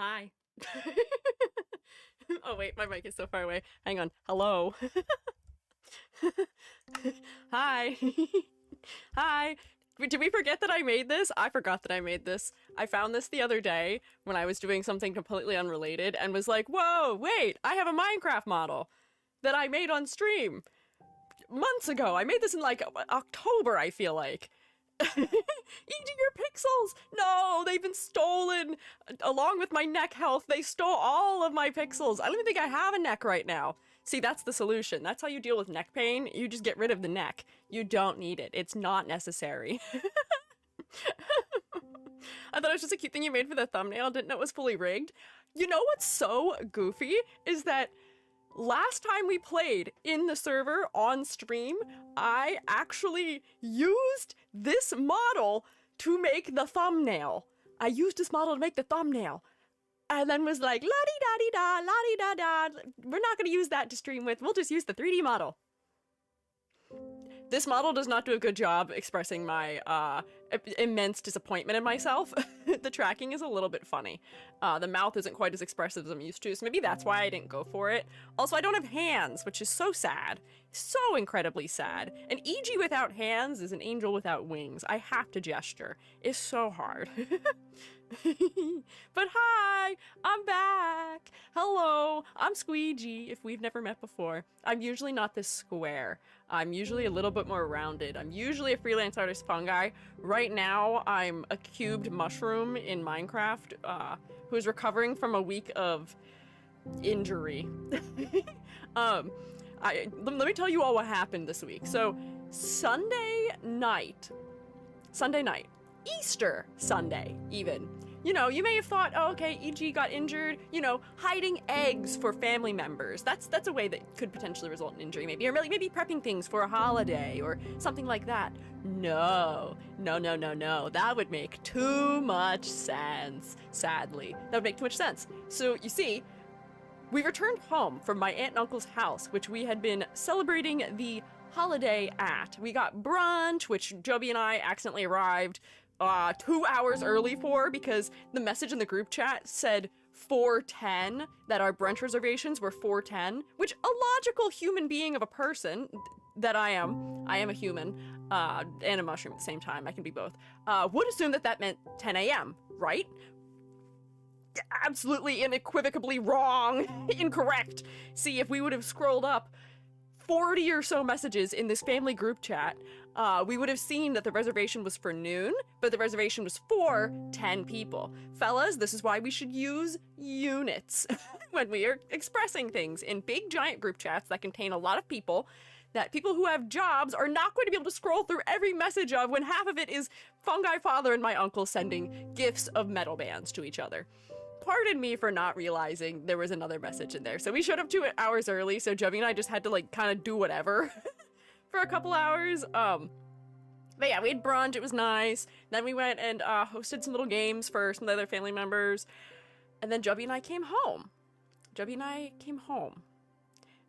Hi. Oh wait, my mic is so far away. Hang on. Hello. Hi. Hi. Did we forget that I made this? I forgot that I made this. I found this the other day when I was doing something completely unrelated and was like, whoa, wait, I have a Minecraft model that I made on stream months ago. I made this in like October, I feel like. Eating your pixels! No, they've been stolen! Along with my neck health, they stole all of my pixels. I don't even think I have a neck right now. See, that's the solution. That's how you deal with neck pain. You just get rid of the neck. You don't need it. It's not necessary. I thought it was just a cute thing you made for the thumbnail. Didn't know it was fully rigged. You know what's so goofy is that last time we played in the server on stream, I actually used this model to make the thumbnail. I used this model to make the thumbnail. And then was like, la-di-da-di-da, la-di-da-da. We're not going to use that to stream with. We'll just use the 3D model. This model does not do a good job expressing my immense disappointment in myself. The tracking is a little bit funny. The mouth isn't quite as expressive as I'm used to, so maybe that's why I didn't go for it. Also, I don't have hands, which is so sad. So incredibly sad. An EG without hands is an angel without wings. I have to gesture. It's so hard. But hi, I'm back. Hello, I'm Squiiji, if we've never met before. I'm usually not this square. I'm usually a little bit more rounded. I'm usually a freelance artist fungi. Right now, I'm a cubed mushroom in Minecraft, who's recovering from a week of injury. Let me tell you all what happened this week. So, Sunday night, Easter Sunday, even. You know, you may have thought, oh, okay, EG got injured, you know, hiding eggs for family members. That's a way that could potentially result in injury, maybe. Or maybe prepping things for a holiday or something like that. No. That would make too much sense, sadly. That would make too much sense. So, you see, we returned home from my aunt and uncle's house, which we had been celebrating the holiday at. We got brunch, which Joby and I accidentally arrived 2 hours early for because the message in the group chat said 4:10, that our brunch reservations were 4:10, which a logical human being of a person that I am a human and a mushroom at the same time, I can be both, would assume that that meant 10 a.m., right? Absolutely unequivocally wrong. Incorrect. See, if we would have scrolled up 40 or so messages in this family group chat, we would have seen that the reservation was for noon, but the reservation was for 10 people. Fellas, this is why we should use units when we are expressing things in big giant group chats that contain a lot of people, that people who have jobs are not going to be able to scroll through every message of when half of it is Fungi Father and my uncle sending gifts of metal bands to each other. Pardon me for not realizing there was another message in there. So we showed up 2 hours early, so Joby and I just had to like kind of do whatever for a couple hours. But yeah, we had brunch, it was nice. Then we went and hosted some little games for some of the other family members. And then Joby and I came home.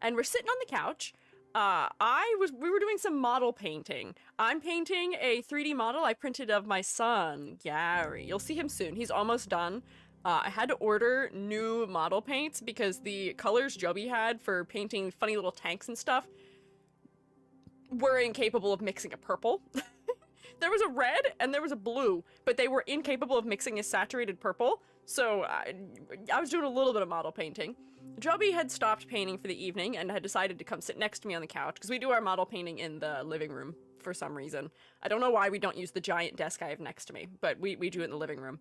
And we're sitting on the couch. We were doing some model painting. I'm painting a 3D model I printed of my son, Gary. You'll see him soon. He's almost done. I had to order new model paints because the colors Joby had for painting funny little tanks and stuff were incapable of mixing a purple. There was a red and there was a blue, but they were incapable of mixing a saturated purple, so I was doing a little bit of model painting. Joby had stopped painting for the evening and had decided to come sit next to me on the couch, because we do our model painting in the living room for some reason. I don't know why we don't use the giant desk I have next to me, but we do it in the living room.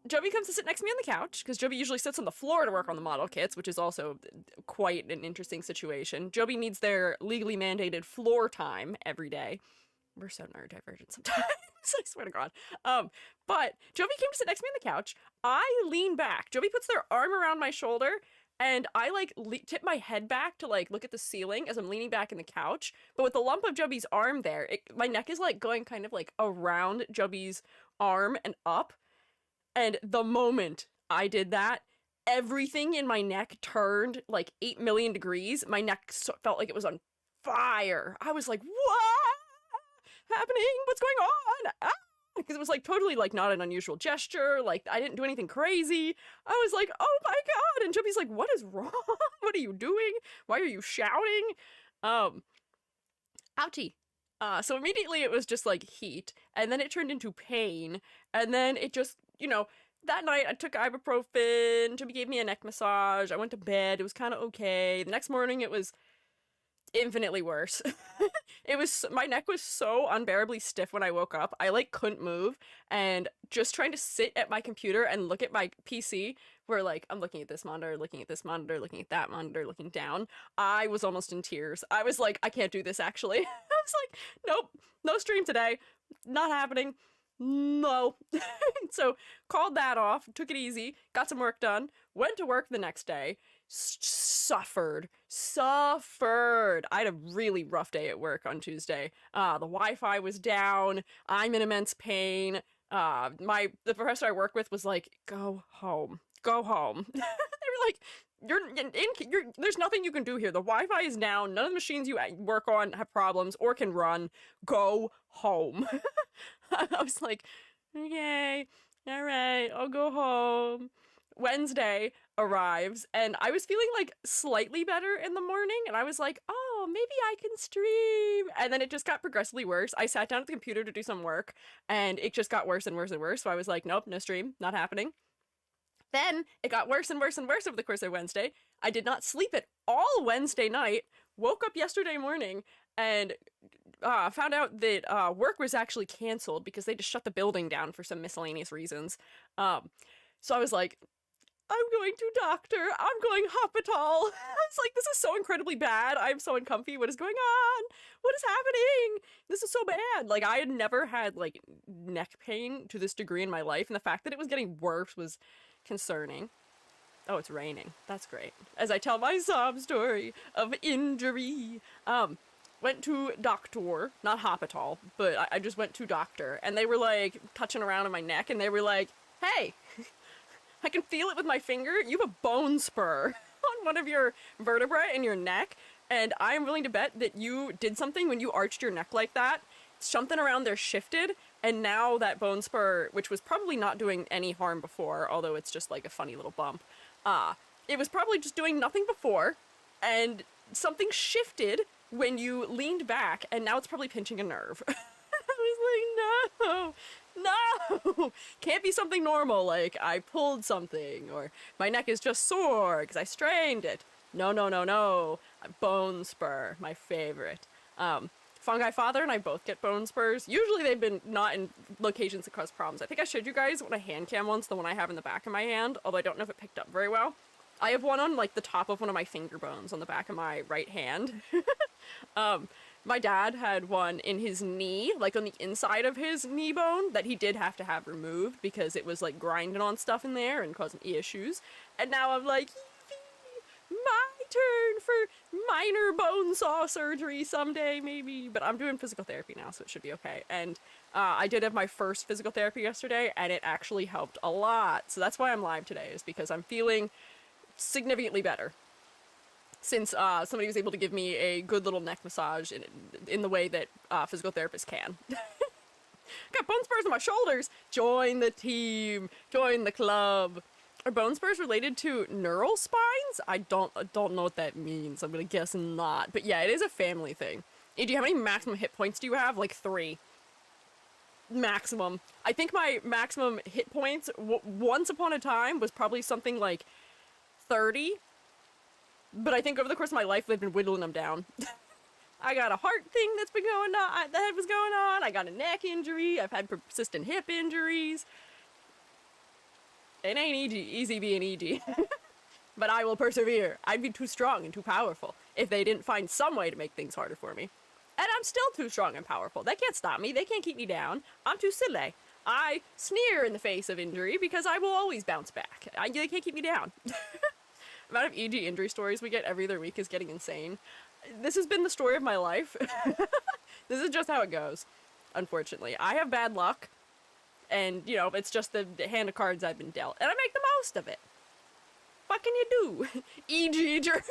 Joby comes to sit next to me on the couch, because Joby usually sits on the floor to work on the model kits, which is also quite an interesting situation. Joby needs their legally mandated floor time every day. We're so neurodivergent sometimes, I swear to God. But Joby came to sit next to me on the couch. I lean back. Joby puts their arm around my shoulder, and I, like, tip my head back to, like, look at the ceiling as I'm leaning back in the couch. But with the lump of Joby's arm there, my neck is, like, going kind of, like, around Joby's arm and up. And the moment I did that, everything in my neck turned like 8 million degrees. My neck felt like it was on fire. I was like, what? Happening? What's going on? Ah! because it was like totally like not an unusual gesture. Like I didn't do anything crazy. I was like, oh my God. And Chubby's like, what is wrong? What are you doing? Why are you shouting? Ouchie. So immediately it was just like heat, and then it turned into pain, and then it just, that night I took ibuprofen, Chubby gave me a neck massage, I went to bed, it was kind of okay. The next morning it was infinitely worse. My neck was so unbearably stiff when I woke up. I like couldn't move, and just trying to sit at my computer and look at my PC where like I'm looking at this monitor, looking at this monitor, looking at that monitor, looking down. I was almost in tears. I was like, I can't do this actually. I was like, nope, no stream today. Not happening. No. So called that off, took it easy, got some work done, went to work the next day, suffered. I had a really rough day at work on Tuesday. The Wi-Fi was down. I'm in immense pain. The professor I work with was like, go home. They were like, there's nothing you can do here. The Wi-Fi is down. None of the machines you work on have problems or can run. Go home. I was like, okay, all right, I'll go home. Wednesday arrives, and I was feeling like slightly better in the morning, and I was like, oh, maybe I can stream. And then it just got progressively worse. I sat down at the computer to do some work, and it just got worse and worse and worse. So I was like, nope, no stream, not happening. Then it got worse and worse and worse over the course of Wednesday. I did not sleep at all Wednesday night, woke up yesterday morning, and found out that work was actually canceled because they just shut the building down for some miscellaneous reasons. So I was like, I'm going to doctor. I'm going hospital. It's like, this is so incredibly bad. I'm so uncomfy. What is going on? What is happening? This is so bad. Like, I had never had, like, neck pain to this degree in my life, and the fact that it was getting worse was concerning. Oh, it's raining. That's great. As I tell my sob story of injury. Went to doctor, not hospital, but I just went to doctor, and they were, like, touching around in my neck, and they were like, hey, I can feel it with my finger. You have a bone spur on one of your vertebrae in your neck, and I'm willing to bet that you did something when you arched your neck like that. Something around there shifted, and now that bone spur, which was probably not doing any harm before, although it's just like a funny little bump, it was probably just doing nothing before, and something shifted when you leaned back, and now it's probably pinching a nerve. I was like, no, can't be something normal, like I pulled something, or my neck is just sore because I strained it. No. Bone spur, my favorite. Fungi father and I both get bone spurs. Usually they've been not in locations that cause problems. I think I showed you guys on a hand cam once, the one I have in the back of my hand, although I don't know if it picked up very well. I have one on, like, the top of one of my finger bones on the back of my right hand. My dad had one in his knee, like on the inside of his knee bone, that he did have to have removed because it was, like, grinding on stuff in there and causing issues. And now I'm like, my turn for minor bone saw surgery someday, maybe. But I'm doing physical therapy now, so it should be okay. And I did have my first physical therapy yesterday, and it actually helped a lot. So that's why I'm live today, is because I'm feeling significantly better since somebody was able to give me a good little neck massage in the way that physical therapists can. Got bone spurs on my shoulders. Join the team. Join the club. Are bone spurs related to neural spines? I don't know what that means. I'm gonna guess not. But yeah, it is a family thing. Hey, do you have any maximum hit points do you have? Like 3. Maximum. I think my maximum hit points once upon a time was probably something like 30, but I think over the course of my life they've been whittling them down. I got a heart thing that's been going on, that was going on, I got a neck injury, I've had persistent hip injuries. It ain't easy being EG, but I will persevere. I'd be too strong and too powerful if they didn't find some way to make things harder for me. And I'm still too strong and powerful. They can't stop me, they can't keep me down. I'm too silly. I sneer in the face of injury because I will always bounce back. They can't keep me down. The amount of EG injury stories we get every other week is getting insane. This has been the story of my life. This is just how it goes, unfortunately. I have bad luck, and, you know, it's just the hand of cards I've been dealt, and I make the most of it. What can you do? EG jury.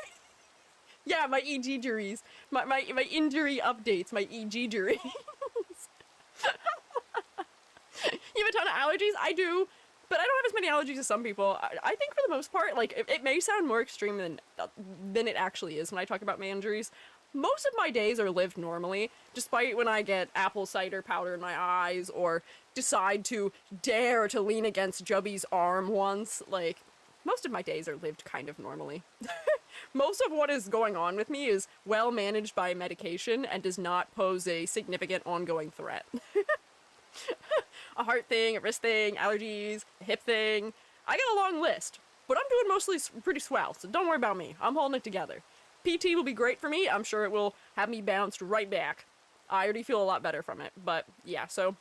Yeah, my EG juries. My injury updates, my EG juries. ton of allergies? I do, but I don't have as many allergies as some people. I think for the most part, like, it may sound more extreme than it actually is when I talk about my injuries. Most of my days are lived normally, despite when I get apple cider powder in my eyes or decide to dare to lean against Jubby's arm once. Like, most of my days are lived kind of normally. Most of what is going on with me is well managed by medication and does not pose a significant ongoing threat. A heart thing, a wrist thing, allergies, a hip thing. I got a long list, but I'm doing mostly pretty swell, so don't worry about me. I'm holding it together. PT will be great for me. I'm sure it will have me bounced right back. I already feel a lot better from it, but yeah, so...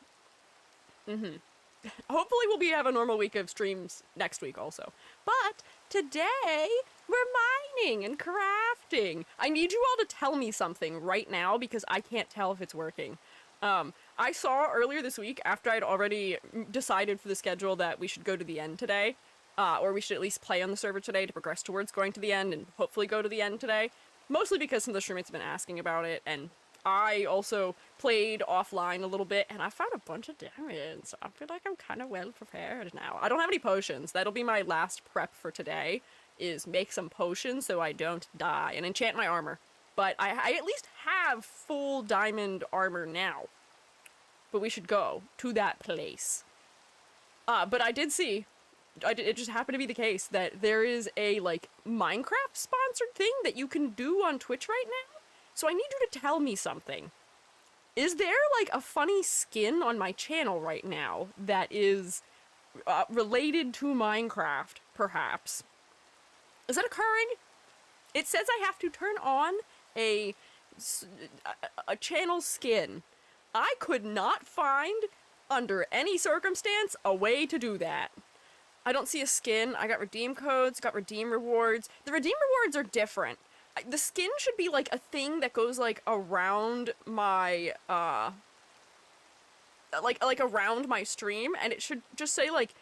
Hopefully we'll have a normal week of streams next week also. But today, we're mining and crafting. I need you all to tell me something right now because I can't tell if it's working. I saw earlier this week, after I'd already decided for the schedule that we should go to the end today, or we should at least play on the server today to progress towards going to the end and hopefully go to the end today. Mostly because some of the Shroomates have been asking about it, and I also played offline a little bit, and I found a bunch of diamonds, so I feel like I'm kind of well prepared now. I don't have any potions. That'll be my last prep for today, is make some potions so I don't die, and enchant my armor. But I at least have full diamond armor now. But we should go to that place. But I did see, it just happened to be the case, that there is a, like, Minecraft sponsored thing that you can do on Twitch right now. So I need you to tell me something. Is there, like, a funny skin on my channel right now that is related to Minecraft, perhaps? Is that occurring? It says I have to turn on a channel skin. I could not find, under any circumstance, a way to do that. I don't see a skin. I got redeem codes, got redeem rewards. The redeem rewards are different. The skin should be, like, a thing that goes, like, around my, like around my stream, and it should just say, like,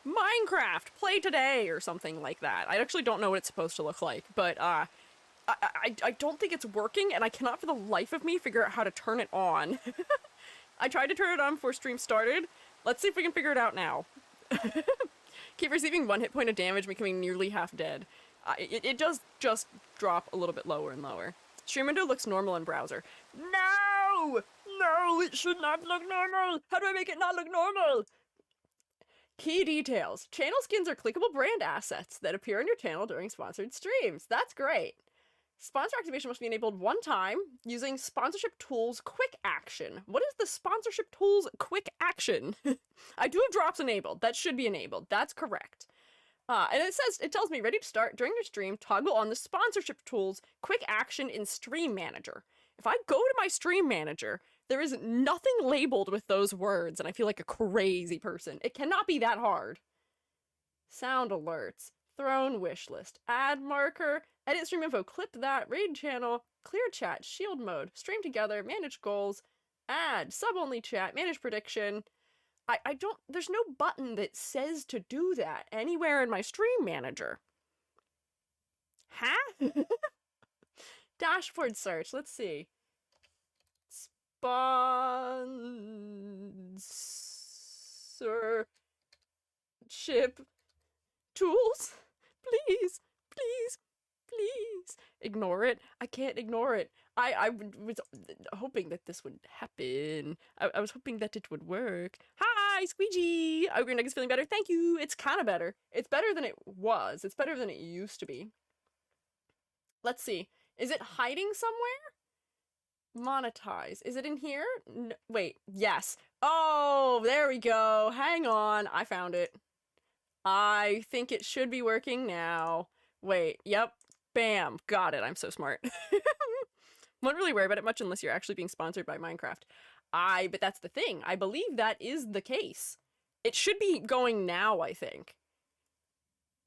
Minecraft, play today, or something like that. I actually don't know what it's supposed to look like, but, I don't think it's working, and I cannot for the life of me figure out how to turn it on. I tried to turn it on before stream started. Let's see if we can figure it out now. Keep receiving 1 hit point of damage, becoming nearly half dead. It does just drop a little bit lower and lower. Stream window looks normal in browser. No! No, it should not look normal! How do I make it not look normal? Key details. Channel skins are clickable brand assets that appear on your channel during sponsored streams. That's great. Sponsor activation must be enabled one time using sponsorship tools quick action. What is the sponsorship tools quick action? I do have drops enabled. That should be enabled. That's correct. And it tells me ready to start during your stream, toggle on the sponsorship tools quick action in stream manager. If I go to my stream manager, there is nothing labeled with those words, and I feel like a crazy person. It cannot be that hard. Sound alerts, throne wish list, add marker, edit stream info, clip that, raid channel, clear chat, shield mode, stream together, manage goals, add, sub-only chat, manage prediction. I don't, there's no button that says to do that anywhere in my stream manager. Huh? Dashboard search, let's see. Sponsorship tools? Please, please, please. Ignore it. I can't ignore it. I was hoping that this would happen. I was hoping that it would work. Hi, Squiiji! I hope your neck is feeling better. Thank you. It's kind of better. It's better than it was. It's better than it used to be. Let's see. Is it hiding somewhere? Monetize. Is it in here? Wait. Yes. Oh, there we go. Hang on. I found it. I think it should be working now. Wait. Yep. Bam. Got it. I'm so smart. Won't really worry about it much unless you're actually being sponsored by Minecraft. But that's the thing. I believe that is the case. It should be going now, I think.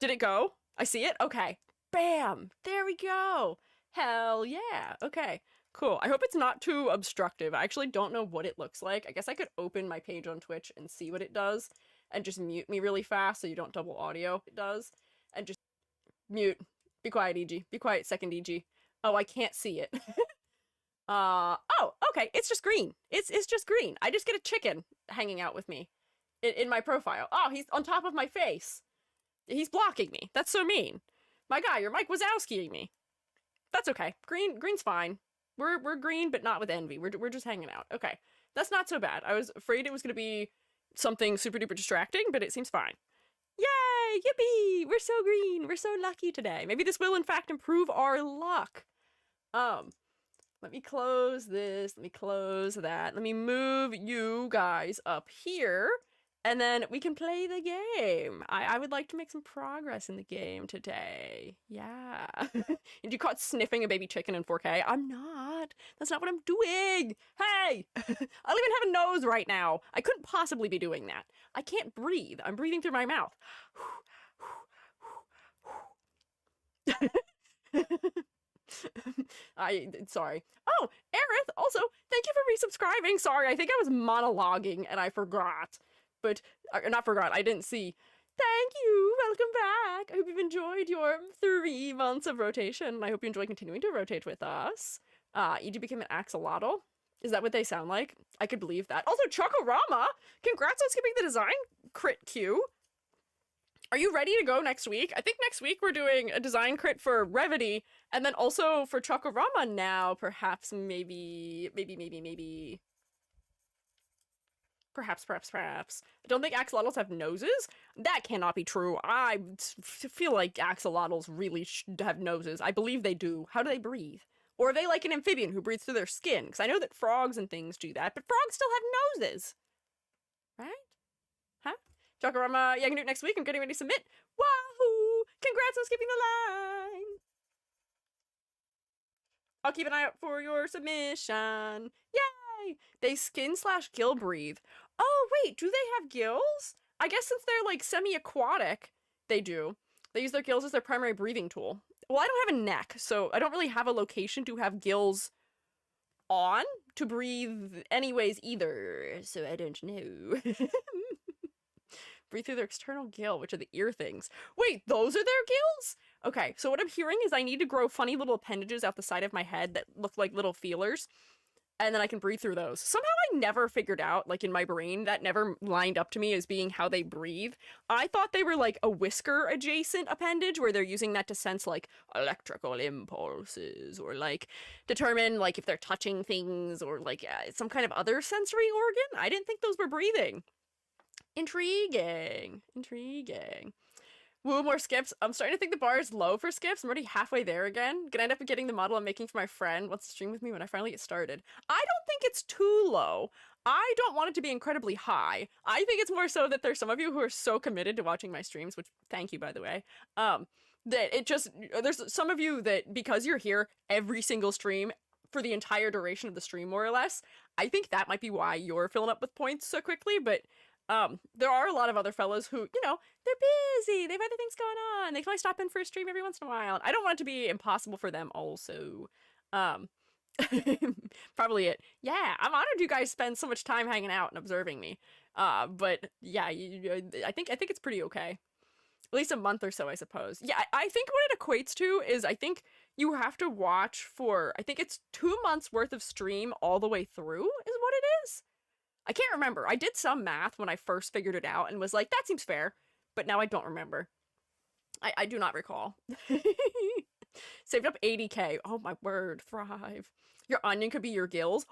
Did it go? I see it? Okay. Bam! There we go! Hell yeah! Okay, cool. I hope it's not too obstructive. I actually don't know what it looks like. I guess I could open my page on Twitch and see what it does, and just mute me really fast so you don't double audio. It does. And just mute. Be quiet, EG. Be quiet, second EG. Oh, I can't see it. Oh, okay, it's just green. It's just green. I just get a chicken hanging out with me. in my profile. Oh, he's on top of my face. He's blocking me. That's so mean. My guy, you're Mike Wazowskiing me. That's okay. Green's fine. We're green, but not with envy. We're just hanging out. Okay, that's not so bad. I was afraid it was gonna be something super duper distracting, but it seems fine. Yay! Yippee! We're so green. We're so lucky today. Maybe this will in fact improve our luck. Let me close this. Let me close that. Let me move you guys up here. And then we can play the game. I would like to make some progress in the game today. Yeah. And you caught sniffing a baby chicken in 4K? I'm not. That's not what I'm doing. Hey! I don't even have a nose right now. I couldn't possibly be doing that. I can't breathe. I'm breathing through my mouth. Sorry. Oh, Aerith, also, thank you for resubscribing. Sorry, I think I was monologuing and I forgot. But, not forgot, I didn't see. Thank you, welcome back. I hope you've enjoyed your 3 months of rotation. I hope you enjoy continuing to rotate with us. EG became an axolotl. Is that what they sound like? I could believe that. Also, Chocorama! Congrats on skipping the design crit queue. Are you ready to go next week? I think next week we're doing a design crit for Revity, and then also for Chocorama now, perhaps, maybe. Perhaps. I don't think axolotls have noses. That cannot be true. I feel like axolotls really should have noses. I believe they do. How do they breathe? Or are they like an amphibian who breathes through their skin? Because I know that frogs and things do that, but frogs still have noses. Right? Huh? Chocorama, yeah, I can do it next week. I'm getting ready to submit. Wahoo! Congrats on skipping the line! I'll keep an eye out for your submission. Yay! They skin/gill breathe. Oh, wait, do they have gills? I guess since they're like semi-aquatic, they do. They use their gills as their primary breathing tool. Well, I don't have a neck, so I don't really have a location to have gills on to breathe anyways either, so I don't know. Breathe through their external gill, which are the ear things. Wait, those are their gills? Okay, so what I'm hearing is I need to grow funny little appendages out the side of my head that look like little feelers, and then I can breathe through those. Somehow I never figured out, like in my brain, that never lined up to me as being how they breathe. I thought they were like a whisker adjacent appendage where they're using that to sense like electrical impulses or like determine like if they're touching things or like some kind of other sensory organ. I didn't think those were breathing. Intriguing. Woo, more skips. I'm starting to think the bar is low for skips. I'm already halfway there again. Gonna end up getting the model I'm making for my friend. Wants to stream with me when I finally get started. I don't think it's too low. I don't want it to be incredibly high. I think it's more so that there's some of you who are so committed to watching my streams, which thank you, by the way, that it just, there's some of you that because you're here every single stream for the entire duration of the stream, more or less, I think that might be why you're filling up with points so quickly, but there are a lot of other fellows who, you know, they're busy, they have other things going on, they can only stop in for a stream every once in a while, and I don't want it to be impossible for them also. Probably it. Yeah, I'm honored you guys spend so much time hanging out and observing me. But yeah, I think it's pretty okay. At least a month or so, I suppose. Yeah, I think what it equates to is I think you have to watch for, I think it's 2 months worth of stream all the way through is what it is. I can't remember. I did some math when I first figured it out and was like, that seems fair. But now I don't remember. I do not recall. Saved up 80k. Oh my word, Thrive. Your onion could be your gills.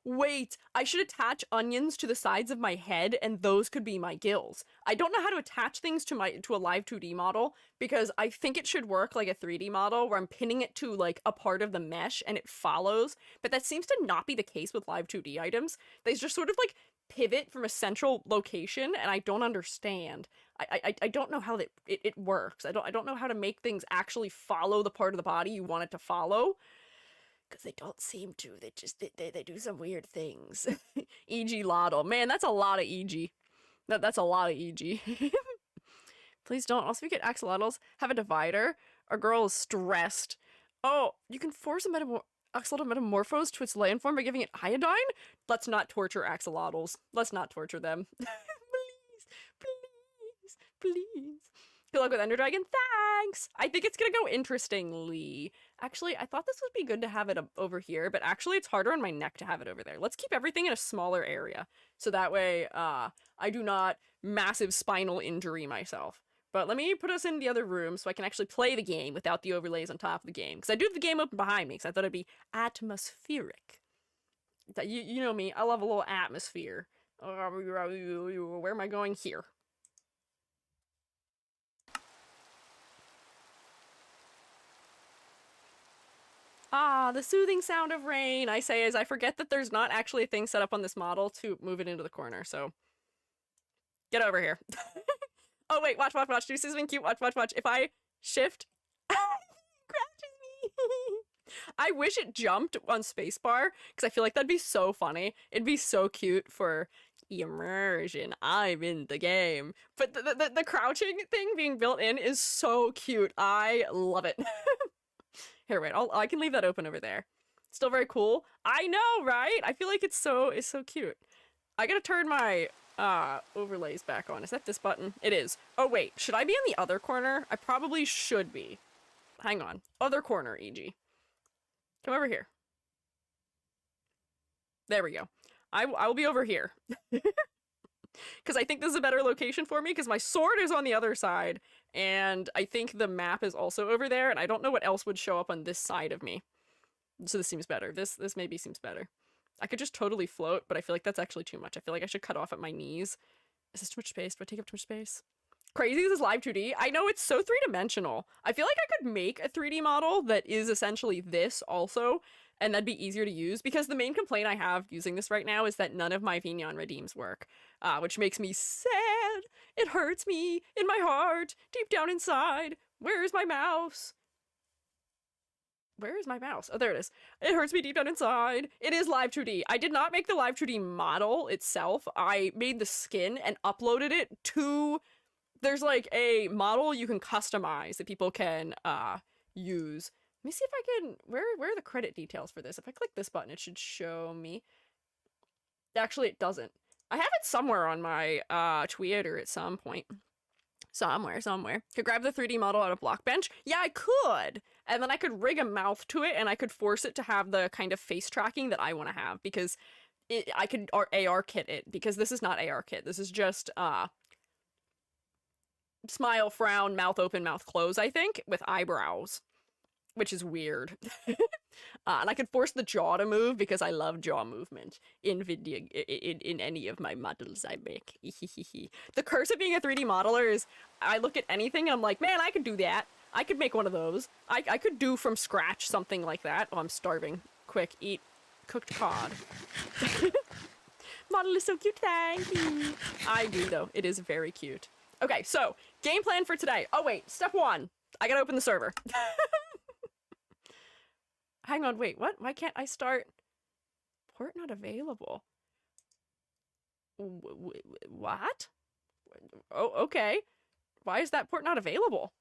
Wait, I should attach onions to the sides of my head and those could be my gills. I don't know how to attach things to a live 2D model because I think it should work like a 3D model where I'm pinning it to like a part of the mesh and it follows, but that seems to not be the case with live 2D items. They just sort of like pivot from a central location and I don't understand. I don't know how it works. I don't know how to make things actually follow the part of the body you want it to follow. Because they don't seem to. They do some weird things. E.g. Lottle. Man, that's a lot of E.g. That's a lot of E.g. Please don't. Also, if you get axolotls, have a divider. Our girl is stressed. Oh, you can force a axolotl metamorphose to its land form by giving it iodine? Let's not torture axolotls. Let's not torture them. Please. Good luck with Ender Dragon. Thanks! I think it's gonna go interestingly. Actually, I thought this would be good to have it over here, but actually it's harder on my neck to have it over there. Let's keep everything in a smaller area. So that way, I do not massive spinal injury myself. But let me put us in the other room so I can actually play the game without the overlays on top of the game. Because I do have the game open behind me, because I thought it'd be atmospheric. You know me, I love a little atmosphere. Where am I going here? Ah, the soothing sound of rain, I say as I forget that there's not actually a thing set up on this model to move it into the corner, so... Get over here. Oh wait, watch. Do you see something cute? Watch. If I shift... Scratches me! I wish it jumped on spacebar, because I feel like that'd be so funny. It'd be so cute for immersion. I'm in the game. But the crouching thing being built in is so cute. I love it. Here, wait, I can leave that open over there. Still very cool. I know, right? I feel like it's so cute. I gotta turn my overlays back on. Is that this button? It is. Oh wait, should I be in the other corner? I probably should be. Hang on. Other corner, EG. Come over here. There we go. I will be over here. Because I think this is a better location for me, because my sword is on the other side, and I think the map is also over there, and I don't know what else would show up on this side of me. So this seems better. This maybe seems better. I could just totally float, but I feel like that's actually too much. I feel like I should cut off at my knees. Is this too much space? Do I take up too much space? Crazy, this is live 2D. I know, it's so three-dimensional. I feel like I could make a 3D model that is essentially this also, and that'd be easier to use, because the main complaint I have using this right now is that none of my Vignon redeems work, which makes me sad. It hurts me in my heart, deep down inside. Where is my mouse? Where is my mouse? Oh, there it is. It hurts me deep down inside. It is live 2D. I did not make the live 2D model itself. I made the skin and uploaded it to... There's like a model you can customize that people can use. Let me see if I can... Where are the credit details for this? If I click this button, it should show me. Actually, it doesn't. I have it somewhere on my Twitter at some point. Somewhere. Could grab the 3D model out of Blockbench? Yeah, I could! And then I could rig a mouth to it, and I could force it to have the kind of face tracking that I want to have, because I could AR kit it, because this is not AR kit. This is just, smile, frown, mouth open, mouth close, I think, with eyebrows. Which is weird. And I could force the jaw to move because I love jaw movement in video, in any of my models I make. The curse of being a 3D modeler is I look at anything and I'm like, man, I could do that. I could make one of those. I could do from scratch something like that. Oh, I'm starving. Quick, eat cooked cod. Model is so cute, thank you. I agree though, it is very cute. Okay, so, game plan for today. Oh wait, step one. I gotta open the server. Hang on, wait, what? Why can't I start? Port not available. What? Oh, okay. Why is that port not available?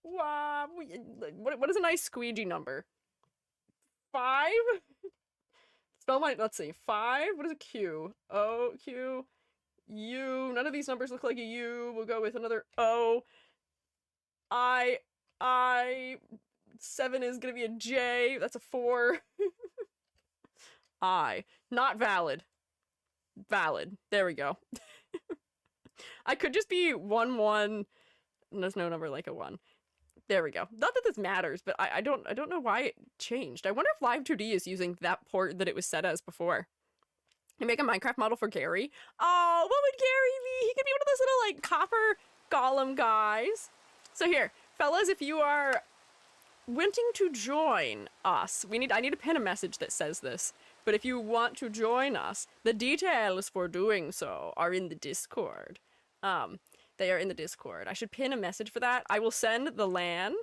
What is a nice squeegee number? 5? Spell my, let's see, 5? What is a Q? O, Q, U. None of these numbers look like a U. We'll go with another O. I. 7 is gonna be a J. That's a 4. I. Not valid. Valid. There we go. I could just be 1, 1. There's no number like a 1. There we go. Not that this matters, but I don't know why it changed. I wonder if Live 2D is using that port that it was set as before. You make a Minecraft model for Gary. Oh, what would Gary be? He could be one of those little, like, copper golem guys. So here, fellas, if you are wanting to join us, I need to pin a message that says this. But if you want to join us, the details for doing so are in the Discord. They are in the Discord. I should pin a message for that. I will send the LAN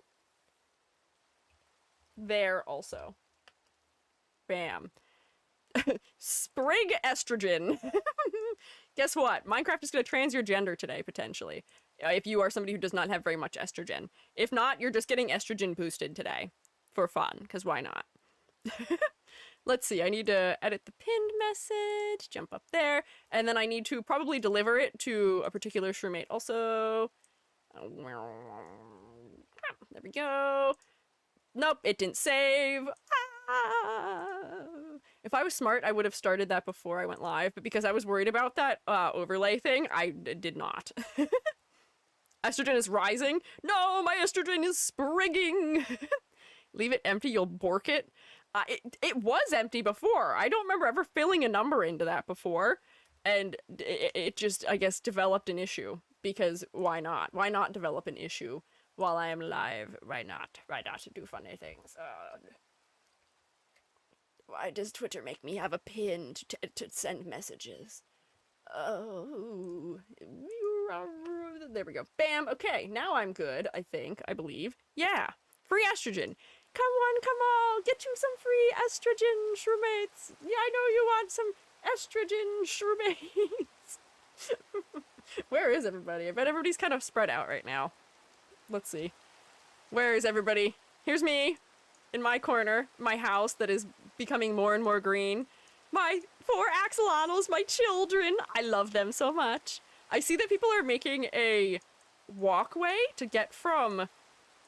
there also. Bam. Sprig estrogen. Guess what? Minecraft is going to trans your gender today, potentially. If you are somebody who does not have very much estrogen. If not, you're just getting estrogen boosted today. For fun, because why not? Let's see, I need to edit the pinned message, jump up there, and then I need to probably deliver it to a particular Shroomate also. There we go. Nope, it didn't save. Ah. If I was smart, I would have started that before I went live, but because I was worried about that overlay thing, I did not. Estrogen is rising. No, my estrogen is springing. Leave it empty, you'll bork it. It was empty before. I don't remember ever filling a number into that before. And it just, I guess, developed an issue. Because why not? Why not develop an issue while I am live? Why not? Why not do funny things? Why does Twitter make me have a pin to send messages? Oh. There we go. Bam. Okay, now I'm good, I think. I believe. Yeah. Free estrogen. Come on. Get you some free estrogen, Shroomates. Yeah, I know you want some estrogen, Shroomates. Where is everybody? I bet everybody's kind of spread out right now. Let's see. Where is everybody? Here's me in my corner, my house that is becoming more and more green. My 4 axolotls, my children. I love them so much. I see that people are making a walkway to get from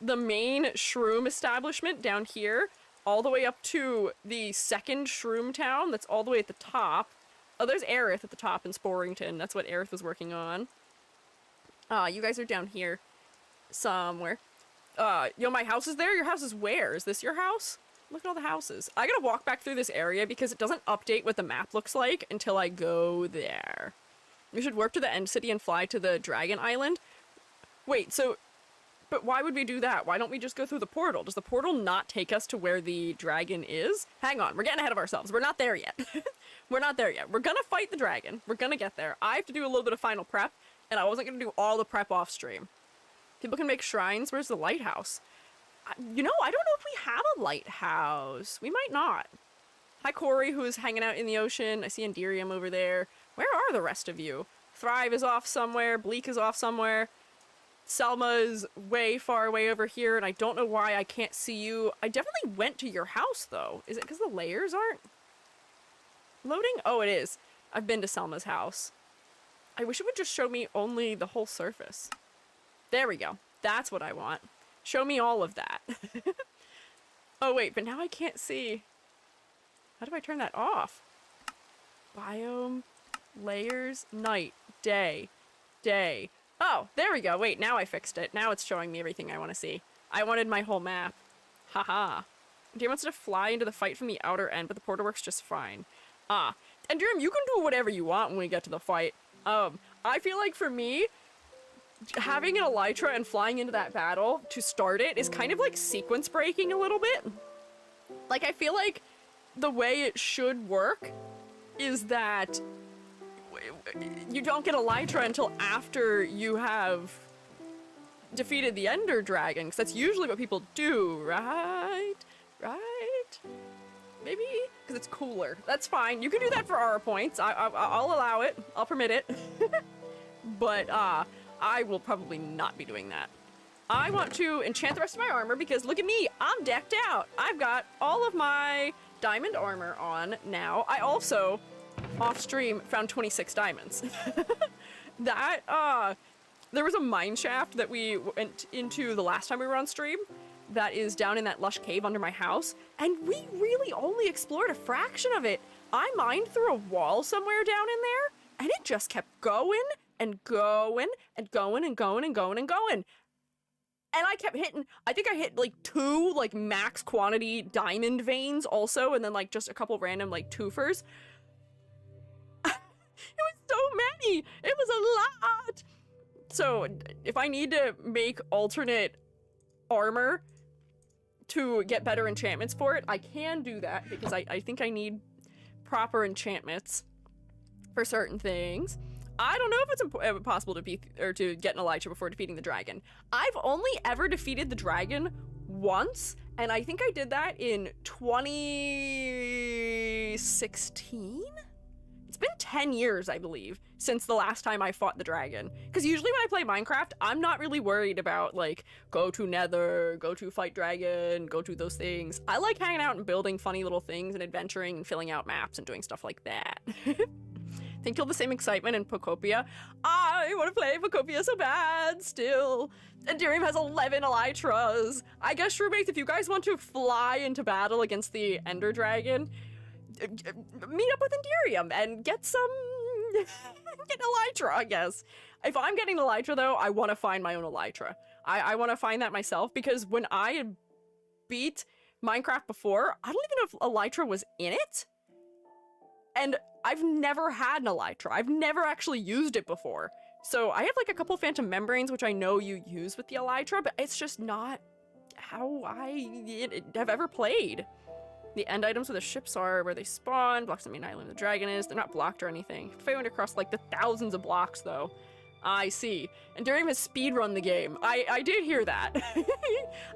the main shroom establishment down here all the way up to the second shroom town that's all the way at the top. Oh, there's Aerith at the top in Sporrington. That's what Aerith was working on. You guys are down here somewhere. Yo, my house is there? Your house is where? Is this your house? Look at all the houses. I gotta walk back through this area because it doesn't update what the map looks like until I go there. We should warp to the end city and fly to the Dragon Island. Wait, so... But why would we do that? Why don't we just go through the portal? Does the portal not take us to where the dragon is? Hang on, we're getting ahead of ourselves. We're not there yet. We're not there yet. We're gonna fight the dragon. We're gonna get there. I have to do a little bit of final prep, and I wasn't gonna do all the prep off stream. People can make shrines. Where's the lighthouse? You know, I don't know if we have a lighthouse. We might not. Hi, Corey, who is hanging out in the ocean. I see Enderium over there. Where are the rest of you? Thrive is off somewhere. Bleak is off somewhere. Selma is way far away over here, and I don't know why I can't see you. I definitely went to your house, though. Is it because the layers aren't loading? Oh, it is. I've been to Selma's house. I wish it would just show me only the whole surface. There we go. That's what I want. Show me all of that. Oh, wait, but now I can't see. How do I turn that off? Biome, layers, night, day, day. Oh, there we go. Wait, now I fixed it. Now it's showing me everything I want to see. I wanted my whole map. Haha. Deer wants to fly into the fight from the outer end, but the portal works just fine. Ah. And Durham, you can do whatever you want when we get to the fight. I feel like for me, having an elytra and flying into that battle to start it is kind of like sequence breaking a little bit. Like, I feel like the way it should work is that you don't get elytra until after you have defeated the Ender Dragon, because that's usually what people do, right? Right? Maybe? Because it's cooler. That's fine. You can do that for aura points. I'll allow it. I'll permit it. But, I will probably not be doing that. I want to enchant the rest of my armor because look at me, I'm decked out. I've got all of my diamond armor on now. I also, off stream, found 26 diamonds. That, there was a mine shaft that we went into the last time we were on stream that is down in that lush cave under my house, and we really only explored a fraction of it. I mined through a wall somewhere down in there, and it just kept going and going and going and going and going and going. And I kept hitting, I think I hit like 2 like max quantity diamond veins also, and then like just a couple random like twofers. It was so many! It was a lot! So if I need to make alternate armor to get better enchantments for it, I can do that because I think I need proper enchantments for certain things. I don't know if it's possible to to get an elytra before defeating the dragon. I've only ever defeated the dragon once, and I think I did that in 2016? It's been 10 years, I believe, since the last time I fought the dragon. Because usually when I play Minecraft, I'm not really worried about, like, go to Nether, go to fight dragon, go to those things. I like hanging out and building funny little things and adventuring and filling out maps and doing stuff like that. Think you'll have the same excitement in Pocopia. I want to play Pocopia so bad still. Enderium has 11 elytras. I guess, Shroomates, if you guys want to fly into battle against the Ender Dragon, meet up with Enderium and get some... get elytra, I guess. If I'm getting elytra, though, I want to find my own elytra. I want to find that myself, because when I had beat Minecraft before, I don't even know if elytra was in it. And I've never had an elytra. I've never actually used it before. So I have like a couple phantom membranes, which I know you use with the elytra, but it's just not how I have ever played. The end items where the ships are, where they spawn, blocks the main island the dragon is. They're not blocked or anything. If I went across like the thousands of blocks though. I see. Enderium has speedrun the game. I did hear that.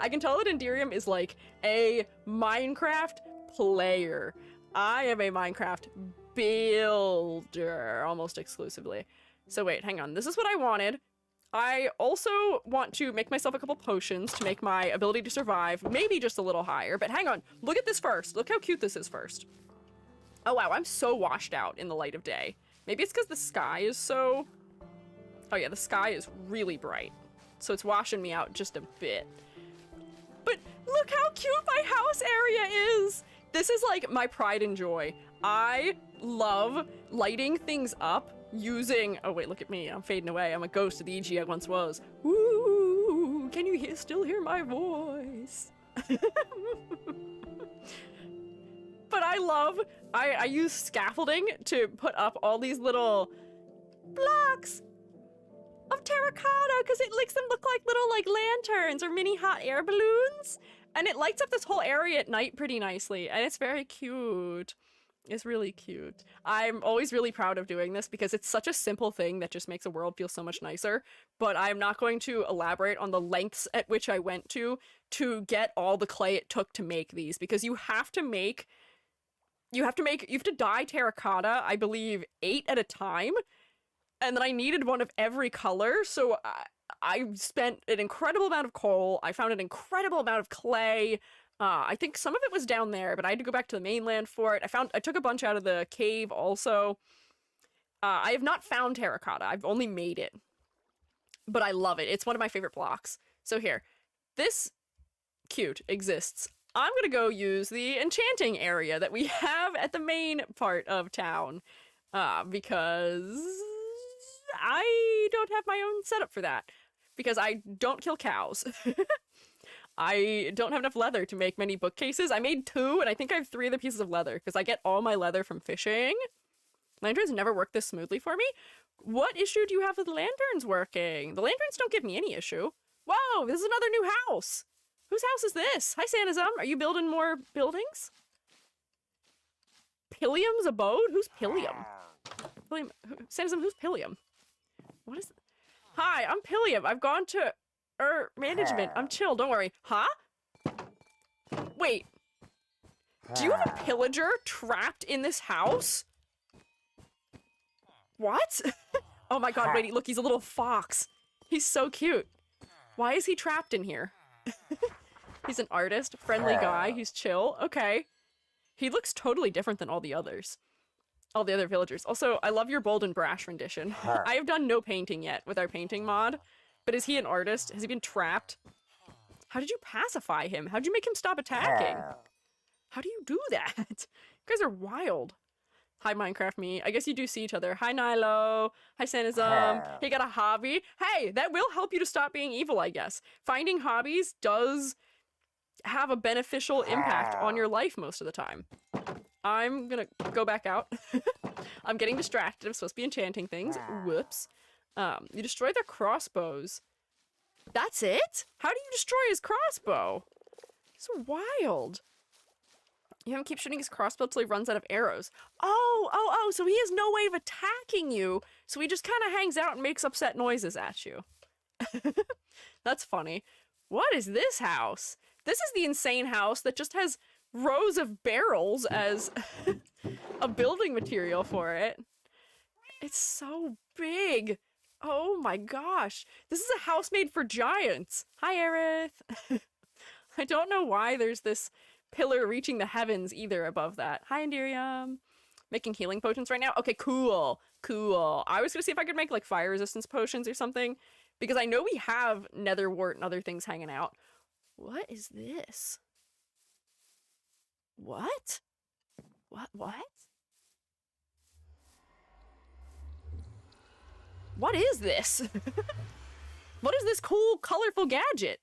I can tell that Enderium is like a Minecraft player. I am a Minecraft builder, almost exclusively. So wait, hang on. This is what I wanted. I also want to make myself a couple potions to make my ability to survive maybe just a little higher, but hang on. Look at this first. Look how cute this is first. Oh wow, I'm so washed out in the light of day. Maybe it's because the sky is so... Oh yeah, the sky is really bright. So it's washing me out just a bit. But look how cute my house area is! This is like my pride and joy. I love lighting things up using... Oh wait, look at me. I'm fading away. I'm a ghost of the EG I once was. Woo! Can you still hear my voice? But I love... I use scaffolding to put up all these little blocks of terracotta because it makes them look like little like lanterns or mini hot air balloons. And it lights up this whole area at night pretty nicely, and it's very cute. It's really cute. I'm always really proud of doing this because it's such a simple thing that just makes a world feel so much nicer, but I'm not going to elaborate on the lengths at which I went to get all the clay it took to make these, because you have to dye terracotta, I believe, 8 at a time, and then I needed one of every color, so I spent an incredible amount of coal. I found an incredible amount of clay. I think some of it was down there, but I had to go back to the mainland for it. I took a bunch out of the cave also. I have not found terracotta. I've only made it. But I love it. It's one of my favorite blocks. So here, this cute exists. I'm gonna go use the enchanting area that we have at the main part of town. Because I don't have my own setup for that. Because I don't kill cows. I don't have enough leather to make many bookcases. I made 2, and I think I have 3 other pieces of leather, because I get all my leather from fishing. Lanterns never work this smoothly for me. What issue do you have with lanterns working? The lanterns don't give me any issue. Whoa, this is another new house. Whose house is this? Hi, Sanizum. Are you building more buildings? Pillium's abode? Who's Pillium? Sanizum, who's Pillium? What is... Hi, I'm Pillium. I've gone to... management. I'm chill, don't worry. Huh? Wait. Do you have a pillager trapped in this house? What? Oh my god, wait, look, he's a little fox. He's so cute. Why is he trapped in here? He's an artist, friendly guy, he's chill. Okay. He looks totally different than all the others. All the other villagers. Also, I love your bold and brash rendition. I have done no painting yet with our painting mod. But is he an artist? Has he been trapped? How did you pacify him? How did you make him stop attacking? How do you do that? You guys are wild. Hi, Minecraft me. I guess you do see each other. Hi, Nilo. Hi, Sanizum. He got a hobby. Hey, that will help you to stop being evil, I guess. Finding hobbies does have a beneficial impact on your life most of the time. I'm gonna go back out. I'm getting distracted. I'm supposed to be enchanting things. Whoops. You destroy their crossbows. That's it? How do you destroy his crossbow? It's wild. You have him keep shooting his crossbow till he runs out of arrows. Oh, so he has no way of attacking you, so he just kind of hangs out and makes upset noises at you. That's funny. What is this house? This is the insane house that just has rows of barrels as a building material for it. It's so big. Oh my gosh. This is a house made for giants. Hi, Aerith. I don't know why there's this pillar reaching the heavens either above that. Hi, Enderium. making healing potions right now. Okay, cool. Cool. I was gonna see if I could make like fire resistance potions or something, because I know we have nether wart and other things hanging out. What is this? What? What? What is this? What is this cool, colorful gadget?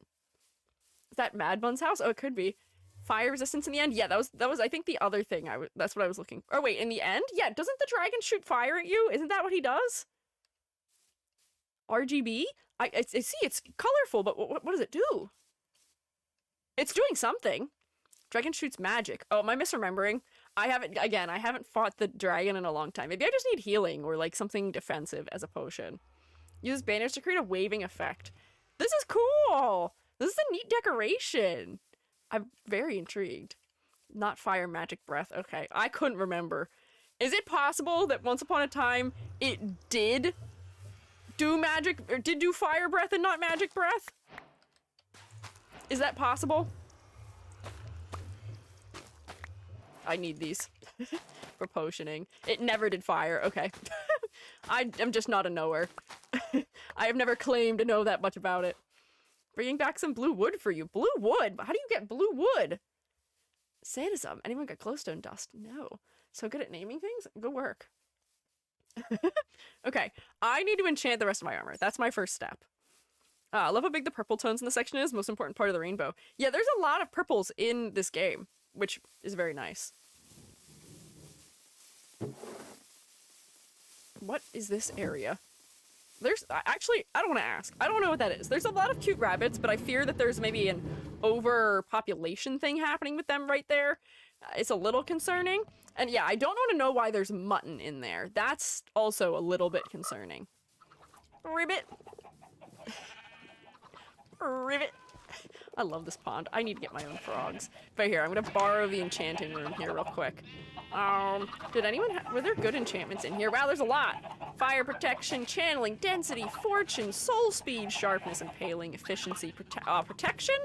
Is that Mad Bun's house? Oh, it could be. Fire resistance in the end? Yeah, that was I think the other thing that's what I was looking for. Oh wait, in the end? Yeah, doesn't the dragon shoot fire at you? Isn't that what he does? RGB? I see it's colorful, but what does it do? It's doing something. Dragon shoots magic. Oh, am I misremembering? I haven't fought the dragon in a long time. Maybe I just need healing or like something defensive as a potion. Use banners to create a waving effect. This is cool! This is a neat decoration. I'm very intrigued. Not fire, magic breath. Okay, I couldn't remember. Is it possible that once upon a time it did do magic, or did do fire breath and not magic breath? Is that possible? I need these for potioning. It never did fire. Okay. I'm just not a knower. I have never claimed to know that much about it. Bringing back some blue wood for you. Blue wood? How do you get blue wood? Sadism. Anyone got glowstone dust? No. So good at naming things? Good work. Okay. I need to enchant the rest of my armor. That's my first step. I love how big the purple tones in the section is. Most important part of the rainbow. Yeah, there's a lot of purples in this game, which is very nice. What is this area? There's actually, I don't want to ask. I don't know what that is. There's a lot of cute rabbits, but I fear that there's maybe an overpopulation thing happening with them right there. It's a little concerning. And yeah, I don't want to know why there's mutton in there. That's also a little bit concerning. Ribbit. Ribbit. I love this pond. I need to get my own frogs. But here, I'm gonna borrow the enchanting room here real quick. Did anyone were there good enchantments in here? Wow, there's a lot. Fire protection, channeling, density, fortune, soul speed, sharpness, impaling, efficiency, protection?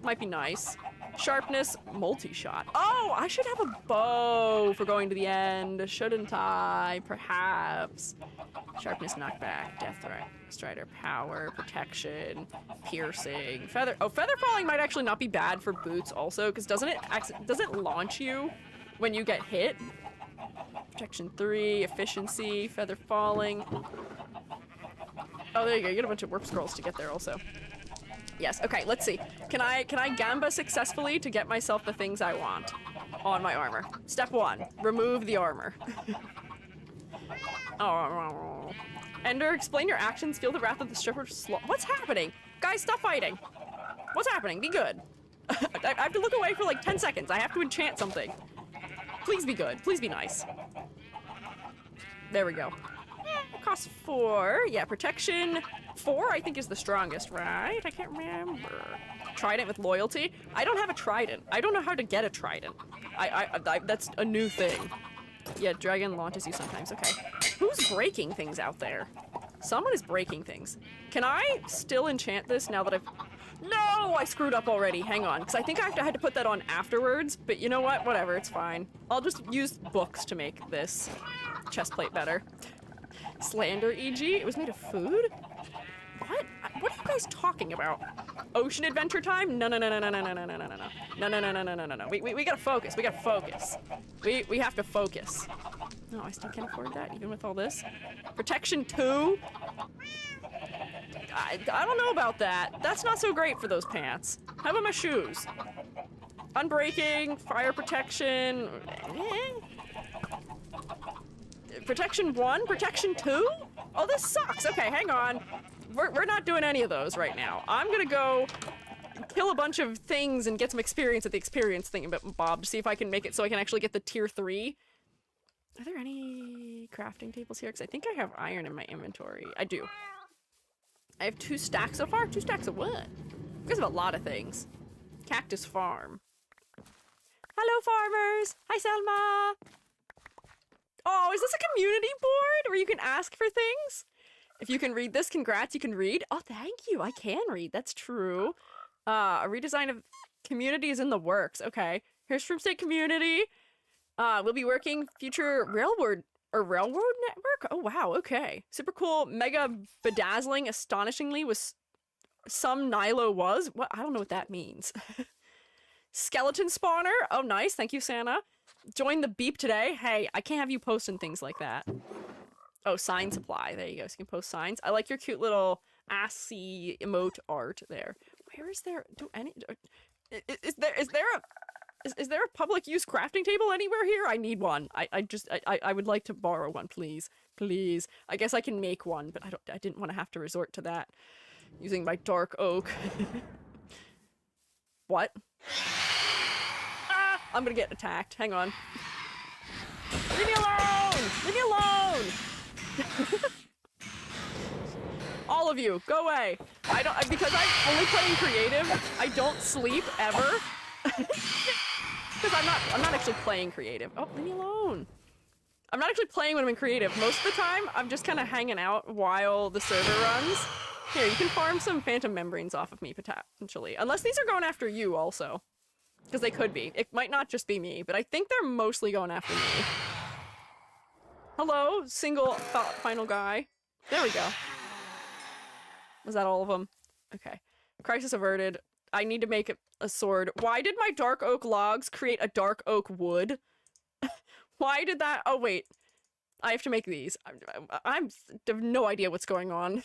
Might be nice. Sharpness, multi-shot. Oh, I should have a bow for going to the end, shouldn't I? Perhaps. Sharpness, knockback, death strider, power, protection, piercing, feather. Oh, feather falling might actually not be bad for boots also, because doesn't it launch you when you get hit? Protection 3, efficiency, feather falling. Oh, there you go. You get a bunch of warp scrolls to get there also. Yes, okay, let's see. Can I gamba successfully to get myself the things I want on my armor? Step 1, remove the armor. Oh. Ender, explain your actions, feel the wrath of the stripper. What's happening? Guys, stop fighting. What's happening? Be good. I have to look away for like 10 seconds. I have to enchant something. Please be good. Please be nice. There we go. Cost 4. Yeah, protection 4 I think is the strongest, right? I can't remember. Trident with loyalty? I don't have a trident. I don't know how to get a trident. I that's a new thing. Yeah, dragon launches you sometimes. Okay. Who's breaking things out there? Someone is breaking things. Can I still enchant this now that I've... No! I screwed up already. Hang on. Because I think I had to put that on afterwards. But you know what? Whatever. It's fine. I'll just use books to make this chestplate better. Slander, e.g. It was made of food? What? What are you guys talking about? Ocean adventure time? No, no, no, no, no, no, no, no, no, no, no, no, no, no, no, no, no, no, no. We gotta focus. We gotta focus. We have to focus. No, I still can't afford that, even with all this. Protection 2? I don't know about that. That's not so great for those pants. How about my shoes? Unbreaking, fire protection. Protection 1? Protection 2? Oh, this sucks. Okay, hang on. We're not doing any of those right now. I'm gonna go kill a bunch of things and get some experience at the experience thing, Bob, to see if I can make it so I can actually get the tier 3. Are there any crafting tables here? Because I think I have iron in my inventory. I do. I have 2 stacks so far? 2 stacks of what? Because of a lot of things. Cactus farm. Hello, farmers! Hi, Selma! Oh, is this a community board where you can ask for things? If you can read this, congrats, you can read. Oh, thank you. I can read. That's true. A redesign of community is in the works. Okay. Here's Shroom State Community. We'll be working future railroad network? Oh wow, okay. Super cool, mega bedazzling, astonishingly with some Nilo was. What? I don't know what that means. Skeleton spawner? Oh nice, thank you Santa. Join the beep today. Hey, I can't have you posting things like that. Oh, sign supply. There you go. So you can post signs. I like your cute little assy emote art there. Where is there? Is there a public use crafting table anywhere here? I need one. I would like to borrow one, please. Please. I guess I can make one, but I didn't want to have to resort to that using my dark oak. What? Ah, I'm gonna get attacked. Hang on. Leave me alone! Leave me alone! All of you, go away. Because I'm only playing creative, I don't sleep ever. Because I'm not actually playing creative. Oh, leave me alone. I'm not actually playing when I'm in creative. Most of the time, I'm just kind of hanging out while the server runs. Here, you can farm some phantom membranes off of me, potentially. Unless these are going after you, also. Because they could be. It might not just be me, but I think they're mostly going after me. Hello, single final guy. There we go. Was that all of them? Okay. Crisis averted. I need to make a sword. Why did my dark oak logs create a dark oak wood? Why did that? Oh, wait. I have to make these. I have no idea what's going on.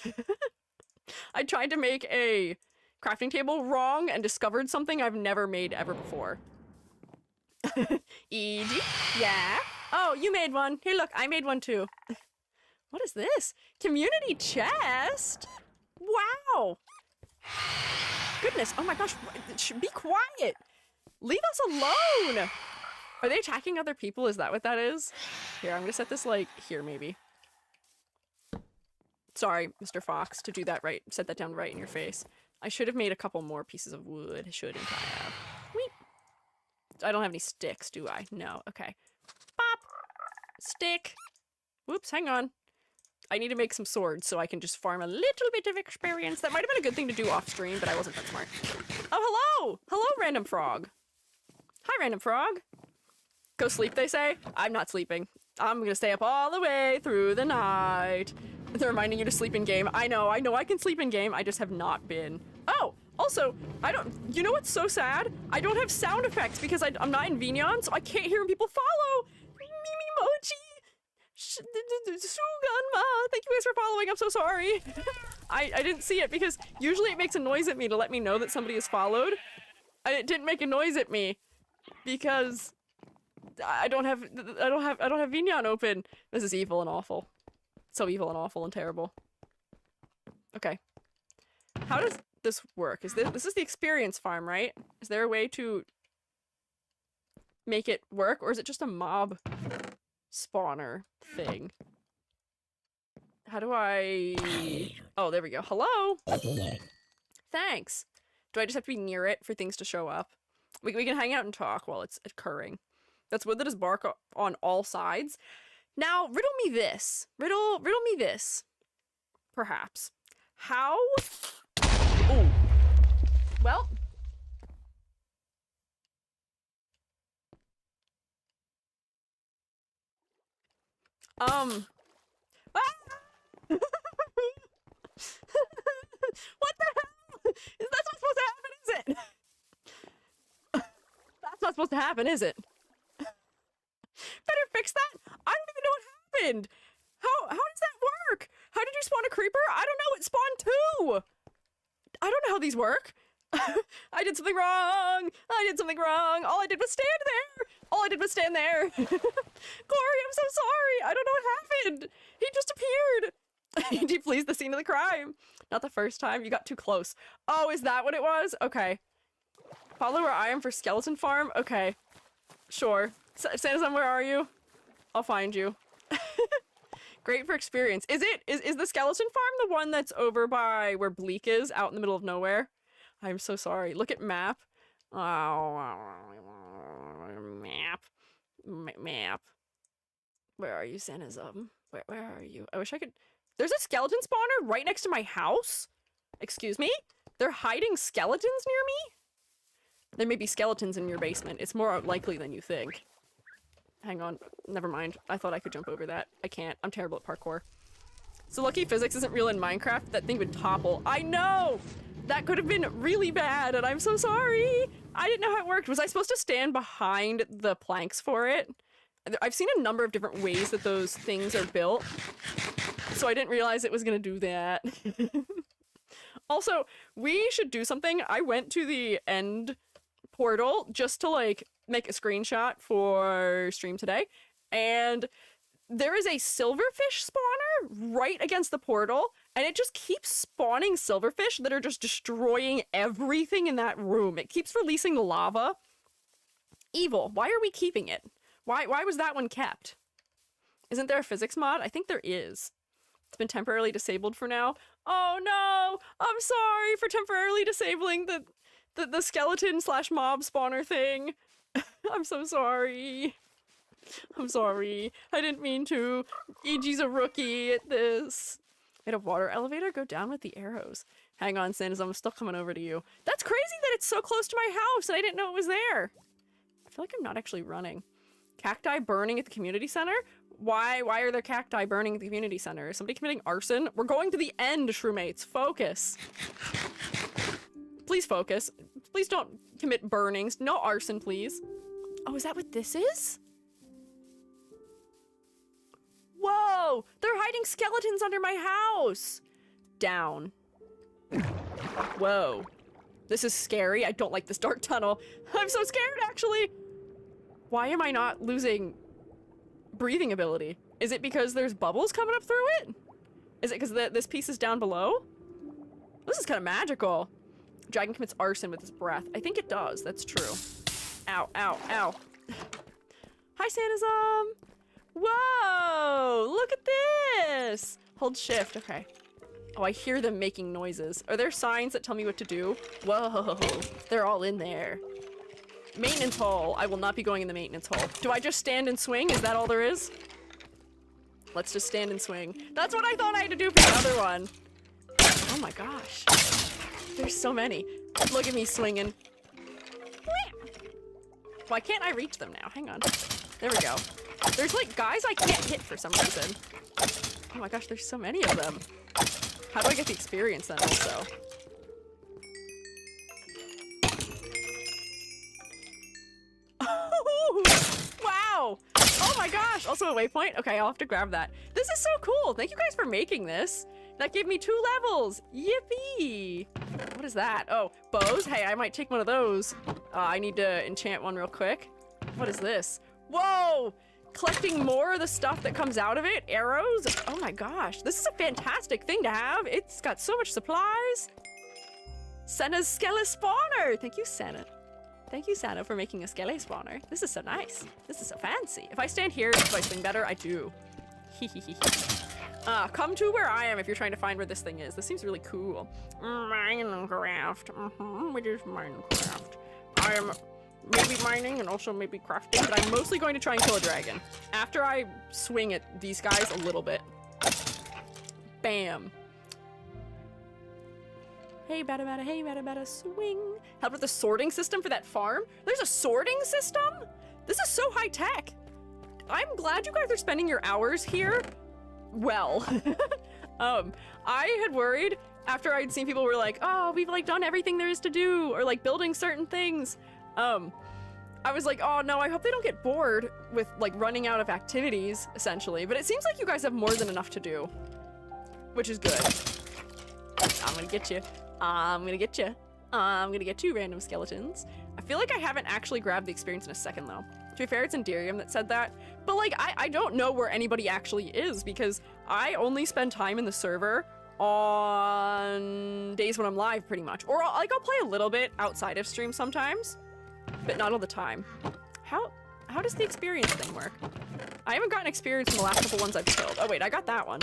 I tried to make a crafting table wrong and discovered something I've never made ever before. E.g. Yeah? Oh, you made one. Here, look, I made one too. What is this? Community chest? Wow. Goodness, oh my gosh, be quiet. Leave us alone. Are they attacking other people? Is that what that is? Here, I'm gonna set this like here maybe. Sorry, Mr. Fox, to do that right. Set that down right in your face. I should have made a couple more pieces of wood, shouldn't I have? Wheep. I don't have any sticks, do I? No, okay. Bop! Stick! Whoops, hang on. I need to make some swords so I can just farm a little bit of experience. That might have been a good thing to do off stream, but I wasn't that smart. Oh, hello! Hello, random frog. Hi, random frog. Go sleep, they say? I'm not sleeping. I'm gonna stay up all the way through the night. They're reminding you to sleep in game. I know I can sleep in game. I just have not been. Oh, also, you know what's so sad? I don't have sound effects because I'm not in Vignon, so I can't hear when people follow. Mimi-mochi. Suganma. Thank you guys for following. I'm so sorry. I didn't see it because usually it makes a noise at me to let me know that somebody is followed. And it didn't make a noise at me because I don't have Vignon open. This is evil and awful. So evil and awful and terrible. Okay. How does this work? This is the experience farm, right? Is there a way to make it work, or is it just a mob spawner thing? How do I... Oh, there we go. Hello? Thanks. Do I just have to be near it for things to show up? We can hang out and talk while it's occurring. That's wood that is bark on all sides. Now, riddle me this. Riddle me this. Perhaps. How... Ooh. Well... Ah! What the hell? Is that not supposed to happen, is it? That's not supposed to happen, is it? Better fix that? I don't even know what happened. How does that work? How did you spawn a creeper? I don't know, it spawned two! I don't know how these work. I did something wrong! I did something wrong! All I did was stand there! All I did was stand there! Corey, I'm so sorry! I don't know what happened! He just appeared! He flees the scene of the crime. Not the first time, you got too close. Oh, is that what it was? Okay. Follow where I am for skeleton farm? Okay. Sure. Santa's, where are you? I'll find you. Great for experience. Is the skeleton farm the one that's over by where Bleak is, out in the middle of nowhere? I'm so sorry. Look at map. Oh, map. Where are you, Santa's? Where are you? I wish I could. There's a skeleton spawner right next to my house. Excuse me? They're hiding skeletons near me? There may be skeletons in your basement. It's more likely than you think. Hang on. Never mind. I thought I could jump over that. I can't. I'm terrible at parkour. So lucky physics isn't real in Minecraft. That thing would topple. I know! That could have been really bad, and I'm so sorry! I didn't know how it worked. Was I supposed to stand behind the planks for it? I've seen a number of different ways that those things are built, so I didn't realize it was gonna do that. Also, we should do something. I went to the end portal just to, like, make a screenshot for stream today, and there is a silverfish spawner right against the portal, and it just keeps spawning silverfish that are just destroying everything in that room. It keeps releasing the lava. Evil. Why are we keeping it? Why was that one kept? Isn't there a physics mod? I think there is. It's been temporarily disabled for now. Oh no! I'm sorry for temporarily disabling the skeleton slash mob spawner thing. I'm so sorry. I'm sorry. I didn't mean to. EG's a rookie at this. Made a water elevator? Go down with the arrows. Hang on, Sans, I'm still coming over to you. That's crazy that it's so close to my house and I didn't know it was there. I feel like I'm not actually running. Cacti burning at the community center? Why are there cacti burning at the community center? Is somebody committing arson? We're going to the end, Shroomates. Focus. Please focus. Please don't commit burnings. No arson, please. Oh, is that what this is? Whoa! They're hiding skeletons under my house! Down. Whoa. This is scary. I don't like this dark tunnel. I'm so scared, actually! Why am I not losing breathing ability? Is it because there's bubbles coming up through it? Is it because this piece is down below? This is kind of magical. Dragon commits arson with his breath. I think it does. That's true. Ow, ow, ow. Hi, Sanizum! Whoa! Look at this! Hold shift. Okay. Oh, I hear them making noises. Are there signs that tell me what to do? Whoa! They're all in there. Maintenance hole. I will not be going in the maintenance hole. Do I just stand and swing? Is that all there is? Let's just stand and swing. That's what I thought I had to do for the other one. Oh my gosh. There's so many. Look at me swinging. Why can't I reach them now? Hang on. There we go. There's like guys I can't hit for some reason. Oh my gosh, there's so many of them. How do I get the experience then also? Oh, wow! Oh my gosh! Also a waypoint? Okay, I'll have to grab that. This is so cool! Thank you guys for making this. That gave me 2 levels! Yippee! What is that? Oh, bows? Hey, I might take one of those. I need to enchant one real quick. What is this? Whoa! Collecting more of the stuff that comes out of it? Arrows? Oh my gosh, this is a fantastic thing to have. It's got so much supplies. Senna's Skele spawner! Thank you, Senna. Thank you, Senna, for making a Skele spawner. This is so nice. This is so fancy. If I stand here, do I swing better? I do. Come to where I am if you're trying to find where this thing is. This seems really cool. Minecraft. It is Minecraft. I am maybe mining and also maybe crafting, but I'm mostly going to try and kill a dragon. After I swing at these guys a little bit. Bam. Hey, bada, swing. Help with the sorting system for that farm? There's a sorting system? This is so high tech. I'm glad you guys are spending your hours here. Well, I had worried after I'd seen people were like, oh, we've like done everything there is to do, or like building certain things. I was like, oh no, I hope they don't get bored with like running out of activities, essentially. But it seems like you guys have more than enough to do, which is good. I'm gonna get you. I'm gonna get you. I'm gonna get you, random skeletons. I feel like I haven't actually grabbed the experience in a second though. To be fair, it's Enderium that said that. But like, I don't know where anybody actually is because I only spend time in the server on days when I'm live pretty much. Or I'll play a little bit outside of stream sometimes, but not all the time. How does the experience thing work? I haven't gotten experience in the last couple ones I've killed. Oh wait, I got that one.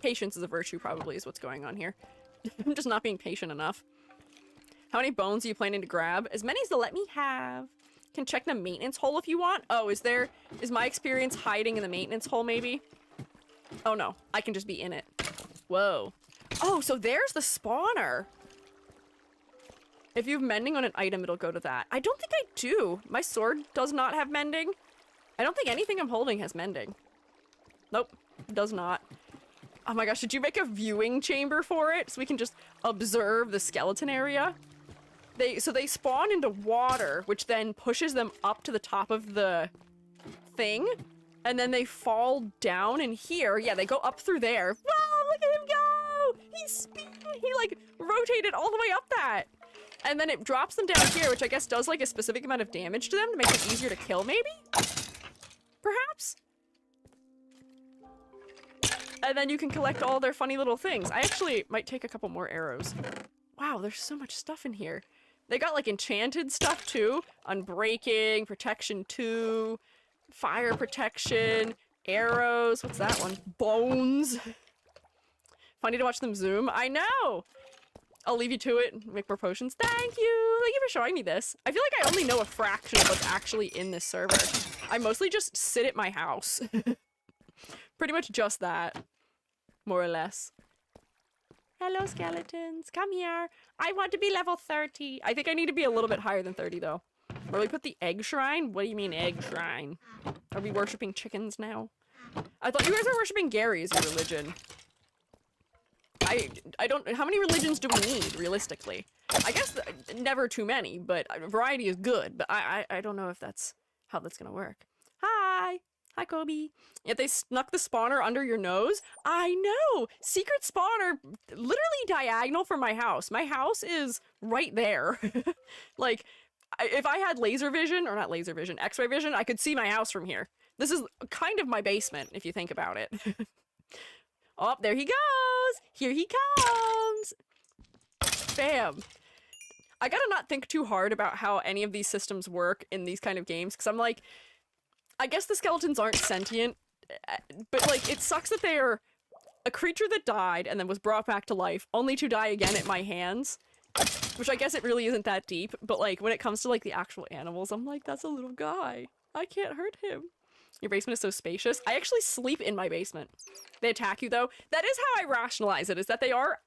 Patience is a virtue probably is what's going on here. I'm just not being patient enough. How many bones are you planning to grab? As many as they'll let me have. Can check the maintenance hole if you want. Oh, is my experience hiding in the maintenance hole maybe? Oh no, I can just be in it. Whoa. Oh, so there's the spawner. If you have mending on an item, it'll go to that. I don't think I do. My sword does not have mending. I don't think anything I'm holding has mending. Nope, does not. Oh my gosh, did you make a viewing chamber for it? So we can just observe the skeleton area? So they spawn into water, which then pushes them up to the top of the thing. And then they fall down in here. Yeah, they go up through there. Whoa, look at him go! He's speeding. He like rotated all the way up that. And then it drops them down here, which I guess does like a specific amount of damage to them to make it easier to kill, maybe? Perhaps? And then you can collect all their funny little things. I actually might take a couple more arrows. Wow, there's so much stuff in here. They got like enchanted stuff too. Unbreaking, protection 2, fire protection, arrows. What's that one? Bones. Funny to watch them zoom. I know! I'll leave you to it and make more potions. Thank you! Thank you for showing me this. I feel like I only know a fraction of what's actually in this server. I mostly just sit at my house. Pretty much just that. More or less. Hello, skeletons. Come here. I want to be level 30. I think I need to be a little bit higher than 30, though. Where we put the egg shrine? What do you mean egg shrine? Are we worshipping chickens now? I thought you guys were worshipping Gary as your religion. I don't... How many religions do we need, realistically? I guess never too many, but variety is good. But I don't know if that's how that's gonna work. Hi! Hi, Kobe. Yet they snuck the spawner under your nose? I know! Secret spawner literally diagonal from my house. My house is right there. Like, if I had laser vision, or not laser vision, X-ray vision, I could see my house from here. This is kind of my basement, if you think about it. Oh, there he goes! Here he comes! Bam! I gotta not think too hard about how any of these systems work in these kind of games, because I'm like, I guess the skeletons aren't sentient, but like, it sucks that they are a creature that died and then was brought back to life, only to die again at my hands. Which I guess it really isn't that deep, but like, when it comes to like the actual animals, I'm like, that's a little guy. I can't hurt him. Your basement is so spacious. I actually sleep in my basement. They attack you though. That is how I rationalize it, is that they are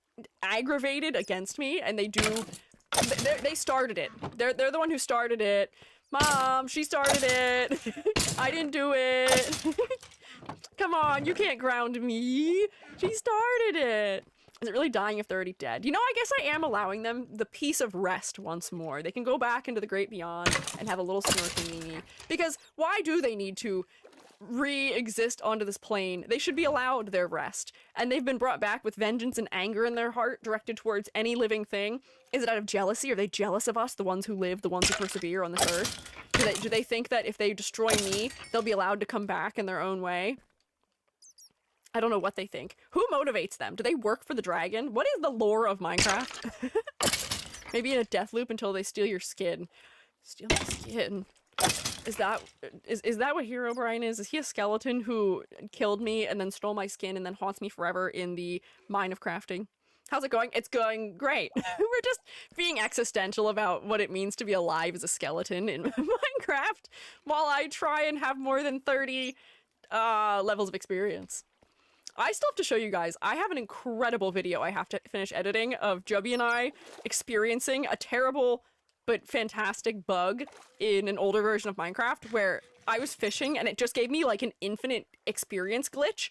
aggravated against me, and they do... They started it. They're the one who started it. Mom, she started it. I didn't do it. Come on, you can't ground me. She started it. Is it really dying if they're already dead? You know, I guess I am allowing them the peace of rest once more. They can go back into the great beyond and have a little snorkeling. Because why do they need to re-exist onto this plane? They should be allowed their rest. And they've been brought back with vengeance and anger in their heart directed towards any living thing. Is it out of jealousy? Are they jealous of us, the ones who live, the ones who persevere on this earth? Do they think that if they destroy me, they'll be allowed to come back in their own way? I don't know what they think. Who motivates them? Do they work for the dragon? What is the lore of Minecraft? Maybe in a death loop until they steal your skin. Steal my skin. Is that what Herobrine is? Is he a skeleton who killed me and then stole my skin and then haunts me forever in the mine of crafting? How's it going? It's going great. We're just being existential about what it means to be alive as a skeleton in Minecraft while I try and have more than 30 levels of experience. I still have to show you guys. I have an incredible video I have to finish editing of Jubby and I experiencing a terrible but fantastic bug in an older version of Minecraft where I was fishing and it just gave me like an infinite experience glitch.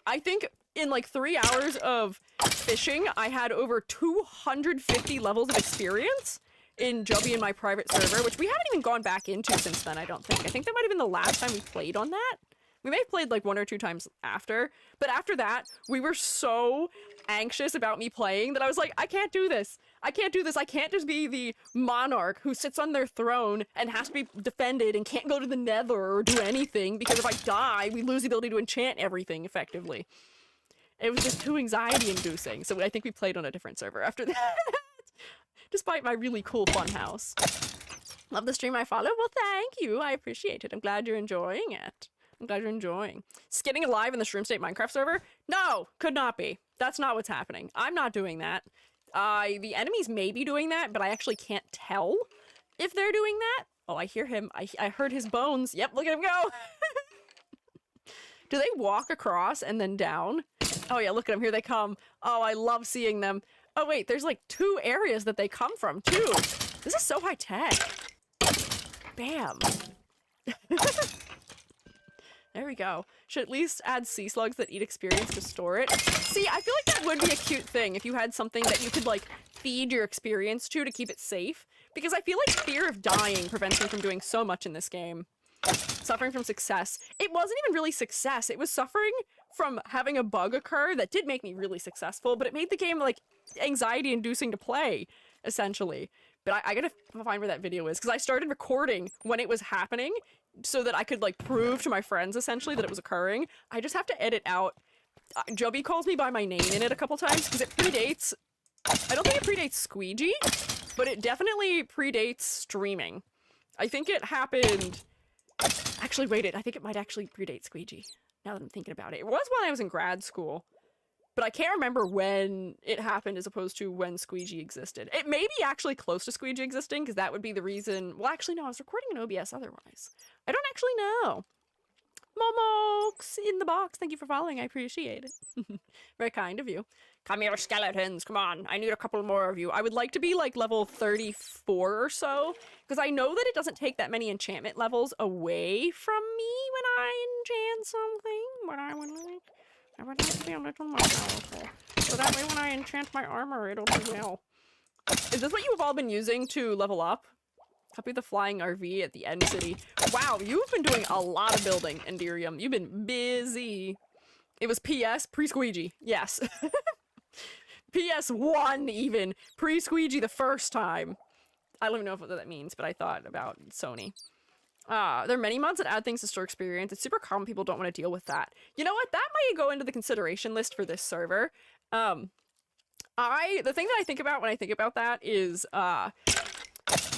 I think in like 3 hours of fishing, I had over 250 levels of experience in Jubby and my private server, which we haven't even gone back into since then, I don't think. I think that might have been the last time we played on that. We may have played like 1 or 2 times after, but after that, we were so anxious about me playing that I was like, I can't do this. I can't do this. I can't just be the monarch who sits on their throne and has to be defended and can't go to the nether or do anything, because if I die, we lose the ability to enchant everything effectively. It was just too anxiety-inducing, so I think we played on a different server after that. Despite my really cool fun house. Love the stream I follow? Well, thank you. I appreciate it. I'm glad you're enjoying it. I'm glad you're enjoying. Skidding alive in the Shroom State Minecraft server? No, could not be. That's not what's happening. I'm not doing that. The enemies may be doing that, but I actually can't tell if they're doing that. Oh, I hear him. I heard his bones. Yep, look at him go. Do they walk across and then down? Oh yeah, look at them. Here they come. Oh, I love seeing them. Oh wait, there's like 2 areas that they come from too. This is so high tech. Bam. There we go. Should at least add sea slugs that eat experience to store it. See, I feel like that would be a cute thing if you had something that you could like feed your experience to keep it safe. Because I feel like fear of dying prevents me from doing so much in this game. Suffering from success. It wasn't even really success. It was suffering from having a bug occur that did make me really successful, but it made the game like anxiety inducing to play, essentially. But I gotta find where that video is, because I started recording when it was happening so that I could like prove to my friends essentially that it was occurring. I just have to edit out. Joby calls me by my name in it a couple times because it predates, I don't think it predates Squiiji, but it definitely predates streaming. I think it happened, actually wait, I think it might actually predate Squiiji, now that I'm thinking about it. It was when I was in grad school, but I can't remember when it happened as opposed to when Squiiji existed. It may be actually close to Squiiji existing, because that would be the reason. Well, actually, no, I was recording in OBS otherwise. I don't actually know. Momox in the box, thank you for following, I appreciate it. Very kind of you. Come here, skeletons, come on, I need a couple more of you. I would like to be like level 34 or so, because I know that it doesn't take that many enchantment levels away from me when I enchant something, but I would like to be a little more powerful. So that way when I enchant my armor, it'll do well. Is this what you've all been using to level up? Copy the flying RV at the end city. Wow, you've been doing a lot of building, Enderium. You've been busy. It was PS, pre-Squiiji. Yes. PS1 even. Pre-Squiiji the first time. I don't even know what that means, but I thought about Sony. There are many mods that add things to store experience. It's super common, people don't want to deal with that. You know what? That might go into the consideration list for this server. The thing that I think about when I think about that is, oh,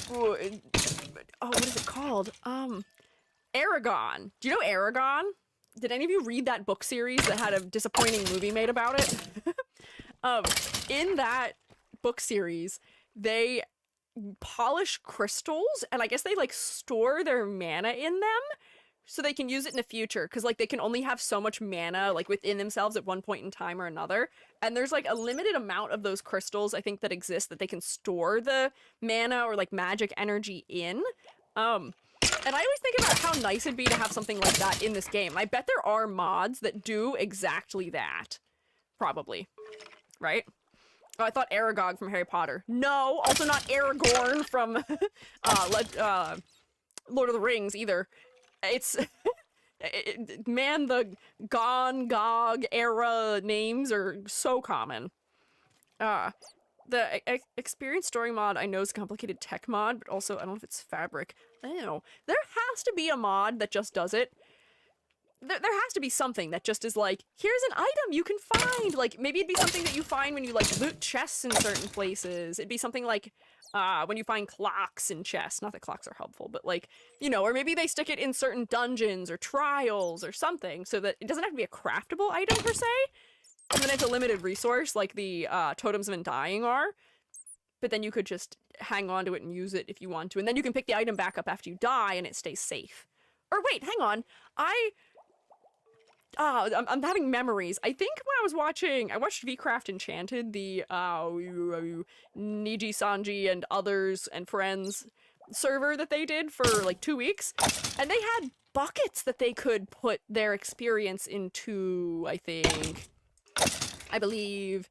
what is it called? Aragon. Do you know Aragon? Did any of you read that book series that had a disappointing movie made about it? In that book series, they polish crystals, and I guess they like store their mana in them so they can use it in the future, because like they can only have so much mana like within themselves at one point in time or another, and there's like a limited amount of those crystals I think that exist that they can store the mana or like magic energy in. And I always think about how nice it'd be to have something like that in this game. I bet there are mods that do exactly that. Probably. Right? Oh, I thought Aragog from Harry Potter. No, also not Aragorn from Lord of the Rings either. It's man, the Gog era names are so common. The experience storing mod I know is a complicated tech mod, but also I don't know if it's fabric. I don't know. There has to be a mod that just does it. There has to be something that just is like, here's an item you can find. Like, maybe it'd be something that you find when you, like, loot chests in certain places. It'd be something like, when you find clocks in chests. Not that clocks are helpful, but, like, you know, or maybe they stick it in certain dungeons or trials or something so that it doesn't have to be a craftable item, per se. And then it's a limited resource, like the, Totems of Undying are. But then you could just hang on to it and use it if you want to. And then you can pick the item back up after you die and it stays safe. Or wait, hang on. I'm having memories. I think when I watched VCraft Enchanted, the Niji Sanji and others and friends server that they did for like 2 weeks, and they had buckets that they could put their experience into, I believe.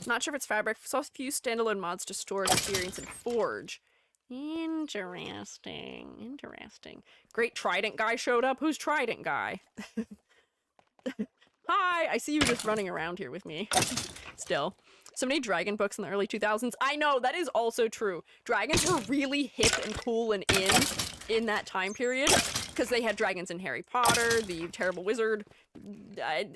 Not sure if it's fabric. Saw a few standalone mods to store experience in Forge. Interesting. Great Trident guy showed up. Who's Trident guy? Hi, I see you just running around here with me. Still. So many dragon books in the early 2000s. I know, that is also true. Dragons were really hip and cool and in that time period, because they had dragons in Harry Potter, the Terrible Wizard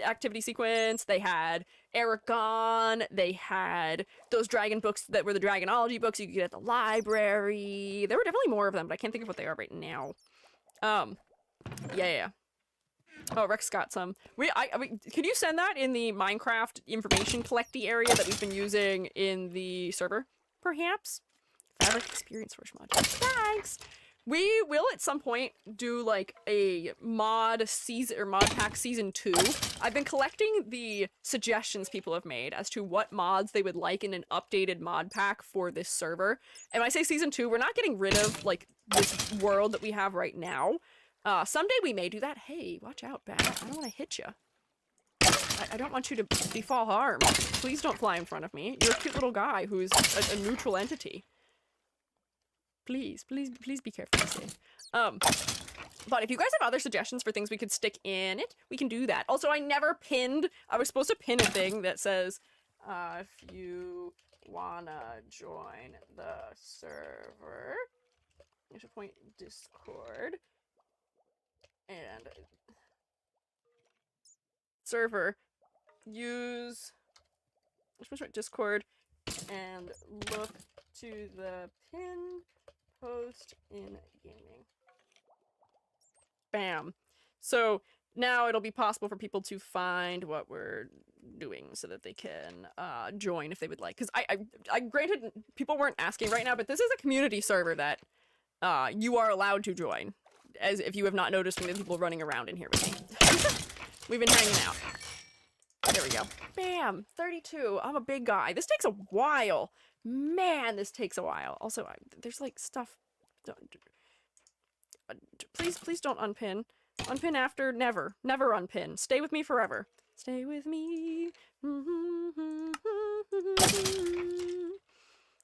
activity sequence, they had Aragon, they had those dragon books that were the Dragonology books you could get at the library. There were definitely more of them, but I can't think of what they are right now. Yeah. Oh, Rex got some. Can you send that in the Minecraft information collecty area that we've been using in the server? Perhaps? Fabric experience source mod. Thanks! We will at some point do like a mod season or mod pack season 2. I've been collecting the suggestions people have made as to what mods they would like in an updated mod pack for this server. And when I say season 2, we're not getting rid of like this world that we have right now. Someday we may do that. Hey, watch out, bat. I don't want to hit you. I don't want you to befall harm. Please don't fly in front of me. You're a cute little guy who's a neutral entity. Please be careful. Safe. But if you guys have other suggestions for things we could stick in it, we can do that. Also, I never pinned. I was supposed to pin a thing that says, if you wanna join the server, you should point Discord and server. Use Discord and look to the pinned post in gaming. Bam. So now it'll be possible for people to find what we're doing so that they can join if they would like. Because I granted people weren't asking right now, but this is a community server that you are allowed to join, as if you have not noticed from the people running around in here with me. We've been hanging out. There we go. Bam! 32. I'm a big guy. This takes a while. Man, this takes a while. Also, there's like stuff. Please don't unpin. Unpin after. Never. Never unpin. Stay with me forever. Stay with me.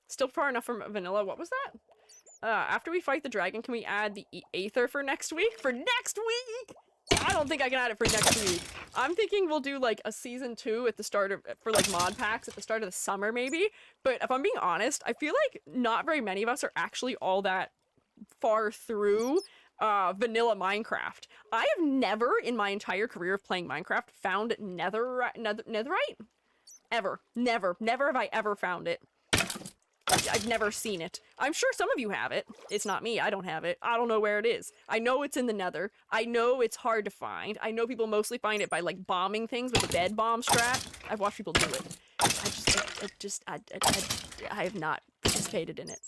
Still far enough from vanilla. What was that? After we fight the dragon, can we add the Aether for next week? For next week? I don't think I can add it for next week. I'm thinking we'll do like a season 2 at the start of, for like mod packs at the start of the summer maybe. But if I'm being honest, I feel like not very many of us are actually all that far through vanilla Minecraft. I have never in my entire career of playing Minecraft found netherite. Ever. Never have I ever found it. I've never seen it. I'm sure some of you have it. It's not me. I don't have it. I don't know where it is. I know it's in the nether. I know it's hard to find. I know people mostly find it by like bombing things with a bed bomb strat. I've watched people do it. I have not participated in it.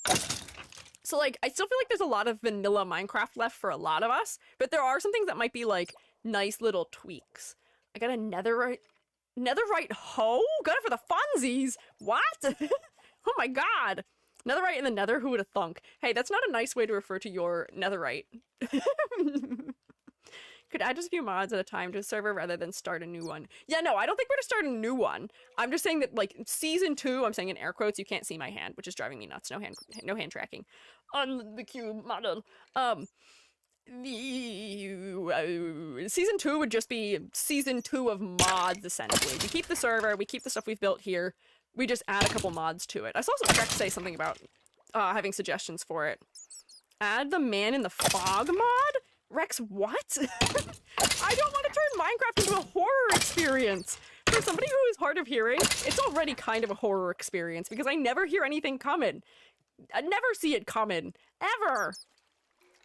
So like, I still feel like there's a lot of vanilla Minecraft left for a lot of us, but there are some things that might be like nice little tweaks. I got a netherite hoe? Got it for the funsies. What? Oh my god! Netherite in the nether? Who would have thunk? Hey, that's not a nice way to refer to your netherite. Could add just a few mods at a time to a server rather than start a new one. Yeah, no, I don't think we're gonna start a new one. I'm just saying that, like, season 2, I'm saying in air quotes, you can't see my hand, which is driving me nuts. No hand tracking. On the cube model. Season 2 would just be season 2 of mods, essentially. We keep the server, we keep the stuff we've built here. We just add a couple mods to it. I saw some Rex say something about having suggestions for it. Add the man in the fog mod? Rex, what? I don't want to turn Minecraft into a horror experience. For somebody who is hard of hearing, it's already kind of a horror experience because I never hear anything coming. I never see it coming. Ever.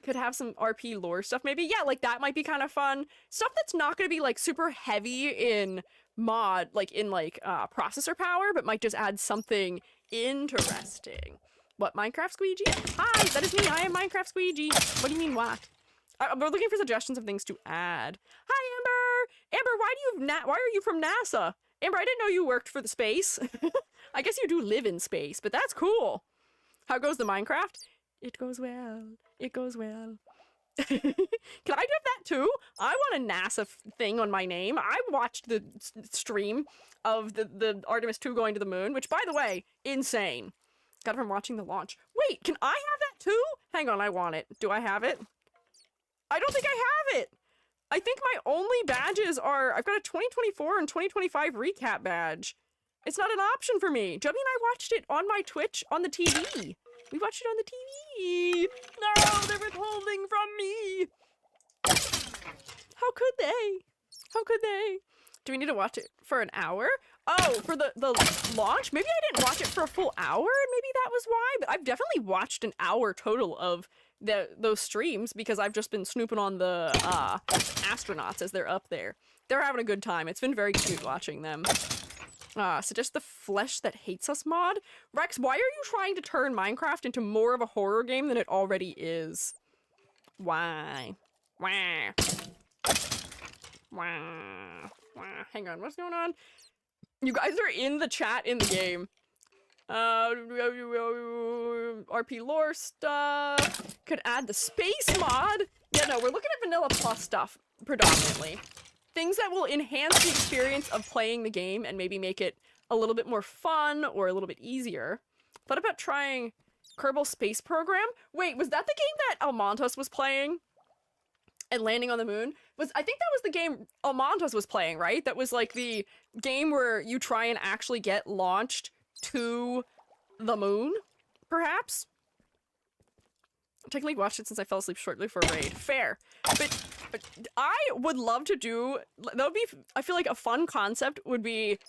Could have some RP lore stuff maybe. Yeah, like that might be kind of fun. Stuff that's not going to be like super heavy in mod, like in like processor power, but might just add something interesting. What, Minecraft Squiiji? Hi, that is me. I am Minecraft Squiiji. What do you mean what? We're looking for suggestions of things to add. Hi, Amber. Amber, why are you from NASA? Amber, I didn't know you worked for the space. I guess you do live in space, but that's cool. How goes the Minecraft? It goes well. It goes well. Can I do that too? I want a NASA thing on my name. I watched the stream of the Artemis 2 going to the moon, which, by the way, insane. Got it from watching the launch. Wait, can I have that too? Hang on, I want it. Do I have it? I don't think I have it. I think my only badges are, I've got a 2024 and 2025 recap badge. It's not an option for me. Jubby and I watched it on my Twitch on the TV. We watched it on the TV. No, they're withholding from me. How could they? How could they? Do we need to watch it for an hour? Oh, for the launch? Maybe I didn't watch it for a full hour, and maybe that was why, but I've definitely watched an hour total of those streams because I've just been snooping on the astronauts as they're up there. They're having a good time. It's been very cute watching them. Suggest the Flesh That Hates Us mod? Rex, why are you trying to turn Minecraft into more of a horror game than it already is? Why? Wah. Wah. Wah. Hang on, what's going on? You guys are in the chat in the game. RP lore stuff. Could add the space mod. Yeah, no, we're looking at vanilla plus stuff predominantly. Things that will enhance the experience of playing the game and maybe make it a little bit more fun or a little bit easier. Thought about trying Kerbal Space Program. Wait, was that the game that Almontos was playing? And landing on the moon? I think that was the game Almontos was playing, right? That was like the game where you try and actually get launched to the moon, perhaps? I technically watched it since I fell asleep shortly for a raid. Fair. But I would love to do, that would be, I feel like a fun concept would be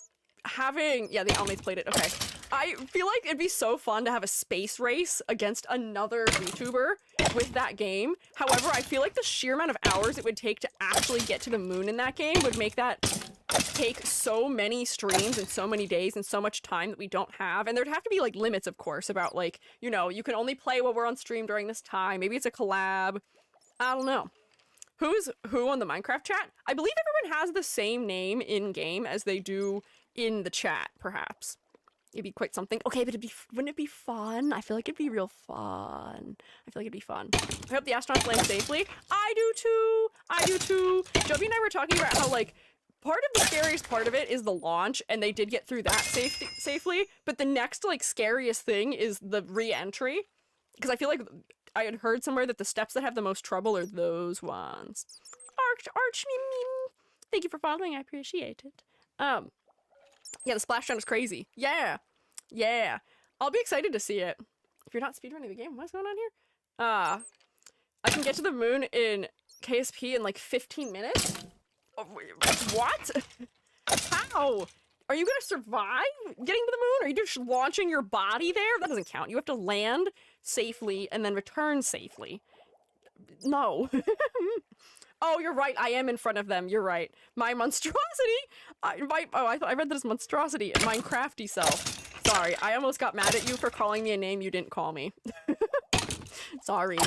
having, yeah, the Almates played it, okay. I feel like it'd be so fun to have a space race against another VTuber with that game. However, I feel like the sheer amount of hours it would take to actually get to the moon in that game would make that take so many streams and so many days and so much time that we don't have. And there'd have to be like limits, of course, about like, you know, you can only play while we're on stream during this time. Maybe it's a collab. I don't know. Who's who on the Minecraft chat? I believe everyone has the same name in game as they do in the chat, perhaps. It'd be quite something. Okay, but wouldn't it be fun? I feel like it'd be real fun. I feel like it'd be fun. I hope the astronauts land safely. I do too. I do too. Joby and I were talking about how like part of the scariest part of it is the launch, and they did get through that safely. But the next like scariest thing is the re-entry, because I feel like I had heard somewhere that the steps that have the most trouble are those ones. Arch, thank you for following. I appreciate it. Yeah, the splashdown is crazy. Yeah. Yeah. I'll be excited to see it. If you're not speedrunning the game, what's going on here? I can get to the moon in KSP in like 15 minutes? Oh, what? How? Are you gonna survive getting to the moon? Are you just launching your body there? That doesn't count. You have to land safely and then return safely. No. Oh, you're right. I am in front of them. You're right. My monstrosity. I read that as monstrosity. Minecrafty self. Sorry. I almost got mad at you for calling me a name you didn't call me. Sorry.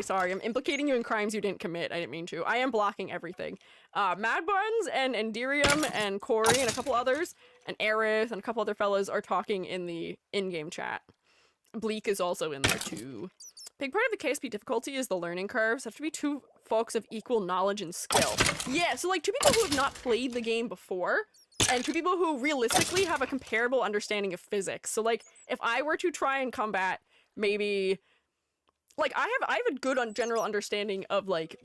I'm implicating you in crimes you didn't commit. I didn't mean to. I am blocking everything. Mad Buns and Enderium and Corey and a couple others and Aerith and a couple other fellas are talking in the in-game chat. Bleak is also in there too. Big part of the KSP difficulty is the learning curves. Have to be two folks of equal knowledge and skill. Yeah, so like two people who have not played the game before and two people who realistically have a comparable understanding of physics. So like if I were to try and combat maybe like I have a good general understanding of like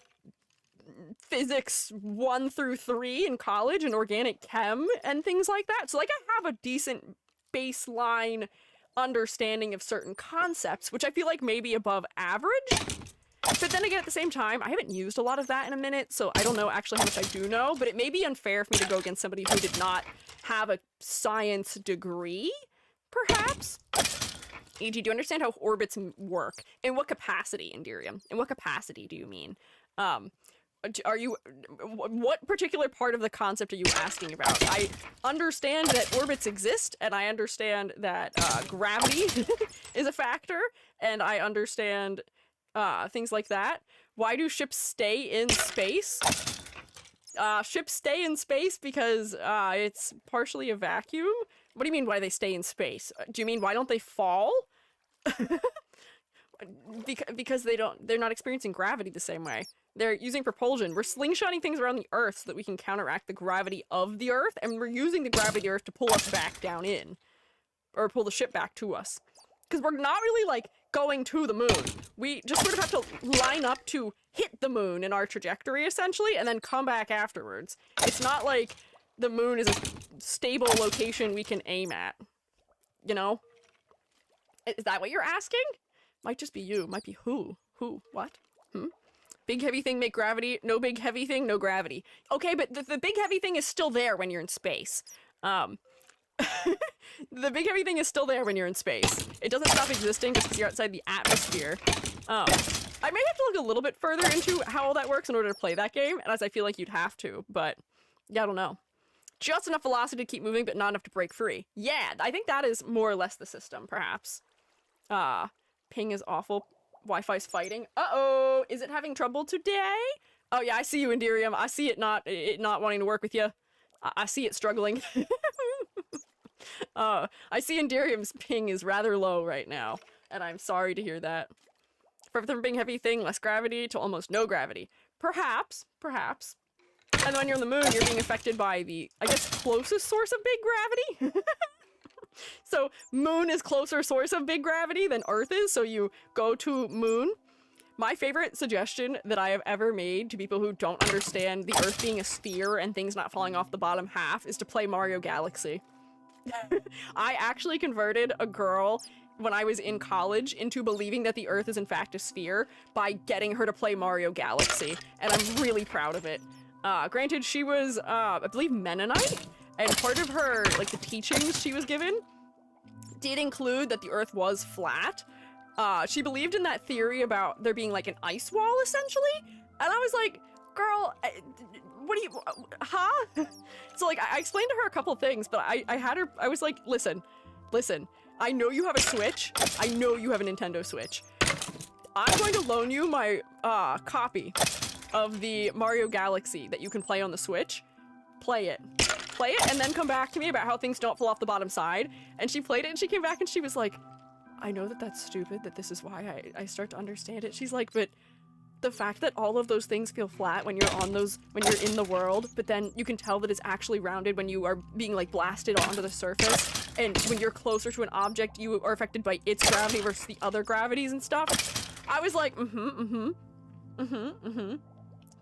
physics 1 through 3 in college and organic chem and things like that. So like I have a decent baseline understanding of certain concepts, which I feel like may be above average. But then again, at the same time, I haven't used a lot of that in a minute, so I don't know actually how much I do know, but it may be unfair for me to go against somebody who did not have a science degree, perhaps? E.g., do you understand how orbits work? In what capacity, Enderium? In what capacity do you mean? What particular part of the concept are you asking about? I understand that orbits exist, and I understand that gravity is a factor, and I understand things like that. Why do ships stay in space? Ships stay in space because it's partially a vacuum. What do you mean why they stay in space? Do you mean why don't they fall? Because they're not experiencing gravity the same way. They're using propulsion. We're slingshotting things around the Earth so that we can counteract the gravity of the Earth, and we're using the gravity of the Earth to pull us back down in. Or pull the ship back to us. Because we're not really, like, going to the moon. We just sort of have to line up to hit the moon in our trajectory, essentially, and then come back afterwards. It's not like the moon is a stable location we can aim at. You know? Is that what you're asking? Might just be you. Might be who? Who? What? Big heavy thing make gravity. No big heavy thing, no gravity. Okay, but the big heavy thing is still there when you're in space. The big heavy thing is still there when you're in space. It doesn't stop existing just because you're outside the atmosphere. I may have to look a little bit further into how all that works in order to play that game, as I feel like you'd have to, but yeah, I don't know. Just enough velocity to keep moving, but not enough to break free. Yeah, I think that is more or less the system, perhaps. Ping is awful. Wi-Fi's fighting. Uh-oh, is it having trouble today? Oh yeah, I see you, Indirium. I see it not wanting to work with you. I see it struggling. I see Indirium's ping is rather low right now, and I'm sorry to hear that. From being heavy thing, less gravity to almost no gravity. Perhaps. And when you're on the moon, you're being affected by the, I guess, closest source of big gravity? So, moon is closer source of big gravity than Earth is, so you go to moon. My favorite suggestion that I have ever made to people who don't understand the Earth being a sphere and things not falling off the bottom half is to play Mario Galaxy. I actually converted a girl when I was in college into believing that the Earth is in fact a sphere by getting her to play Mario Galaxy, and I'm really proud of it. Granted, she was, I believe Mennonite, and part of her, like, the teachings she was given did include that the Earth was flat. She believed in that theory about there being, like, an ice wall, essentially, and I was like, girl, what do you, huh? So, like, I explained to her a couple things, but I was like, listen, I know you have a Switch, I know you have a Nintendo Switch. I'm going to loan you my, copy of the Mario Galaxy that you can play on the Switch. Play it, and then come back to me about how things don't fall off the bottom side. And she played it, and she came back, and she was like, I know that that's stupid, that this is why I start to understand it. She's like, but the fact that all of those things feel flat when you're on those, when you're in the world, but then you can tell that it's actually rounded when you are being, like, blasted onto the surface, and when you're closer to an object, you are affected by its gravity versus the other gravities and stuff. I was like,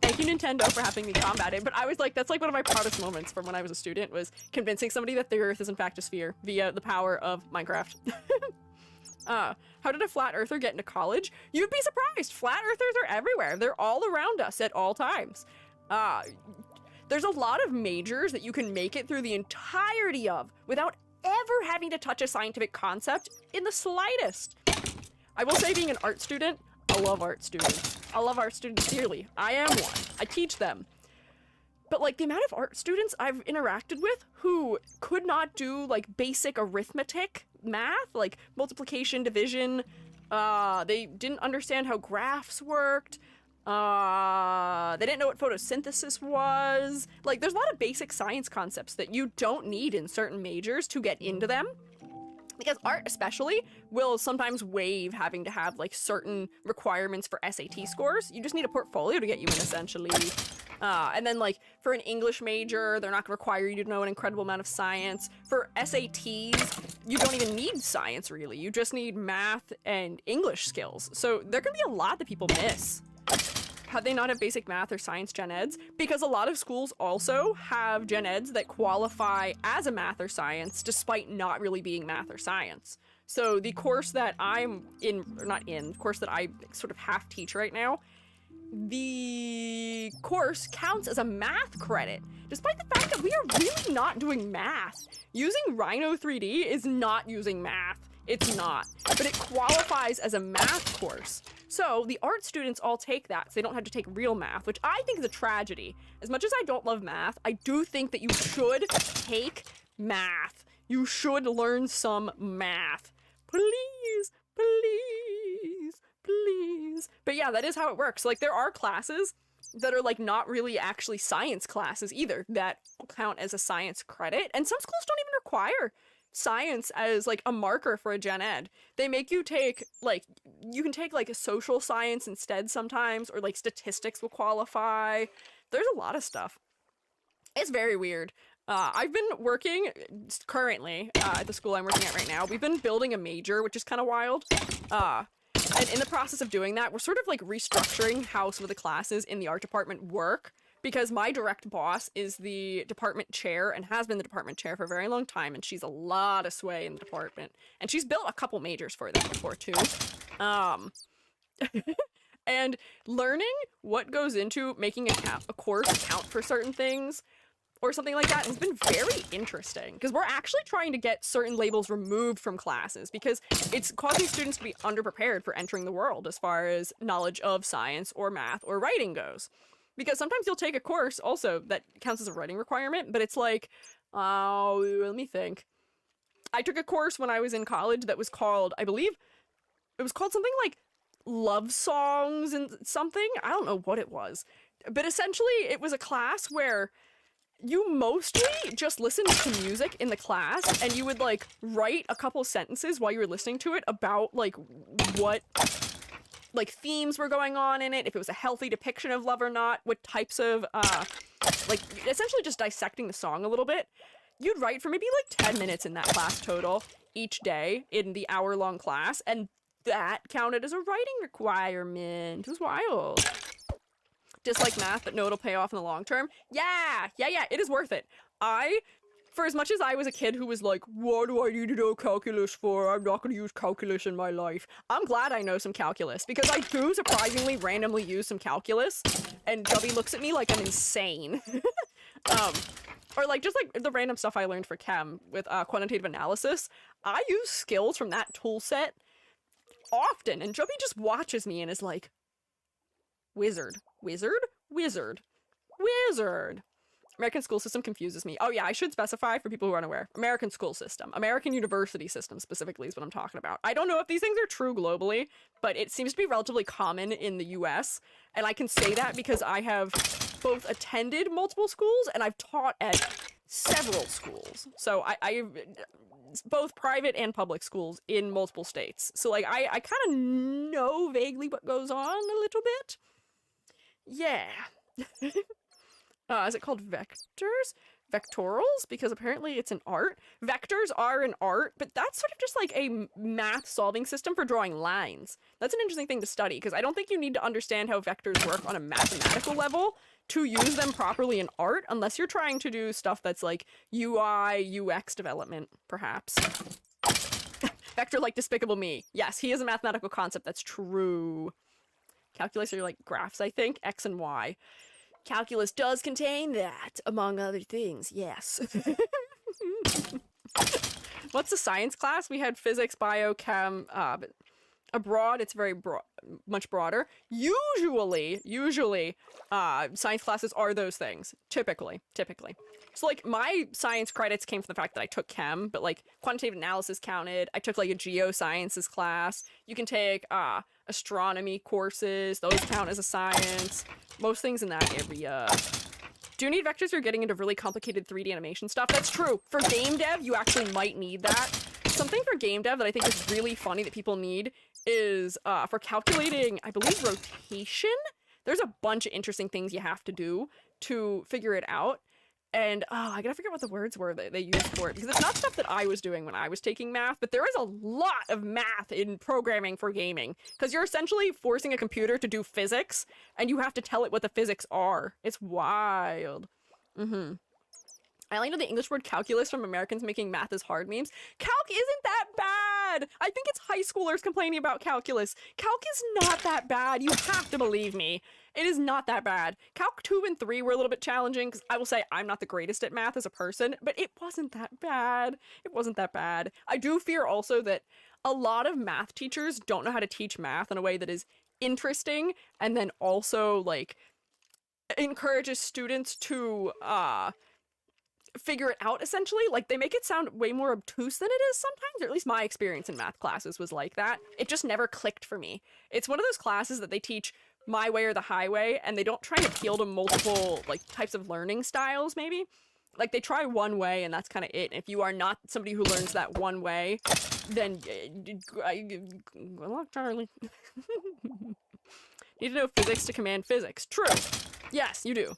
Thank you, Nintendo, for having me combat it, but I was like, that's like one of my proudest moments from when I was a student, was convincing somebody that the Earth is in fact a sphere via the power of Minecraft. How did a flat earther get into college? You'd be surprised! Flat earthers are everywhere. They're all around us at all times. There's a lot of majors that you can make it through the entirety of without ever having to touch a scientific concept in the slightest. I will say, being an art student, I love art students. I love art students dearly. I am one. I teach them. But, like, the amount of art students I've interacted with who could not do, like, basic arithmetic math, like multiplication, division, they didn't understand how graphs worked, they didn't know what photosynthesis was. Like, there's a lot of basic science concepts that you don't need in certain majors to get into them. Because art, especially, will sometimes waive having to have, like, certain requirements for SAT scores. You just need a portfolio to get you in, essentially. And then, like, for an English major, they're not gonna require you to know an incredible amount of science. For SATs, you don't even need science, really. You just need math and English skills. So there can be a lot that people miss. How they not have basic math or science gen eds? Because a lot of schools also have gen eds that qualify as a math or science despite not really being math or science. So the course that I'm in, or not in, the course that I sort of half teach right now, the course counts as a math credit, despite the fact that we are really not doing math. Using Rhino 3D is not using math. It's not. But it qualifies as a math course. So the art students all take that, so they don't have to take real math, which I think is a tragedy. As much as I don't love math, I do think that you should take math. You should learn some math. Please, please, please. But yeah, that is how it works. Like, there are classes that are, like, not really actually science classes either that count as a science credit, and some schools don't even require science as, like, a marker for a gen ed. They make you take, like, you can take, like, a social science instead sometimes, or, like, statistics will qualify. There's a lot of stuff. It's very weird. I've been working currently at the school I'm working at right now. We've been building a major, which is kind of wild. And in the process of doing that, we're sort of, like, restructuring how some of the classes in the art department work, because my direct boss is the department chair and has been the department chair for a very long time, and she's a lot of sway in the department. And she's built a couple majors for them before, too. And learning what goes into making a course count for certain things, or something like that, has been very interesting, because we're actually trying to get certain labels removed from classes, because it's causing students to be underprepared for entering the world as far as knowledge of science or math or writing goes. Because sometimes you'll take a course also that counts as a writing requirement, but it's like, oh, let me think. I took a course when I was in college that was called, I believe, it was called something like love songs and something. I don't know what it was. But essentially, it was a class where you mostly just listened to music in the class, and you would, like, write a couple sentences while you were listening to it about, like, what, like, themes were going on in it, if it was a healthy depiction of love or not, what types of, like, essentially just dissecting the song a little bit. You'd write for maybe, like, 10 minutes in that class total each day in the hour-long class, and that counted as a writing requirement. It was wild. Dislike math, but know it'll pay off in the long term. Yeah, it is worth it. For as much as I was a kid who was like, what do I need to know calculus for? I'm not going to use calculus in my life. I'm glad I know some calculus, because I do surprisingly randomly use some calculus, and Dubby looks at me like I'm insane. Or like, just like the random stuff I learned for chem with quantitative analysis. I use skills from that tool set often, and Dubby just watches me and is like, wizard. American school system confuses me. Oh yeah, I should specify for people who are unaware. American school system. American university system specifically is what I'm talking about. I don't know if these things are true globally, but it seems to be relatively common in the US. And I can say that because I have both attended multiple schools and I've taught at several schools. So I both private and public schools in multiple states. So like I kind of know vaguely what goes on a little bit. Yeah. Is it called vectors? Vectorals? Because apparently it's an art. Vectors are an art, but that's sort of just like a math solving system for drawing lines. That's an interesting thing to study, because I don't think you need to understand how vectors work on a mathematical level to use them properly in art, unless you're trying to do stuff that's like UI, UX development, perhaps. Vector like Despicable Me. Yes, he is a mathematical concept. That's true. Calculus are like graphs, I think. X and Y. Calculus does contain that, among other things, yes. What's the science class? We had physics, bio, chem, but abroad it's very much broader. Usually, science classes are those things. Typically. So like my science credits came from the fact that I took chem, but like quantitative analysis counted. I took like a geosciences class. You can take astronomy courses. Those count as a science. Most things in that area. Do you need vectors for getting into really complicated 3D animation stuff? That's true. For game dev, you actually might need that. Something for game dev that I think is really funny that people need is for calculating, I believe, rotation. There's a bunch of interesting things you have to do to figure it out. And, I gotta figure out what the words were that they used for it, because it's not stuff that I was doing when I was taking math, but there is a lot of math in programming for gaming, because you're essentially forcing a computer to do physics, and you have to tell it what the physics are. It's wild. I only know the English word calculus from Americans making math is hard memes. Calc isn't that bad! I think it's high schoolers complaining about calculus. Calc is not that bad, you have to believe me. It is not that bad. Calc 2 and 3 were a little bit challenging, because I will say I'm not the greatest at math as a person, but it wasn't that bad. It wasn't that bad. I do fear also that a lot of math teachers don't know how to teach math in a way that is interesting, and then also, like, encourages students to, figure it out, essentially. Like, they make it sound way more obtuse than it is sometimes, or at least my experience in math classes was like that. It just never clicked for me. It's one of those classes that they teach my way or the highway, and they don't try to appeal to multiple, like, types of learning styles, maybe. Like, they try one way, and that's kind of it. If you are not somebody who learns that one way, then good luck, Charlie. Need to know physics to command physics. True. Yes, you do.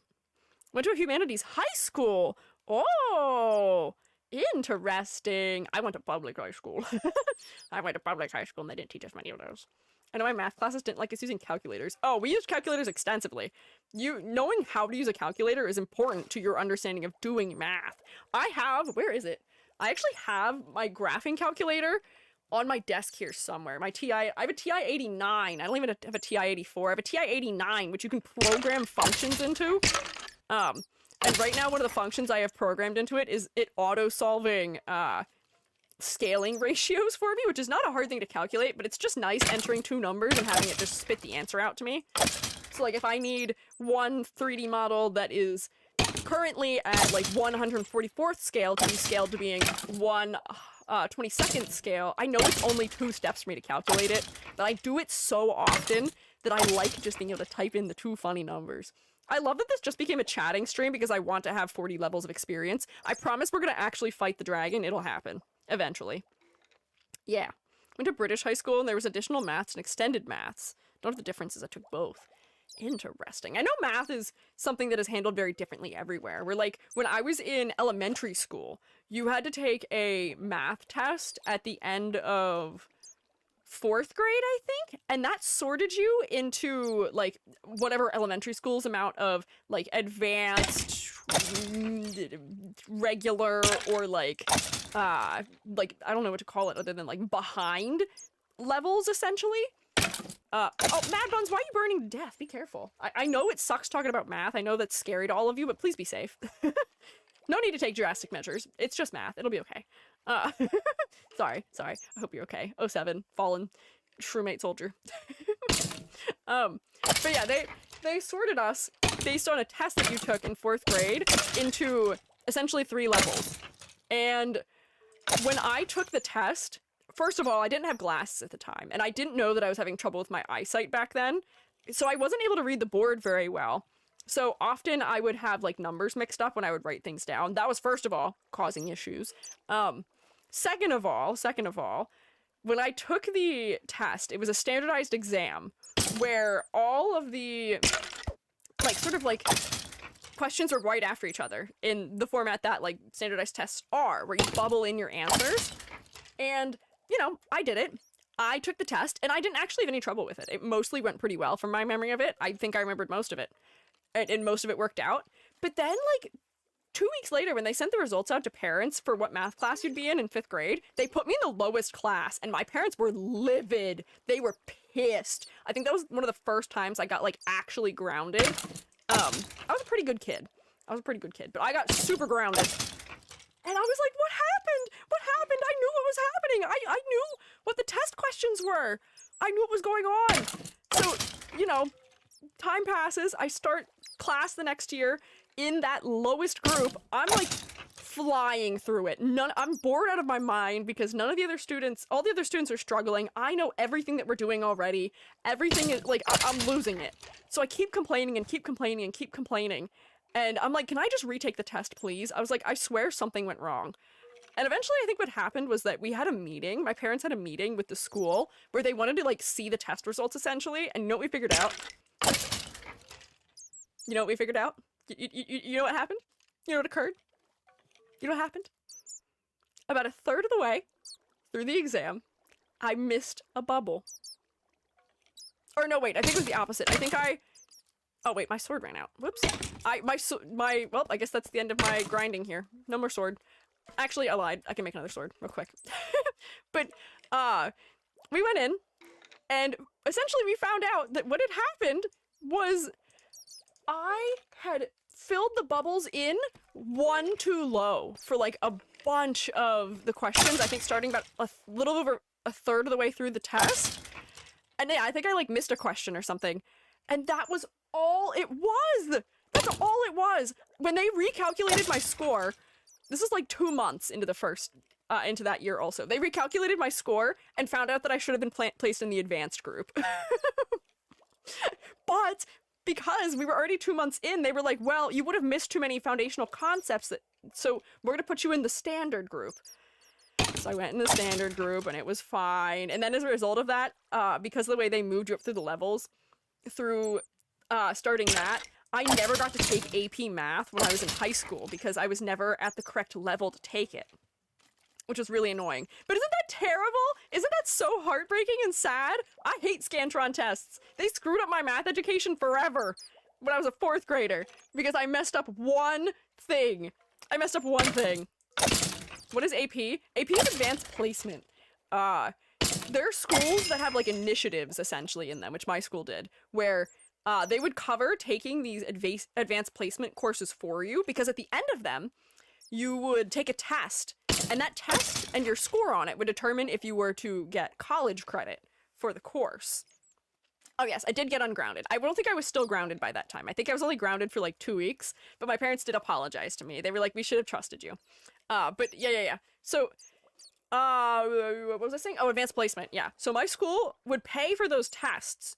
Went to a humanities high school. Oh, interesting. I went to public high school. I went to public high school, and they didn't teach us many of those. I know my math classes didn't like us using calculators. Oh, we used calculators extensively. Knowing how to use a calculator is important to your understanding of doing math. Where is it? I actually have my graphing calculator on my desk here somewhere. I have a TI-89. I don't even have a TI-84. I have a TI-89, which you can program functions into. And right now, one of the functions I have programmed into it is it auto-solving, scaling ratios for me, which is not a hard thing to calculate, but it's just nice entering two numbers and having it just spit the answer out to me. So, like, if I need one 3D model that is currently at, like, 144th scale to be scaled to being 22nd scale, I know it's only 2 steps for me to calculate it, but I do it so often that I like just being able to type in the 2 funny numbers. I love that this just became a chatting stream because I want to have 40 levels of experience. I promise we're gonna actually fight the dragon. It'll happen. Eventually. Yeah. Went to British high school and there was additional maths and extended maths. Don't know the differences. I took both. Interesting. I know math is something that is handled very differently everywhere. Where, like, when I was in elementary school, you had to take a math test at the end of 4th grade, I think, and that sorted you into, like, whatever elementary school's amount of, like, advanced, regular, or, like, I don't know what to call it other than, like, behind levels, essentially. Oh, Mad Buns, why are you burning to death? Be careful. I know it sucks talking about math. I know that's scary to all of you, but please be safe. No need to take drastic measures. It's just math. It'll be okay. Sorry. I hope you're okay. 07, fallen, Shroomates soldier. But yeah, they sorted us based on a test that you took in 4th grade into essentially 3 levels. And when I took the test, first of all, I didn't have glasses at the time, and I didn't know that I was having trouble with my eyesight back then, so I wasn't able to read the board very well. So often I would have, like, numbers mixed up when I would write things down. That was, first of all, causing issues. Second of all, when I took the test, it was a standardized exam where all of the, like, sort of, like, questions were right after each other in the format that, like, standardized tests are, where you bubble in your answers. And, you know, I did it. I took the test, and I didn't actually have any trouble with it. It mostly went pretty well from my memory of it. I think I remembered most of it. And most of it worked out. But then, like, 2 weeks later, when they sent the results out to parents for what math class you'd be in 5th grade, they put me in the lowest class, and my parents were livid. They were pissed. I think that was one of the first times I got, like, actually grounded. I was a pretty good kid. But I got super grounded. And I was like, what happened? What happened? I knew what was happening. I knew what the test questions were. I knew what was going on. So, you know, time passes. I start class the next year in that lowest group. I'm, like, flying through it. I'm bored out of my mind because none of the other students, all the other students are struggling. I know everything that we're doing already. Everything is, like, I'm losing it. So I keep complaining and keep complaining and keep complaining. And I'm like, can I just retake the test, please? I was like, I swear something went wrong. And eventually I think what happened was that we had a meeting. My parents had a meeting with the school where they wanted to, like, see the test results, essentially. And you know what we figured out? You know what we figured out? You know what happened? You know what occurred? You know what happened? About 1/3 of the way through the exam, I missed a bubble. Or no, wait, I think it was the opposite. Oh wait, my sword ran out. Whoops. Well, I guess that's the end of my grinding here. No more sword. Actually, I lied. I can make another sword real quick. But, we went in, and essentially we found out that what had happened was I had filled the bubbles in one too low for, like, a bunch of the questions. I think starting about a little over 1/3 of the way through the test. And yeah, I think I, like, missed a question or something. And that was all it was! That's all it was! When they recalculated my score, this is like 2 months into into that year also. They recalculated my score and found out that I should have been placed in the advanced group. But because we were already 2 months in, they were like, well, you would have missed too many foundational concepts, so we're gonna put you in the standard group. So I went in the standard group and it was fine. And then as a result of that, because of the way they moved you up through the levels, through starting that, I never got to take AP Math when I was in high school because I was never at the correct level to take it, which was really annoying. But isn't that terrible? Isn't that so heartbreaking and sad? I hate Scantron tests. They screwed up my math education forever when I was a 4th grader because I messed up one thing. What is AP? AP is advanced placement. There are schools that have, like, initiatives, essentially, in them, which my school did, where they would cover taking these advanced placement courses for you, because at the end of them, you would take a test, and that test and your score on it would determine if you were to get college credit for the course. Oh yes, I did get ungrounded. I don't think I was still grounded by that time. I think I was only grounded for, like, 2 weeks, but my parents did apologize to me. They were like, we should have trusted you. But yeah. So What was I saying? Oh, advanced placement. Yeah. So my school would pay for those tests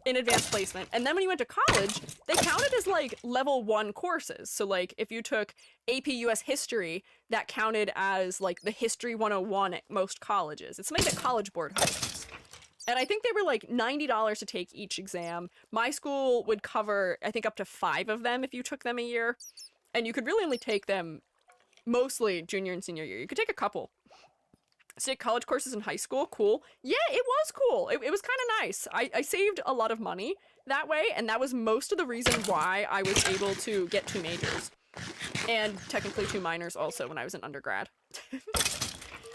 in advanced placement, and then when you went to college, they counted as like level 1 courses. So like if you took AP US history, that counted as like the history 101 at most colleges. It's something that College Board hosts. And I think they were like $90 to take each exam. My school would cover, I think, up to 5 of them if you took them a year. And you could really only take them mostly junior and senior year. You could take a couple. So take college courses in high school, cool. Yeah, it was cool. It was kind of nice. I saved a lot of money that way, and that was most of the reason why I was able to get 2 majors. And technically 2 minors also when I was an undergrad.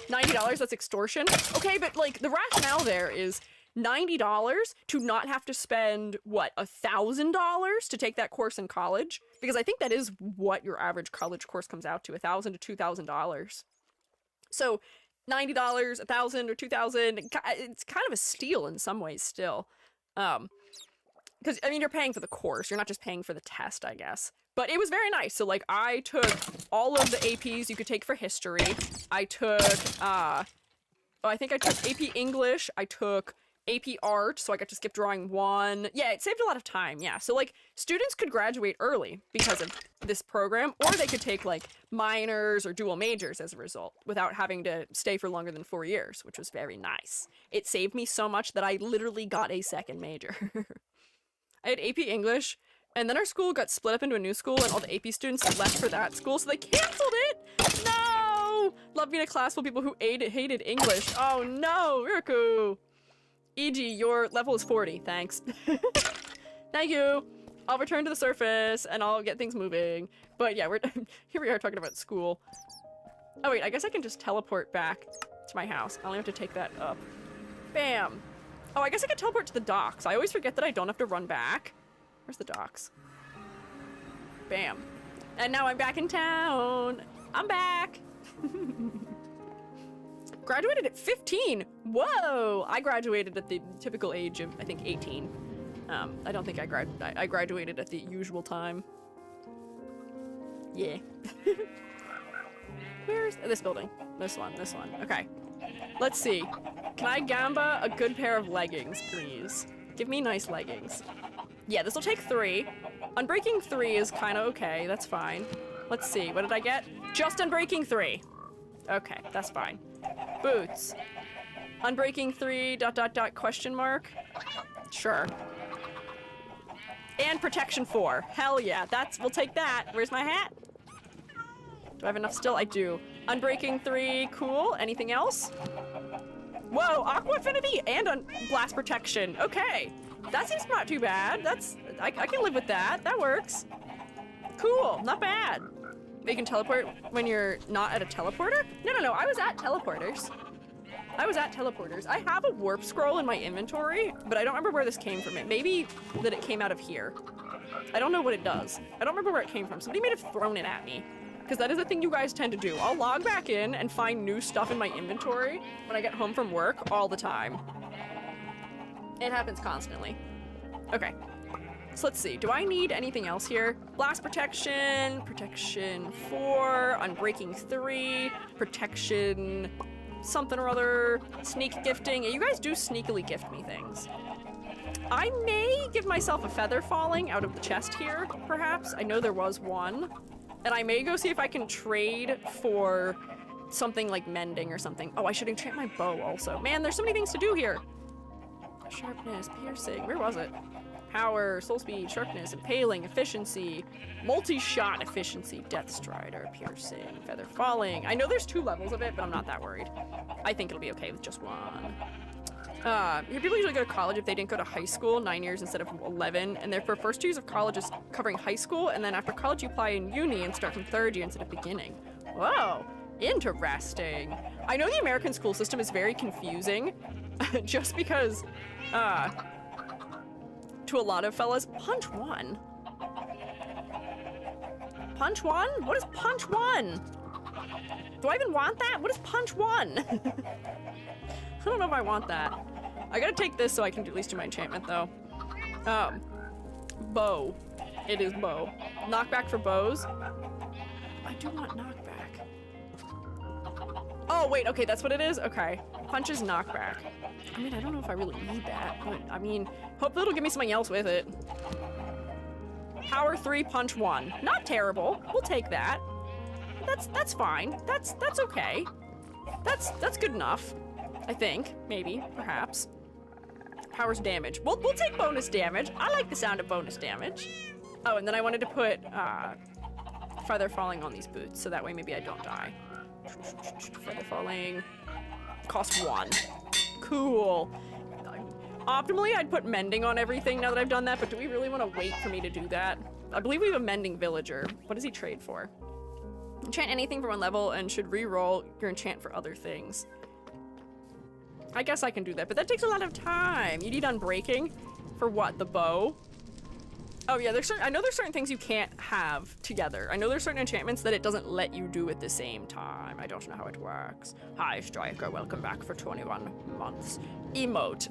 $90, that's extortion. Okay, but like the rationale there is $90 to not have to spend, what, $1,000 to take that course in college? Because I think that is what your average college course comes out to, $1,000 to $2,000. So $90, $1,000 or $2,000, it's kind of a steal in some ways still. Because, I mean, you're paying for the course, you're not just paying for the test, I guess. But it was very nice. So, like, I took all of the APs you could take for history. I took, I think I took AP English, I took AP Art, so I got to skip drawing 1. Yeah, it saved a lot of time, yeah. So, like, students could graduate early because of this program, or they could take, like, minors or dual majors as a result without having to stay for longer than 4 years, which was very nice. It saved me so much that I literally got a second major. I had AP English, and then our school got split up into a new school, and all the AP students left for that school, so they canceled it! No! Love being a class full of people who hated English. Oh no, Riku! E.g., your level is 40, thanks. Thank you! I'll return to the surface, and I'll get things moving. But yeah, here we are talking about school. Oh wait, I guess I can just teleport back to my house. I only have to take that up. Bam! Oh, I guess I can teleport to the docks. I always forget that I don't have to run back. Where's the docks? Bam. And now I'm back in town. I'm back. Graduated at 15. Whoa! I graduated at the typical age of, I think, 18. I don't think I graduated at the usual time. Yeah. Where's this building? This one. Okay. Let's see. Can I gamba a good pair of leggings, please? Give me nice leggings. Yeah, this will take 3. Unbreaking 3 is kind of okay. That's fine. Let's see. What did I get? Just Unbreaking 3. Okay, that's fine. Boots. Unbreaking 3, ... question mark? Sure. And Protection 4. Hell yeah, we'll take that. Where's my hat? Do I have enough still? I do. Unbreaking 3, cool. Anything else? Whoa, Aqua Affinity and Blast Protection. Okay. That seems not too bad. I can live with that. That works. Cool, not bad. You can teleport when you're not at a teleporter? No, I was at teleporters. I have a warp scroll in my inventory, but I don't remember where this came from. Maybe that it came out of here. I don't know what it does. I don't remember where it came from. Somebody may have thrown it at me, because that is a thing you guys tend to do. I'll log back in and find new stuff in my inventory when I get home from work all the time. It happens constantly. Okay. So let's see. Do I need anything else here? Blast Protection, Protection 4, Unbreaking 3, Protection something or other, Sneak Gifting. Yeah, you guys do sneakily gift me things. I may give myself a Feather Falling out of the chest here, perhaps. I know there was one. And I may go see if I can trade for something like Mending or something. Oh, I should enchant my bow also. Man, there's so many things to do here. Sharpness, Piercing, where was it? Power, Soul Speed, Sharpness, Impaling, Efficiency, Multi-Shot Efficiency, Death Strider, Piercing, Feather Falling. I know there's 2 levels of it, but I'm not that worried. I think it'll be okay with just 1. People usually go to college if they didn't go to high school 9 years instead of 11, and their first 2 years of college is covering high school, and then after college you apply in uni and start from 3rd year instead of beginning. Whoa, interesting. I know the American school system is very confusing, just because, to a lot of fellas, Punch 1. Punch 1? What is Punch 1? Do I even want that? What is Punch 1? I don't know if I want that. I gotta take this so I can at least do my enchantment, though. Bow. It is bow. Knockback for bows. I do want knockback. Oh, wait, okay, that's what it is? Okay. Punch is knockback. I mean, I don't know if I really need that, but I mean, hopefully it'll give me something else with it. Power 3, punch 1. Not terrible. We'll take that. That's fine. That's okay. That's good enough. I think. Maybe. Perhaps. Powers damage. We'll take bonus damage. I like the sound of bonus damage. Oh, and then I wanted to put feather falling on these boots, so that way maybe I don't die. Feather falling. Cost 1. Cool. Optimally, I'd put mending on everything now that I've done that, but do we really want to wait for me to do that? I believe we have a mending villager. What does he trade for? Enchant anything for 1 level and should re-roll your enchant for other things. I guess I can do that, but that takes a lot of time. You need unbreaking for what? The bow? Oh yeah, I know there's certain things you can't have together. I know there's certain enchantments that it doesn't let you do at the same time. I don't know how it works. Hi, Striker. Welcome back for 21 months. Emote.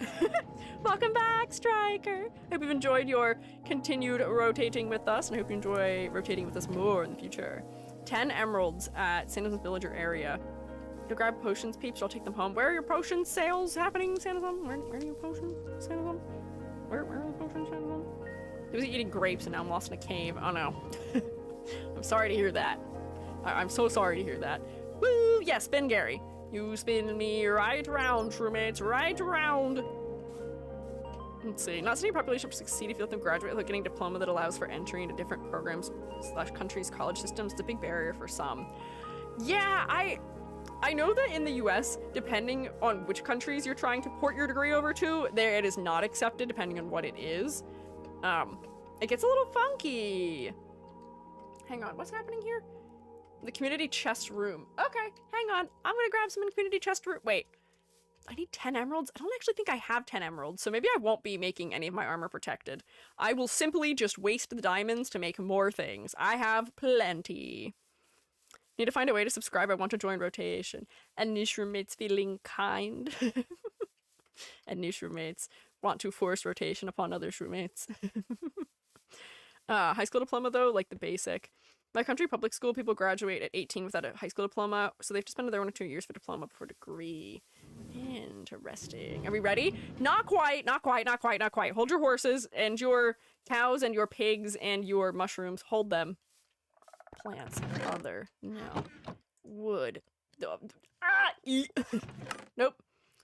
Welcome back, Striker. I hope you've enjoyed your continued rotating with us, and I hope you enjoy rotating with us more in the future. 10 emeralds at Santa's villager area. To grab potions, peeps, I'll take them home. Where are your potion sales happening, Santa's? Where are your potions, Santa's? Where are the potions, Santa's? He was eating grapes and now I'm lost in a cave. Oh no. I'm sorry to hear that. I'm so sorry to hear that. Woo! Yeah, spin Gary. You spin me right around, Shroomates, right around. Let's see. Not seeing population succeed if you let them graduate without getting a diploma that allows for entry into different programs / countries' college systems. It's a big barrier for some. Yeah, I know that in the US, depending on which countries you're trying to port your degree over to, there it is not accepted depending on what it is. It gets a little funky. Hang on, what's happening here? The community chest room. Okay, hang on. I'm gonna grab some in community chest room. Wait, I need 10 emeralds? I don't actually think I have 10 emeralds, so maybe I won't be making any of my armor protected. I will simply just waste the diamonds to make more things. I have plenty. Need to find a way to subscribe. I want to join rotation. And new Shroomates feeling kind. And new Shroomates want to force rotation upon other Shroomates. High school diploma though, like the basic. My country public school people graduate at 18 without a high school diploma, so they have to spend another 1 or 2 years for diploma before degree. Interesting. Are we ready? Not quite, not quite, not quite, not quite. Hold your horses and your cows and your pigs and your mushrooms. Hold them. Plants. Other. No. Wood. Nope.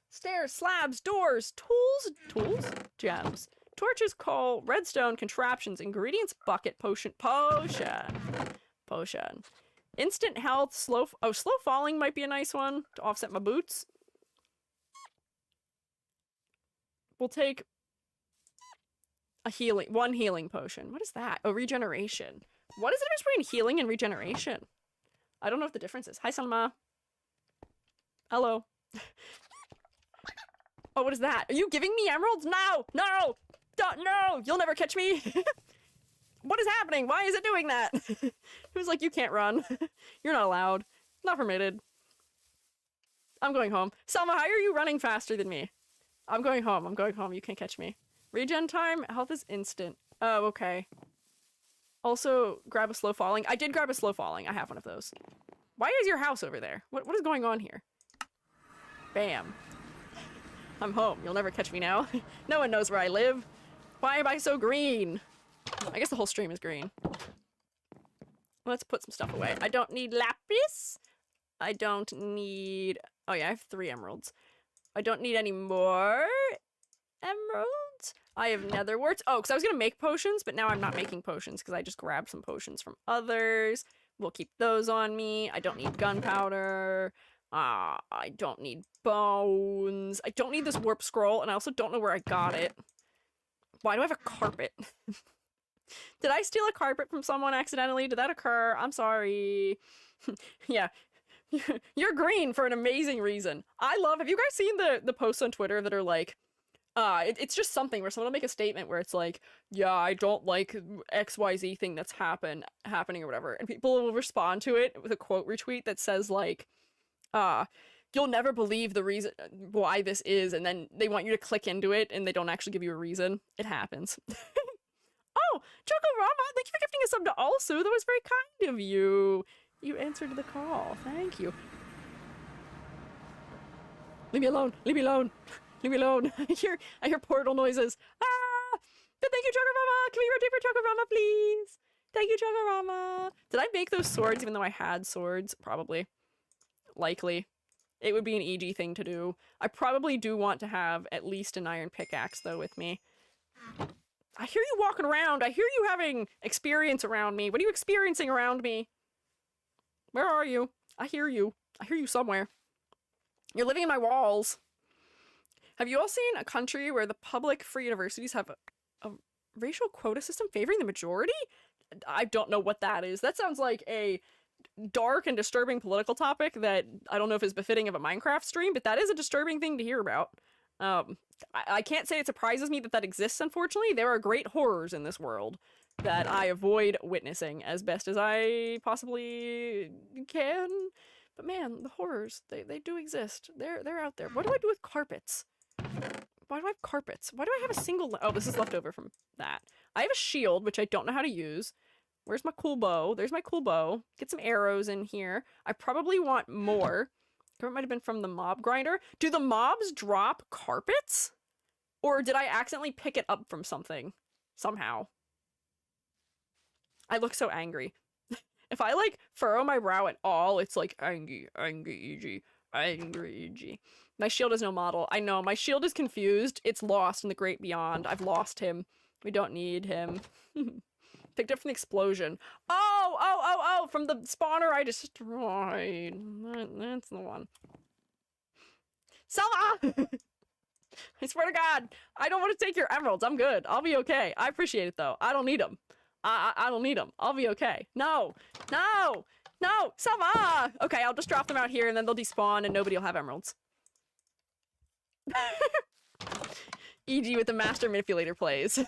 Stairs, slabs, doors, tools, gems, torches, coal, redstone, contraptions, ingredients, bucket, potion. Instant health, slow falling might be a nice one to offset my boots. We'll take a one healing potion. What is that? Oh, regeneration. What is the difference between healing and regeneration? I don't know what the difference is. Hi, Salma. Hello. Oh, what is that? Are you giving me emeralds? No! No! No! You'll never catch me! What is happening? Why is it doing that? It was like, you can't run. You're not allowed. Not permitted. I'm going home. Selma, how are you running faster than me? I'm going home. I'm going home. You can't catch me. Regen time? Health is instant. Oh, okay. Also, grab a slow falling. I did grab a slow falling. I have one of those. Why is your house over there? What is going on here? Bam. I'm home. You'll never catch me now. No one knows where I live. Why am I so green? I guess the whole stream is green. Let's put some stuff away. I don't need lapis. I don't need... Oh yeah, I have 3 emeralds. I don't need any more emeralds. I have nether warts. Oh, because I was going to make potions, but now I'm not making potions because I just grabbed some potions from others. We'll keep those on me. I don't need gunpowder. I don't need bones. I don't need this warp scroll, and I also don't know where I got it. Why do I have a carpet? Did I steal a carpet from someone accidentally? Did that occur? I'm sorry. Yeah. You're green for an amazing reason. I love... Have you guys seen the posts on Twitter that are like... it's just something where someone will make a statement where it's like, yeah, I don't like XYZ thing that's happening or whatever. And people will respond to it with a quote retweet that says like, you'll never believe the reason why this is, and then they want you to click into it and they don't actually give you a reason. It happens. Oh, Chokorama, thank you for gifting a sub to Also. That was very kind of you. You answered the call. Thank you. Leave me alone. Leave me alone. Leave me alone. I hear portal noises. Ah! But thank you, Chocorama. Can we rotate for Chocorama, please? Thank you, Chocorama. Did I make those swords even though I had swords? Probably. Likely. It would be an EG thing to do. I probably do want to have at least an iron pickaxe, though, with me. I hear you walking around. I hear you having experience around me. What are you experiencing around me? Where are you? I hear you. I hear you somewhere. You're living in my walls. Have you all seen a country where the public free universities have a racial quota system favoring the majority? I don't know what that is. That sounds like a dark and disturbing political topic that I don't know if is befitting of a Minecraft stream, but that is a disturbing thing to hear about. I can't say it surprises me that that exists, unfortunately. There are great horrors in this world that I avoid witnessing as best as I possibly can. But man, the horrors, they do exist. They're out there. What do I do with carpets? Why do I have carpets? Why do I have a single... Oh, this is left over from that. I have a shield, which I don't know how to use. Where's my cool bow? There's my cool bow. Get some arrows in here. I probably want more. It might have been from the mob grinder. Do the mobs drop carpets? Or did I accidentally pick it up from something? Somehow. I look so angry. If I, like, furrow my brow at all, it's like, angry, EG, angry, EG. My shield has no model. I know, my shield is confused. It's lost in the great beyond. I've lost him. We don't need him. Picked up from the explosion. Oh, from the spawner I destroyed. That's the one. Selma! I swear to God, I don't want to take your emeralds. I'm good. I'll be okay. I appreciate it, though. I don't need them. I don't need them. I'll be okay. No! No! No! Selma! Okay, I'll just drop them out here and then they'll despawn and nobody will have emeralds. EG with the master manipulator plays.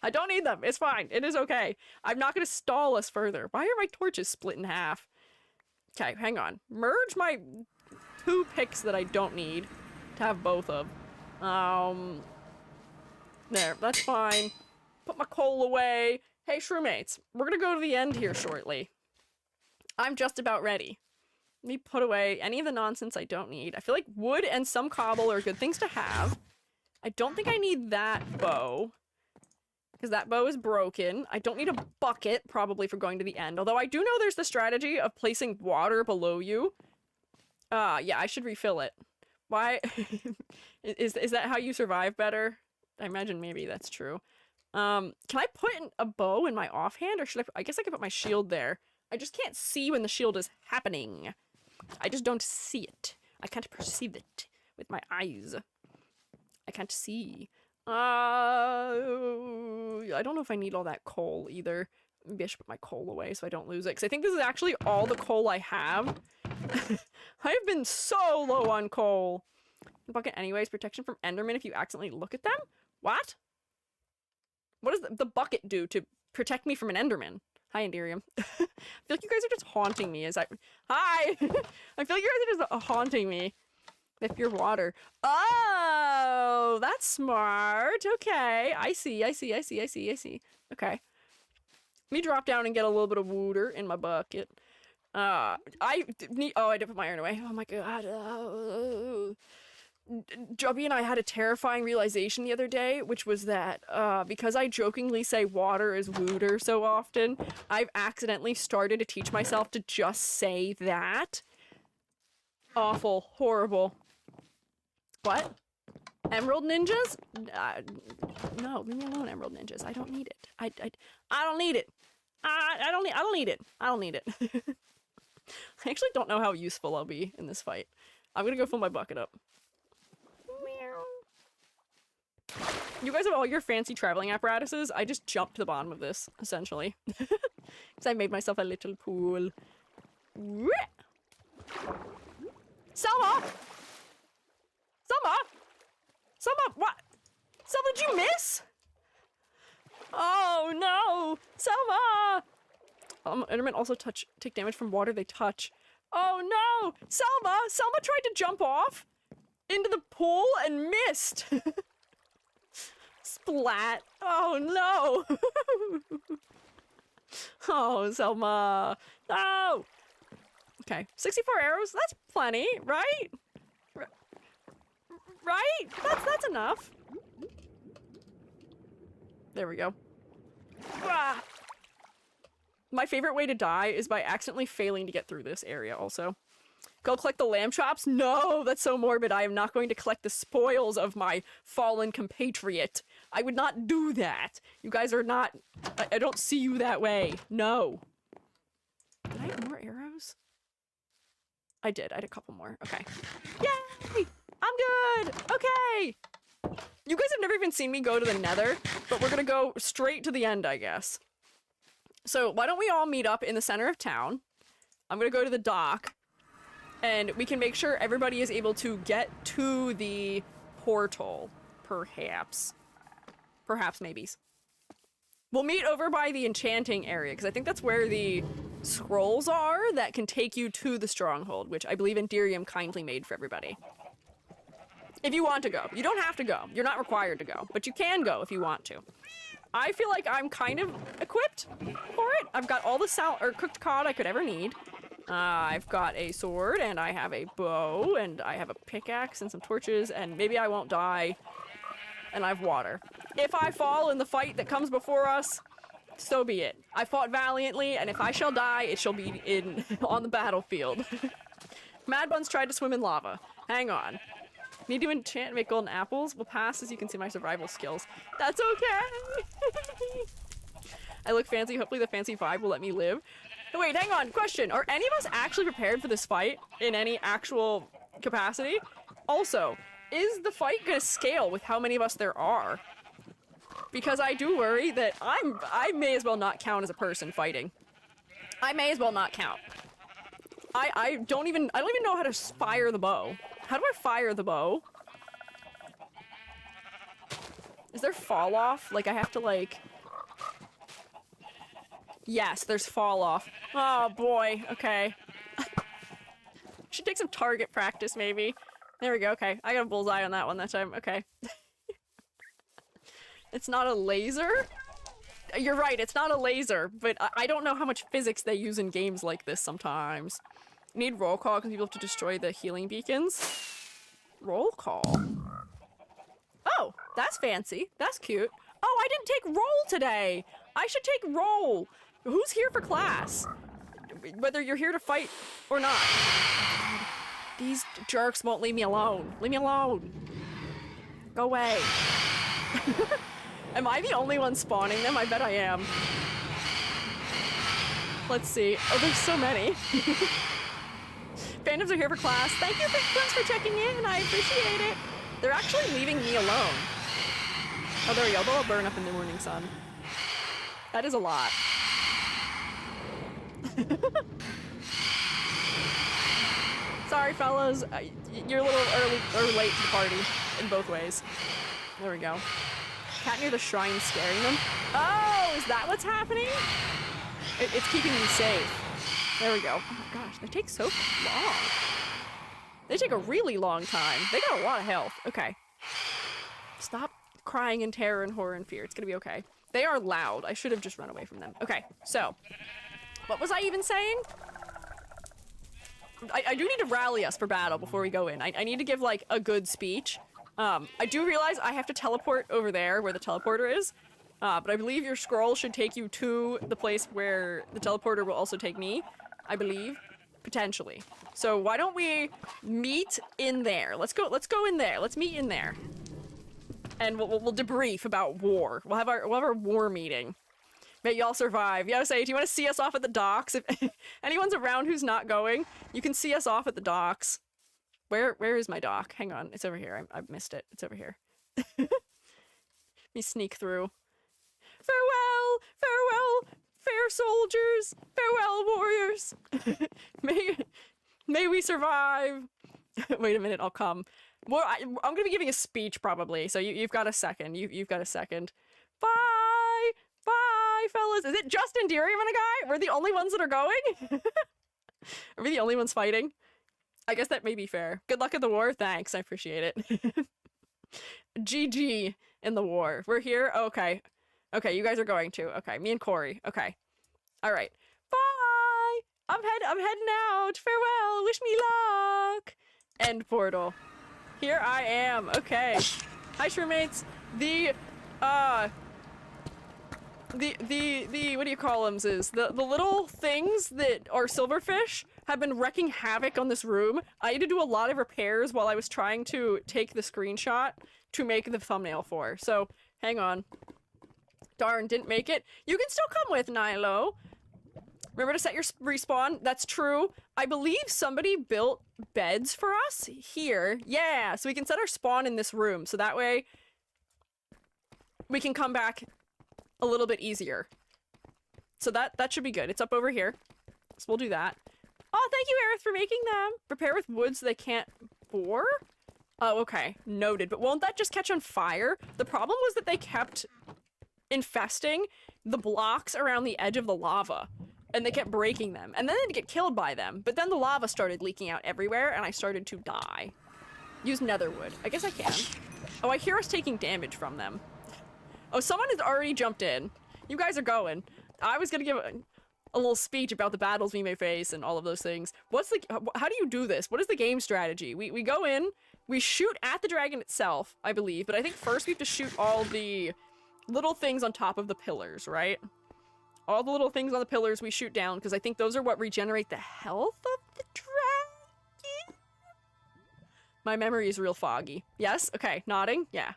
I don't need them. It's fine. It is okay. I'm not going to stall us further. Why are my torches split in half? Okay, hang on. Merge my 2 picks that I don't need to have both of. There. That's fine. Put my coal away. Hey, Shroomates. We're going to go to the end here shortly. I'm just about ready. Let me put away any of the nonsense I don't need. I feel like wood and some cobble are good things to have. I don't think I need that bow. Because that bow is broken. I don't need a bucket, probably, for going to the end. Although I do know there's the strategy of placing water below you. Yeah, I should refill it. Why? is that how you survive better? I imagine maybe that's true. Can I put a bow in my offhand? Or should I guess I could put my shield there. I just can't see when the shield is happening. I just don't see it. I can't perceive it with my eyes. I can't see. I don't know if I need all that coal either. Maybe I should put my coal away so I don't lose it. Because I think this is actually all the coal I have. I've been so low on coal. Bucket anyways. Protection from Enderman if you accidentally look at them? What? What does the bucket do to protect me from an Enderman? Hi, Enderium. I feel like you guys are just haunting me as I... Hi! I feel like you guys are just haunting me. With your water. Oh, that's smart. Okay. I see. Okay. Let me drop down and get a little bit of water in my bucket. I did put my iron away. Oh my God. Jubby and I had a terrifying realization the other day, which was that, because I jokingly say water is wooter so often, I've accidentally started to teach myself to just say that. Awful. Horrible. What? Emerald ninjas? No, leave me alone, emerald ninjas. I don't need it. I don't need it. I don't need it. I don't need it. I actually don't know how useful I'll be in this fight. I'm gonna go fill my bucket up. You guys have all your fancy traveling apparatuses. I just jumped to the bottom of this, essentially. Because I made myself a little pool. Selma! Selma, what? Selma, did you miss? Oh no! Selma! Endermen also take damage from water they touch. Oh no! Selma! Selma tried to jump off into the pool and missed! Splat! Oh no! Oh, Selma! No! Okay, 64 arrows, that's plenty, right? Right? That's enough. There we go. Ah! My favorite way to die is by accidentally failing to get through this area also. Go collect the lamb chops? No, that's so morbid. I am not going to collect the spoils of my fallen compatriot. I would not do that. You guys are not... I don't see you that way. No. Did I have more arrows? I did. I had a couple more. Okay. Yay! I'm good! Okay! You guys have never even seen me go to the nether, but we're gonna go straight to the end, I guess. So why don't we all meet up in the center of town? I'm gonna go to the dock, and we can make sure everybody is able to get to the portal. Perhaps. Perhaps maybes. We'll meet over by the enchanting area, because I think that's where the scrolls are that can take you to the stronghold, which I believe Enderium kindly made for everybody. If you want to go. You don't have to go. You're not required to go, but you can go if you want to. I feel like I'm kind of equipped for it. I've got all the cooked cod I could ever need. I've got a sword, and I have a bow, and I have a pickaxe and some torches, and maybe I won't die, and I have water. If I fall in the fight that comes before us, so be it. I fought valiantly, and if I shall die, it shall be on the battlefield. Mad Buns tried to swim in lava. Hang on. Need to enchant and make golden apples? Will pass as you can see my survival skills. That's okay! I look fancy. Hopefully the fancy vibe will let me live. Oh, wait, hang on. Question. Are any of us actually prepared for this fight in any actual capacity? Also, is the fight gonna scale with how many of us there are? Because I do worry that I may as well not count as a person fighting. I may as well not count. I don't even know how to fire the bow. How do I fire the bow? Is there fall off? Like I have to like... Yes, there's fall off. Oh boy, okay. Should take some target practice maybe. There we go, okay. I got a bullseye on that one that time, okay. It's not a laser? You're right, it's not a laser, but I don't know how much physics they use in games like this sometimes. Need roll call because people have to destroy the healing beacons. Roll call. Oh, that's fancy. That's cute. Oh, I didn't take roll today. I should take roll. Who's here for class? Whether you're here to fight or not. These jerks won't leave me alone. Leave me alone. Go away. Am I the only one spawning them? I bet I am. Let's see. Oh, there's so many. Fandoms are here for class. Thank you, friends, for checking in. I appreciate it. They're actually leaving me alone. Oh, there we go. They'll burn up in the morning sun. That is a lot. Sorry, fellas. You're a little early or late to the party in both ways. There we go. Cat near the shrine scaring them. Oh, is that what's happening? It's keeping me safe. There we go. Oh my gosh, they take so long. They take a really long time. They got a lot of health. Okay. Stop crying in terror and horror and fear. It's gonna be okay. They are loud. I should have just run away from them. Okay, so. What was I even saying? I do need to rally us for battle before we go in. I need to give, like, a good speech. I do realize I have to teleport over there where the teleporter is. But I believe your scroll should take you to the place where the teleporter will also take me. I believe. Potentially. So why don't we meet in there? Let's go in there. Let's meet in there. And we'll debrief about war. We'll have our war meeting. May y'all survive. Yeah, I say, do you want to see us off at the docks? If anyone's around who's not going, you can see us off at the docks. Where is my dock? Hang on, it's over here. I missed it. It's over here. Let me sneak through. Farewell, farewell, fair soldiers, farewell, warriors. May we survive. Wait a minute, I'll come. Well, I'm gonna be giving a speech probably, so you've got a second. You've got a second. Bye, bye, fellas. Is it just Enderium and a guy? We're the only ones that are going. Are we the only ones fighting? I guess that may be fair. Good luck at the war. Thanks, I appreciate it. GG in the war. We're here. Okay. Okay, you guys are going too. Okay, me and Corey. Okay. All right. Bye. I'm heading out. Farewell. Wish me luck. End portal. Here I am. Okay. Hi, Shroomates. The what do you call them? Is the little things that are silverfish have been wrecking havoc on this room. I had to do a lot of repairs while I was trying to take the screenshot to make the thumbnail for. So hang on. Darn, didn't make it. You can still come with, Nilo. Remember to set your respawn. That's true. I believe somebody built beds for us here. Yeah, so we can set our spawn in this room. So that way we can come back a little bit easier. So that should be good. It's up over here. So we'll do that. Oh, thank you, Aerith, for making them. Prepare with wood so they can't bore? Oh, okay. Noted. But won't that just catch on fire? The problem was that they kept infesting the blocks around the edge of the lava. And they kept breaking them. And then they'd get killed by them. But then the lava started leaking out everywhere and I started to die. Use netherwood. I guess I can. Oh, I hear us taking damage from them. Oh, someone has already jumped in. You guys are going. I was gonna give a little speech about the battles we may face and all of those things. How do you do this? What is the game strategy? We go in, we shoot at the dragon itself, I believe, but I think first we have to shoot all the little things on top of the pillars, right? All the little things on the pillars we shoot down, because I think those are what regenerate the health of the dragon? My memory is real foggy. Yes? Okay, nodding? Yeah,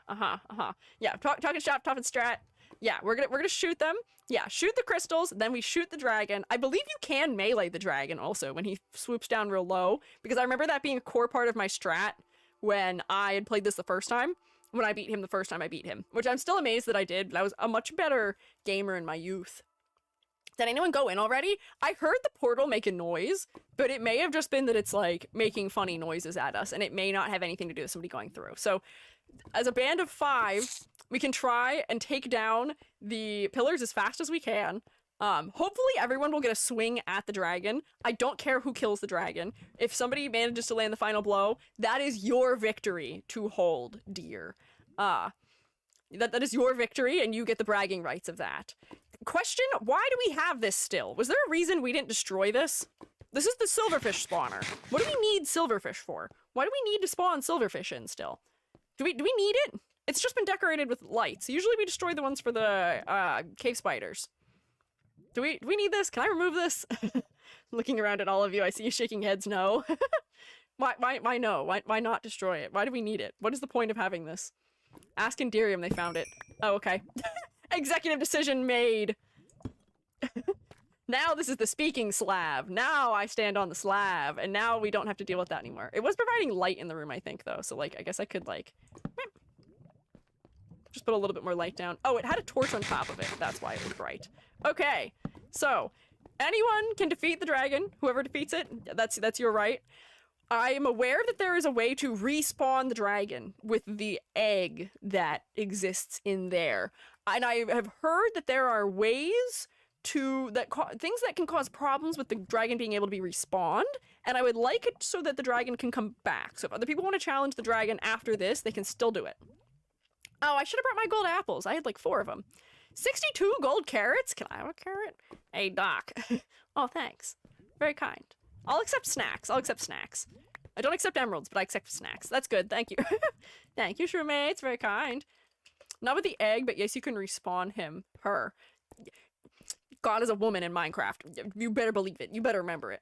Yeah, talking shop, talking strat. Yeah, we're gonna shoot them. Yeah, shoot the crystals, then we shoot the dragon. I believe you can melee the dragon also when he swoops down real low, because I remember that being a core part of my strat when I had played this the first time. When I beat him the first time I beat him, which I'm still amazed that I did, but I was a much better gamer in my youth. Did anyone go in already? I heard the portal make a noise, but it may have just been that it's like making funny noises at us, and it may not have anything to do with somebody going through. So as a band of 5, we can try and take down the pillars as fast as we can. Hopefully everyone will get a swing at the dragon. I don't care who kills the dragon. If somebody manages to land the final blow, that is your victory to hold, dear. That is your victory, and you get the bragging rights of that. Question, why do we have this still? Was there a reason we didn't destroy this? This is the silverfish spawner. What do we need silverfish for? Why do we need to spawn silverfish in still? Do we need it? It's just been decorated with lights. Usually we destroy the ones for the cave spiders. Do we need this? Can I remove this? Looking around at all of you, I see you shaking heads no. Why no? Why not destroy it? Why do we need it? What is the point of having this? Ask Indirium, they found it. Oh, okay. Executive decision made. Now this is the speaking slab. Now I stand on the slab, and now we don't have to deal with that anymore. It was providing light in the room, I think, though, so, like, I guess I could, like, just put a little bit more light down. Oh, it had a torch on top of it. That's why it was bright. Okay, so, anyone can defeat the dragon. Whoever defeats it, that's your right. I am aware that there is a way to respawn the dragon with the egg that exists in there. And I have heard that there are ways to things that can cause problems with the dragon being able to be respawned, and I would like it so that the dragon can come back. So if other people want to challenge the dragon after this, they can still do it. Oh, I should have brought my gold apples. I had like 4 of them. 62 gold carrots? Can I have a carrot? Hey, Doc. Oh, thanks. Very kind. I'll accept snacks. I'll accept snacks. I don't accept emeralds, but I accept snacks. That's good. Thank you. Thank you, Shroomates. Very kind. Not with the egg, but yes, you can respawn her. God is a woman in Minecraft. You better believe it. You better remember it.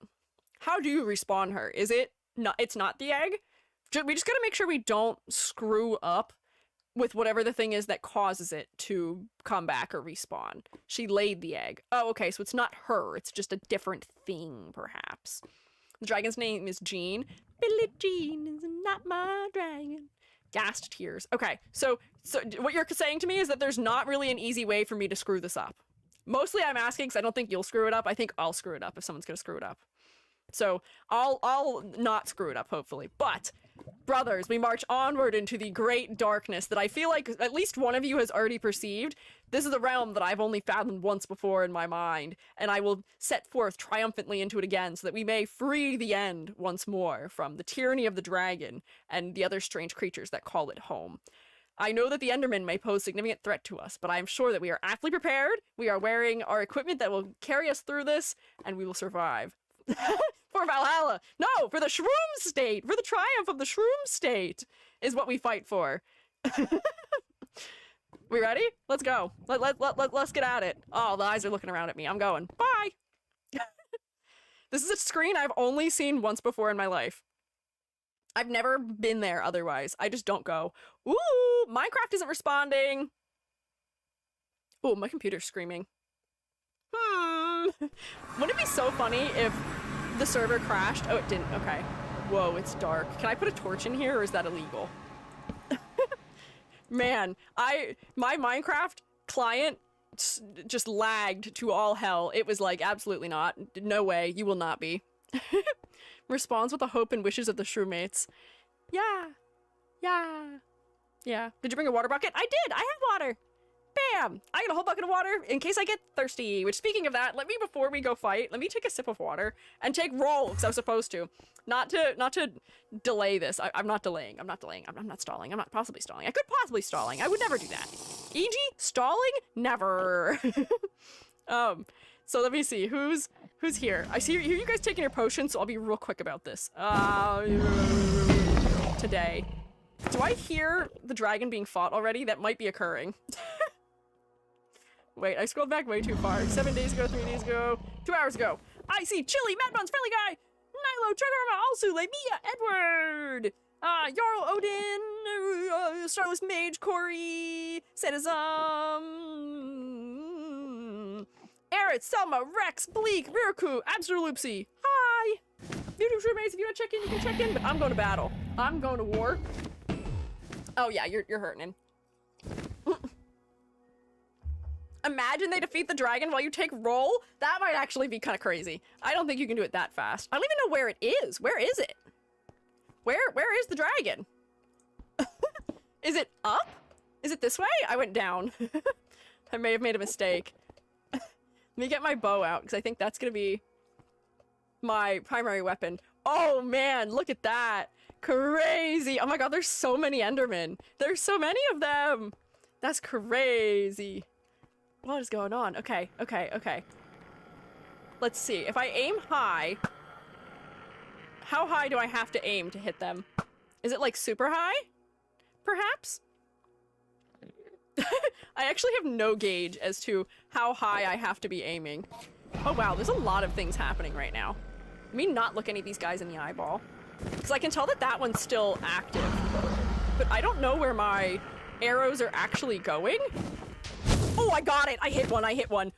How do you respawn her? Is it not? It's not the egg? We just gotta make sure we don't screw up with whatever the thing is that causes it to come back or respawn. She laid the egg. Oh, okay, so it's not her. It's just a different thing, perhaps. The dragon's name is Jean. Billie Jean is not my dragon. Gasped tears. Okay, so what you're saying to me is that there's not really an easy way for me to screw this up. Mostly I'm asking because I don't think you'll screw it up. I think I'll screw it up if someone's gonna screw it up. So I'll not screw it up, hopefully. But, brothers, we march onward into the great darkness that I feel like at least one of you has already perceived. This is a realm that I've only fathomed once before in my mind, and I will set forth triumphantly into it again so that we may free the end once more from the tyranny of the dragon and the other strange creatures that call it home. I know that the Endermen may pose significant threat to us, but I am sure that we are aptly prepared. We are wearing our equipment that will carry us through this, and we will survive. For Valhalla. No, for the shroom state. For the triumph of the shroom state is what we fight for. We ready? Let's go. Let's get at it. Oh, the eyes are looking around at me. I'm going. Bye. This is a screen I've only seen once before in my life. I've never been there otherwise. I just don't go. Ooh, Minecraft isn't responding. Ooh, my computer's screaming. Wouldn't it be so funny if the server crashed? Oh, it didn't. Okay. Whoa, it's dark. Can I put a torch in here or is that illegal? Man, my Minecraft client just lagged to all hell. It was like, absolutely not. No way, you will not be. Responds with the hope and wishes of the Shroomates. Yeah. Did you bring a water bucket? I did! I have water! Bam! I got a whole bucket of water in case I get thirsty. Which, speaking of that, before we go fight, let me take a sip of water and take roll, because I was supposed to. Not to delay this. I'm not delaying. I'm not stalling. I'm not possibly stalling. I could possibly stalling. I would never do that. E.g. stalling? Never. So let me see. Who's here? I hear you guys taking your potions, so I'll be real quick about this. Today. Do I hear the dragon being fought already? That might be occurring. Wait, I scrolled back way too far. 7 days ago, 3 days ago, 2 hours ago. I see Chili, Mad Buns, Friendly Guy, Nilo, Trigger, Also, Mia, Edward, Jarl Odin, Starless Mage, Corey, Citizen, Erit, Selma, Rex, Bleak, Miraku, Absolutely. Hi! YouTube Shroomates, if you want to check in, you can check in, but I'm going to battle. I'm going to war. Oh yeah, you're hurting. Imagine they defeat the dragon while you take roll? That might actually be kind of crazy. I don't think you can do it that fast. I don't even know where it is. Where is it? Where is the dragon? Is it up? Is it this way? I went down. I may have made a mistake. Let me get my bow out, because I think that's gonna be my primary weapon. Oh man, look at that. Crazy. Oh my god, there's so many Endermen. There's so many of them. That's crazy. What is going on? Okay. Let's see. If I aim high, how high do I have to aim to hit them? Is it like super high? Perhaps? I actually have no gauge as to how high I have to be aiming. Oh wow, there's a lot of things happening right now. Let me not look any of these guys in the eyeball. Because I can tell that that one's still active. But I don't know where my arrows are actually going. Oh, I got it! I hit one.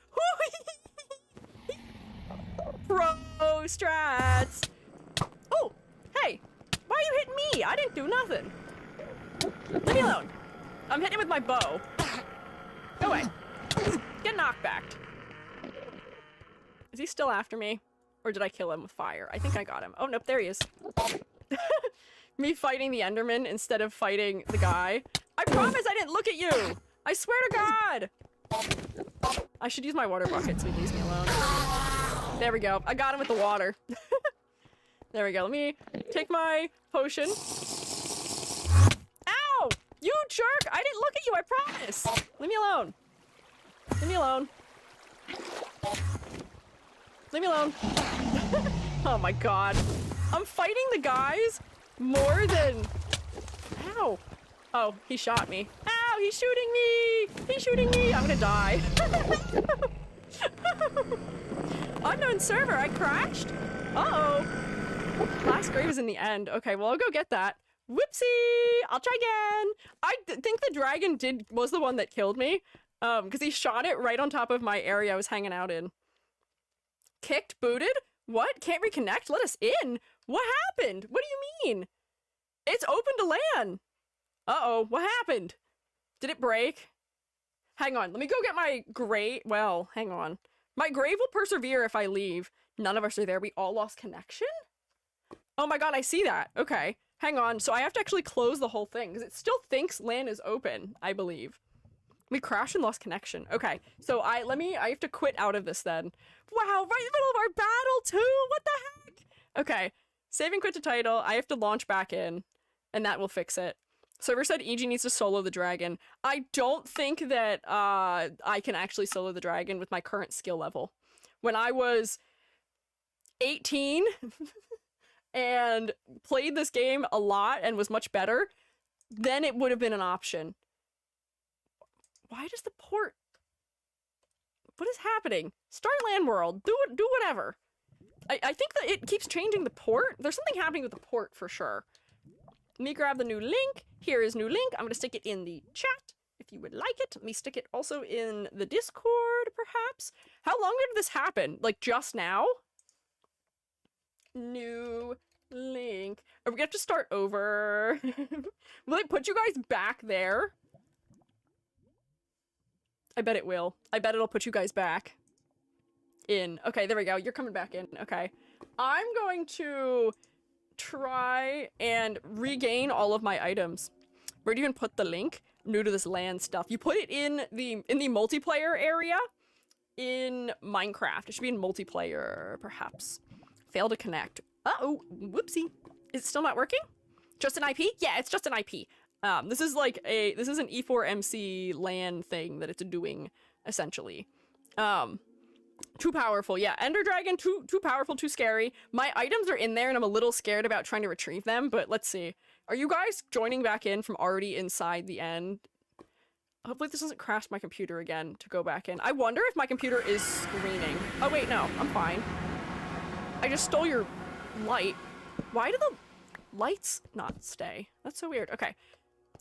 Pro strats! Oh, hey! Why are you hitting me? I didn't do nothing. Leave me alone. I'm hitting with my bow. Go away. Get knockbacked. Is he still after me? Or did I kill him with fire? I think I got him. Oh, nope, there he is. Me fighting the Enderman instead of fighting the guy. I promise I didn't look at you! I swear to God! I should use my water bucket so he leaves me alone. There we go. I got him with the water. There we go. Let me take my potion. Ow! You jerk! I didn't look at you, I promise! Leave me alone. Leave me alone. Leave me alone. Oh my god. I'm fighting the guys more than... Ow. Oh, he shot me. Ow, he's shooting me! He's shooting me! I'm gonna die. Unknown server, I crashed? Uh-oh. Last grave is in the end. Okay, well, I'll go get that. Whoopsie! I'll try again! I think the dragon was the one that killed me. Because he shot it right on top of my area I was hanging out in. Kicked? Booted? What? Can't reconnect? Let us in? What happened? What do you mean? It's open to land! Uh-oh, what happened? Did it break? Hang on, let me go get my grave. Well, hang on. My grave will persevere if I leave. None of us are there. We all lost connection? Oh my god, I see that. Okay, hang on. So I have to actually close the whole thing, because it still thinks land is open, I believe. We crashed and lost connection. Okay, so I have to quit out of this then. Wow, right in the middle of our battle too? What the heck? Okay, save and quit to title. I have to launch back in, and that will fix it. Server said EG needs to solo the dragon. I don't think that I can actually solo the dragon with my current skill level. When I was 18 and played this game a lot and was much better, then it would have been an option. Why does the port... What is happening? Start land world. Do whatever. I think that it keeps changing the port. There's something happening with the port for sure. Let me grab the new link. Here is new link. I'm going to stick it in the chat if you would like it. Let me stick it also in the Discord, perhaps. How long did this happen? Like, just now? New link. Are we going to have to start over? Will it put you guys back there? I bet it will. I bet it'll put you guys back in. Okay, there we go. You're coming back in. Okay. I'm going to try and regain all of my items. Where do you even put the link? I'm new to this land stuff. You put it in the multiplayer area in Minecraft. It should be in multiplayer, perhaps. Fail to connect. Uh-oh. Whoopsie. Is it still not working? Just an IP? Yeah, it's just an IP. This is like this is an E4MC LAN thing that it's doing, essentially. Too powerful, yeah. Ender Dragon, too powerful, too scary. My items are in there and I'm a little scared about trying to retrieve them, but let's see. Are you guys joining back in from already inside the end? Hopefully this doesn't crash my computer again to go back in. I wonder if my computer is screening. Oh wait, no, I'm fine. I just stole your light. Why do the lights not stay? That's so weird. Okay.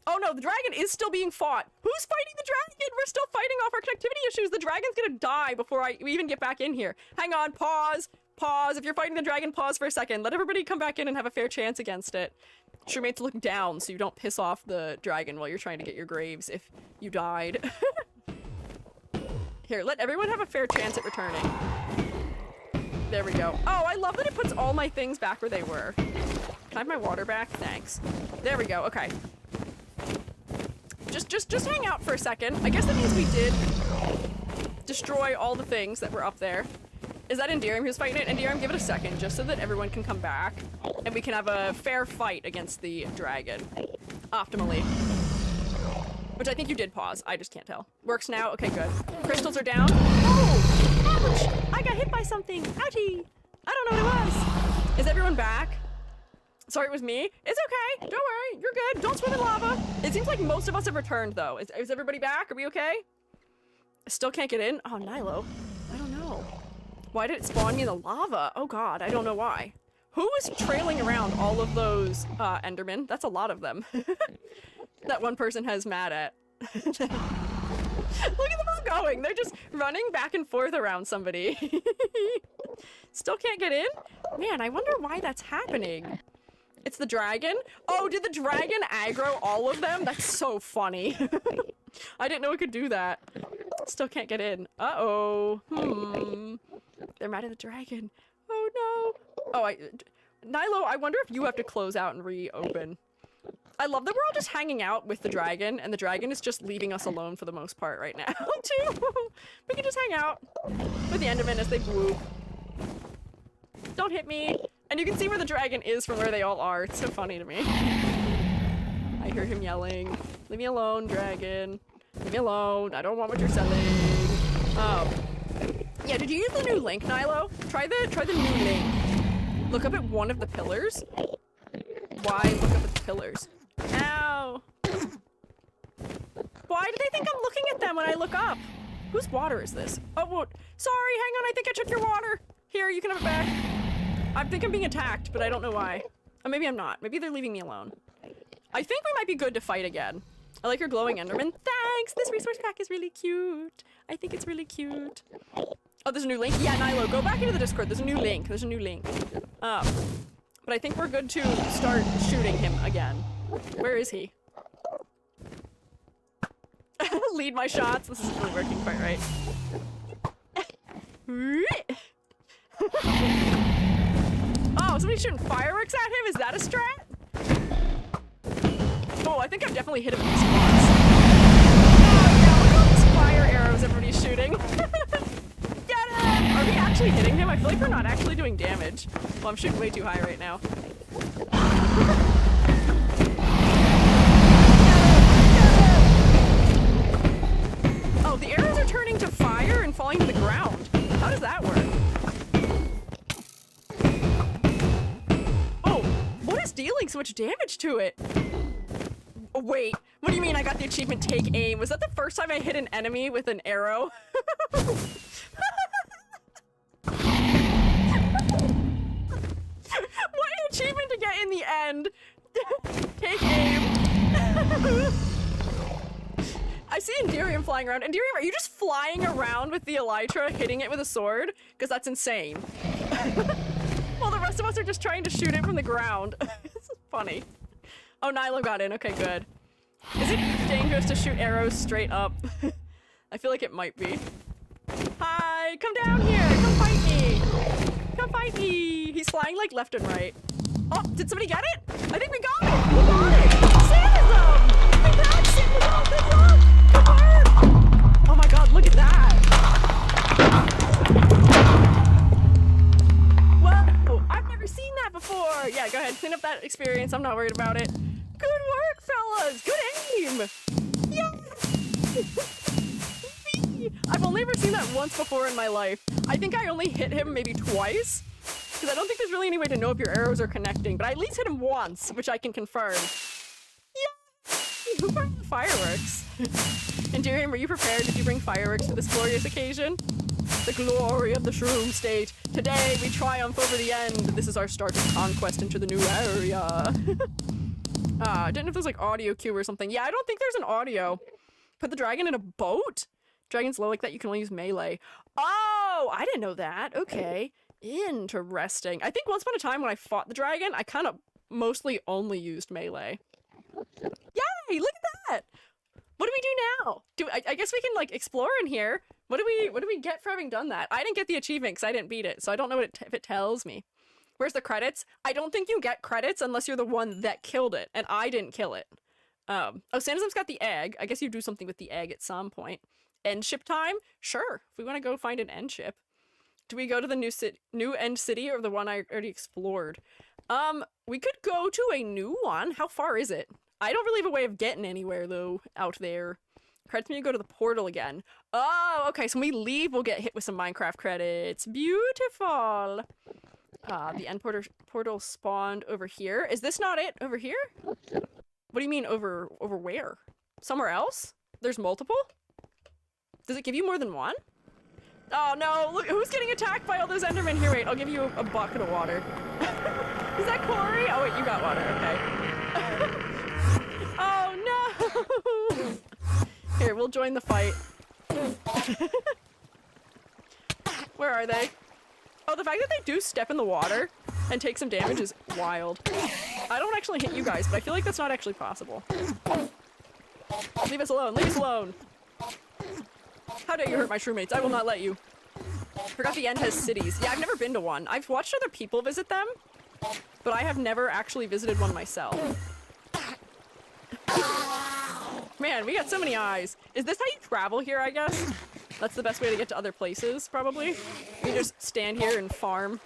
Oh no, the dragon is still being fought. Who's fighting the dragon? We're still fighting off our connectivity issues. The dragon's gonna die before we even get back in here. Hang on, pause. Pause. If you're fighting the dragon, pause for a second. Let everybody come back in and have a fair chance against it. Shroomates, look down so you don't piss off the dragon while you're trying to get your graves if you died. Here, let everyone have a fair chance at returning. There we go. Oh, I love that it puts all my things back where they were. Can I have my water back? Thanks. There we go. Okay. Just hang out for a second. I guess that means we did destroy all the things that were up there. Is that Endearum who's fighting it? Endearum, give it a second, just so that everyone can come back and we can have a fair fight against the dragon. Optimally. Which I think you did pause. I just can't tell. Works now? Okay, good. Crystals are down. Oh! Ouch! I got hit by something. Ouchie! I don't know what it was. Is everyone back? Sorry, it was me. It's okay. Don't worry. You're good. Don't swim in lava. It seems like most of us have returned, though. Is everybody back? Are we okay? I still can't get in. Oh, Nilo. I don't know. Why did it spawn me in the lava? Oh, God. I don't know why. Who was trailing around all of those Endermen? That's a lot of them. That one person has mad at. Look at them all going. They're just running back and forth around somebody. Still can't get in? Man, I wonder why that's happening. It's the dragon? Oh, did the dragon aggro all of them? That's so funny. I didn't know it could do that. Still can't get in. Uh-oh. They're mad at the dragon. Oh, no. Oh, Nilo, I wonder if you have to close out and reopen. I love that we're all just hanging out with the dragon, and the dragon is just leaving us alone for the most part right now, too. We can just hang out with the Endermen as they whoop. Don't hit me. And you can see where the dragon is from where they all are. It's so funny to me. I hear him yelling. Leave me alone, dragon. Leave me alone. I don't want what you're selling. Yeah, did you use the new link, Nilo? Try the new link. Look up at one of the pillars. Why look up at the pillars? Ow. Why do they think I'm looking at them when I look up? Whose water is this? Oh, what? Sorry, hang on. I think I took your water. Here, you can have it back. I think I'm being attacked, but I don't know why. Or maybe I'm not. Maybe they're leaving me alone. I think we might be good to fight again. I like your glowing Enderman. Thanks! This resource pack is really cute. I think it's really cute. Oh, there's a new link? Yeah, Nilo, go back into the Discord. There's a new link. There's a new link. But I think we're good to start shooting him again. Where is he? Lead my shots. This isn't really working quite right. Oh, somebody's shooting fireworks at him? Is that a strat? Oh, I think I've definitely hit him in spots. Oh, yeah, look at all these fire arrows everybody's shooting. Get him! Are we actually hitting him? I feel like we're not actually doing damage. Well, I'm shooting way too high right now. Oh, the arrows are turning to fire and falling to the ground. How does that work? so much damage to it. Oh, wait, what do you mean I got the achievement take aim? Was that the first time I hit an enemy with an arrow? What an achievement to get in the end. Take aim. I see Enderium flying around. Enderium, are you just flying around with the elytra, hitting it with a sword? Because that's insane. While the rest of us are just trying to shoot it from the ground. This is funny. Oh, Nylon got in. Okay, good. Is it dangerous to shoot arrows straight up? I feel like it might be. Hi, come down here. Come fight me. Come fight me. He's flying like left and right. Oh, did somebody get it? I think we got it. We got it. Sexism. Congrats, Sexism. Good job. Good work. Oh my god, look at that. Whoa, I've never seen that before. Yeah, go ahead, clean up that experience. I'm not worried about it. Good work, fellas. Good aim. Yeah. I've only ever seen that once before in my life. I think I only hit him maybe twice. Because I don't think there's really any way to know if your arrows are connecting, but I at least hit him once, which I can confirm. Yeah! Who brought the fireworks? Enderium, were you prepared? Did you bring fireworks for this glorious occasion? The glory of the Shroom State. Today we triumph over the end. This is our start of conquest into the new area. I didn't know if there's like audio cue or something. Yeah, I don't think there's an audio. Put the dragon in a boat? Dragon's low like that, you can only use melee. Oh, I didn't know that. Okay. Interesting. I think once upon a time when I fought the dragon, I kind of mostly only used melee. Yay! Look at that! What do we do now? I guess we can like explore in here. What do we get for having done that? I didn't get the achievement because I didn't beat it, so I don't know if it tells me. Where's the credits? I don't think you get credits unless you're the one that killed it, and I didn't kill it. Oh, Sanizum's got the egg. I guess you do something with the egg at some point. End ship time? Sure. If we want to go find an end ship. Do we go to the new end city or the one I already explored? We could go to a new one. How far is it? I don't really have a way of getting anywhere though out there. Credits me to go to the portal again. Oh, okay. So when we leave, we'll get hit with some Minecraft credits. Beautiful. The end portal spawned over here. Is this not it? Over here? What do you mean over where? Somewhere else? There's multiple? Does it give you more than one? Oh no, look, who's getting attacked by all those Endermen? Here, wait, I'll give you a bucket of water. Is that Corey? Oh wait, you got water, okay. Oh no! Here, we'll join the fight. Where are they? Oh, the fact that they do step in the water and take some damage is wild. I don't actually hit you guys, but I feel like that's not actually possible. Leave us alone, leave us alone! How dare you hurt my Shroomates? I will not let you. Forgot the end has cities. Yeah, I've never been to one. I've watched other people visit them, but I have never actually visited one myself. Man, we got so many eyes. Is this how you travel here, I guess? That's the best way to get to other places, probably. You just stand here and farm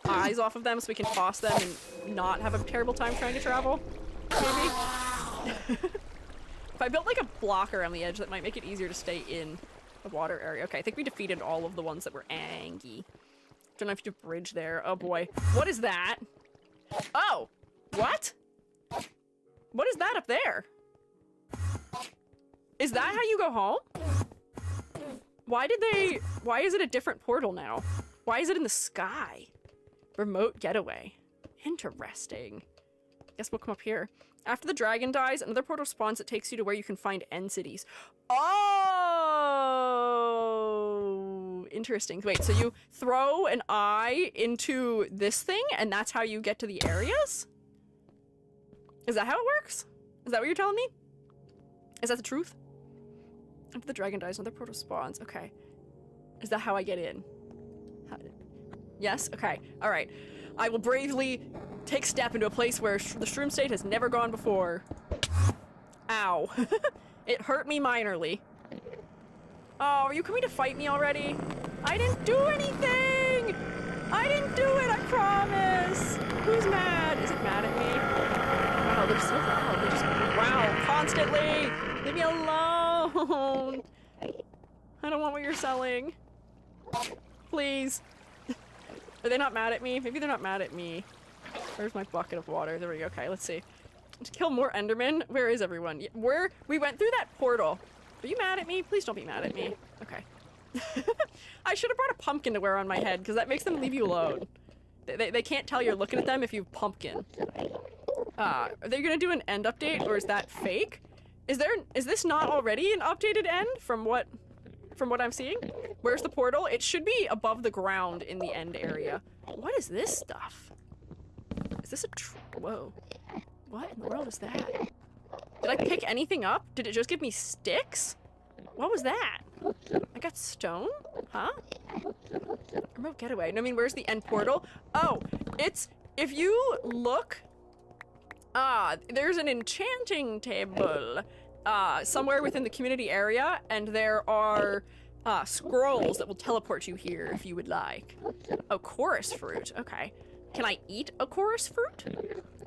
eyes off of them so we can toss them and not have a terrible time trying to travel. Maybe? If I built like a block around the edge, that might make it easier to stay in the water area. Okay, I think we defeated all of the ones that were angry. Don't know if you have to bridge there. Oh boy. What is that? Oh! What? What is that up there? Is that how you go home? Why is it a different portal now? Why is it in the sky? Remote getaway. Interesting. Guess we'll come up here. After the dragon dies, another portal spawns that takes you to where you can find end cities. Oh! Interesting. Wait, so you throw an eye into this thing, and that's how you get to the areas? Is that how it works? Is that what you're telling me? Is that the truth? After the dragon dies, another portal spawns. Okay. Is that how I get in? Yes? Okay. Alright. I will bravely take step into a place where the Shroom State has never gone before. Ow. It hurt me minorly. Oh, are you coming to fight me already? I didn't do anything! I didn't do it, I promise! Who's mad? Is it mad at me? Wow, they're so loud. They just wow constantly! Leave me alone! I don't want what you're selling. Please. Are they not mad at me? Maybe they're not mad at me. Where's my bucket of water? There we go. Okay, let's see. To kill more Endermen? Where is everyone? We went through that portal. Are you mad at me? Please don't be mad at me. Okay. I should have brought a pumpkin to wear on my head, because that makes them leave you alone. They can't tell you're looking at them if you have pumpkin. Are they gonna do an end update, or is that fake? Is this not already an updated end from what I'm seeing? Where's the portal? It should be above the ground in the end area. What is this stuff? Is this a whoa. What in the world is that? Did I pick anything up? Did it just give me sticks? What was that? I got stone? Huh? Remote getaway. No, I mean, where's the end portal? Oh, it's, if you look, there's an enchanting table, somewhere within the community area, and there are, scrolls that will teleport you here if you would like. Oh, chorus fruit. Okay. Can I eat a chorus fruit?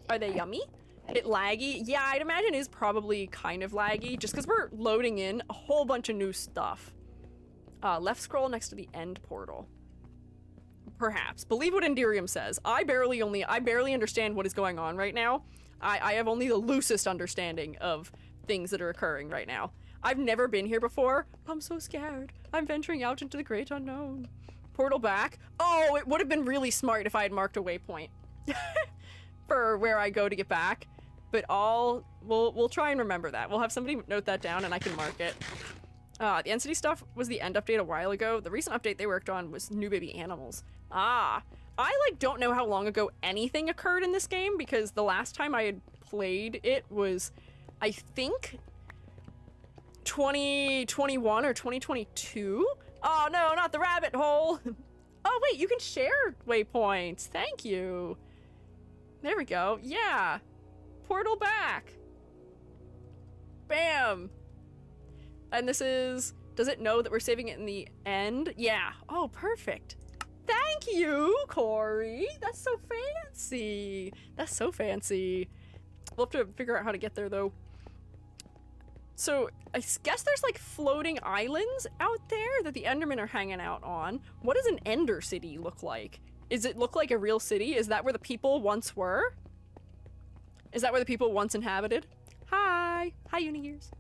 Are they yummy? It laggy? Yeah, I'd imagine it is probably kind of laggy, just because we're loading in a whole bunch of new stuff. Left scroll next to the end portal. Perhaps. Believe what Enderium says. I barely understand what is going on right now. I have only the loosest understanding of things that are occurring right now. I've never been here before. I'm so scared. I'm venturing out into the great unknown. Portal back. Oh, it would have been really smart if I had marked a waypoint for where I go to get back. But we'll try and remember that. We'll have somebody note that down and I can mark it. The Entity stuff was the end update a while ago. The recent update they worked on was new baby animals. I don't know how long ago anything occurred in this game, because the last time I had played it was, I think, 2021 or 2022? Oh no, not the rabbit hole! Oh wait, you can share waypoints. Thank you. There we go. Yeah. Portal back. Bam. And this is, does it know that we're saving it in the end? Yeah. Oh, perfect. Thank you, Corey. That's so fancy. That's so fancy. We'll have to figure out how to get there, though. So, I guess there's, like, floating islands out there that the Endermen are hanging out on. What does an Ender City look like? Does it look like a real city? Is that where the people once were? Is that where the people once inhabited? Hi. Hi, Uni-Gears.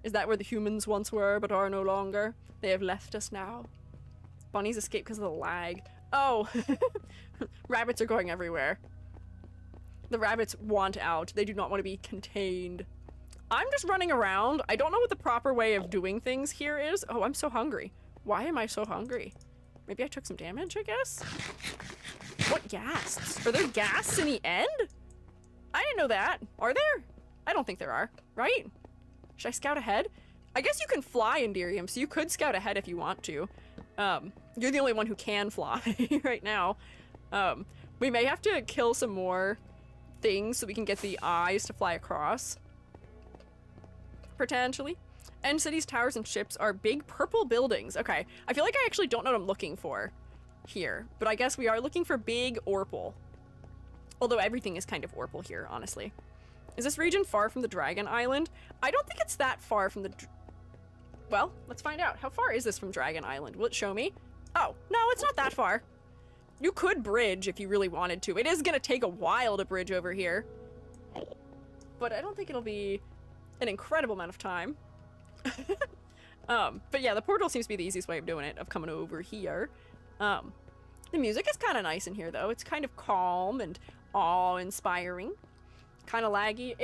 Is that where the humans once were, but are no longer? They have left us now. Bunnies escape because of the lag. Oh. Rabbits are going everywhere. The rabbits want out. They do not want to be contained. I'm just running around. I don't know what the proper way of doing things here is. Oh, I'm so hungry. Why am I so hungry? Maybe I took some damage, I guess? What ghasts? Are there ghasts in the end? I didn't know that. Are there? I don't think there are, right? Should I scout ahead? I guess you can fly in Enderium, so you could scout ahead if you want to. You're the only one who can fly right now. We may have to kill some more things so we can get the eyes to fly across. Potentially. End cities, towers, and ships are big purple buildings. Okay, I feel like I actually don't know what I'm looking for here, but I guess we are looking for big Orpal. Although everything is kind of Orpal here, honestly. Is this region far from the Dragon Island? I don't think it's that far from the... Well, let's find out. How far is this from Dragon Island? Will it show me? Oh, no, it's not that far. You could bridge if you really wanted to. It is gonna take a while to bridge over here. But I don't think it'll be an incredible amount of time. But yeah, the portal seems to be the easiest way of doing it, of coming over here. The music is kind of nice in here, though. It's kind of calm and awe-inspiring. Kind of laggy.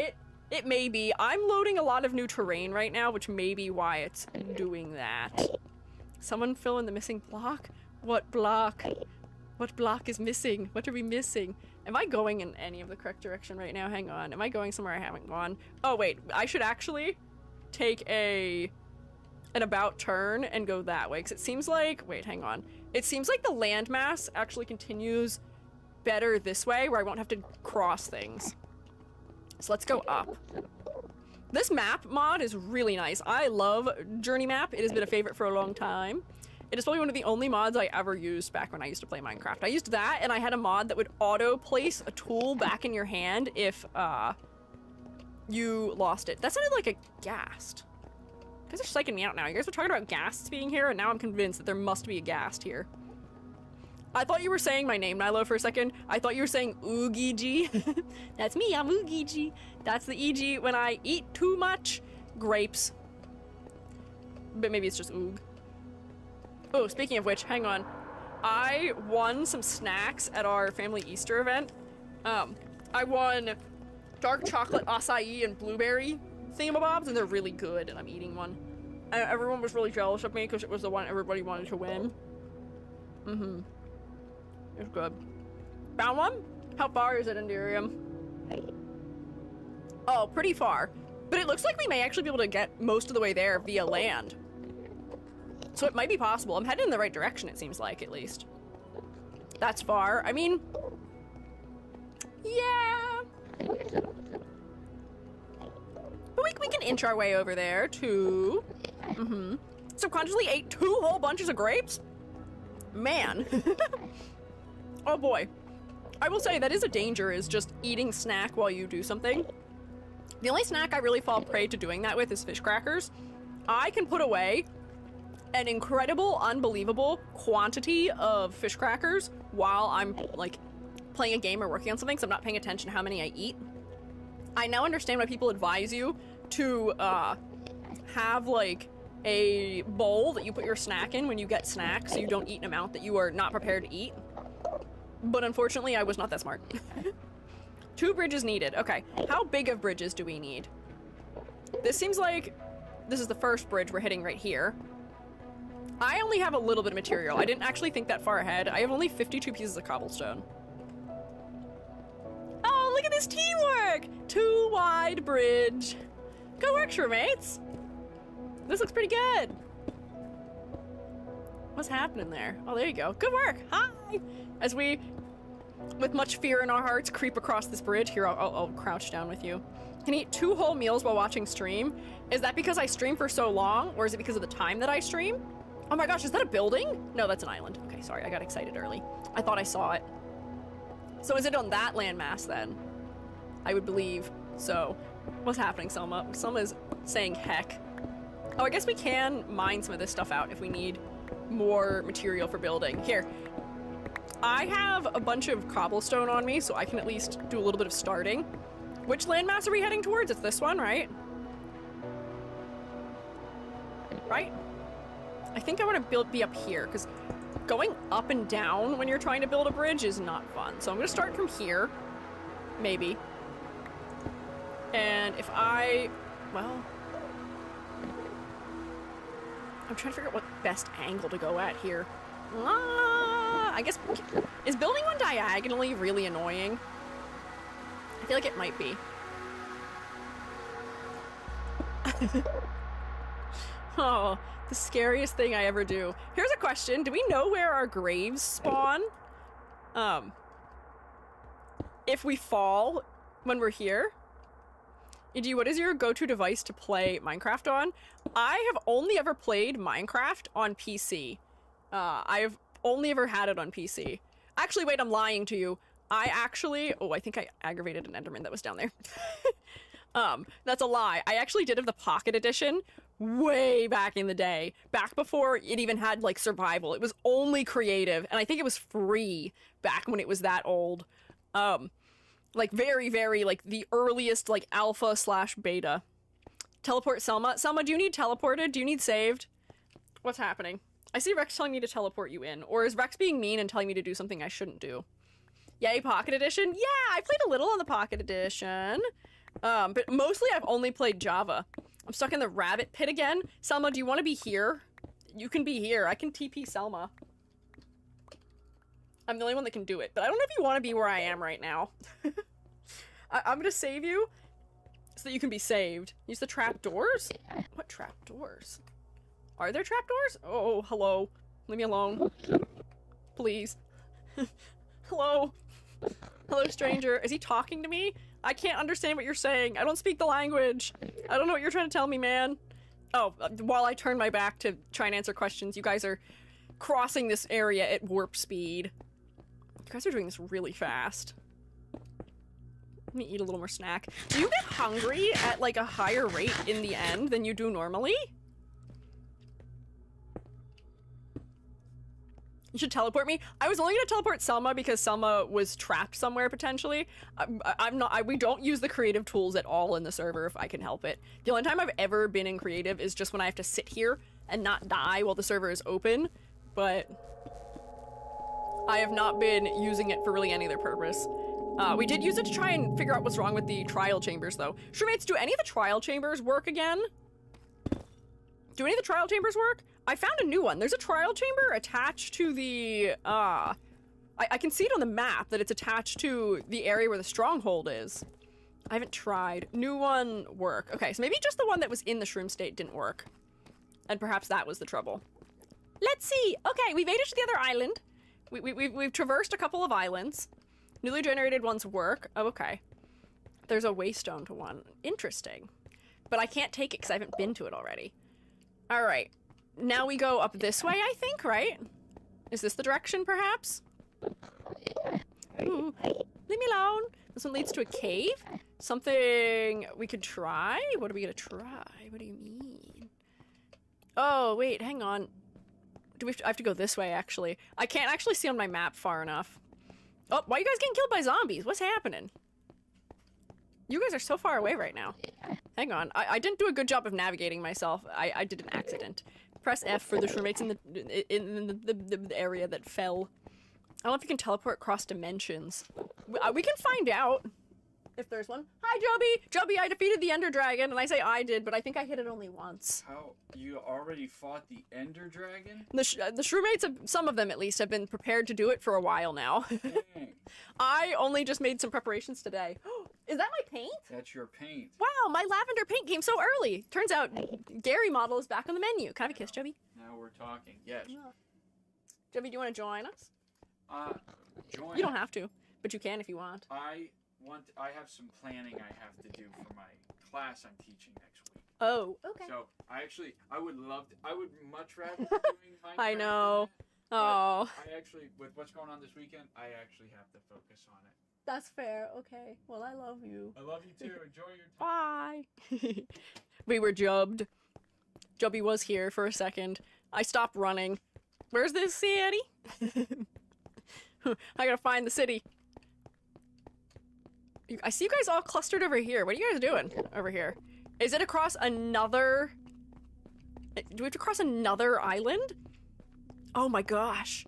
It may be. I'm loading a lot of new terrain right now, which may be why it's doing that. Someone fill in the missing block? What block? What block is missing? What are we missing? Am I going in any of the correct direction right now? Hang on. Am I going somewhere I haven't gone? Oh, wait. I should actually take an about turn and go that way, because it seems like... Wait, hang on. It seems like the landmass actually continues better this way, where I won't have to cross things. So let's go up. This map mod is really nice. I love Journey Map. It has been a favorite for a long time. It is probably one of the only mods I ever used back when I used to play Minecraft. I used that, and I had a mod that would auto-place a tool back in your hand if, you lost it. That sounded like a ghast. You guys are psyching me out now. You guys were talking about ghasts being here, and now I'm convinced that there must be a ghast here. I thought you were saying my name, Nilo, for a second. I thought you were saying Oogigi. That's me, I'm Oogigi. That's the EG when I eat too much grapes. But maybe it's just Oog. Oh, speaking of which, hang on. I won some snacks at our family Easter event. I won dark chocolate acai and blueberry thingamabobs, and they're really good, and I'm eating one. Everyone was really jealous of me because it was the one everybody wanted to win. Mm-hmm. It's good. Found one? How far is it, Enderium? Oh, pretty far. But it looks like we may actually be able to get most of the way there via land. So it might be possible. I'm headed in the right direction, it seems like, at least. That's far. I mean... yeah. But we can inch our way over there, too. Mm-hmm. Subconsciously ate 2 whole bunches of grapes? Man. Oh boy. I will say that is a danger, is just eating snack while you do something. The only snack I really fall prey to doing that with is fish crackers. I can put away an incredible, unbelievable quantity of fish crackers while I'm, like, playing a game or working on something, so I'm not paying attention to how many I eat. I now understand why people advise you to, have, like, a bowl that you put your snack in when you get snacks so you don't eat an amount that you are not prepared to eat. But unfortunately, I was not that smart. 2 bridges needed. Okay, how big of bridges do we need? This seems like this is the first bridge we're hitting right here. I only have a little bit of material. I didn't actually think that far ahead. I have only 52 pieces of cobblestone. Oh, look at this teamwork! 2 wide bridge. Good work, Shroomates. This looks pretty good. What's happening there? Oh, there you go. Good work. Hi! As we, with much fear in our hearts, creep across this bridge. Here, I'll crouch down with you. Can eat 2 whole meals while watching stream. Is that because I stream for so long, or is it because of the time that I stream? Oh my gosh, is that a building? No, that's an island. Okay, sorry, I got excited early. I thought I saw it. So is it on that landmass then? I would believe so. What's happening, Selma? Selma's saying heck. Oh, I guess we can mine some of this stuff out if we need more material for building. Here. I have a bunch of cobblestone on me, so I can at least do a little bit of starting. Which landmass are we heading towards? It's this one, right? Right? I think I want to be up here, because going up and down when you're trying to build a bridge is not fun. So I'm going to start from here. Maybe. And if well... I'm trying to figure out what best angle to go at here. I guess... is building one diagonally really annoying? I feel like it might be. Oh, the scariest thing I ever do. Here's a question. Do we know where our graves spawn? If we fall when we're here? E.g., what is your go-to device to play Minecraft on? I have only ever played Minecraft on PC. I've only ever had it on PC. Actually, wait, I'm lying to you. Oh, I think I aggravated an Enderman that was down there. That's a lie. I actually did have the Pocket Edition way back in the day. Back before it even had, like, survival. It was only creative, and I think it was free back when it was that old. Like, very, very, like, the earliest, like, alpha/beta. Teleport Selma. Selma, do you need teleported? Do you need saved? What's happening? I see Rex telling me to teleport you in. Or is Rex being mean and telling me to do something I shouldn't do? Yay, Pocket Edition? Yeah, I played a little on the Pocket Edition. But mostly I've only played Java. I'm stuck in the rabbit pit again. Selma, do you want to be here? You can be here. I can TP Selma. I'm the only one that can do it. But I don't know if you want to be where I am right now. I'm gonna save you so that you can be saved. Use the trapdoors? What trapdoors? Are there trapdoors? Oh, hello. Leave me alone. Please. Hello. Hello, stranger. Is he talking to me? I can't understand what you're saying. I don't speak the language. I don't know what you're trying to tell me, man. Oh, while I turn my back to try and answer questions, you guys are crossing this area at warp speed. You guys are doing this really fast. Let me eat a little more snack. Do you get hungry at, like, a higher rate in the end than you do normally? You should teleport me. I was only gonna teleport Selma because Selma was trapped somewhere potentially. We don't use the creative tools at all in the server if I can help it. The only time I've ever been in creative is just when I have to sit here and not die while the server is open, but I have not been using it for really any other purpose. We did use it to try and figure out what's wrong with the trial chambers though. Shroomates, do any of the trial chambers work again? Do any of the trial chambers work? I found a new one. There's a trial chamber attached to the, I can see it on the map that it's attached to the area where the stronghold is. I haven't tried. New one work. Okay, so maybe just the one that was in the shroom state didn't work. And perhaps that was the trouble. Let's see. Okay, we made it to the other island. We've traversed a couple of islands. Newly generated ones work. Oh, okay. There's a waystone to one. Interesting. But I can't take it because I haven't been to it already. All right. Now we go up this way, I think, right? Is this the direction, perhaps? Ooh, leave me alone. This one leads to a cave? Something we could try? What are we gonna try? What do you mean? Oh, wait, hang on. I have to go this way, actually. I can't actually see on my map far enough. Oh, why are you guys getting killed by zombies? What's happening? You guys are so far away right now. Hang on. I didn't do a good job of navigating myself. I did an accident. Press F for the Shroomates in the area that fell. I don't know if you can teleport across dimensions. We can find out if there's one. Hi, Joby! Joby, I defeated the Ender Dragon, and I say I did, but I think I hit it only once. How? You already fought the Ender Dragon? The Shroomates, some of them at least, have been prepared to do it for a while now. I only just made some preparations today. Is that my paint? That's your paint. Wow, my lavender paint came so early. Turns out Gary model is back on the menu. Can I have a kiss, Joby? Now we're talking. Yes. Joby, do you want to join us? Join. You don't have to, but you can if you want. I have some planning I have to do for my class I'm teaching next week. Oh, okay. So I would much rather be doing Minecraft. I know. Than that, Oh. I actually, with what's going on this weekend, I actually have to focus on it. That's fair. Okay. Well, I love you. I love you too. Enjoy your time. Bye. We were jubbed. Jubby was here for a second. I stopped running. Where's this city? I gotta find the city. I see you guys all clustered over here. What are you guys doing over here? Is it across another... Do we have to cross another island? Oh my gosh.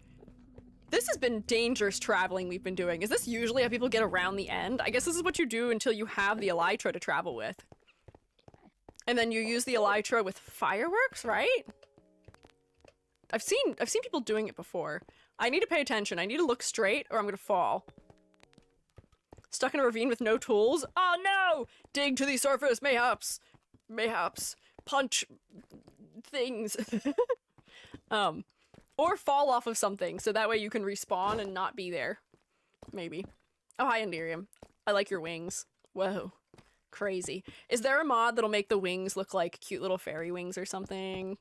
This has been dangerous traveling we've been doing. Is this usually how people get around the end? I guess this is what you do until you have the elytra to travel with. And then you use the elytra with fireworks, right? I've seen people doing it before. I need to pay attention. I need to look straight or I'm gonna fall. Stuck in a ravine with no tools? Oh no! Dig to the surface, mayhaps. Mayhaps. Punch things. Or fall off of something, so that way you can respawn and not be there. Maybe. Oh, hi, Enderium. I like your wings. Whoa. Crazy. Is there a mod that'll make the wings look like cute little fairy wings or something?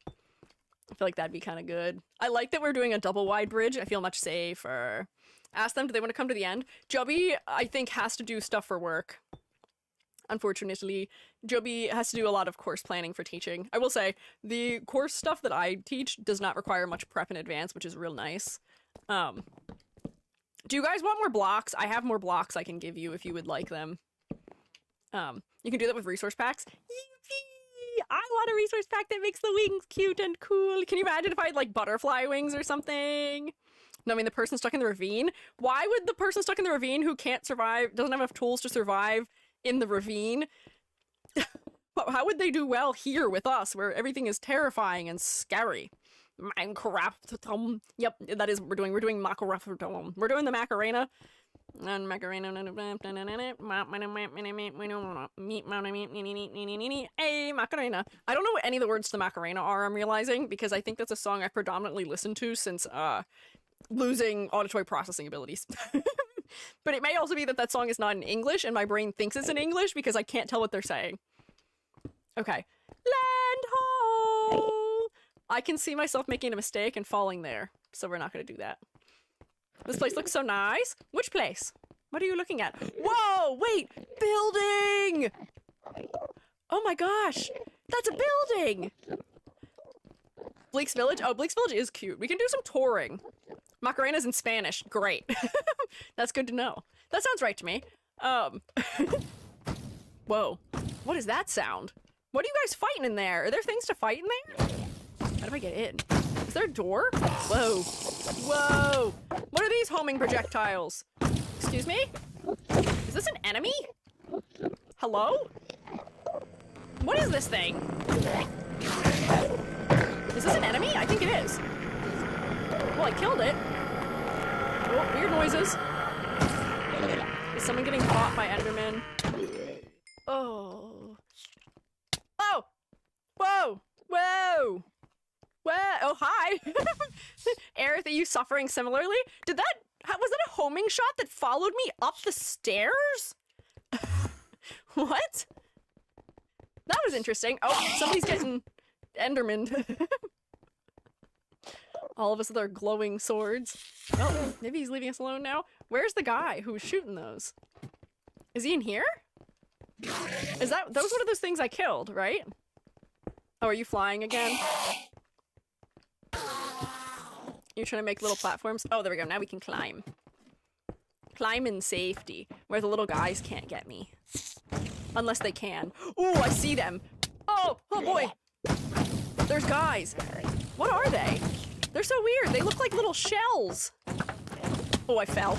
I feel like that'd be kind of good. I like that we're doing a double wide bridge. I feel much safer. Ask them, do they want to come to the end? Joby, I think, has to do stuff for work. Unfortunately, Joby has to do a lot of course planning for teaching. I will say, the course stuff that I teach does not require much prep in advance, which is real nice. Do you guys want more blocks? I have more blocks I can give you if you would like them. You can do that with resource packs. Yippee! I want a resource pack that makes the wings cute and cool. Can you imagine if I had, like, butterfly wings or something? No, I mean, the person stuck in the ravine? Why would the person stuck in the ravine who can't survive, doesn't have enough tools to survive in the ravine, how would they do well here with us, where everything is terrifying and scary? Minecraft. Yep, that is we're doing Minecraft. We're doing the Macarena. And Macarena. Hey, Macarena. I don't know what any of the words to the Macarena are, I'm realizing, because I think that's a song I've predominantly listened to since losing auditory processing abilities. But it may also be that that song is not in English and my brain thinks it's in English because I can't tell what they're saying. Okay. Land ho! I can see myself making a mistake and falling there, so we're not gonna do that. This place looks so nice. Which place? What are you looking at? Whoa! Wait! Building! Oh my gosh! That's a building! Bleak's Village? Oh, Bleak's Village is cute. We can do some touring. Macarena's in Spanish. Great. That's good to know. That sounds right to me. Whoa. What is that sound? What are you guys fighting in there? Are there things to fight in there? How do I get in? Is there a door? Whoa. Whoa. What are these homing projectiles? Excuse me? Is this an enemy? Hello? What is this thing? Is this an enemy? I think it is. Well, I killed it. Oh, weird noises. Is someone getting caught by Enderman? Oh. Oh! Whoa! Whoa! Whoa! Oh, hi! Aerith, are you suffering similarly? Was that a homing shot that followed me up the stairs? What? That was interesting. Oh, somebody's getting Enderman. All of us with our glowing swords. Oh, maybe he's leaving us alone now. Where's the guy who was shooting those? Is he in here? That was one of those things I killed, right? Oh, are you flying again? You're trying to make little platforms? Oh, there we go. Now we can climb. Climb in safety, where the little guys can't get me. Unless they can. Ooh, I see them. Oh boy. There's guys. What are they? They're so weird. They look like little shells. Oh, I fell.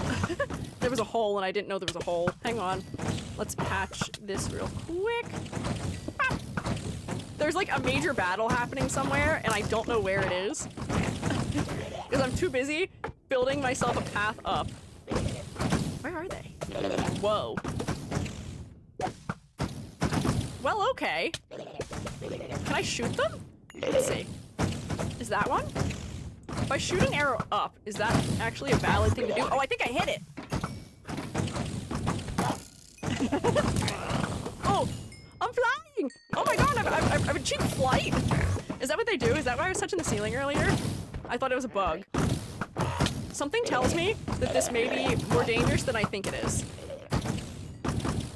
There was a hole and I didn't know there was a hole. Hang on. Let's patch this real quick. Ah. There's like a major battle happening somewhere and I don't know where it is. Because I'm too busy building myself a path up. Where are they? Whoa. Well, okay. Can I shoot them? Let's see. Is that one? If I shoot an arrow up, is that actually a valid thing to do? Oh, I think I hit it. Oh, I'm flying. Oh my god, I've achieved flight. Is that what they do? Is that why I was touching the ceiling earlier? I thought it was a bug. Something tells me that this may be more dangerous than I think it is.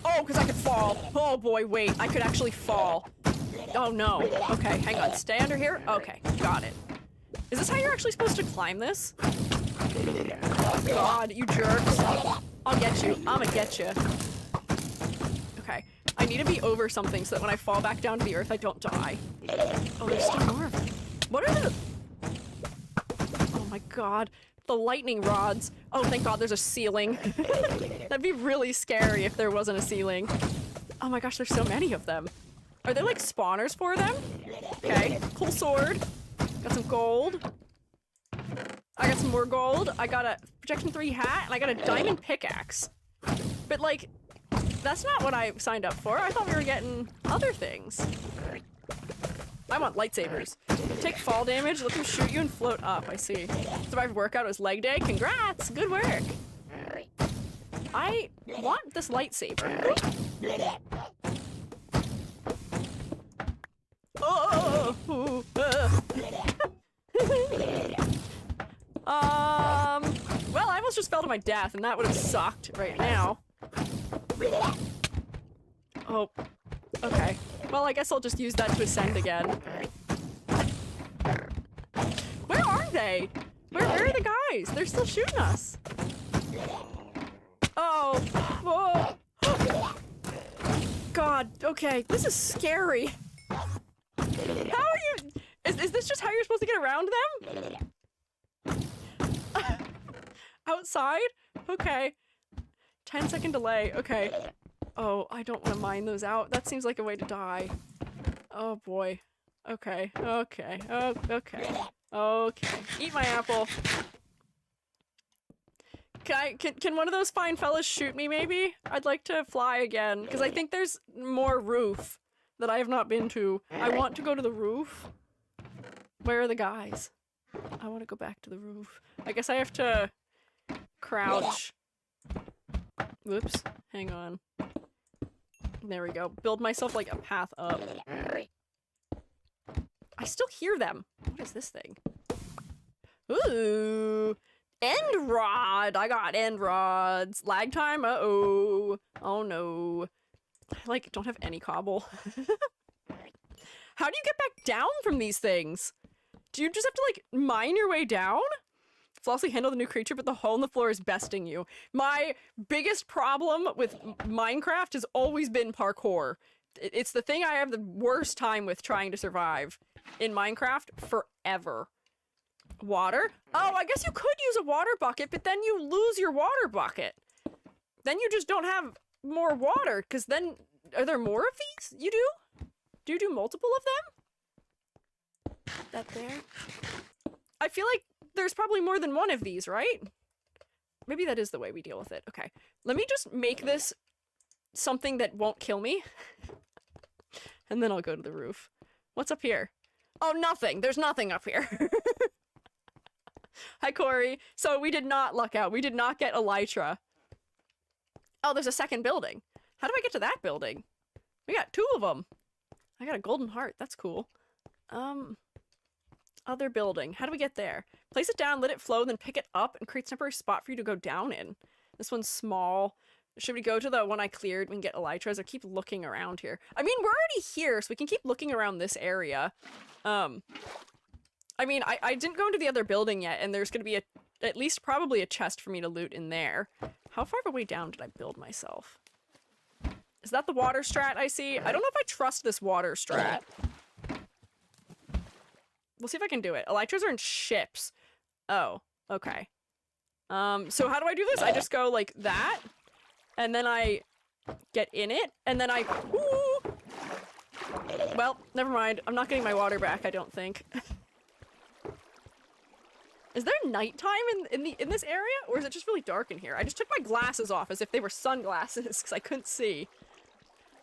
Oh, because I could fall. Oh boy, wait, I could actually fall. Oh no. Okay, hang on. Stay under here? Okay, got it. Is this how you're actually supposed to climb this? Oh god, you jerks. I'll get you. I'ma get you. Okay, I need to be over something so that when I fall back down to the earth, I don't die. Oh, there's still more of them. What are the... Oh my god. The lightning rods. Oh, thank god there's a ceiling. That'd be really scary if there wasn't a ceiling. Oh my gosh, there's so many of them. Are there like spawners for them? Okay, cool sword. Got some gold. I got some more gold. I got a protection 3 hat and I got a diamond pickaxe. But like, that's not what I signed up for. I thought we were getting other things. I want lightsabers. Take fall damage, let them shoot you and float up, I see. Survived workout, it was leg day. Congrats, good work. I want this lightsaber. Oh, well, I almost just fell to my death and that would have sucked right now. Oh, okay. Well, I guess I'll just use that to ascend again. Where are they? Where are the guys? They're still shooting us. Oh. Oh. God, okay. This is scary. How are you? Is this just how you're supposed to get around them? Outside? Okay. 10-second delay. Okay. Oh, I don't want to mine those out. That seems like a way to die. Oh boy. Okay. Okay. Oh, okay. Okay. Eat my apple. Can one of those fine fellas shoot me maybe? I'd like to fly again, because I think there's more roof that I have not been to. I want to go to the roof. Where are the guys? I want to go back to the roof. I guess I have to crouch. Whoops. Hang on. There we go. Build myself like a path up. I still hear them. What is this thing? Ooh. End rod. I got end rods. Lag time. Uh-oh. Oh no. I like don't have any cobble. How do you get back down from these things? Do you just have to like mine your way down? Flawlessly handle the new creature, but the hole in the floor is besting you. My biggest problem with Minecraft has always been parkour. It's the thing I have the worst time with trying to survive in Minecraft forever. Water? Oh, I guess you could use a water bucket, but then you lose your water bucket. Then you just don't have more water, because then... Are there more of these? You do? Do you do multiple of them? That there? I feel like there's probably more than one of these, right? Maybe that is the way we deal with it. Okay. Let me just make this something that won't kill me. And then I'll go to the roof. What's up here? Oh, nothing. There's nothing up here. Hi, Corey. So we did not luck out. We did not get elytra. Oh, there's a second building. How do I get to that building? We got 2 of them. I got a golden heart. That's cool. Other building. How do we get there? Place it down, let it flow, then pick it up and create a temporary spot for you to go down in. This one's small. Should we go to the one I cleared? We can get elytras or keep looking around here. I mean, we're already here, so we can keep looking around this area. I mean, I didn't go into the other building yet, and there's going to be at least probably a chest for me to loot in there. How far of a way down did I build myself? Is that the water strat I see? I don't know if I trust this water strat. We'll see if I can do it. Elytras are in ships. Oh, okay. So how do I do this? I just go like that, and then I get in it, and then I... Ooh! Well, never mind. I'm not getting my water back, I don't think. Is there nighttime in this area, or is it just really dark in here? I just took my glasses off as if they were sunglasses because I couldn't see.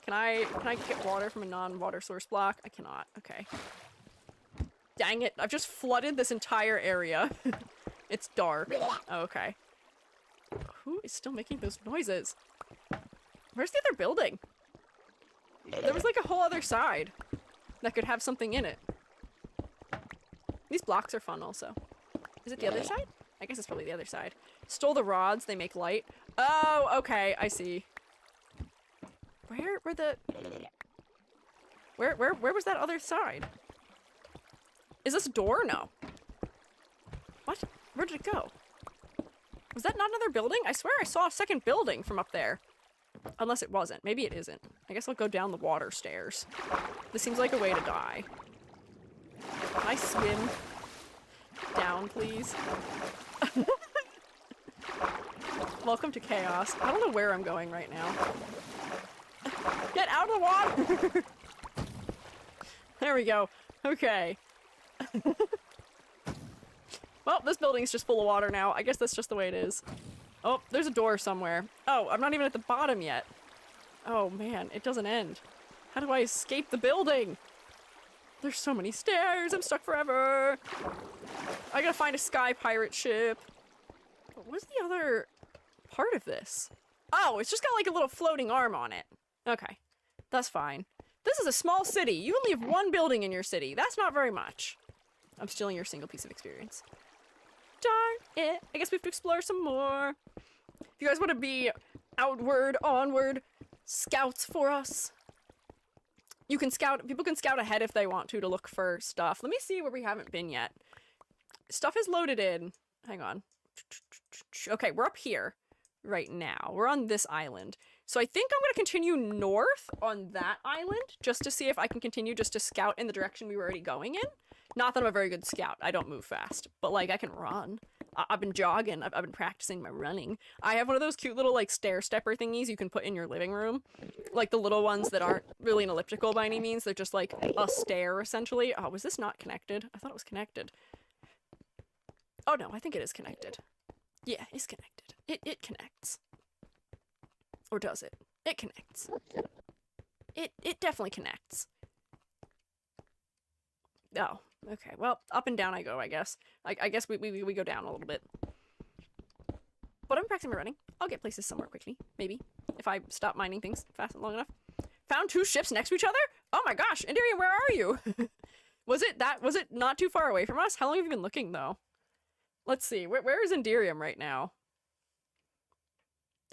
Can I get water from a non-water source block? I cannot. Okay. Dang it! I've just flooded this entire area. It's dark. Oh, okay. Who is still making those noises? Where's the other building? There was like a whole other side that could have something in it. These blocks are fun also. Is it the other side? I guess it's probably the other side. Stole the rods, they make light. Oh, okay, I see. Where were the... Where was that other side? Is this a door? No. What? Where did it go? Was that not another building? I swear I saw a second building from up there. Unless it wasn't. Maybe it isn't. I guess I'll go down the water stairs. This seems like a way to die. Can I swim? Down, please. Welcome to chaos. I don't know where I'm going right now. Get out of the water! There we go. Okay. Well, this building's just full of water now. I guess that's just the way it is. Oh, there's a door somewhere. Oh, I'm not even at the bottom yet. Oh man, it doesn't end. How do I escape the building? There's so many stairs. I'm stuck forever. I gotta find a sky pirate ship. What's the other part of this? Oh, it's just got like a little floating arm on it. Okay, that's fine. This is a small city. You only have 1 building in your city. That's not very much. I'm stealing your single piece of experience. Darn it. I guess we have to explore some more. If you guys want to be outward, onward scouts for us, you can scout. People can scout ahead if they want to look for stuff. Let me see where we haven't been yet. Stuff is loaded in. Hang on. Okay, we're up here right now. We're on this island. So I think I'm going to continue north on that island just to see if I can continue just to scout in the direction we were already going in. Not that I'm a very good scout. I don't move fast. But, like, I can run. I've been jogging. I've been practicing my running. I have one of those cute little, like, stair-stepper thingies you can put in your living room. Like, the little ones that aren't really an elliptical by any means. They're just, like, a stair, essentially. Oh, was this not connected? I thought it was connected. Oh, no. I think it is connected. Yeah, it's connected. It connects. Or does it? It connects. It definitely connects. Oh, okay. Well, up and down I go, I guess. I guess we go down a little bit. But I'm practicing my running. I'll get places somewhere quickly, maybe. If I stop mining things fast and long enough. Found 2 ships next to each other? Oh my gosh, Indirium, where are you? Was it not too far away from us? How long have you been looking, though? Let's see. Where is Indirium right now?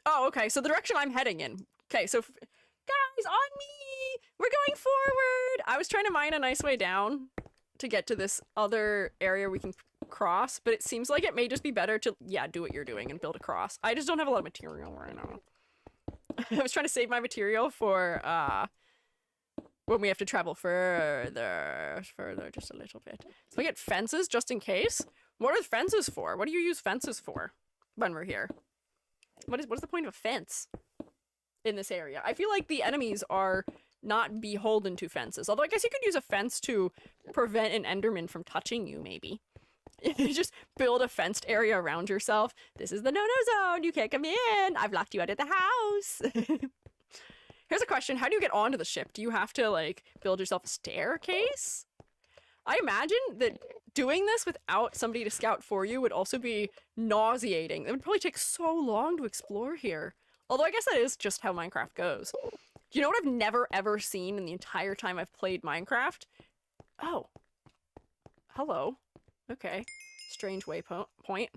Oh, okay. So the direction I'm heading in. Okay, so guys, on me! We're going forward! I was trying to mine a nice way down to get to this other area we can cross, but it seems like it may just be better to, yeah, do what you're doing and build a cross. I just don't have a lot of material right now. I was trying to save my material for, when we have to travel further just a little bit. So I get fences just in case. What are fences for? What do you use fences for when we're here? What is the point of a fence in this area? I feel like the enemies are not beholden to fences. Although I guess you could use a fence to prevent an enderman from touching you, maybe. You just build a fenced area around yourself. This is the no-no zone. You can't come in. I've locked you out of the house. Here's a question. How do you get onto the ship? Do you have to, like, build yourself a staircase? I imagine that doing this without somebody to scout for you would also be nauseating. It would probably take so long to explore here. Although I guess that is just how Minecraft goes. You know what I've never ever seen in the entire time I've played Minecraft? Oh. Hello. Okay. Strange waypoint.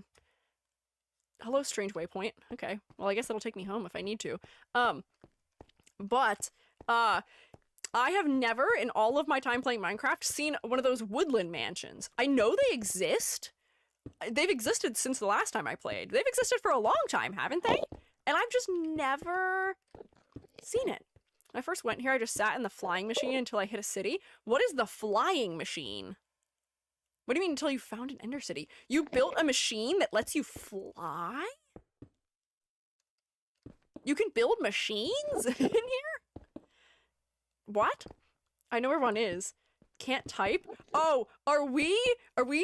Hello, strange waypoint. Okay. Well, I guess that'll take me home if I need to. But, I have never, in all of my time playing Minecraft, seen one of those woodland mansions. I know they exist. They've existed since the last time I played. They've existed for a long time, haven't they? And I've just never seen it. When I first went here, I just sat in the flying machine until I hit a city. What is the flying machine? What do you mean until you found an ender city? You built a machine that lets you fly? You can build machines in here? What? I know where one is. Can't type? Oh, are we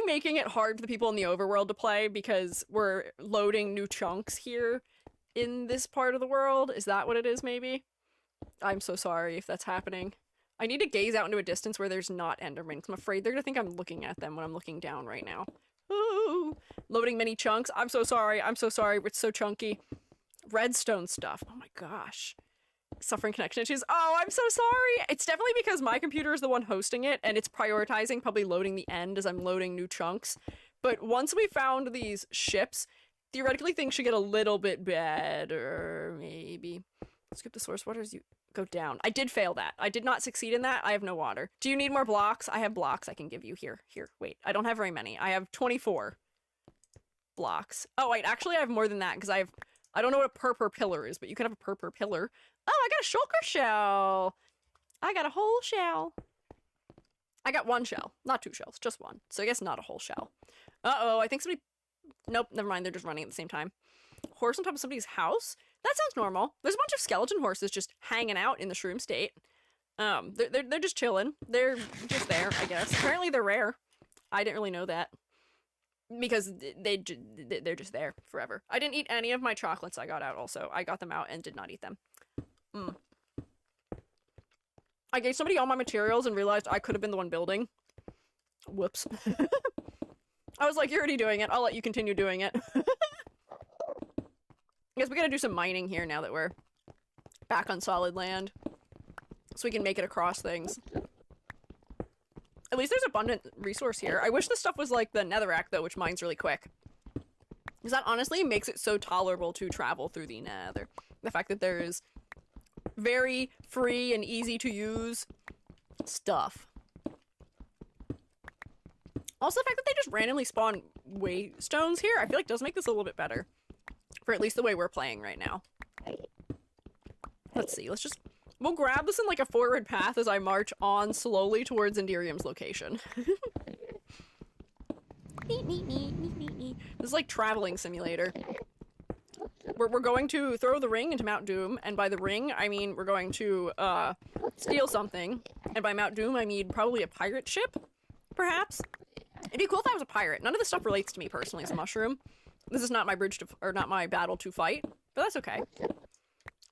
making it hard for the people in the overworld to play because we're loading new chunks here in this part of the world? Is that what it is, maybe? I'm so sorry if that's happening. I need to gaze out into a distance where there's not endermen, because I'm afraid they're gonna think I'm looking at them when I'm looking down right now. Ooh, loading many chunks. I'm so sorry. I'm so sorry. It's so chunky. Redstone stuff. Oh my gosh. Suffering connection issues. Oh, I'm so sorry. It's definitely because my computer is the one hosting it, and it's prioritizing probably loading the end as I'm loading new chunks. But once we found these ships, theoretically things should get a little bit better, maybe. Skip the source waters. You go down. I did fail that. I did not succeed in that. I have no water. Do you need more blocks? I have blocks I can give you. Here. Wait. I don't have very many. I have 24 blocks. Oh, wait. Actually, I have more than that because I don't know what a purple pillar is, but you can have a purple pillar. Oh, I got a shulker shell. I got a whole shell. I got one shell. Not two shells. Just one. So I guess not a whole shell. Uh-oh. I think somebody... Nope. Never mind. They're just running at the same time. Horse on top of somebody's house? That sounds normal. There's a bunch of skeleton horses just hanging out in the shroom state. They're just chilling. They're just there, I guess. Apparently they're rare. I didn't really know that. Because they're just there forever. I didn't eat any of my chocolates I got out also. I got them out and did not eat them. I gave somebody all my materials and realized I could have been the one building. Whoops. I was like, you're already doing it. I'll let you continue doing it. I guess we gotta do some mining here now that we're back on solid land. So we can make it across things. At least there's abundant resource here. I wish this stuff was like the netherrack though, which mines really quick. Because that honestly makes it so tolerable to travel through the nether. The fact that there is very free and easy to use stuff. Also the fact that they just randomly spawn waystones here, I feel like does make this a little bit better. For at least the way we're playing right now. Let's see, we'll grab this in like a forward path as I march on slowly towards Enderium's location. This is like traveling simulator. We're going to throw the ring into Mount Doom, and by the ring, I mean we're going to, steal something. And by Mount Doom, I mean probably a pirate ship, perhaps? It'd be cool if I was a pirate. None of this stuff relates to me personally as a mushroom. This is not my bridge to, or not my battle to fight, but that's okay.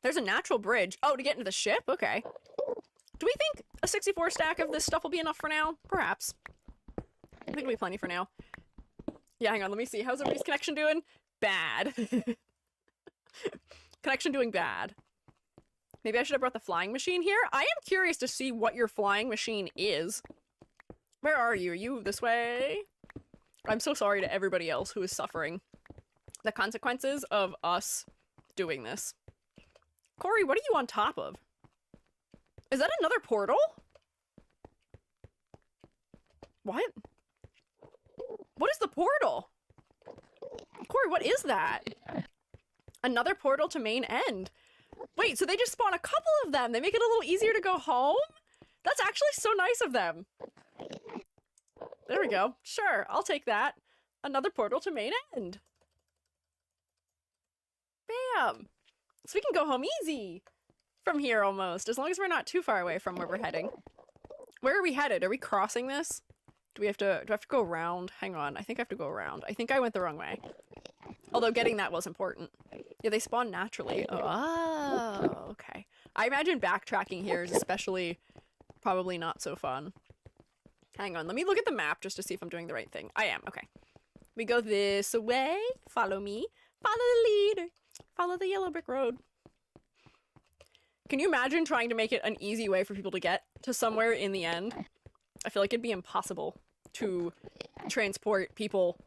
There's a natural bridge. Oh, to get into the ship? Okay. Do we think a 64 stack of this stuff will be enough for now? Perhaps. I think it'll be plenty for now. Yeah, hang on, let me see. How's everybody's connection doing? Bad. Connection doing bad. Maybe I should have brought the flying machine here? I am curious to see what your flying machine is. Where are you? Are you this way? I'm so sorry to everybody else who is suffering the consequences of us doing this. Corey, what are you on top of? Is that another portal? What? What is the portal? Corey, what is that? Another portal to main end. Wait, so they just spawn a couple of them. They make it a little easier to go home? That's actually so nice of them. There we go. Sure, I'll take that. Another portal to main end. Bam. So we can go home easy from here almost, as long as we're not too far away from where we're heading. Where are we headed? Are we crossing this? Do I have to go around? Hang on, I think I have to go around. I think I went the wrong way. Although getting that was important. Yeah, they spawn naturally. Oh, okay. I imagine backtracking here is especially probably not so fun. Hang on, let me look at the map just to see if I'm doing the right thing. I am, okay. We go this way. Follow me. Follow the leader. Follow the yellow brick road. Can you imagine trying to make it an easy way for people to get to somewhere in the end? I feel like it'd be impossible to transport people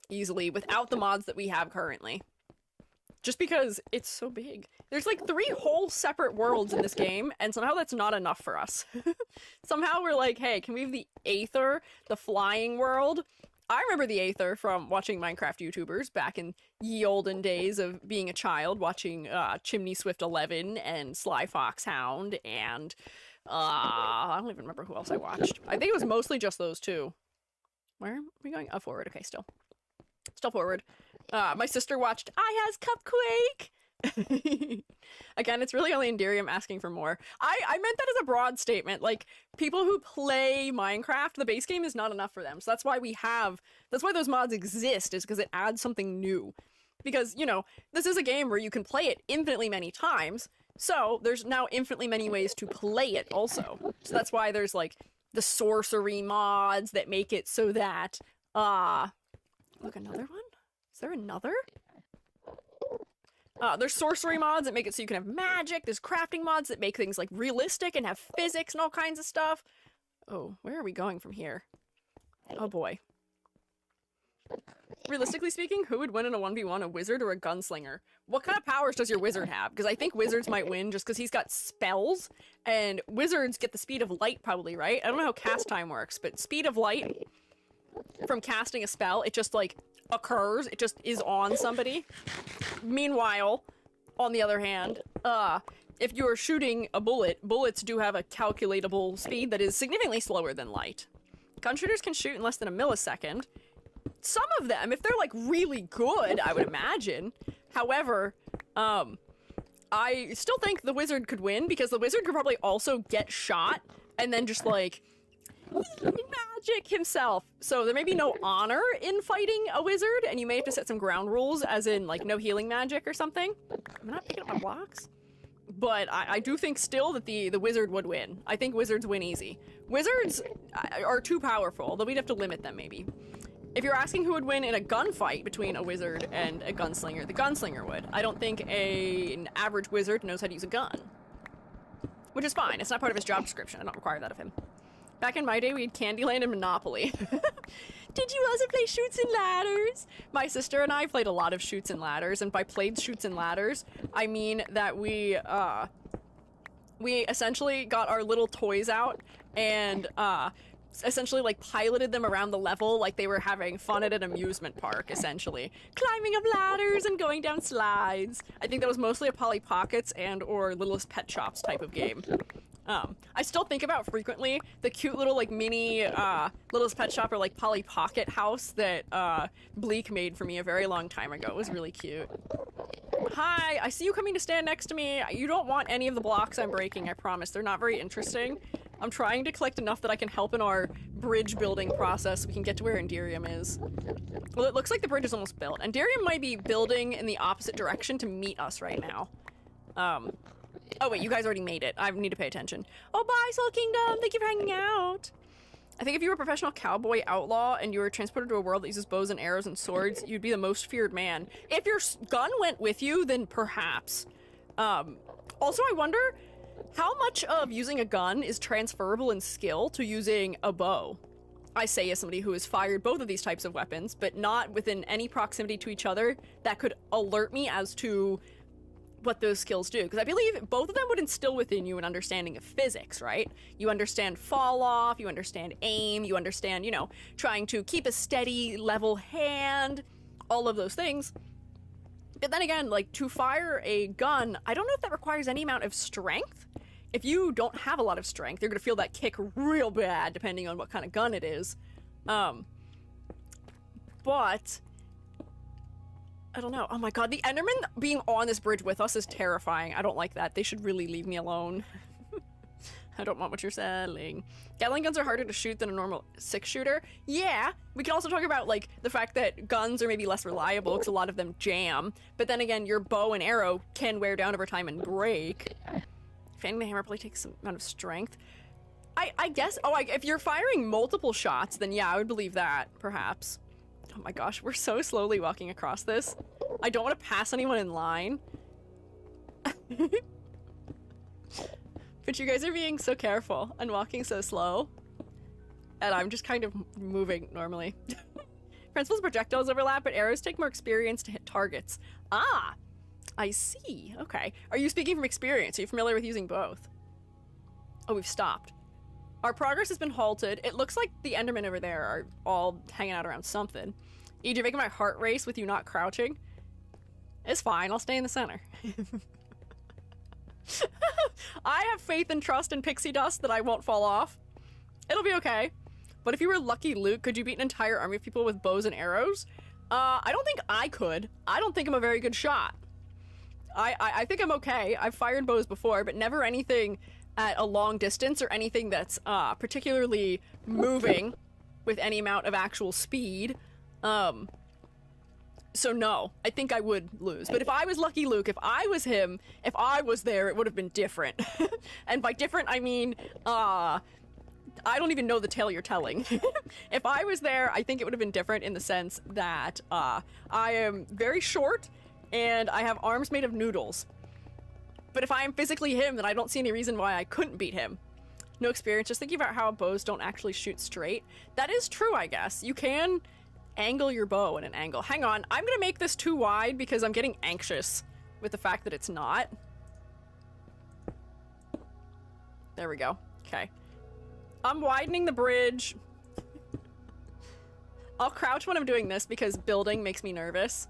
easily without the mods that we have currently. Just because it's so big. There's like 3 whole separate worlds in this game, and somehow that's not enough for us. Somehow we're like, hey, can we have the Aether, the flying world? I remember the Aether from watching Minecraft YouTubers back in ye olden days of being a child, watching Chimney Swift 11 and Sly Foxhound, and I don't even remember who else I watched. I think it was mostly just those 2. Where are we going? Oh, forward. Okay, still forward. My sister watched I Has Cupquake. Again, it's really only Enderium asking for more. I meant that as a broad statement. Like, people who play Minecraft, the base game is not enough for them. So that's why that's why those mods exist, is because it adds something new. Because, you know, this is a game where you can play it infinitely many times, so there's now infinitely many ways to play it also. So that's why there's, like, the sorcery mods that make it so that, look, another one? Is there another? There's sorcery mods that make it so you can have magic. There's crafting mods that make things, like, realistic and have physics and all kinds of stuff. Oh, where are we going from here? Oh, boy. Realistically speaking, who would win in a 1v1, a wizard or a gunslinger? What kind of powers does your wizard have? Because I think wizards might win just because he's got spells, and wizards get the speed of light probably, right? I don't know how cast time works, but speed of light from casting a spell, it just, like, occurs. It just is on somebody. Meanwhile, on the other hand, if you're shooting a bullet, bullets do have a calculatable speed that is significantly slower than light. Gun shooters can shoot in less than a millisecond. Some of them, if they're, like, really good, I would imagine. However, I still think the wizard could win, because the wizard could probably also get shot and then just, like, magic himself. So there may be no honor in fighting a wizard, and you may have to set some ground rules, as in, like, no healing magic or something. I'm not picking up my blocks. But I do think still that the wizard would win. I think wizards win easy. Wizards are too powerful, though we'd have to limit them, maybe. If you're asking who would win in a gunfight between a wizard and a gunslinger, the gunslinger would. I don't think an average wizard knows how to use a gun. Which is fine. It's not part of his job description. I don't require that of him. Back in my day, we had Candyland and Monopoly. Did you also play Chutes and Ladders? My sister and I played a lot of Chutes and Ladders, and by played Chutes and Ladders, I mean that we essentially got our little toys out and, essentially, like, piloted them around the level like they were having fun at an amusement park, essentially. Climbing up ladders and going down slides. I think that was mostly a Polly Pockets and or Littlest Pet Shops type of game. I still think about frequently the cute little, like, mini, Littlest Pet Shop or, like, Polly Pocket house that, Bleak made for me a very long time ago. It was really cute. Hi, I see you coming to stand next to me. You don't want any of the blocks I'm breaking, I promise. They're not very interesting. I'm trying to collect enough that I can help in our bridge building process so we can get to where Enderium is. Well, it looks like the bridge is almost built. Enderium might be building in the opposite direction to meet us right now. Oh wait, you guys already made it. I need to pay attention. Oh, bye, Soul Kingdom! Thank you for hanging out! I think if you were a professional cowboy outlaw and you were transported to a world that uses bows and arrows and swords, you'd be the most feared man. If your gun went with you, then perhaps. Also, I wonder how much of using a gun is transferable in skill to using a bow? I say as somebody who has fired both of these types of weapons, but not within any proximity to each other that could alert me as to what those skills do, because I believe both of them would instill within you an understanding of physics, right? You understand fall off, you understand aim, you understand, you know, trying to keep a steady, level hand, all of those things. But then again, like, to fire a gun, I don't know if that requires any amount of strength. If you don't have a lot of strength, you're gonna feel that kick real bad, depending on what kind of gun it is. But I don't know. Oh my god, the Enderman being on this bridge with us is terrifying. I don't like that. They should really leave me alone. I don't want what you're selling. Gatling guns are harder to shoot than a normal 6-shooter. Yeah, we can also talk about, like, the fact that guns are maybe less reliable because a lot of them jam. But then again, your bow and arrow can wear down over time and break. Fanning the hammer probably takes some amount of strength. I guess, if you're firing multiple shots, then yeah, I would believe that, perhaps. Oh my gosh, we're so slowly walking across this. I don't want to pass anyone in line. But you guys are being so careful and walking so slow. And I'm just kind of moving normally. Principles of projectiles overlap, but arrows take more experience to hit targets. Ah, I see. Okay. Are you speaking from experience? Are you familiar with using both? Oh, we've stopped. Our progress has been halted. It looks like the Endermen over there are all hanging out around something. EJ, you're making my heart race with you not crouching. It's fine. I'll stay in the center. I have faith and trust in pixie dust that I won't fall off. It'll be okay. But if you were Lucky Luke, could you beat an entire army of people with bows and arrows? I don't think I could. I don't think I'm a very good shot. I think I'm okay. I've fired bows before, but never anything at a long distance or anything that's particularly moving with any amount of actual speed. So no, I think I would lose. But if I was Lucky Luke, if I was him, if I was there, it would have been different. And by different, I mean, I don't even know the tale you're telling. If I was there, I think it would have been different in the sense that I am very short and I have arms made of noodles. But if I am physically him, then I don't see any reason why I couldn't beat him. No experience, just thinking about how bows don't actually shoot straight. That is true, I guess. You can angle your bow at an angle. Hang on, I'm gonna make this too wide because I'm getting anxious with the fact that it's not. There we go. Okay. I'm widening the bridge. I'll crouch when I'm doing this because building makes me nervous.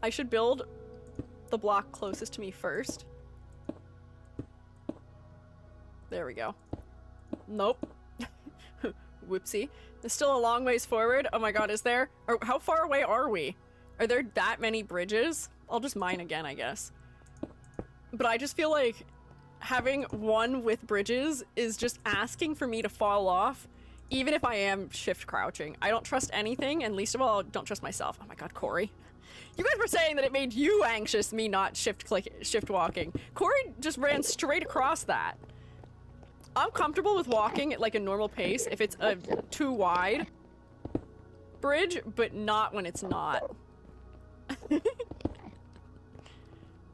I should build the block closest to me first. There we go. Nope. Whoopsie. There's still a long ways forward. Oh my god, is there? Or how far away are we? Are there that many bridges? I'll just mine again, I guess. But I just feel like having one with bridges is just asking for me to fall off, even if I am shift crouching. I don't trust anything, and least of all, I don't trust myself. Oh my god, Corey. You guys were saying that it made you anxious, me not shift walking. Corey just ran straight across that. I'm comfortable with walking at like a normal pace if it's a too wide bridge, but not when it's not.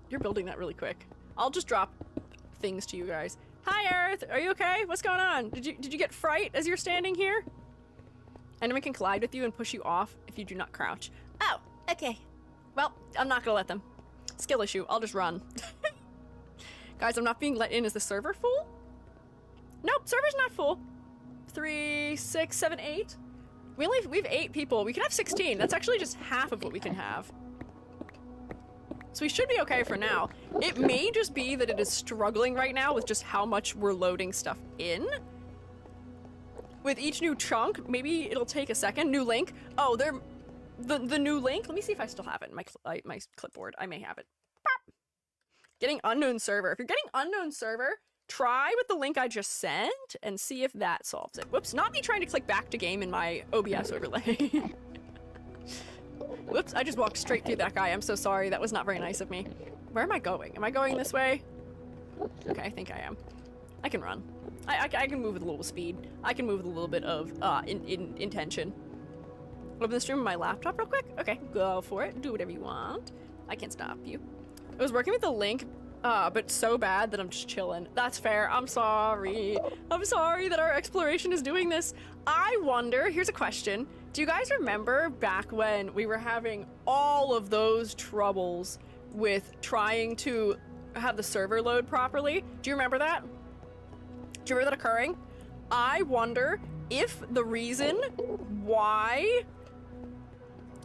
You're building that really quick. I'll just drop things to you guys. Hi, Earth. Are you okay? What's going on? Did you get fright as you're standing here? Enderman can collide with you and push you off if you do not crouch. Oh, okay. Well, I'm not gonna let them. Skill issue. I'll just run. Guys, I'm not being let in. Is the server full? Nope, server's not full. 3, 6, 7, 8. We have 8 people. We can have 16. That's actually just half of what we can have. So we should be okay for now. It may just be that it is struggling right now with just how much we're loading stuff in. With each new chunk, maybe it'll take a second. New link. Oh, the new link. Let me see if I still have it in my clipboard. I may have it. Pop. Getting unknown server. If you're getting unknown server, try with the link I just sent and see if that solves it. Whoops, not me trying to click back to game in my OBS overlay. Whoops, I just walked straight through that guy. I'm so sorry. That was not very nice of me. Where am I going? Am I going this way? Okay, I think I am. I can run. I can move with a little speed. I can move with a little bit of intention. Open the stream on my laptop real quick? Okay, go for it. Do whatever you want. I can't stop you. I was working with the link, but so bad that I'm just chilling. That's fair. I'm sorry. I'm sorry that our exploration is doing this. I wonder, here's a question. Do you guys remember back when we were having all of those troubles with trying to have the server load properly. Do you remember that? Do you remember that occurring? I wonder if the reason why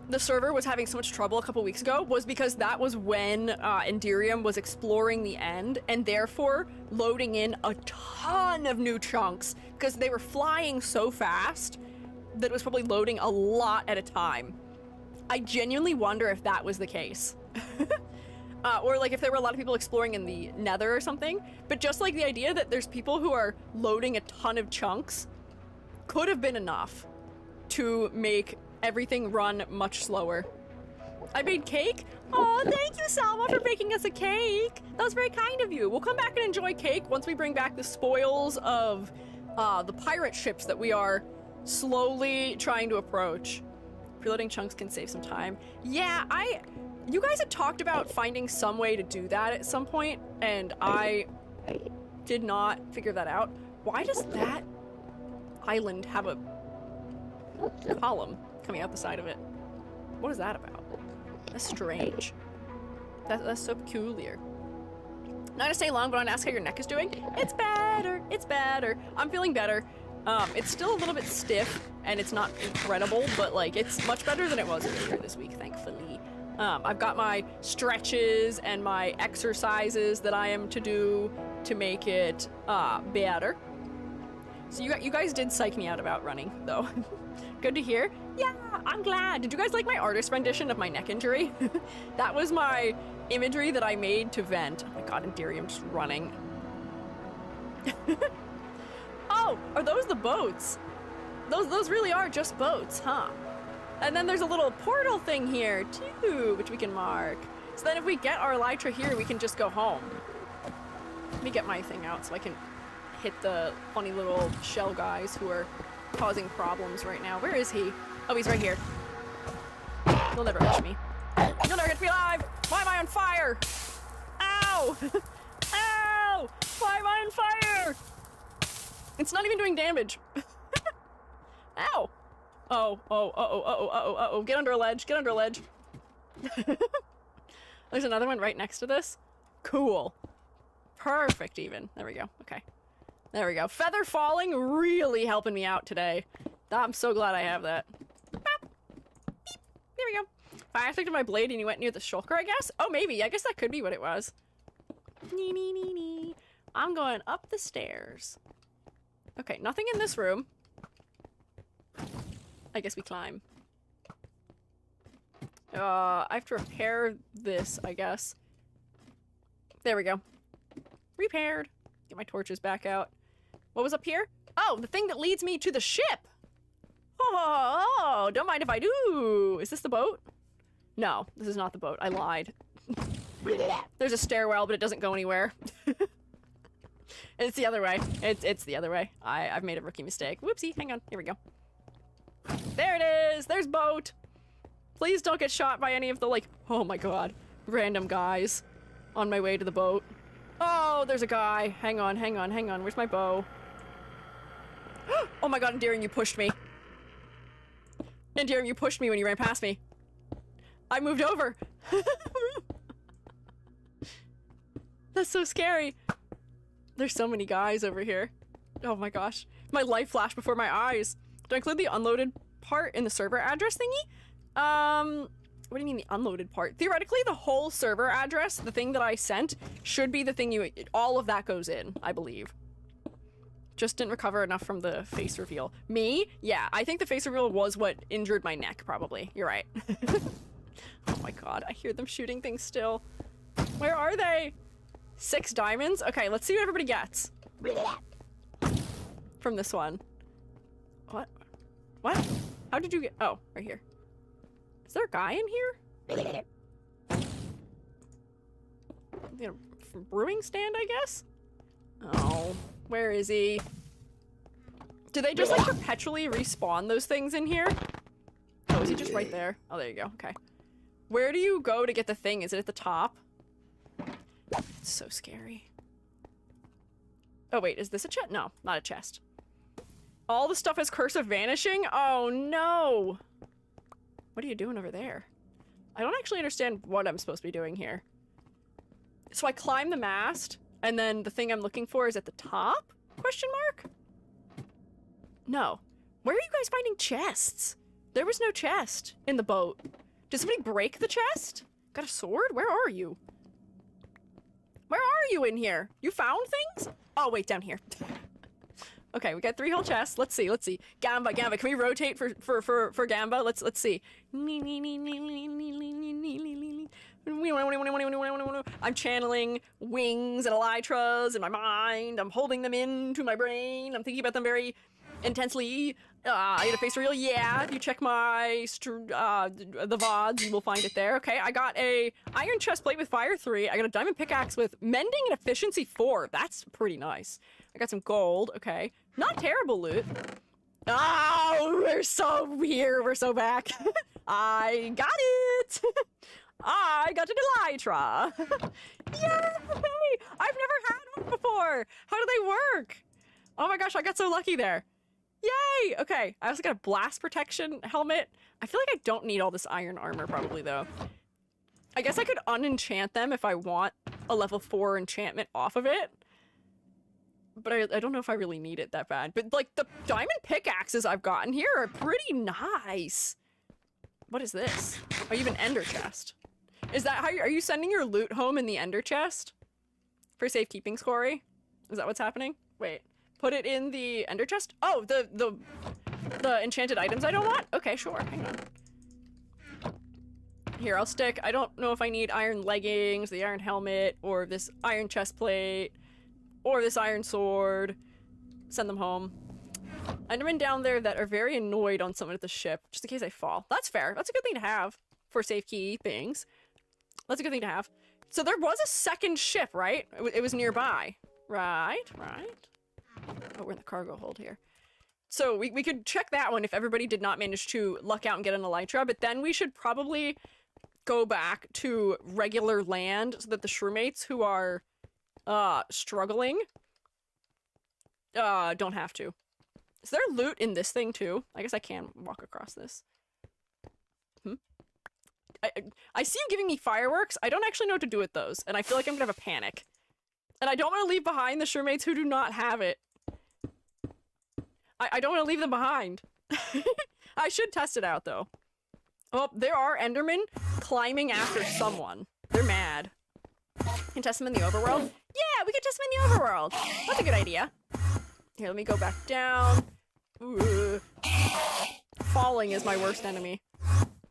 the server was having so much trouble a couple weeks ago was because that was when Enderium was exploring the end and therefore loading in a ton of new chunks because they were flying so fast that it was probably loading a lot at a time. I genuinely wonder if that was the case. Or like if there were a lot of people exploring in the nether or something, but just like the idea that there's people who are loading a ton of chunks could have been enough to make everything run much slower. I made cake? Oh, thank you, Salma, for baking us a cake. That was very kind of you. We'll come back and enjoy cake once we bring back the spoils of the pirate ships that we are slowly trying to approach. Preloading chunks can save some time. Yeah, you guys had talked about finding some way to do that at some point, and I did not figure that out. Why does that island have a column coming out the side of it? What is that about? That's strange. That's so peculiar. Not gonna stay long, but I want to ask how your neck is doing. It's better. It's better. I'm feeling better. It's still a little bit stiff, and it's not incredible, but like it's much better than it was earlier this week, thankfully. I've got my stretches and my exercises that I am to do to make it better. So you guys did psych me out about running, though. Good to hear. Yeah, I'm glad. Did you guys like my artist rendition of my neck injury? That was my imagery that I made to vent. Oh my god, Enderium just running. Oh, are those the boats? Those really are just boats, huh? And then there's a little portal thing here, too, which we can mark. So then if we get our elytra here, we can just go home. Let me get my thing out so I can hit the funny little shell guys who are causing problems right now. Where is he? Oh, he's right here. He'll never hit me. You'll never get me alive! Why am I on fire? Ow! Ow! Why am I on fire? It's not even doing damage. Ow! Oh. Get under a ledge. Get under a ledge. There's another one right next to this. Cool. Perfect even. There we go. Okay. There we go. Feather falling really helping me out today. I'm so glad I have that. Beep. There we go. If I affected my blade and you went near the shulker, I guess? Oh, maybe. I guess that could be what it was. Nee. I'm going up the stairs. Okay, nothing in this room. I guess we climb. I have to repair this, I guess. There we go. Repaired. Get my torches back out. What was up here? Oh, the thing that leads me to the ship! Oh, don't mind if I do! Is this the boat? No, this is not the boat. I lied. There's a stairwell, but it doesn't go anywhere. It's the other way. It's the other way. I've made a rookie mistake. Whoopsie, hang on. Here we go. There it is! There's boat! Please don't get shot by any of the, like, oh my god, random guys on my way to the boat. Oh, there's a guy. Hang on. Where's my bow? Oh my god, Enderium, you pushed me. Enderium, you pushed me when you ran past me. I moved over. That's so scary. There's so many guys over here. Oh my gosh. My life flashed before my eyes. Do I include the unloaded part in the server address thingy? What do you mean the unloaded part? Theoretically, the whole server address, the thing that I sent, should be the thing all of that goes in, I believe. Just didn't recover enough from the face reveal. Me? Yeah, I think the face reveal was what injured my neck, probably. You're right. Oh my god, I hear them shooting things still. Where are they? 6 diamonds? Okay, let's see what everybody gets. From this one. What? What? How did you get— oh, right here. Is there a guy in here? You know, from brewing stand, I guess? Oh, where is he? Do they just like perpetually respawn those things in here? Oh, is he just right there? Oh, there you go. Okay. Where do you go to get the thing? Is it at the top? It's so scary. Oh, wait, is this a chest? No, not a chest. All the stuff has cursive vanishing? Oh, no. What are you doing over there? I don't actually understand what I'm supposed to be doing here. So I climb the mast, and then the thing I'm looking for is at the top? Question mark? No. Where are you guys finding chests? There was no chest in the boat. Did somebody break the chest? Got a sword? Where are you? Where are you in here? You found things? Oh, wait, down here. Okay, we got 3 whole chests. Let's see, let's see. Gamba, Gamba, can we rotate for Gamba? Let's see. I'm channeling wings and elytras in my mind. I'm holding them into my brain. I'm thinking about them very intensely. I get a face reveal. Yeah, if you check my the VODs, you will find it there. Okay, I got a iron chest plate with fire 3. I got a diamond pickaxe with mending and efficiency 4. That's pretty nice. I got some gold. Okay, not terrible loot. Oh, we're so here. We're so back. I got it. I got an elytra. Yay! I've never had one before. How do they work? Oh my gosh, I got so lucky there. Yay! Okay, I also got a blast protection helmet. I feel like I don't need all this iron armor probably though. I guess I could unenchant them if I want a level 4 enchantment off of it. But I don't know if I really need it that bad. But like the diamond pickaxes I've gotten here are pretty nice. What is this? Oh, you have an ender chest. Is that how are you sending your loot home in the ender chest? For safekeeping, Scory? Is that what's happening? Wait. Put it in the ender chest? Oh, the enchanted items I don't want? Okay, sure. Hang on. Here, I'll stick. I don't know if I need iron leggings, the iron helmet, or this iron chest plate, or this iron sword. Send them home. Endermen down there that are very annoyed on someone at the ship, just in case I fall. That's fair. That's a good thing to have for safekeepings. That's a good thing to have. So there was a second ship, right? It was nearby. Right. Oh, we're in the cargo hold here. So we could check that one if everybody did not manage to luck out and get an elytra, but then we should probably go back to regular land so that the Shroomates who are struggling don't have to. Is there loot in this thing too? I guess I can walk across this. I see you giving me fireworks. I don't actually know what to do with those, and I feel like I'm gonna have a panic. And I don't want to leave behind the Shroomates who do not have it. I don't want to leave them behind. I should test it out, though. Oh, there are Endermen climbing after someone. They're mad. Can test them in the overworld? Yeah, we can test them in the overworld. That's a good idea. Here, let me go back down. Ooh. Falling is my worst enemy.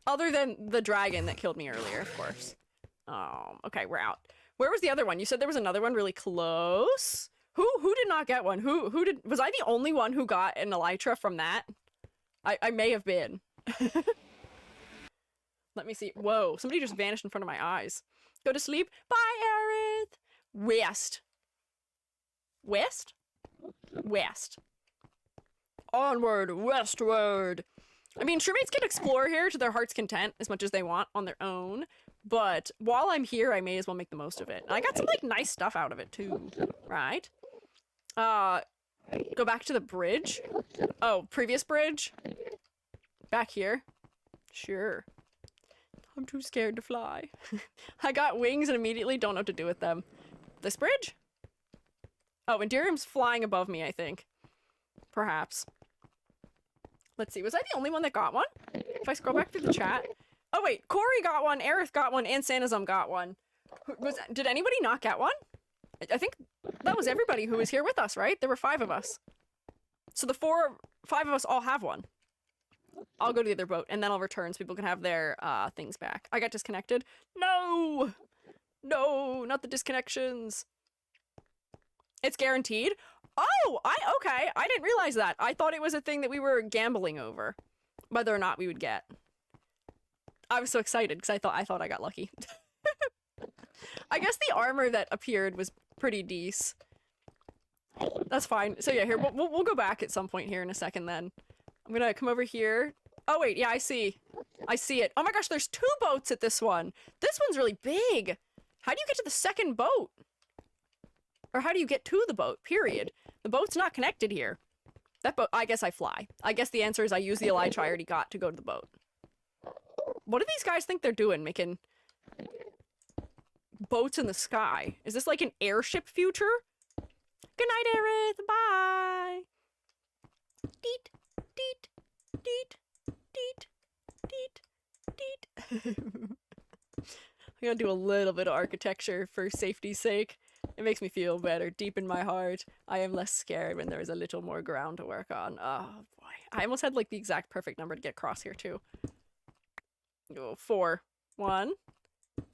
Other than the dragon that killed me earlier, of course. Okay, we're out. Where was the other one? You said there was another one really close? Who did not get one? Who did? Was I the only one who got an elytra from that? I may have been. Let me see. Whoa, somebody just vanished in front of my eyes. Go to sleep. Bye, Aerith. West. West? West. Onward, westward. I mean, Shroomates can explore here to their heart's content as much as they want on their own, but while I'm here, I may as well make the most of it. And I got some, like, nice stuff out of it, too. Right? Go back to the bridge? Oh, previous bridge? Back here? Sure. I'm too scared to fly. I got wings and immediately don't know what to do with them. This bridge? Oh, Enderium's flying above me, I think. Perhaps. Let's see, was I the only one that got one? If I scroll back through the chat. Oh wait, Corey got one, Aerith got one, and Sanazum got one. Did anybody not get one? I think that was everybody who was here with us, right? There were 5 of us. So the 5 of us all have one. I'll go to the other boat, and then I'll return so people can have their things back. I got disconnected. No! No, not the disconnections. It's guaranteed? Oh, okay. I didn't realize that. I thought it was a thing that we were gambling over. Whether or not we would get. I was so excited because I thought I got lucky. I guess the armor that appeared was pretty decent. That's fine. So yeah, here, we'll go back at some point here in a second then. I'm gonna come over here. Oh wait, yeah, I see it. Oh my gosh, there's 2 boats at this one. This one's really big. How do you get to the second boat? Or how do you get to the boat, period? The boat's not connected here. That boat, I guess I fly. I guess the answer is I use the elytra I already got to go to the boat. What do these guys think they're doing, making boats in the sky. Is this like an airship future? Good night, Aerith. Bye. Deet, deet, deet, deet, deet, deet. I'm gonna do a little bit of architecture for safety's sake. It makes me feel better. Deep in my heart, I am less scared when there is a little more ground to work on. Oh boy. I almost had like the exact perfect number to get across here too. Oh, 4. 1,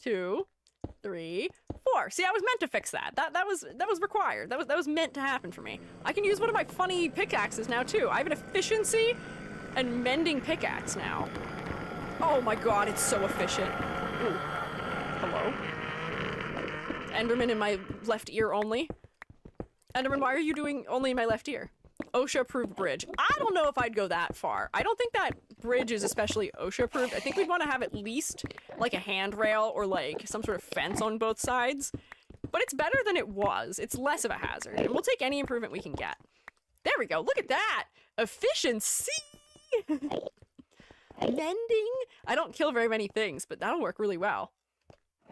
2, 3, 4. See, I was meant to fix that. That was required. That was meant to happen for me. I can use one of my funny pickaxes now too. I have an efficiency and mending pickaxe now. Oh my god, it's so efficient. Ooh. Hello? Enderman in my left ear only? Enderman, why are you doing only in my left ear? OSHA-approved bridge. I don't know if I'd go that far. I don't think that bridge is especially OSHA-approved. I think we'd want to have at least, like, a handrail or, like, some sort of fence on both sides. But it's better than it was. It's less of a hazard. And we'll take any improvement we can get. There we go. Look at that! Efficiency! Mending? I don't kill very many things, but that'll work really well.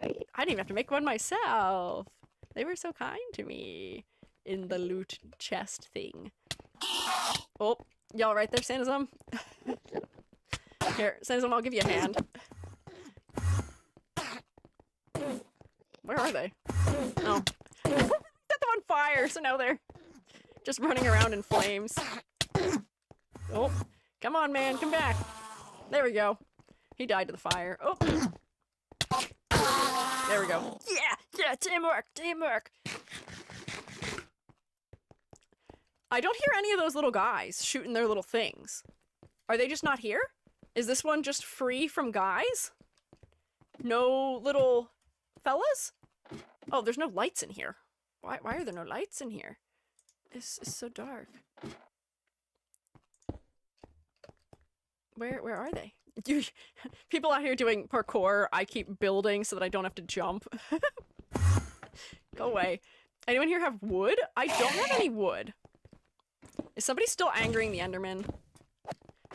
I didn't even have to make one myself. They were so kind to me in the loot chest thing. Oh, y'all right there, Sanizum? Here, Sanizum, I'll give you a hand. Where are they? Oh. Set them on fire, so now they're just running around in flames. Oh, come on, man, come back. There we go. He died to the fire. Oh. There we go. Yeah, teamwork, teamwork. I don't hear any of those little guys shooting their little things. Are they just not here? Is this one just free from guys? No little fellas? Oh, there's no lights in here. Why are there no lights in here? It's so dark. Where are they? People out here doing parkour, I keep building so that I don't have to jump. Go away. Anyone here have wood? I don't have any wood. Is somebody still angering the Enderman?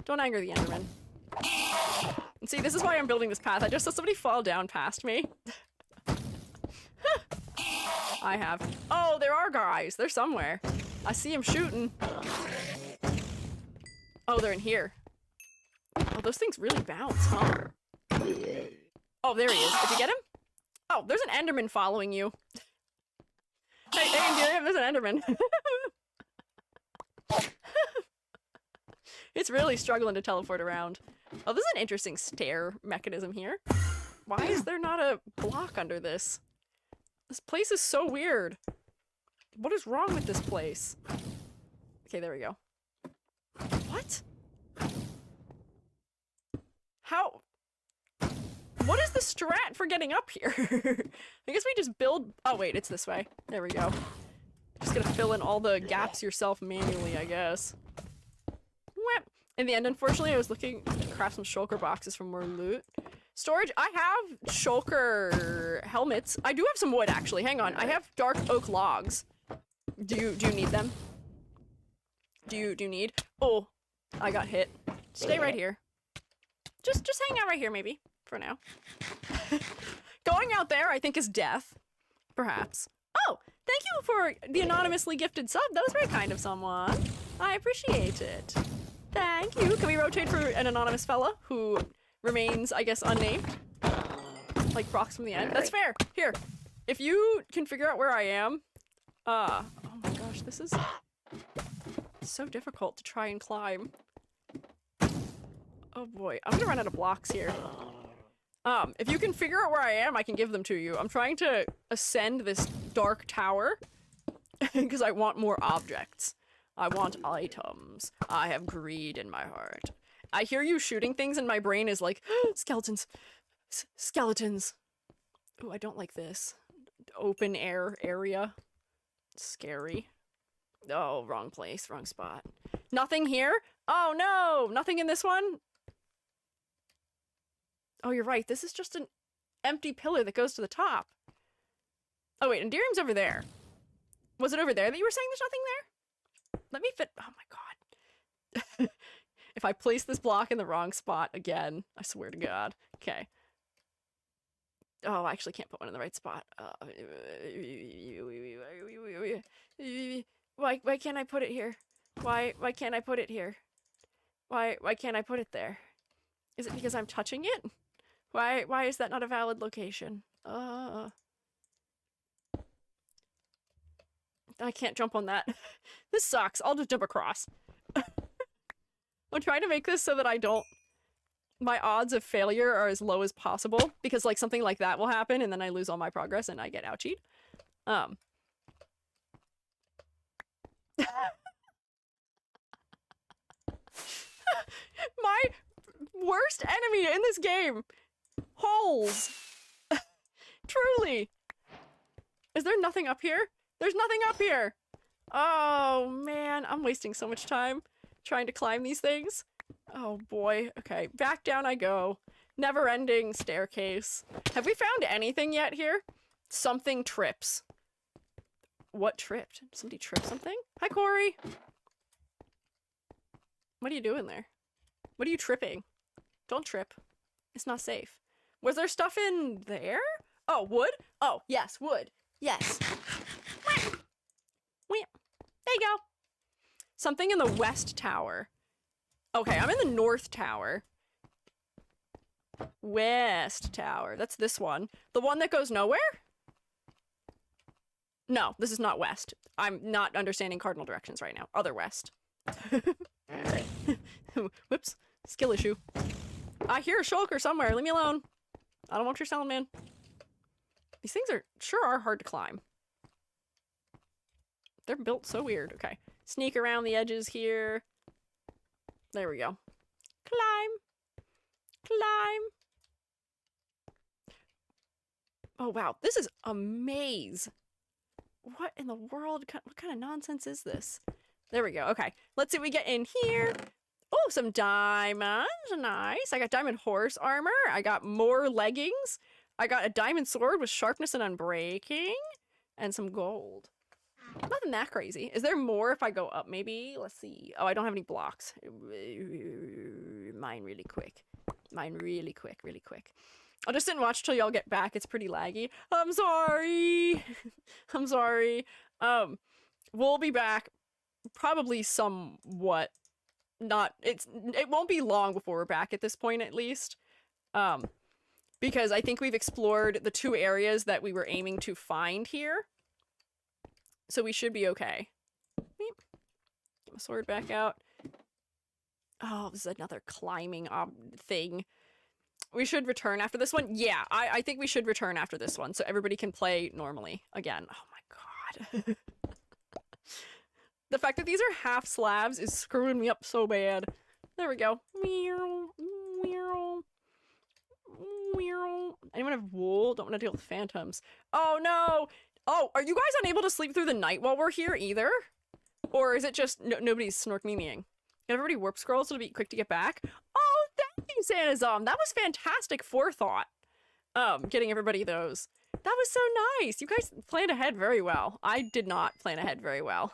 Don't anger the Enderman. And see, this is why I'm building this path. I just saw somebody fall down past me. I have. Oh, there are guys. They're somewhere. I see them shooting. Oh, they're in here. Oh, those things really bounce, huh? Oh, there he is. Did you get him? Oh, there's an Enderman following you. Hey, Miriam, there's an Enderman. It's really struggling to teleport around. Oh, this is an interesting stair mechanism here. Why is there not a block under this? This place is so weird. What is wrong with this place? Okay, there we go. What? How? What is the strat for getting up here? I guess we just build... Oh, wait, it's this way. There we go. Just gonna fill in all the gaps yourself manually, I guess. In the end, unfortunately, I was looking to craft some shulker boxes for more loot. Storage, I have shulker helmets. I do have some wood, actually. Hang on. I have dark oak logs. Do you need them? Do you need? Oh, I got hit. Stay right here. Just hang out right here, maybe, for now. Going out there, I think, is death. Perhaps. Oh, thank you for the anonymously gifted sub. That was very kind of someone. I appreciate it. Thank you. Can we rotate for an anonymous fella who remains, I guess, unnamed? Like Brock's from the end? That's fair. Here. If you can figure out where I am... oh my gosh, this is so difficult to try and climb. Oh boy, I'm gonna run out of blocks here. If you can figure out where I am, I can give them to you. I'm trying to ascend this dark tower because I want more objects. I want items. I have greed in my heart. I hear you shooting things and my brain is like, skeletons. Skeletons. Ooh, I don't like this. Open air area. Scary. Oh, wrong place, wrong spot. Nothing here? Oh no! Nothing in this one? Oh, you're right. This is just an empty pillar that goes to the top. Oh wait, Enderium's over there. Was it over there that you were saying there's nothing there? Let me fit- oh my god. If I place this block in the wrong spot again, I swear to god. Okay. Oh, I actually can't put one in the right spot. Why can't I put it here? Why can't I put it here? Why can't I put it there? Is it because I'm touching it? Why is that not a valid location? I can't jump on that. This sucks. I'll just jump across. I'm trying to make this so that I don't... My odds of failure are as low as possible, because like something like that will happen and then I lose all my progress and I get ouchied. My worst enemy in this game! Holes! Truly! Is there nothing up here? There's nothing up here! Oh man, I'm wasting so much time trying to climb these things. Oh boy. Okay, back down I go. Never-ending staircase. Have we found anything yet here? Something trips. What tripped? Somebody tripped something? Hi, Corey! What are you doing there? What are you tripping? Don't trip. It's not safe. Was there stuff in there? Oh, wood? Oh, yes, wood. Yes. There you go. Something in the west tower. Okay, I'm in the north tower. West tower. That's this one. The one that goes nowhere? No, this is not west. I'm not understanding cardinal directions right now. Other west. Whoops. Skill issue. I hear a shulker somewhere. Leave me alone. I don't want what you're selling, man. These things sure are hard to climb. They're built so weird. Okay. Sneak around the edges here. There we go. Climb. Climb. Oh, wow. This is a maze. What in the world? What kind of nonsense is this? There we go. Okay. Let's see what we get in here. Oh, some diamonds. Nice. I got diamond horse armor. I got more leggings. I got a diamond sword with sharpness and unbreaking. And some gold. Nothing that crazy. Is there more if I go up maybe? Let's see. Oh, I don't have any blocks. Mine really quick. Mine really quick, really quick. I'll just sit and watch till y'all get back. It's pretty laggy. I'm sorry. I'm sorry. We'll be back probably somewhat. It won't be long before we're back at this point at least. Because I think we've explored the 2 areas that we were aiming to find here. So we should be okay. Get my sword back out. Oh, this is another climbing thing. We should return after this one. Yeah, I think we should return after this one so everybody can play normally again. Oh my god. The fact that these are half slabs is screwing me up so bad. There we go. Anyone have wool? Don't want to deal with phantoms. Oh no! Oh, are you guys unable to sleep through the night while we're here either? Or is it just nobody's snork-memeing? Everybody warp scrolls so to be quick to get back? Oh, thank you, Sanazom! That was fantastic forethought. Getting everybody those. That was so nice! You guys planned ahead very well. I did not plan ahead very well.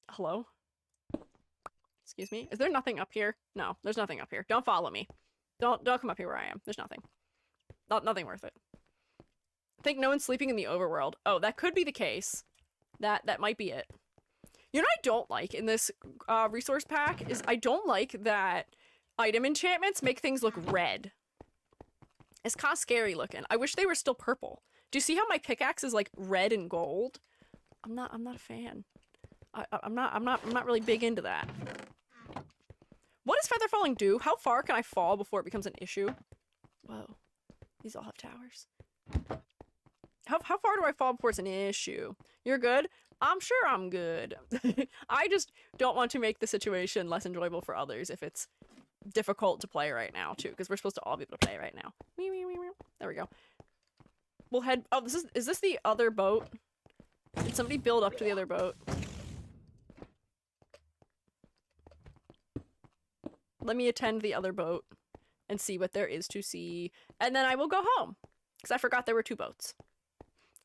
Hello? Excuse me? Is there nothing up here? No, there's nothing up here. Don't follow me. Don't come up here where I am. There's nothing. Nothing worth it. I think no one's sleeping in the overworld. Oh, that could be the case. That might be it. You know what I don't like in this resource pack is I don't like that item enchantments make things look red. It's kind of scary looking. I wish they were still purple. Do you see how my pickaxe is like red and gold? I'm not a fan. I'm not really big into that. What does feather falling do? How far can I fall before it becomes an issue? Whoa. These all have towers. How far do I fall before it's an issue? You're good? I'm sure I'm good. I just don't want to make the situation less enjoyable for others if it's difficult to play right now, too, because we're supposed to all be able to play right now. There we go. We'll head... Oh, is this the other boat? Did somebody build up to the other boat? Let me attend the other boat and see what there is to see. And then I will go home. Because I forgot there were 2 boats.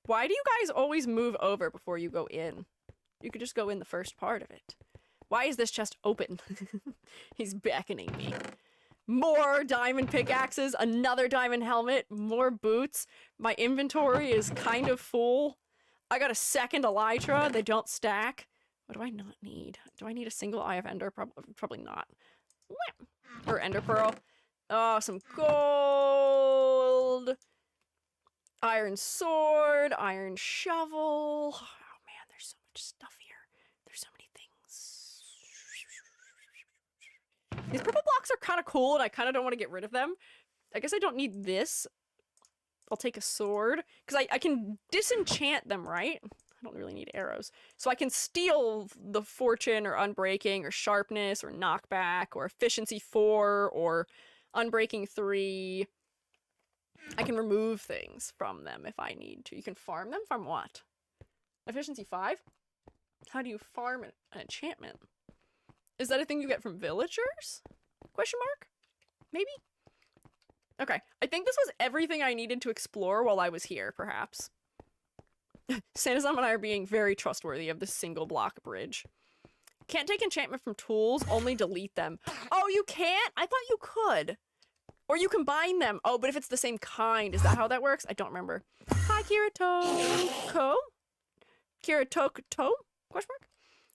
Why do you guys always move over before you go in? You could just go in the first part of it. Why is this chest open? He's beckoning me. More diamond pickaxes, another diamond helmet, more boots. My inventory is kind of full. I got a second elytra. They don't stack. What do I not need? Do I need a single eye of ender? Probably not. Or ender pearl. Oh, some gold. Iron sword, iron shovel. Oh man, there's so much stuff here. There's so many things. These purple blocks are kind of cool and I kind of don't want to get rid of them. I guess I don't need this. I'll take a sword. Because I can disenchant them, right? I don't really need arrows. So I can steal the fortune or unbreaking or sharpness or knockback or efficiency 4 or unbreaking 3. I can remove things from them if I need to. You can farm them? Farm what? Efficiency 5? How do you farm an enchantment? Is that a thing you get from villagers? Question mark? Maybe? Okay. I think this was everything I needed to explore while I was here, perhaps. Sanizam and I are being very trustworthy of this single block bridge. Can't take enchantment from tools, only delete them. Oh, you can't? I thought you could. Or you combine them. Oh, but if it's the same kind, is that how that works? I don't remember. Hi, Kiritoko? Kiritoko? Question mark?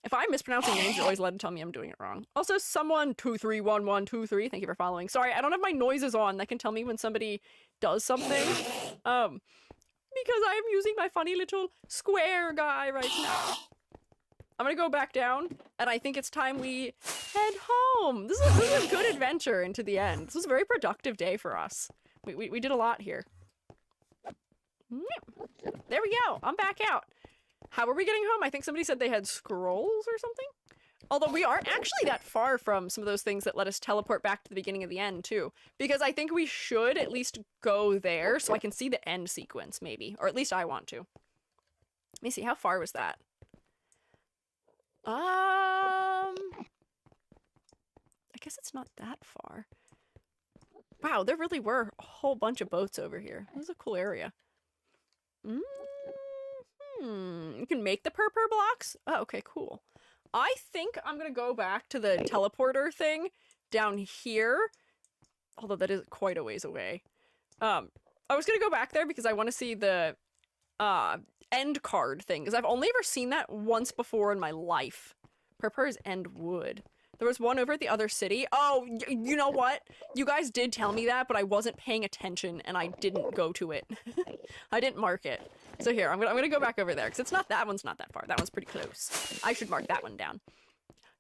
If I'm mispronouncing names, you're always allowed to tell me I'm doing it wrong. Also, someone 231123, thank you for following. Sorry, I don't have my noises on that can tell me when somebody does something. Because I am using my funny little square guy right now. I'm gonna go back down, and I think it's time we head home. This is a good adventure into the end. This was a very productive day for us. We did a lot here. There we go. I'm back out. How are we getting home? I think somebody said they had scrolls or something. Although we aren't actually that far from some of those things that let us teleport back to the beginning of the end, too. Because I think we should at least go there so I can see the end sequence, maybe. Or at least I want to. Let me see. How far was that? I guess it's not that far. Wow, there really were a whole bunch of boats over here. This is a cool area. You can make the purple blocks? Oh, okay, cool. I think I'm gonna go back to the teleporter thing down here. Although that is quite a ways away. I was gonna go back there because I want to see the end card thing, because I've only ever seen that once before in my life. Purpur's End Wood. There was one over at the other city. Oh, you know what? You guys did tell me that, but I wasn't paying attention and I didn't go to it. I didn't mark it. So here, I'm gonna go back over there, because it's not that one's not that far. That one's pretty close. I should mark that one down.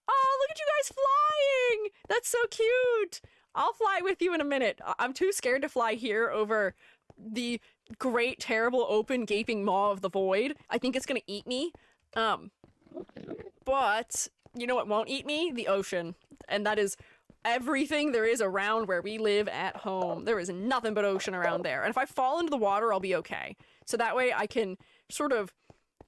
Oh, look at you guys flying! That's so cute! I'll fly with you in a minute. I'm too scared to fly here over the great, terrible, open, gaping maw of the void. I think it's gonna eat me. But you know what won't eat me? The ocean. And that is everything there is around where we live at home. There is nothing but ocean around there. And if I fall into the water, I'll be okay. So that way I can sort of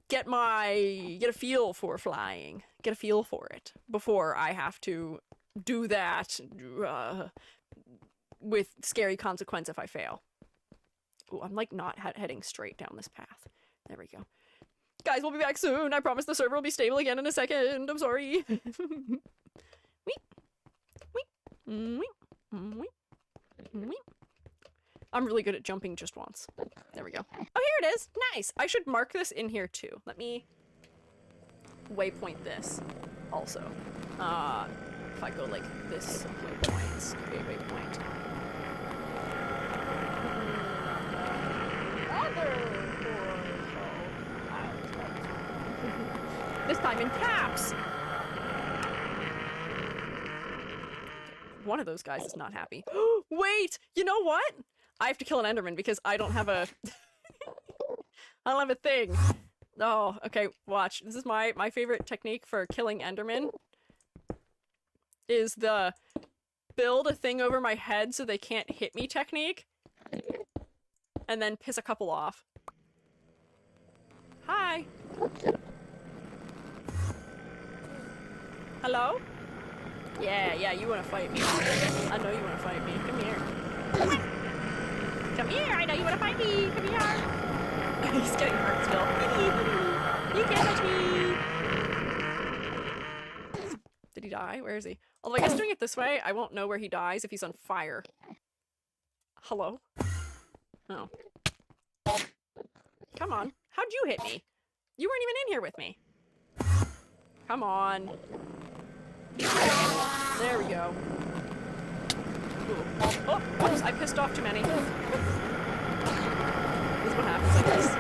get a feel for flying. Get a feel for it before I have to do that with scary consequence if I fail. Ooh, I'm like not heading straight down this path. There we go. Guys, we'll be back soon. I promise the server will be stable again in a second. I'm sorry. I'm really good at jumping just once. There we go. Oh, here it is. Nice. I should mark this in here too. Let me waypoint this also. If I go like this, waypoints, create waypoint. This time in caps! One of those guys is not happy. Wait! You know what? I have to kill an Enderman because I don't have a... I don't have a thing. Oh, okay, watch. This is my favorite technique for killing Endermen. Is the build a thing over my head so they can't hit me technique. And then piss a couple off. Hi! Hello? Yeah, you wanna fight me. I know you wanna fight me. Come here. Come here, I know you wanna fight me. Come here. He's getting hurt still. You can't touch me. Did he die? Where is he? Although I guess doing it this way, I won't know where he dies if he's on fire. Hello? Oh. Come on. How'd you hit me? You weren't even in here with me. Come on. There we go. Ooh. Oh, oops, I pissed off too many. This is what happens, I guess.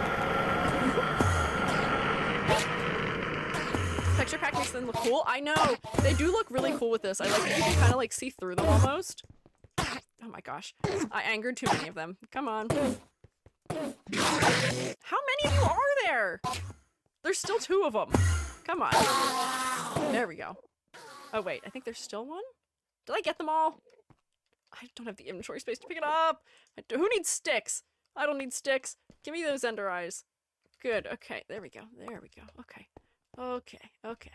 Texture pack makes them look cool. I know! They do look really cool with this. I like that you can kind of like see through them almost. Oh my gosh. I angered too many of them. Come on. How many of you are there? There's still 2 of them. Come on. There we go. Oh wait, I think there's still one? Did I get them all? I don't have the inventory space to pick it up. Who needs sticks? I don't need sticks. Give me those ender eyes. Good, okay, there we go. There we go. Okay. Okay, okay,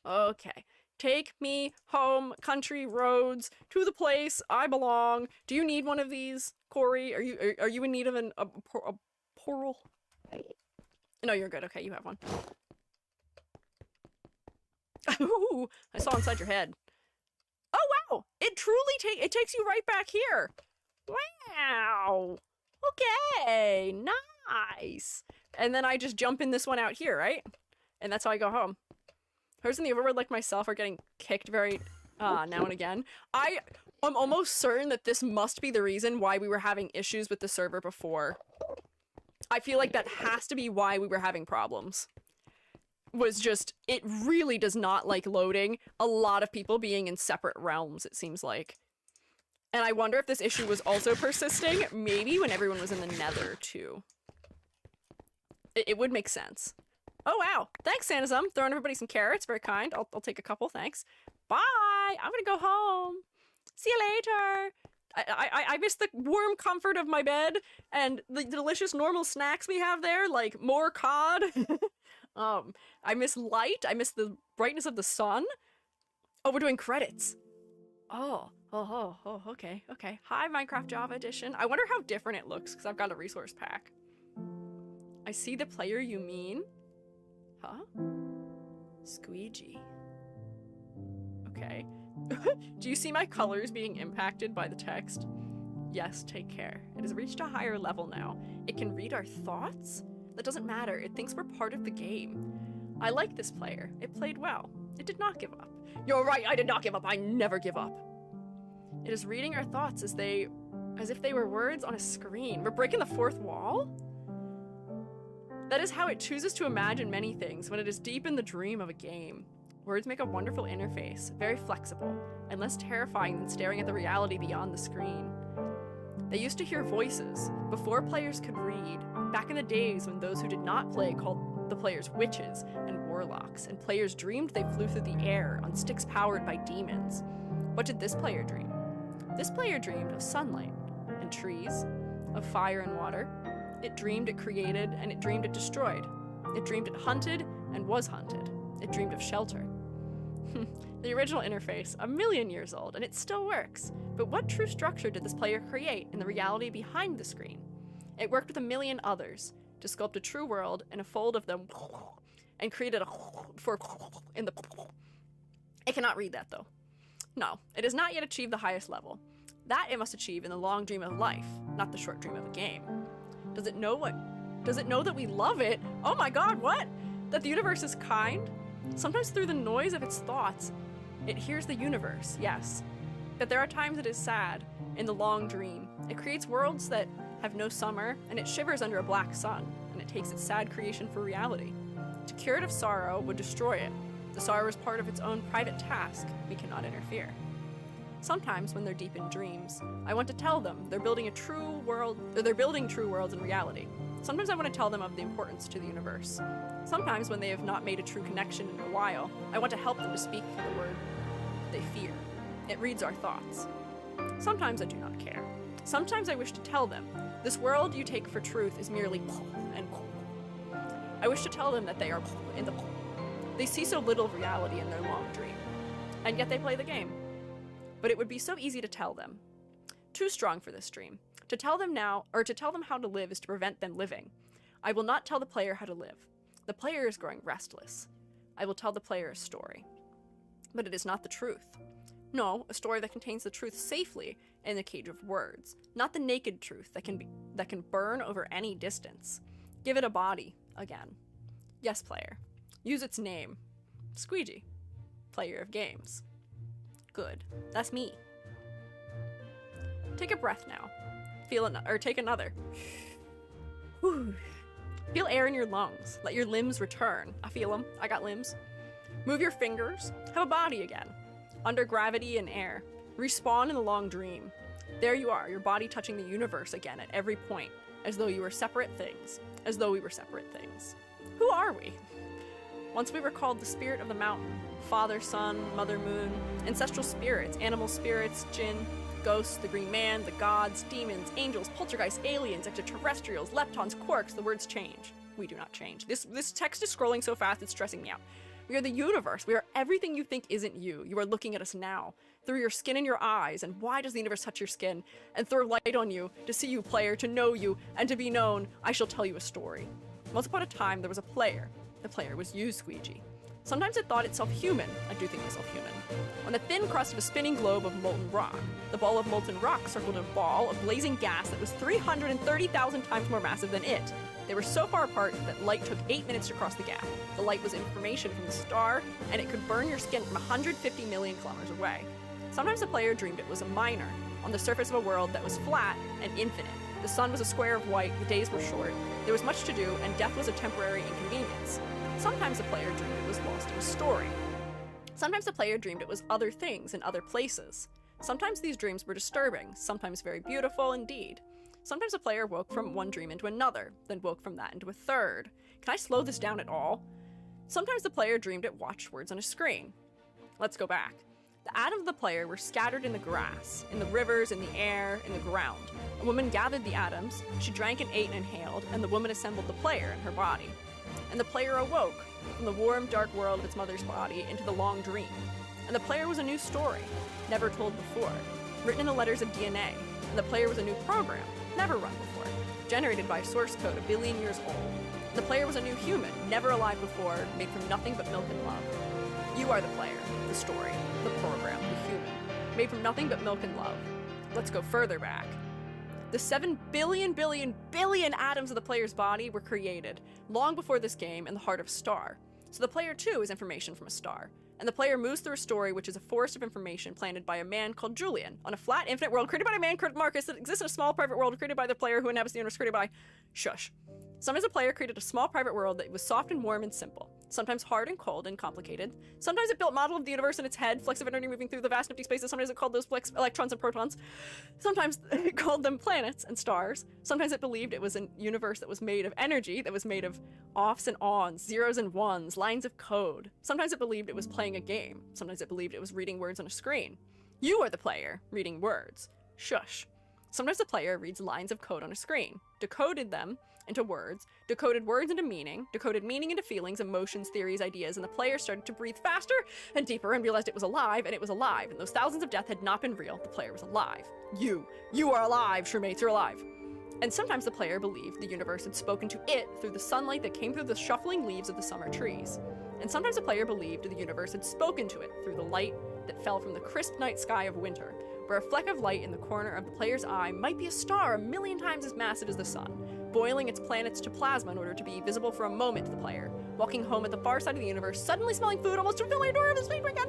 okay. Take me home, country roads, to the place I belong. Do you need one of these, Corey? Are you in need of a portal? No, you're good. Okay, you have one. Ooh, I saw inside your head. Oh wow! It truly takes you right back here. Wow. Okay, nice. And then I just jump in this one out here, right? And that's how I go home. Person in the overworld like myself are getting kicked very now and again. I'm almost certain that this must be the reason why we were having issues with the server before. I feel like that has to be why we were having problems. Was just, it really does not like loading a lot of people being in separate realms, it seems like. And I wonder if this issue was also persisting, maybe when everyone was in the nether too. It would make sense. Oh wow, thanks Sanizum, throwing everybody some carrots, very kind. I'll take a couple, thanks. Bye, I'm gonna go home. See you later. I miss the warm comfort of my bed and the delicious normal snacks we have there, like more cod. I miss light, I miss the brightness of the sun. Oh, we're doing credits. Oh, okay. Hi, Minecraft Java Edition. I wonder how different it looks, because I've got a resource pack. I see the player you mean. Huh? Squeiji. Okay. Do you see my colors being impacted by the text? Yes, take care. It has reached a higher level now. It can read our thoughts? That doesn't matter. It thinks we're part of the game. I like this player. It played well. It did not give up. You're right, I did not give up. I never give up. It is reading our thoughts as if they were words on a screen. We're breaking the fourth wall? That is how it chooses to imagine many things when it is deep in the dream of a game. Words make a wonderful interface, very flexible, and less terrifying than staring at the reality beyond the screen. They used to hear voices, before players could read, back in the days when those who did not play called the players witches and warlocks, and players dreamed they flew through the air on sticks powered by demons. What did this player dream? This player dreamed of sunlight and trees, of fire and water. It dreamed it created, and it dreamed it destroyed. It dreamed it hunted and was hunted. It dreamed of shelter. The original interface, 1,000,000 years old, and it still works. But what true structure did this player create in the reality behind the screen? It worked with 1,000,000 others to sculpt a true world and a fold of them and created a for in the. It cannot read that though. No, it has not yet achieved the highest level. That it must achieve in the long dream of life, not the short dream of a game. Does it know that we love it? Oh my god, what? That the universe is kind? Sometimes through the noise of its thoughts, it hears the universe, yes. That there are times it is sad, in the long dream. It creates worlds that have no summer, and it shivers under a black sun, and it takes its sad creation for reality. To cure it of sorrow would destroy it. The sorrow is part of its own private task. We cannot interfere. Sometimes when they're deep in dreams, I want to tell them they're building true worlds in reality. Sometimes I want to tell them of the importance to the universe. Sometimes when they have not made a true connection in a while, I want to help them to speak for the word they fear. It reads our thoughts. Sometimes I do not care. Sometimes I wish to tell them, this world you take for truth is merely and I wish to tell them that they are in the. They see so little of reality in their long dream, and yet they play the game. But it would be so easy to tell them. Too strong for this dream. To tell them now, or to tell them how to live is to prevent them living. I will not tell the player how to live. The player is growing restless. I will tell the player a story. But it is not the truth. No, a story that contains the truth safely in the cage of words, not the naked truth that can burn over any distance. Give it a body, again. Yes, player. Use its name. Squiiji. Player of games. Good. That's me. Take a breath now. Take another. Whew. Feel air in your lungs. Let your limbs return. I feel them. I got limbs. Move your fingers. Have a body again. Under gravity and air. Respawn in the long dream. There you are, your body touching the universe again at every point, as though you were separate things. As though we were separate things. Who are we? Once we were called the spirit of the mountain. Father, sun, mother, moon. Ancestral spirits, animal spirits, jinn, ghosts, the green man, the gods, demons, angels, poltergeists, aliens, extraterrestrials, leptons, quarks. The words change. We do not change. This text is scrolling so fast it's stressing me out. We are the universe. We are everything you think isn't you. You are looking at us now, through your skin and your eyes. And why does the universe touch your skin and throw light on you, to see you, player, to know you, and to be known? I shall tell you a story. Once upon a time, there was a player. The player was you, Squiiji. Sometimes it thought itself human. I do think myself human. On the thin crust of a spinning globe of molten rock. The ball of molten rock circled a ball of blazing gas that was 330,000 times more massive than it. They were so far apart that light took 8 minutes to cross the gap. The light was information from the star, and it could burn your skin from 150 million kilometers away. Sometimes the player dreamed it was a miner, on the surface of a world that was flat and infinite. The sun was a square of white, the days were short, there was much to do, and death was a temporary inconvenience. Sometimes the player dreamed it was lost in a story. Sometimes the player dreamed it was other things in other places. Sometimes these dreams were disturbing, sometimes very beautiful indeed. Sometimes a player woke from one dream into another, then woke from that into a third. Can I slow this down at all? Sometimes the player dreamed it watched words on a screen. Let's go back. The atoms of the player were scattered in the grass, in the rivers, in the air, in the ground. A woman gathered the atoms, she drank and ate and inhaled, and the woman assembled the player in her body. And the player awoke from the warm, dark world of its mother's body into the long dream. And the player was a new story, never told before, written in the letters of DNA. And the player was a new program, never run before, generated by source code 1 billion years old. The player was a new human, never alive before, made from nothing but milk and love. You are the player, the story, the program, the human, made from nothing but milk and love. Let's go further back. The 7 billion atoms of the player's body were created long before this game in the heart of a star. So the player too is information from a star. And the player moves through a story which is a forest of information planted by a man called Julian on a flat, infinite world created by a man, Marcus, that exists in a small private world created by the player who inhabits the universe created by... Shush. Sometimes a player created a small private world that was soft and warm and simple. Sometimes hard and cold and complicated. Sometimes it built model of the universe in its head, flecks of energy moving through the vast empty spaces. Sometimes it called those flecks electrons and protons. Sometimes it called them planets and stars. Sometimes it believed it was a universe that was made of energy, that was made of offs and ons, zeros and ones, lines of code. Sometimes it believed it was playing a game. Sometimes it believed it was reading words on a screen. You are the player, reading words. Shush. Sometimes the player reads lines of code on a screen, decoded them into words, decoded words into meaning, decoded meaning into feelings, emotions, theories, ideas, and the player started to breathe faster and deeper and realized it was alive, and it was alive, and those thousands of death had not been real. The player was alive. You are alive, Shroomates, you're alive. And sometimes the player believed the universe had spoken to it through the sunlight that came through the shuffling leaves of the summer trees. And sometimes the player believed the universe had spoken to it through the light that fell from the crisp night sky of winter, where a fleck of light in the corner of the player's eye might be a star 1 million times as massive as the sun, boiling its planets to plasma in order to be visible for a moment to the player, walking home at the far side of the universe, suddenly smelling food, almost fulfilling a door of his favorite again.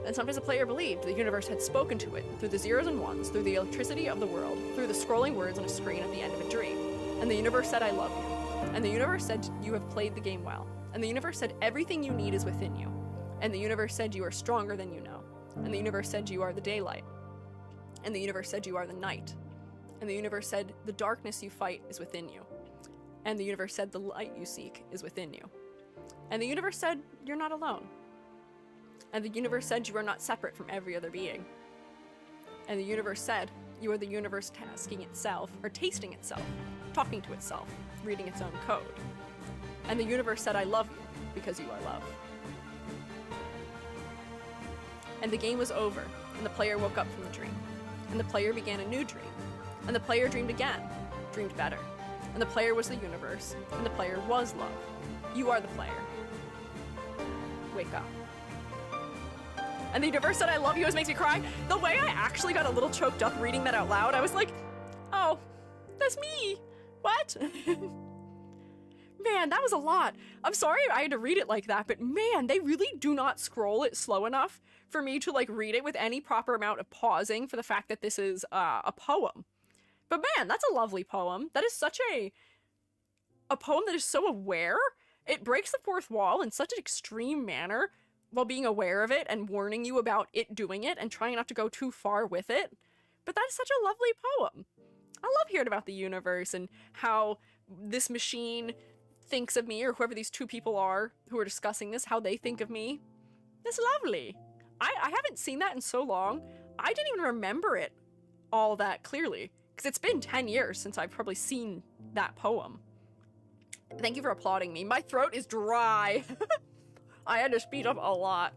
And sometimes the player believed the universe had spoken to it through the zeros and ones, through the electricity of the world, through the scrolling words on a screen at the end of a dream. And the universe said, I love you. And the universe said, you have played the game well. And the universe said, everything you need is within you. And the universe said, you are stronger than you know. And the universe said, you are the daylight. And the universe said, you are the night. And the universe said, the darkness you fight is within you. And the universe said, the light you seek is within you. And the universe said, you're not alone. And the universe said, you are not separate from every other being. And the universe said, you are the universe tasking itself, or tasting itself, talking to itself, reading its own code. And the universe said, I love you, because you are love. And the game was over, and the player woke up from the dream. And the player began a new dream. And the player dreamed again, dreamed better. And the player was the universe, and the player was love. You are the player. Wake up. And the universe said I love you always makes me cry. The way I actually got a little choked up reading that out loud, I was like, oh, that's me. What? Man, that was a lot. I'm sorry I had to read it like that, but man, they really do not scroll it slow enough for me to like read it with any proper amount of pausing for the fact that this is a poem. But man, that's a lovely poem. That is such a poem that is so aware. It breaks the fourth wall in such an extreme manner while being aware of it and warning you about it doing it and trying not to go too far with it. But that is such a lovely poem. I love hearing about the universe and how this machine thinks of me, or whoever these two people are who are discussing this, how they think of me. That's lovely. I haven't seen that in so long. I didn't even remember it all that clearly, because it's been 10 years since I've probably seen that poem. Thank you for applauding me. My throat is dry. I had to speed up a lot.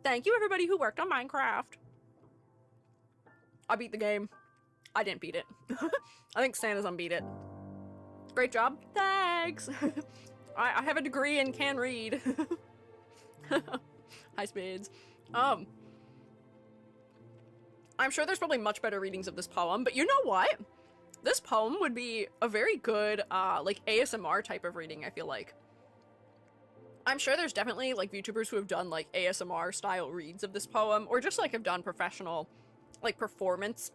Thank you, everybody who worked on Minecraft. I beat the game. I didn't beat it. I think Santa's unbeat it. Great job. Thanks. I have a degree and can read. Hi, Spades. I'm sure there's probably much better readings of this poem, but you know what? This poem would be a very good, like, ASMR type of reading, I feel like. I'm sure there's definitely, like, VTubers who have done, like, ASMR-style reads of this poem, or just, like, have done professional, like, performance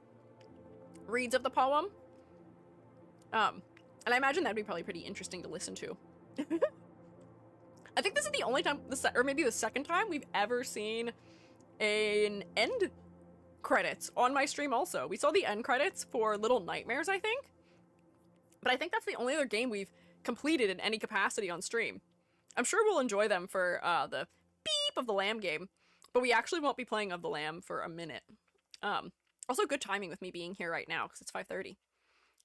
reads of the poem. And I imagine that'd be probably pretty interesting to listen to. I think this is the only time, or maybe the second time, we've ever seen an end credits on my stream also. We saw the end credits for Little Nightmares, I think. But I think that's the only other game we've completed in any capacity on stream. I'm sure we'll enjoy them for the beep of the Lamb game, but we actually won't be playing of the Lamb for a minute. Also, good timing with me being here right now, because it's 5:30.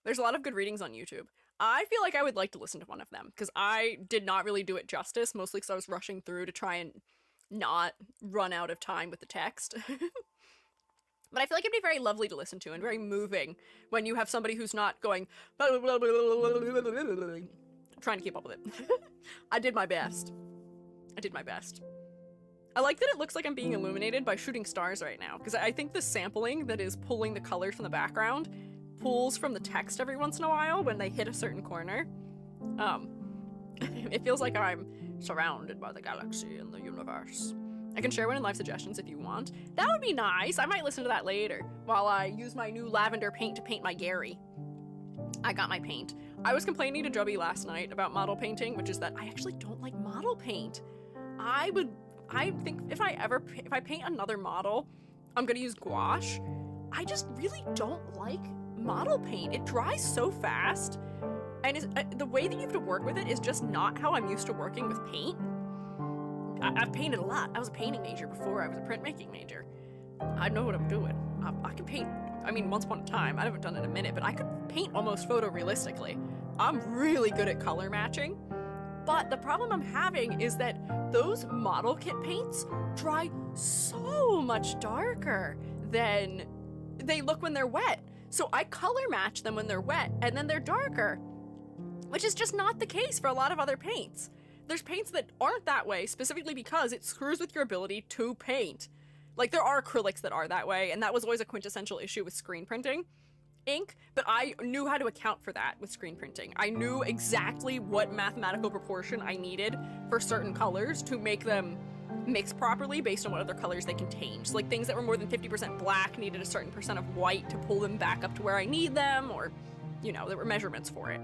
There's a lot of good readings on YouTube. I feel like I would like to listen to one of them, because I did not really do it justice, mostly because I was rushing through to try and not run out of time with the text. But I feel like it'd be very lovely to listen to and very moving when you have somebody who's not going trying to keep up with it. I did my best. I did my best. I like that it looks like I'm being illuminated by shooting stars right now, because I think the sampling that is pulling the colors from the background pulls from the text every once in a while when they hit a certain corner. It feels like I'm surrounded by the galaxy and the universe. I can share one in live suggestions if you want. That would be nice. I might listen to that later while I use my new lavender paint to paint my Gary. I got my paint. I was complaining to Joby last night about model painting, which is that I actually don't like model paint. I think if I paint another model, I'm gonna use gouache. I just really don't like model paint. It dries so fast, and the way that you have to work with it is just not how I'm used to working with paint. I've painted a lot. I was a painting major before I was a printmaking major. I know what I'm doing. I can paint, I mean, once upon a time, I haven't done it in a minute, but I could paint almost photorealistically. I'm really good at color matching, but the problem I'm having is that those model kit paints dry so much darker than they look when they're wet. So I color match them when they're wet, and then they're darker, which is just not the case for a lot of other paints. There's paints that aren't that way, specifically because it screws with your ability to paint. Like, there are acrylics that are that way, and that was always a quintessential issue with screen printing ink, but I knew how to account for that with screen printing. I knew exactly what mathematical proportion I needed for certain colors to make them mix properly based on what other colors they contained. So, like, things that were more than 50% black needed a certain percent of white to pull them back up to where I need them, or, you know, there were measurements for it.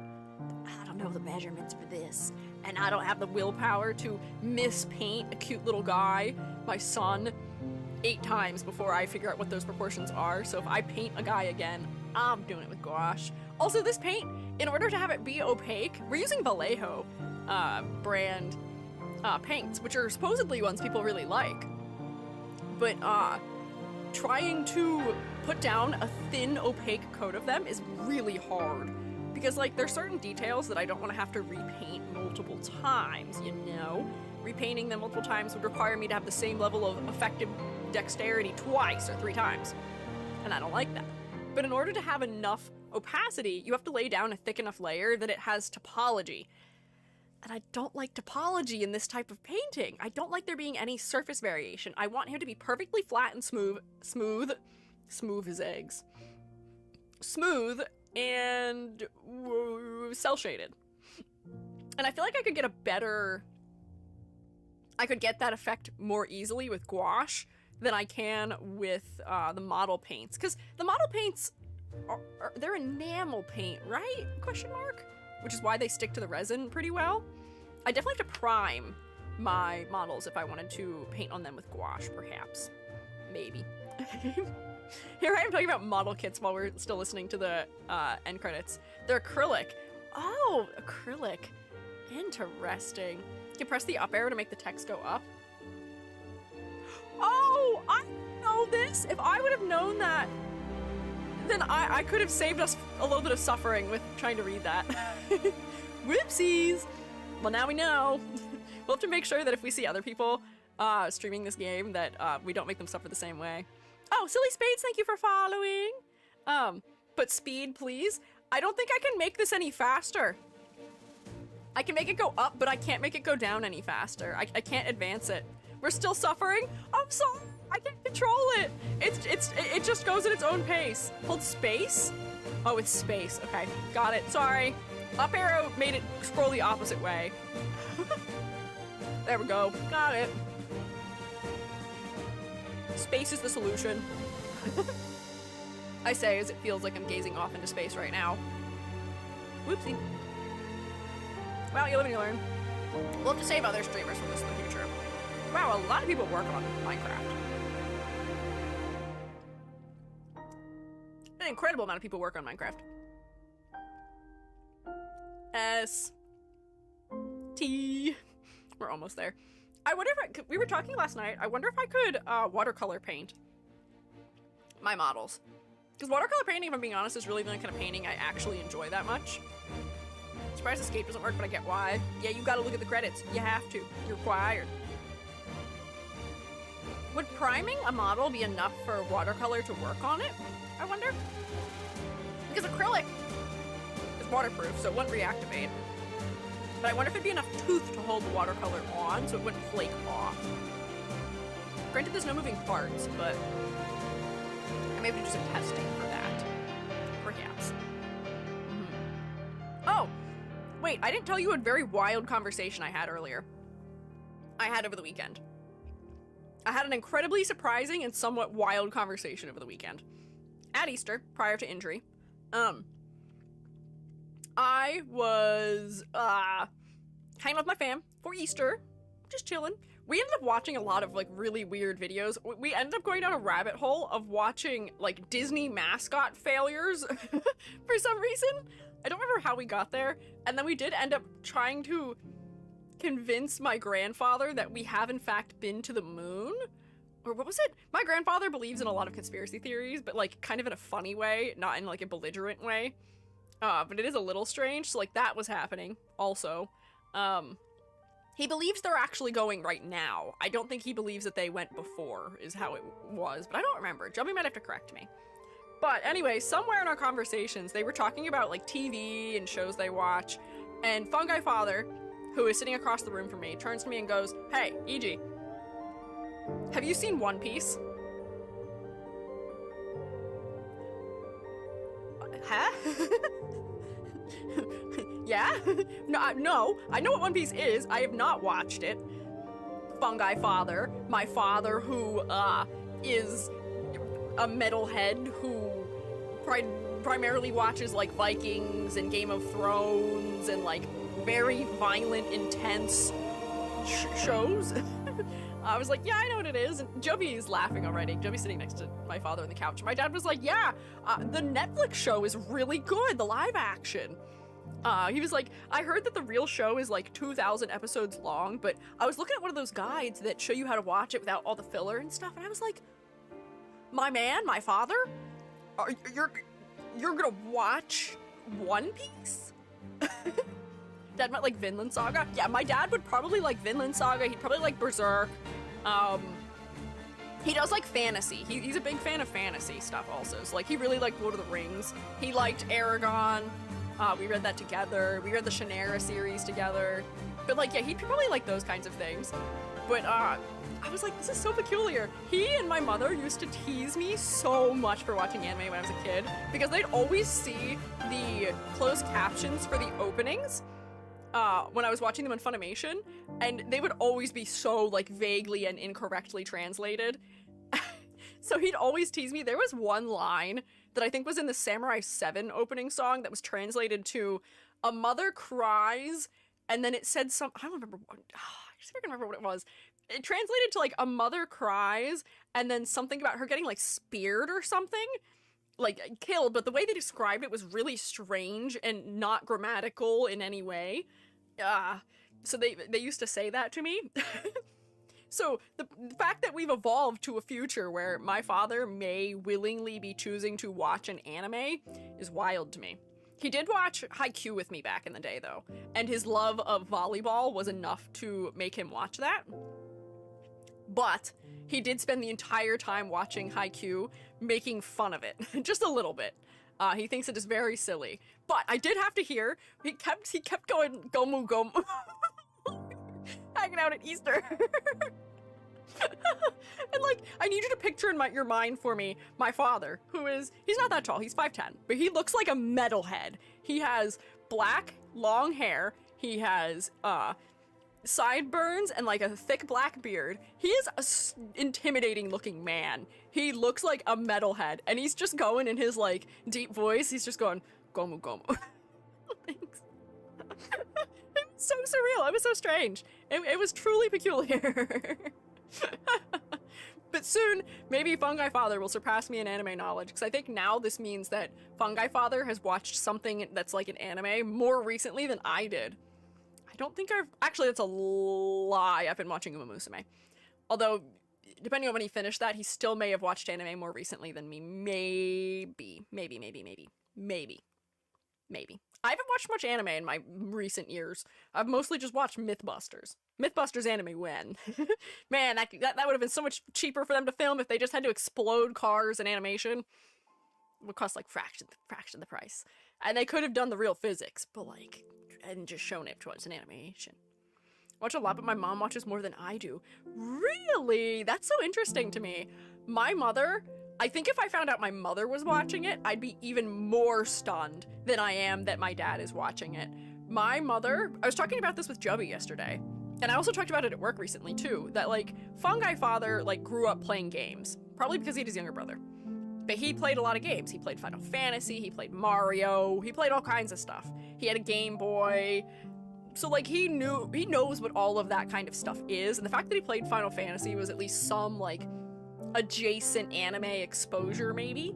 I don't know the measurements for this, and I don't have the willpower to mispaint a cute little guy, my son, 8 times before I figure out what those proportions are. So if I paint a guy again, I'm doing it with gouache. Also, this paint, in order to have it be opaque, we're using Vallejo brand paints, which are supposedly ones people really like. But trying to put down a thin, opaque coat of them is really hard. Because, like, there's certain details that I don't want to have to repaint multiple times, you know? Repainting them multiple times would require me to have the same level of effective dexterity twice or 3 times. And I don't like that. But in order to have enough opacity, you have to lay down a thick enough layer that it has topology. And I don't like topology in this type of painting. I don't like there being any surface variation. I want him to be perfectly flat and smooth as eggs. Smooth and cell shaded. And I feel like I could get that effect more easily with gouache than I can with the model paints. Because the model paints, they're enamel paint, right? Question mark? Which is why they stick to the resin pretty well. I definitely have to prime my models if I wanted to paint on them with gouache, perhaps. Maybe. Here I am talking about model kits while we're still listening to the end credits. They're acrylic. Oh, acrylic. Interesting. You can press the up arrow to make the text go up. Oh, I know this. If I would have known that, then I could have saved us a little bit of suffering with trying to read that. Whoopsies. Well, now we know. We'll have to make sure that if we see other people streaming this game that we don't make them suffer the same way. Oh, Silly Spades, thank you for following. But speed, please. I don't think I can make this any faster. I can make it go up, but I can't make it go down any faster. I can't advance it. We're still suffering? I'm sorry. I can't control it. It just goes at its own pace. Hold space? Oh, it's space. Okay, got it. Sorry. Up arrow made it scroll the opposite way. There we go. Got it. Space is the solution. I say as it feels like I'm gazing off into space right now. Whoopsie. Well, you live and you learn. We'll have to save other streamers from this in the future. Wow, a lot of people work on Minecraft. An incredible amount of people work on Minecraft. S. T. We're almost there. I wonder if we were talking last night. I wonder if I could watercolor paint my models. Because watercolor painting, if I'm being honest, is really the kind of painting I actually enjoy that much. Surprise escape doesn't work, but I get why. Yeah, you gotta look at the credits. You have to. You're required. Would priming a model be enough for watercolor to work on it? I wonder. Because acrylic is waterproof, so it wouldn't reactivate. But I wonder if it'd be enough tooth to hold the watercolor on so it wouldn't flake off. Granted, there's no moving parts, but I may have to do some testing for that. Perhaps. Oh! Wait, I didn't tell you a very wild conversation I had earlier. I had over the weekend. I had an incredibly surprising and somewhat wild conversation over the weekend. At Easter, prior to injury, I was hanging with my fam for Easter, just chilling. We ended up watching a lot of like really weird videos. We ended up going down a rabbit hole of watching like Disney mascot failures for some reason. I don't remember how we got there. And then we did end up trying to convince my grandfather that we have in fact been to the moon. Or what was it? My grandfather believes in a lot of conspiracy theories, but like kind of in a funny way, not in like a belligerent way. But it is a little strange, so like that was happening also. He believes they're actually going right now. I don't think he believes that they went before, is how it was, but I don't remember. Jumpy might have to correct me. But anyway, somewhere in our conversations, they were talking about like TV and shows they watch, and Fungi Father, who is sitting across the room from me, turns to me and goes, "Hey, EG, have you seen One Piece?" Huh? Yeah? No, I know what One Piece is. I have not watched it. Fungi Father, my father who, is a metalhead who primarily watches, like, Vikings and Game of Thrones and, like, very violent, intense shows. I was like, yeah, I know what it is. And Joby's laughing already. Joby's sitting next to my father on the couch. My dad was like, yeah, the Netflix show is really good, the live action. He was like, I heard that the real show is like 2,000 episodes long, but I was looking at one of those guides that show you how to watch it without all the filler and stuff, and I was like, my man, my father, you're gonna watch One Piece? Dad meant like Vinland Saga? Yeah, my dad would probably like Vinland Saga. He'd probably like Berserk. He does like fantasy. He's a big fan of fantasy stuff also. So like he really liked Lord of the Rings. He liked Aragon. We read that together. We read the Shannara series together. But like, yeah, he'd probably like those kinds of things. But I was like, this is so peculiar. He and my mother used to tease me so much for watching anime when I was a kid, because they'd always see the closed captions for the openings when I was watching them on Funimation, and they would always be so like vaguely and incorrectly translated. So he'd always tease me. There was one line that I think was in the Samurai 7 opening song that was translated to "A mother cries," and then it said some, I don't remember what, I just can't remember what it was. It translated to like "a mother cries," and then something about her getting like speared or something, like killed, but the way they described it was really strange and not grammatical in any way. So they used to say that to me. So the fact that we've evolved to a future where my father may willingly be choosing to watch an anime is wild to me. He did watch Haikyuu with me back in the day, though, and his love of volleyball was enough to make him watch that. But he did spend the entire time watching Haikyuu making fun of it, just a little bit. He thinks it is very silly. But I did have to hear, he kept going, Gomu Gomu, hanging out at Easter. And like, I need you to picture in your mind for me, my father, he's not that tall, he's 5'10", but he looks like a metalhead. He has black, long hair, he has, sideburns and like a thick black beard. He is an intimidating looking man. He looks like a metalhead, and he's just going in his like deep voice. He's just going Gomu Gomu. Thanks. It was so surreal. It was so strange. It was truly peculiar. But soon, maybe Fungi Father will surpass me in anime knowledge, because I think now this means that Fungi Father has watched something that's like an anime more recently than I did. I don't think actually, that's a lie. I've been watching Uma Musume. Although, depending on when he finished that, he still may have watched anime more recently than me. Maybe. I haven't watched much anime in my recent years. I've mostly just watched Mythbusters. Mythbusters anime when? Man, that would have been so much cheaper for them to film if they just had to explode cars and animation. It would cost like fraction the price. And they could have done the real physics, but like, and just shown it towards an animation. Watch a lot, but my mom watches more than I do. Really? That's so interesting to me. My mother, I think if I found out my mother was watching it, I'd be even more stunned than I am that my dad is watching it. My mother, I was talking about this with Jubby yesterday, and I also talked about it at work recently too, that like, Fungi Father like grew up playing games, probably because he had his younger brother. But he played a lot of games. He played Final Fantasy, he played Mario, he played all kinds of stuff. He had a Game Boy. So like he knows what all of that kind of stuff is, and the fact that he played Final Fantasy was at least some like adjacent anime exposure maybe.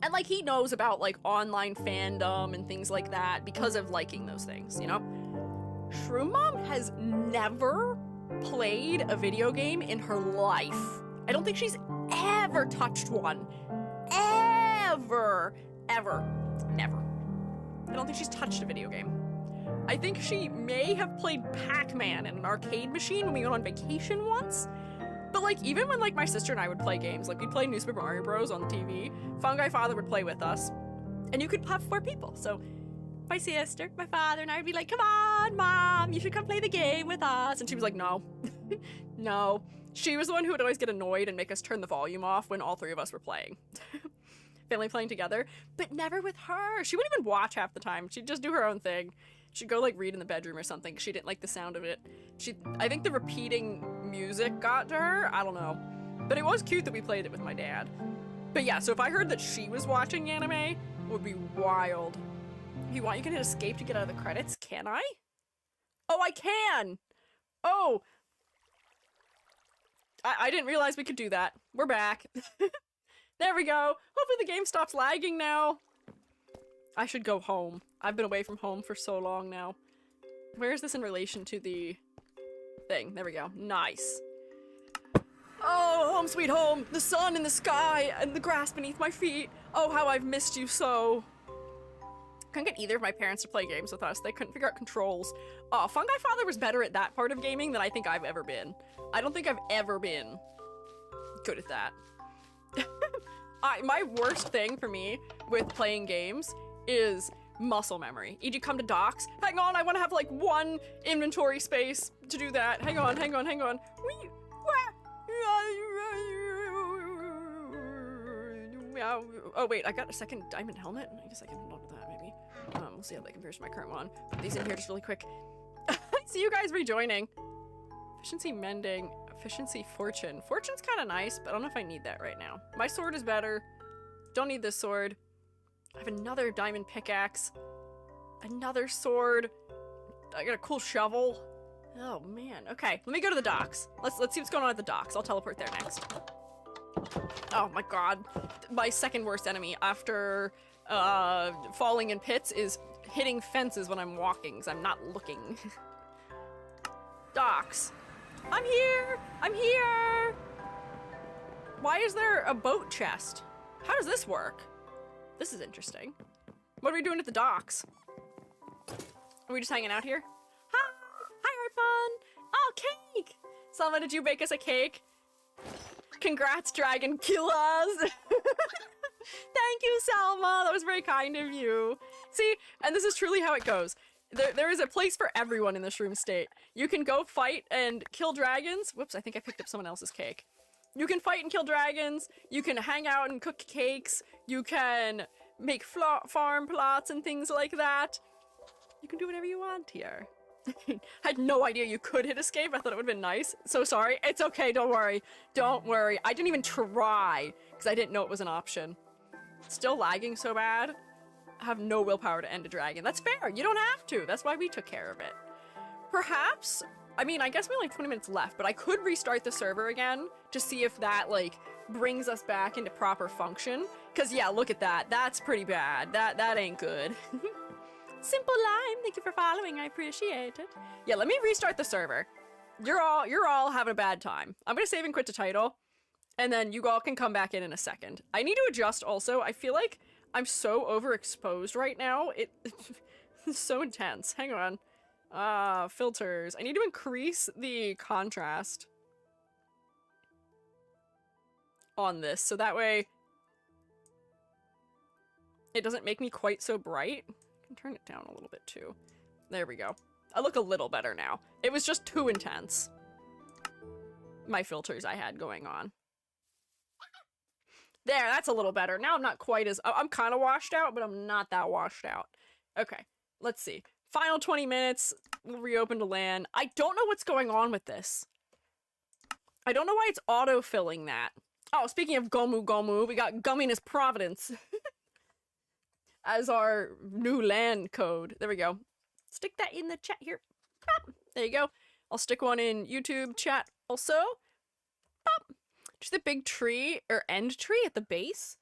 And like he knows about like online fandom and things like that because of liking those things, you know? Shroom Mom has never played a video game in her life. I don't think she's ever touched one. Ever. Never. I don't think she's touched a video game. I think she may have played Pac-Man in an arcade machine when we went on vacation once. But like, even when like my sister and I would play games, like we'd play New Super Mario Bros. On the TV, Fungi Father would play with us, and you could have 4 people. So my sister, my father, and I would be like, come on, Mom, you should come play the game with us. And she was like, no. No. She was the one who would always get annoyed and make us turn the volume off when all 3 of us were playing. Family playing together, but never with her. She wouldn't even watch half the time. She'd just do her own thing. She'd go like read in the bedroom or something because she didn't like the sound of it. I think the repeating music got to her. I don't know. But it was cute that we played it with my dad. But yeah, so if I heard that she was watching anime, it would be wild. If you want, you can hit escape to get out of the credits. Can I? Oh, I can! Oh! I didn't realize we could do that. We're back. There we go. Hopefully the game stops lagging now. I should go home. I've been away from home for so long now. Where is this in relation to the thing? There we go. Nice. Oh, home sweet home. The sun in the sky and the grass beneath my feet. Oh, how I've missed you so. Couldn't get either of my parents to play games with us. They couldn't figure out controls. Oh, Fungi Father was better at that part of gaming than I think I've ever been. I don't think I've ever been good at that. My worst thing for me with playing games is Muscle memory. E.g. come to docks. Hang on, I want to have like one inventory space to do that. Hang on. Oh wait, I got a second diamond helmet. I guess I can hold on to that maybe. We'll see how that compares to my current one. Put these in here just really quick. I see you guys rejoining. Efficiency mending, efficiency fortune. Fortune's kind of nice, but I don't know if I need that right now. My sword is better. Don't need this sword. I have another diamond pickaxe. Another sword. I got a cool shovel. Oh man. Okay, let me go to the docks. Let's see what's going on at the docks. I'll teleport there next. Oh my god. My second worst enemy after falling in pits is hitting fences when I'm walking because I'm not looking. Docks. I'm here! I'm here! Why is there a boat chest? How does this work? This is interesting. What are we doing at the docks? Are we just hanging out here? Hi! Hi, Art Fun! Oh, cake! Selma, did you bake us a cake? Congrats, Dragon Killers! Thank you, Selma! That was very kind of you. See, and this is truly how it goes. There is a place for everyone in the Shroom State. You can go fight and kill dragons. Whoops, I think I picked up someone else's cake. You can fight and kill dragons. You can hang out and cook cakes. You can make farm plots and things like that. You can do whatever you want here. I had no idea you could hit escape. I thought it would have been nice. So sorry. It's okay. Don't worry. Don't worry. I didn't even try because I didn't know it was an option. Still lagging so bad. I have no willpower to end a dragon. That's fair. You don't have to. That's why we took care of it. Perhaps, I mean, I guess we only have 20 minutes left, but I could restart the server again to see if that, like, brings us back into proper function. Because, yeah, look at that. That's pretty bad. That ain't good. Simple Lime, thank you for following. I appreciate it. Yeah, let me restart the server. You're all having a bad time. I'm gonna save and quit the title, and then you all can come back in a second. I need to adjust also. I feel like I'm so overexposed right now. It's so intense. Hang on. Filters. I need to increase the contrast on this, so that way it doesn't make me quite so bright. I can turn it down a little bit too. There we go. I look a little better now. It was just too intense. My filters I had going on. There, that's a little better. Now I'm not quite as... I'm kind of washed out, but I'm not that washed out. Okay, let's see. Final 20 minutes. We'll reopen to land. I don't know what's going on with this. I don't know why it's auto-filling that. Oh, speaking of Gomu Gomu, we got Gumminess Providence as our new land code. There we go. Stick that in the chat here. Pop. There you go. I'll stick one in YouTube chat also. Pop. Just the big tree, or end tree at the base?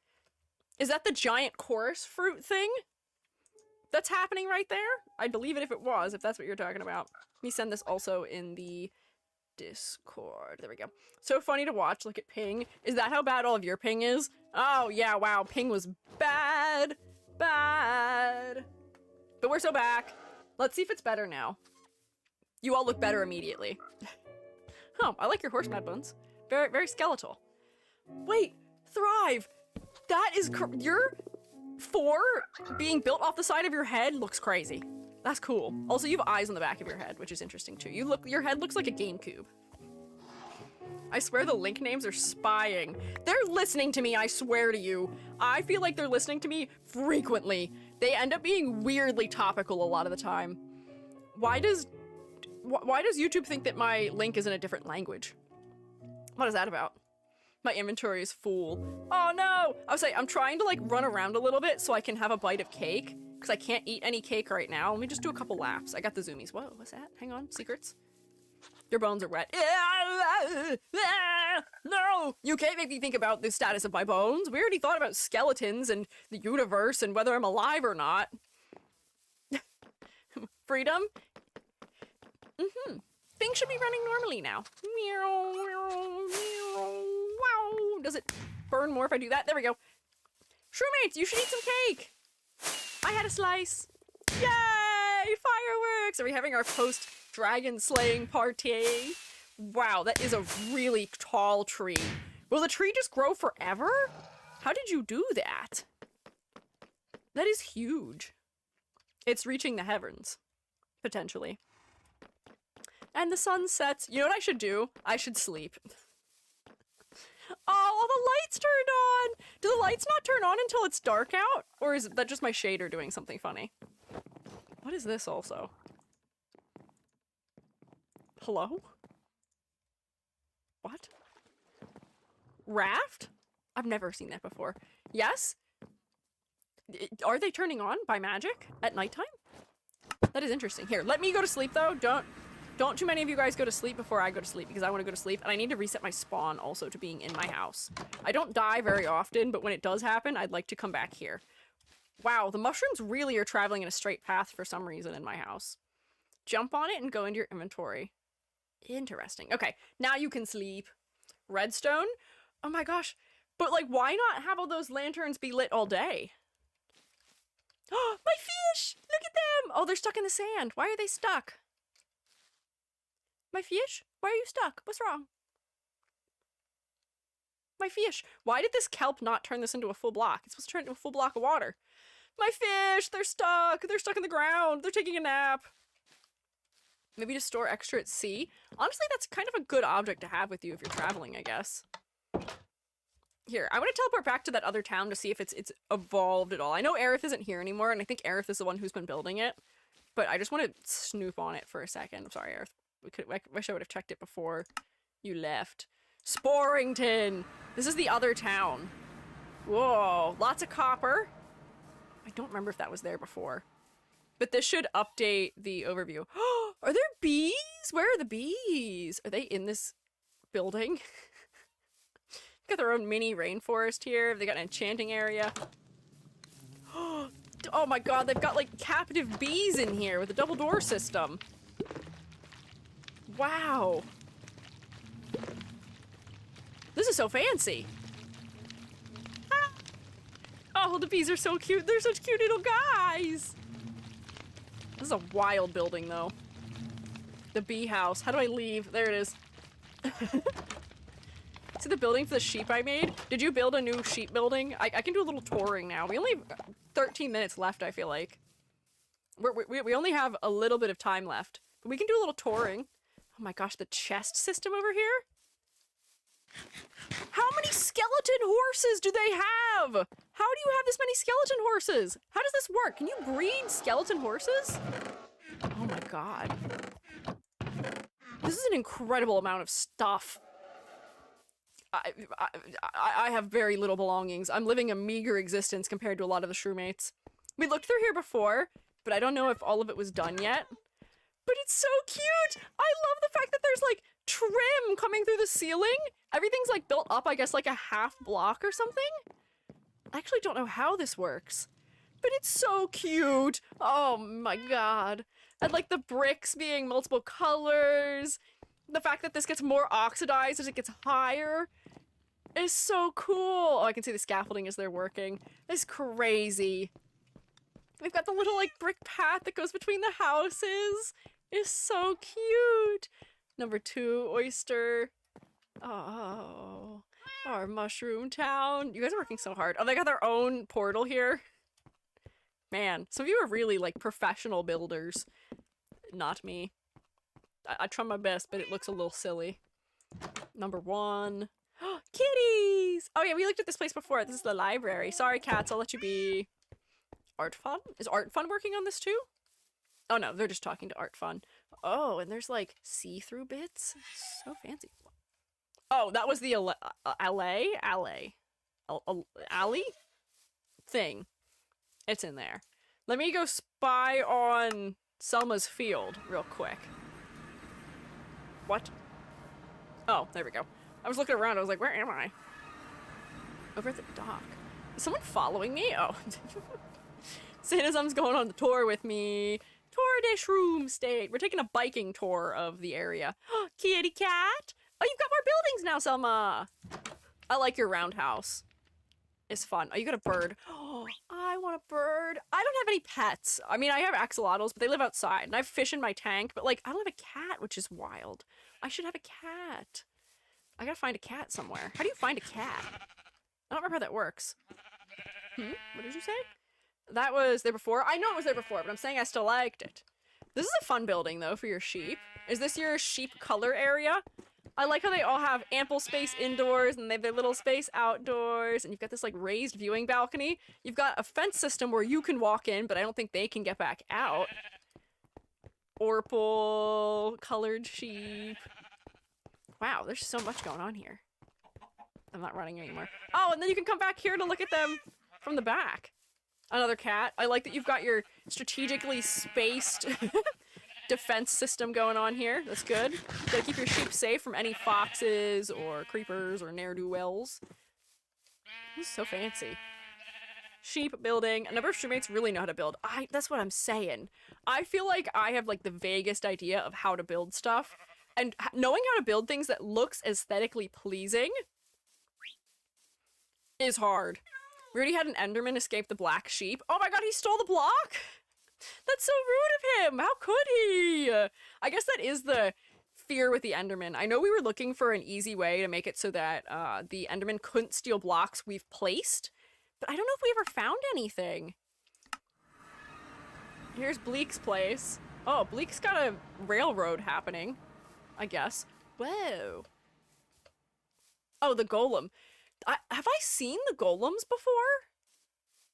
Is that the giant chorus fruit thing that's happening right there? I'd believe it if it was, if that's what you're talking about. Let me send this also in the Discord. There we go. So funny to watch. Look at ping. Is that how bad all of your ping is? Oh, yeah, wow. Ping was bad. Bad. But we're so back. Let's see if it's better now. You all look better immediately. Oh, I like your horse mad bones. Very, very skeletal. Wait, Thrive. That is your 4 being built off the side of your head looks crazy. That's cool. Also, you have eyes on the back of your head, which is interesting too. Your head looks like a GameCube. I swear the link names are spying. They're listening to me, I swear to you. I feel like they're listening to me frequently. They end up being weirdly topical a lot of the time. Why does YouTube think that my link is in a different language? What is that about? My inventory is full. Oh no! I was saying, I'm trying to like run around a little bit so I can have a bite of cake, because I can't eat any cake right now. Let me just do a couple laps. I got the zoomies. Whoa, what's that? Hang on, secrets. Your bones are wet. No! You can't make me think about the status of my bones. We already thought about skeletons and the universe and whether I'm alive or not. Freedom? Things should be running normally now. Wow. Does it burn more if I do that? There we go. Shroomates, you should eat some cake. I had a slice. Yay! Fireworks! Are we having our post-dragon slaying party? Wow, that is a really tall tree. Will the tree just grow forever? How did you do that? That is huge. It's reaching the heavens, potentially. And the sun sets. You know what I should do? I should sleep. Oh, all the lights turned on! Do the lights not turn on until it's dark out? Or is that just my shader doing something funny? What is this also? Hello? What? Raft? I've never seen that before. Yes? Are they turning on by magic at nighttime? That is interesting. Here, let me go to sleep though. Don't too many of you guys go to sleep before I go to sleep, because I want to go to sleep and I need to reset my spawn also to being in my house. I don't die very often, but when it does happen, I'd like to come back here. Wow, the mushrooms really are traveling in a straight path for some reason in my house. Jump on it and go into your inventory. Interesting. Okay, now you can sleep. Redstone? Oh my gosh. But like, why not have all those lanterns be lit all day? Oh, my fish! Look at them! Oh, they're stuck in the sand. Why are they stuck? My fish? Why are you stuck? What's wrong? My fish. Why did this kelp not turn this into a full block? It's supposed to turn into a full block of water. My fish! They're stuck! They're stuck in the ground! They're taking a nap! Maybe to store extra at sea? Honestly, that's kind of a good object to have with you if you're traveling, I guess. Here, I want to teleport back to that other town to see if it's evolved at all. I know Aerith isn't here anymore, and I think Aerith is the one who's been building it. But I just want to snoop on it for a second. I'm sorry, Aerith. I wish I would have checked it before you left. Sporrington! This is the other town. Whoa, lots of copper. I don't remember if that was there before. But this should update the overview. Are there bees? Where are the bees? Are they in this building? Got their own mini rainforest here. They got an enchanting area. Oh my god, they've got like captive bees in here with a double door system. Wow. This is so fancy. Ah. Oh, the bees are so cute. They're such cute little guys. This is a wild building though. The bee house. How do I leave? There it is. See the building for the sheep I made? Did you build a new sheep building? I can do a little touring now. We only have 13 minutes left, I feel like. We only have a little bit of time left. But we can do a little touring. Oh my gosh, the chest system over here? How many skeleton horses do they have? How do you have this many skeleton horses? How does this work? Can you breed skeleton horses? Oh my god. This is an incredible amount of stuff. I have very little belongings. I'm living a meager existence compared to a lot of the Shroomates. We looked through here before, but I don't know if all of it was done yet. But it's so cute! I love the fact that there's like trim coming through the ceiling. Everything's like built up, I guess, like a half block or something. I actually don't know how this works, but it's so cute. Oh my god. And like the bricks being multiple colors. The fact that this gets more oxidized as it gets higher is so cool. Oh, I can see the scaffolding as they're working. It's crazy. We've got the little like brick path that goes between the houses. It's so cute. Number 2, oyster. Oh, our mushroom town. You guys are working so hard. Oh, they got their own portal here. Man, some of you are really like professional builders. Not me. I try my best, but it looks a little silly. Number 1. Kitties! Oh yeah, we looked at this place before. This is the library. Sorry, cats, I'll let you be. Art Fun? Is Art Fun working on this too? Oh no, they're just talking to Art Fun. Oh, and there's like see-through bits. So fancy. Oh, that was the alley thing. It's in there. Let me go spy on Selma's field real quick. What? Oh, there we go. I was looking around. I was like, where am I? Over at the dock. Is someone following me? Oh. Sanazum's going on the tour with me. Tour de Shroom State. We're taking a biking tour of the area. Kitty cat. Oh, you've got more buildings now, Selma. I like your roundhouse. It's fun. Oh, you got a bird. Oh, I want a bird. I don't have any pets. I mean, I have axolotls, but they live outside. And I have fish in my tank, but like, I don't have a cat, which is wild. I should have a cat. I gotta find a cat somewhere. How do you find a cat? I don't remember how that works. What did you say? That was there before. I know it was there before, but I'm saying I still liked it. This is a fun building, though, for your sheep. Is this your sheep color area? I like how they all have ample space indoors, and they have their little space outdoors, and you've got this, like, raised viewing balcony. You've got a fence system where you can walk in, but I don't think they can get back out. Orpal, colored sheep. Wow, there's so much going on here. I'm not running anymore. Oh, and then you can come back here to look at them from the back. Another cat. I like that you've got your strategically spaced defense system going on here. That's good. Gotta keep your sheep safe from any foxes or creepers or ne'er-do-wells. This is so fancy. Sheep building. A number of Shroomates really know how to build. That's what I'm saying. I feel like I have like the vaguest idea of how to build stuff. And knowing how to build things that looks aesthetically pleasing is hard. We already had an Enderman escape the black sheep. Oh my god, he stole the block? That's so rude of him! How could he? I guess that is the fear with the Enderman. I know we were looking for an easy way to make it so that the Enderman couldn't steal blocks we've placed, but I don't know if we ever found anything. Here's Bleak's place. Oh, Bleak's got a railroad happening, I guess. Whoa. Oh, the golem. Have I seen the golems before?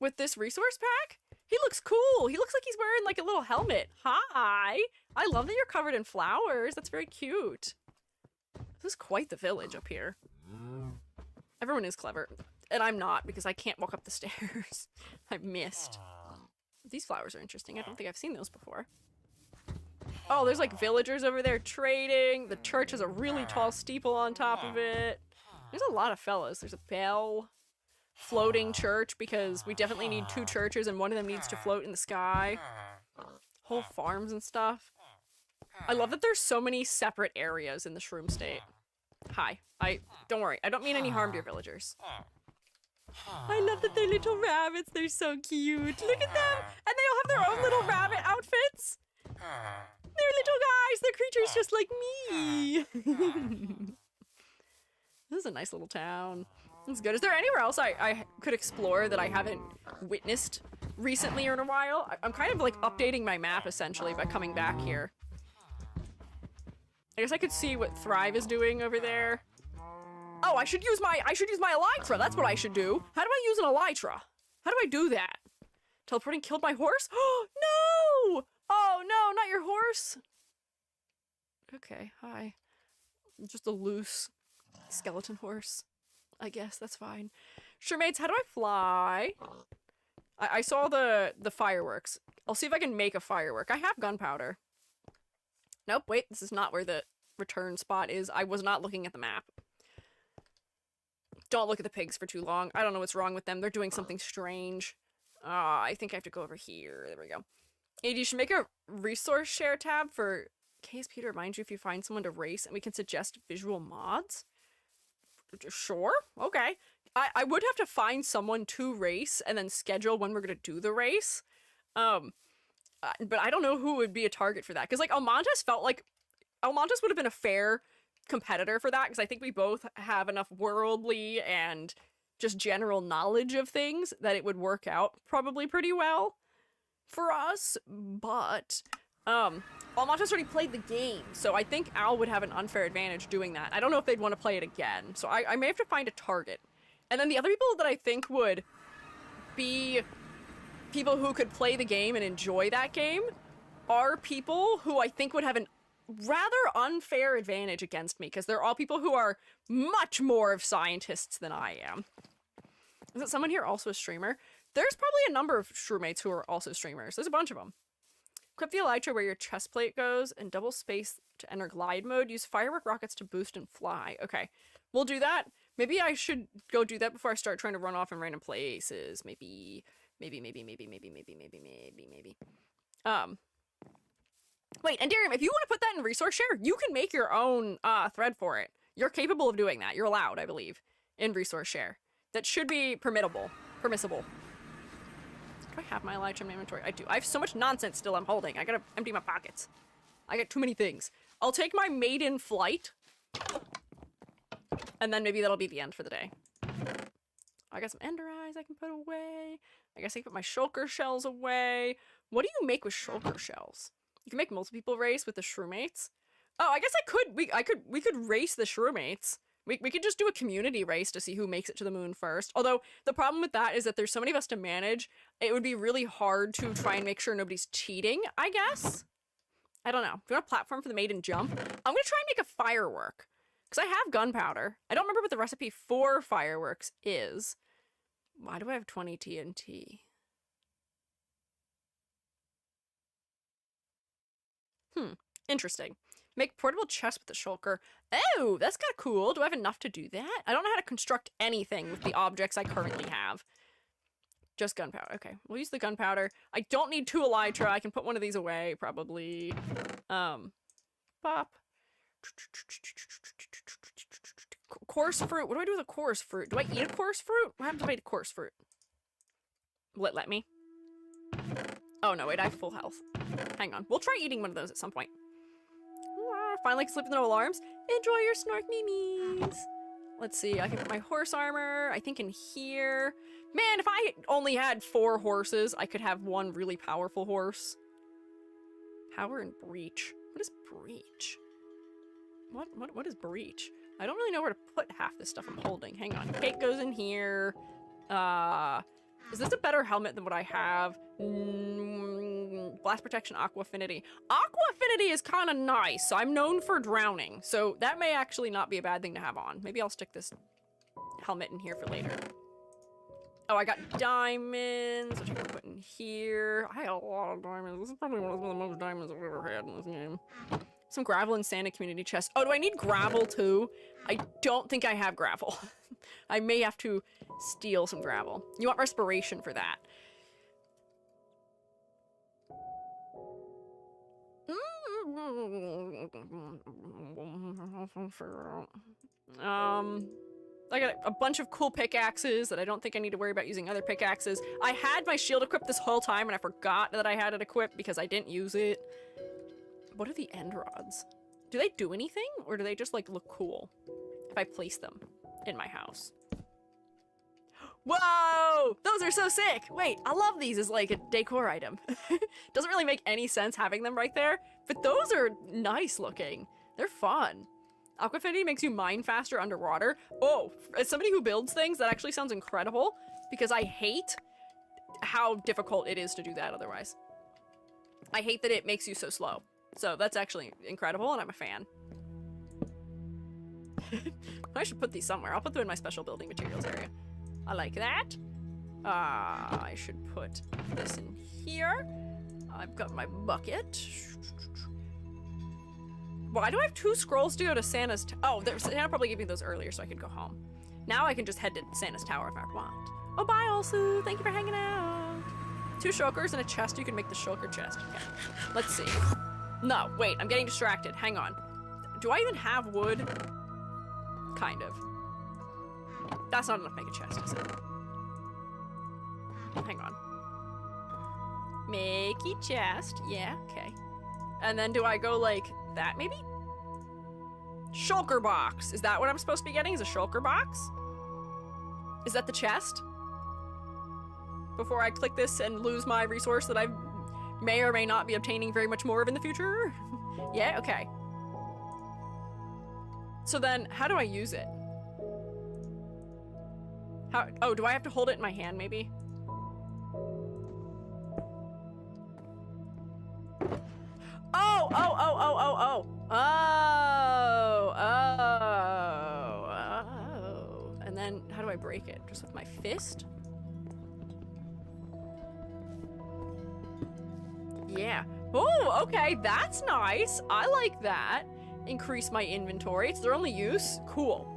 With this resource pack? He looks cool. He looks like he's wearing like a little helmet. Hi. I love that you're covered in flowers. That's very cute. This is quite the village up here. Everyone is clever. And I'm not because I can't walk up the stairs. I've missed. These flowers are interesting. I don't think I've seen those before. Oh, there's like villagers over there trading. The church has a really tall steeple on top of it. There's a lot of fellas. There's a bell, floating church, because we definitely need 2 churches and one of them needs to float in the sky. Whole farms and stuff. I love that there's so many separate areas in the Shroom State. Hi. Don't worry. I don't mean any harm to your villagers. I love that they're little rabbits. They're so cute. Look at them. And they all have their own little rabbit outfits. They're little guys. They're creatures just like me. This is a nice little town. It's good. Is there anywhere else I could explore that I haven't witnessed recently or in a while? I'm kind of like updating my map essentially by coming back here. I guess I could see what Thrive is doing over there. Oh, I should use my elytra. That's what I should do. How do I use an elytra? How do I do that? Teleporting killed my horse? Oh, no! Oh, no, not your horse. Okay, hi. Just a loose skeleton horse. I guess that's fine. Shroomates, how do I fly? I saw the fireworks. I'll see if I can make a firework. I have gunpowder. Nope, wait, this is not where the return spot is. I was not looking at the map. Don't look at the pigs for too long. I don't know what's wrong with them. They're doing something strange. I think I have to go over here. There we go. And you should make a resource share tab for KSP to remind you if you find someone to race, and we can suggest visual mods. Sure, okay. I would have to find someone to race and then schedule when we're gonna do the race. But I don't know who would be a target for that. Because, like, Almontes felt like... Almontes would have been a fair competitor for that, because I think we both have enough worldly and just general knowledge of things that it would work out probably pretty well for us. But, Almontes already played the game, so I think Al would have an unfair advantage doing that. I don't know if they'd want to play it again, so I may have to find a target. And then the other people that I think would be people who could play the game and enjoy that game are people who I think would have an rather unfair advantage against me, because they're all people who are much more of scientists than I am. Is it someone here also a streamer? There's probably a number of Shroomates who are also streamers. There's a bunch of them. Equip the elytra where your chest plate goes, and double space to enter glide mode. Use firework rockets to boost and fly. Okay, we'll do that. Maybe I should go do that before I start trying to run off in random places. Maybe. Wait, and Darium, if you want to put that in resource share, you can make your own thread for it. You're capable of doing that. You're allowed, I believe, in resource share. That should be permissible. Do I have my elytra in my inventory? I do. I have so much nonsense still I'm holding. I gotta empty my pockets. I got too many things. I'll take my maiden flight, and then maybe that'll be the end for the day. I got some ender eyes I can put away. I guess I can put my shulker shells away. What do you make with shulker shells? You can make multi-people race with the Shroomates. Oh, I guess we could race the Shroomates. We could just do a community race to see who makes it to the moon first. Although, the problem with that is that there's so many of us to manage, it would be really hard to try and make sure nobody's cheating, I guess? I don't know. Do you want a platform for the maiden jump? I'm gonna try and make a firework. Because I have gunpowder. I don't remember what the recipe for fireworks is. Why do I have 20 TNT? Interesting. Make portable chest with the shulker. Oh, that's kind of cool. Do I have enough to do that? I don't know how to construct anything with the objects I currently have. Just gunpowder. Okay, we'll use the gunpowder. I don't need 2 elytra. I can put one of these away, probably. Pop. Coarse fruit. What do I do with a coarse fruit? Do I eat a coarse fruit? What happens if I eat a coarse fruit? Will it let me? Oh, no, wait, I have full health. Hang on. We'll try eating one of those at some point. Finally sleep with no alarms. Enjoy your snark memes. Let's see. I can put my horse armor, I think, in here. Man, if I only had 4 horses, I could have one really powerful horse. Power and breach. What is breach? What is breach? I don't really know where to put half this stuff I'm holding. Hang on. Cake goes in here. Is this a better helmet than what I have? Blast protection, aqua affinity. Aqua affinity is kind of nice. I'm known for drowning, so that may actually not be a bad thing to have on. Maybe I'll stick this helmet in here for later. Oh, I got diamonds, which I can put in here. I had a lot of diamonds. This is probably one of the most diamonds I've ever had in this game. Some gravel and sand in community chest. Oh, do I need gravel too? I don't think I have gravel. I may have to steal some gravel. You want respiration for that. I got a bunch of cool pickaxes that I don't think I need to worry about using other pickaxes. I had my shield equipped this whole time and I forgot that I had it equipped because I didn't use it. What are the end rods? Do they do anything or do they just like look cool if I place them in my house? Whoa! Those are so sick! Wait, I love these as like a decor item. Doesn't really make any sense having them right there, but those are nice looking. They're fun. Aqua affinity makes you mine faster underwater. Oh, as somebody who builds things, that actually sounds incredible because I hate how difficult it is to do that otherwise. I hate that it makes you so slow. So that's actually incredible and I'm a fan. I should put these somewhere. I'll put them in my special building materials area. I like that. I should put this in here. I've got my bucket. Why do I have 2 scrolls to go to Santa's oh, Santa probably gave me those earlier so I could go home. Now I can just head to Santa's tower if I want. Oh, bye, also. Thank you for hanging out. 2 shulkers and a chest. You can make the shulker chest. Okay. Let's see. No, wait. I'm getting distracted. Hang on. Do I even have wood? Kind of. That's not enough to make a chest, is it? Hang on. Makey chest. Yeah, okay. And then do I go like that, maybe? Shulker box. Is that what I'm supposed to be getting? Is a shulker box? Is that the chest? Before I click this and lose my resource that I may or may not be obtaining very much more of in the future? Yeah, okay. So then, how do I use it? How? Oh, do I have to hold it in my hand, maybe? Oh, oh, oh, oh, oh, oh. Oh, oh, oh. And then, how do I break it? Just with my fist? Yeah. Oh, okay, that's nice. I like that. Increase my inventory. It's their only use. Cool.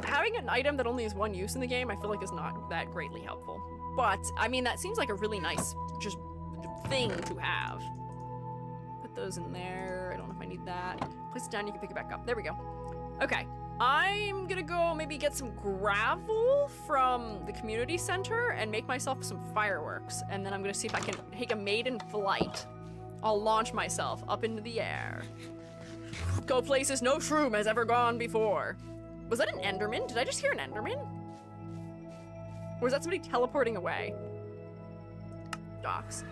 Having an item that only has 1 use in the game, I feel like is not that greatly helpful. But, I mean, that seems like a really nice, just, thing to have. Put those in there. I don't know if I need that. Place it down, you can pick it back up. There we go. Okay. I'm gonna go maybe get some gravel from the community center and make myself some fireworks. And then I'm gonna see if I can take a maiden flight. I'll launch myself up into the air. Go places no shroom has ever gone before. Was that an Enderman? Did I just hear an Enderman? Or was that somebody teleporting away? Docks.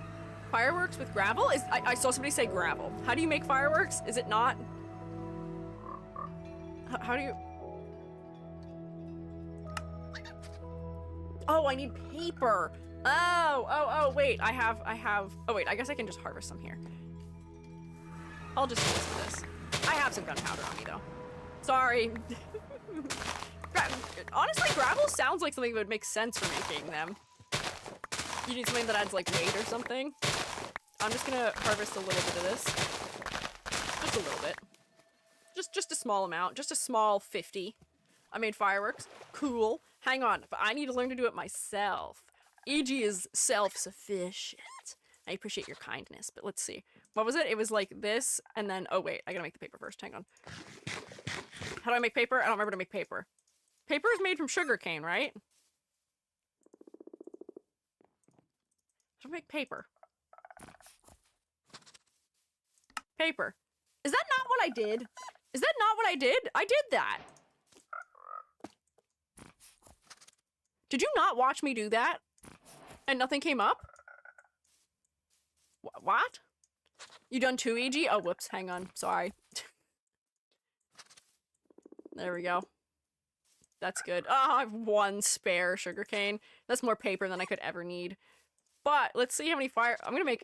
Fireworks with gravel? I saw somebody say gravel. How do you make fireworks? Is it not? How do you... Oh, I need paper. Oh, wait, I have, oh wait, I guess I can just harvest some here. I'll just use some of this. I have some gunpowder on me though. Sorry. Honestly, gravel sounds like something that would make sense for making them. You need something that adds like weight or something. I'm just gonna harvest a little bit of this. Just a little bit. Just a small amount, just a small 50. I made fireworks, cool. Hang on, but I need to learn to do it myself. EG is self-sufficient. I appreciate your kindness, but let's see. What was it? It was like this, and then, oh wait, I gotta make the paper first, hang on. How do I make paper? I don't remember to make paper. Paper is made from sugar cane, right? How do I make paper? Paper. Is that not what I did? Is that not what I did? I did that. Did you not watch me do that? And nothing came up? What? You done 2 EG? Oh, whoops, hang on, sorry. There we go. That's good. Oh, I have 1 spare sugarcane. That's more paper than I could ever need. But, let's see how many I'm gonna make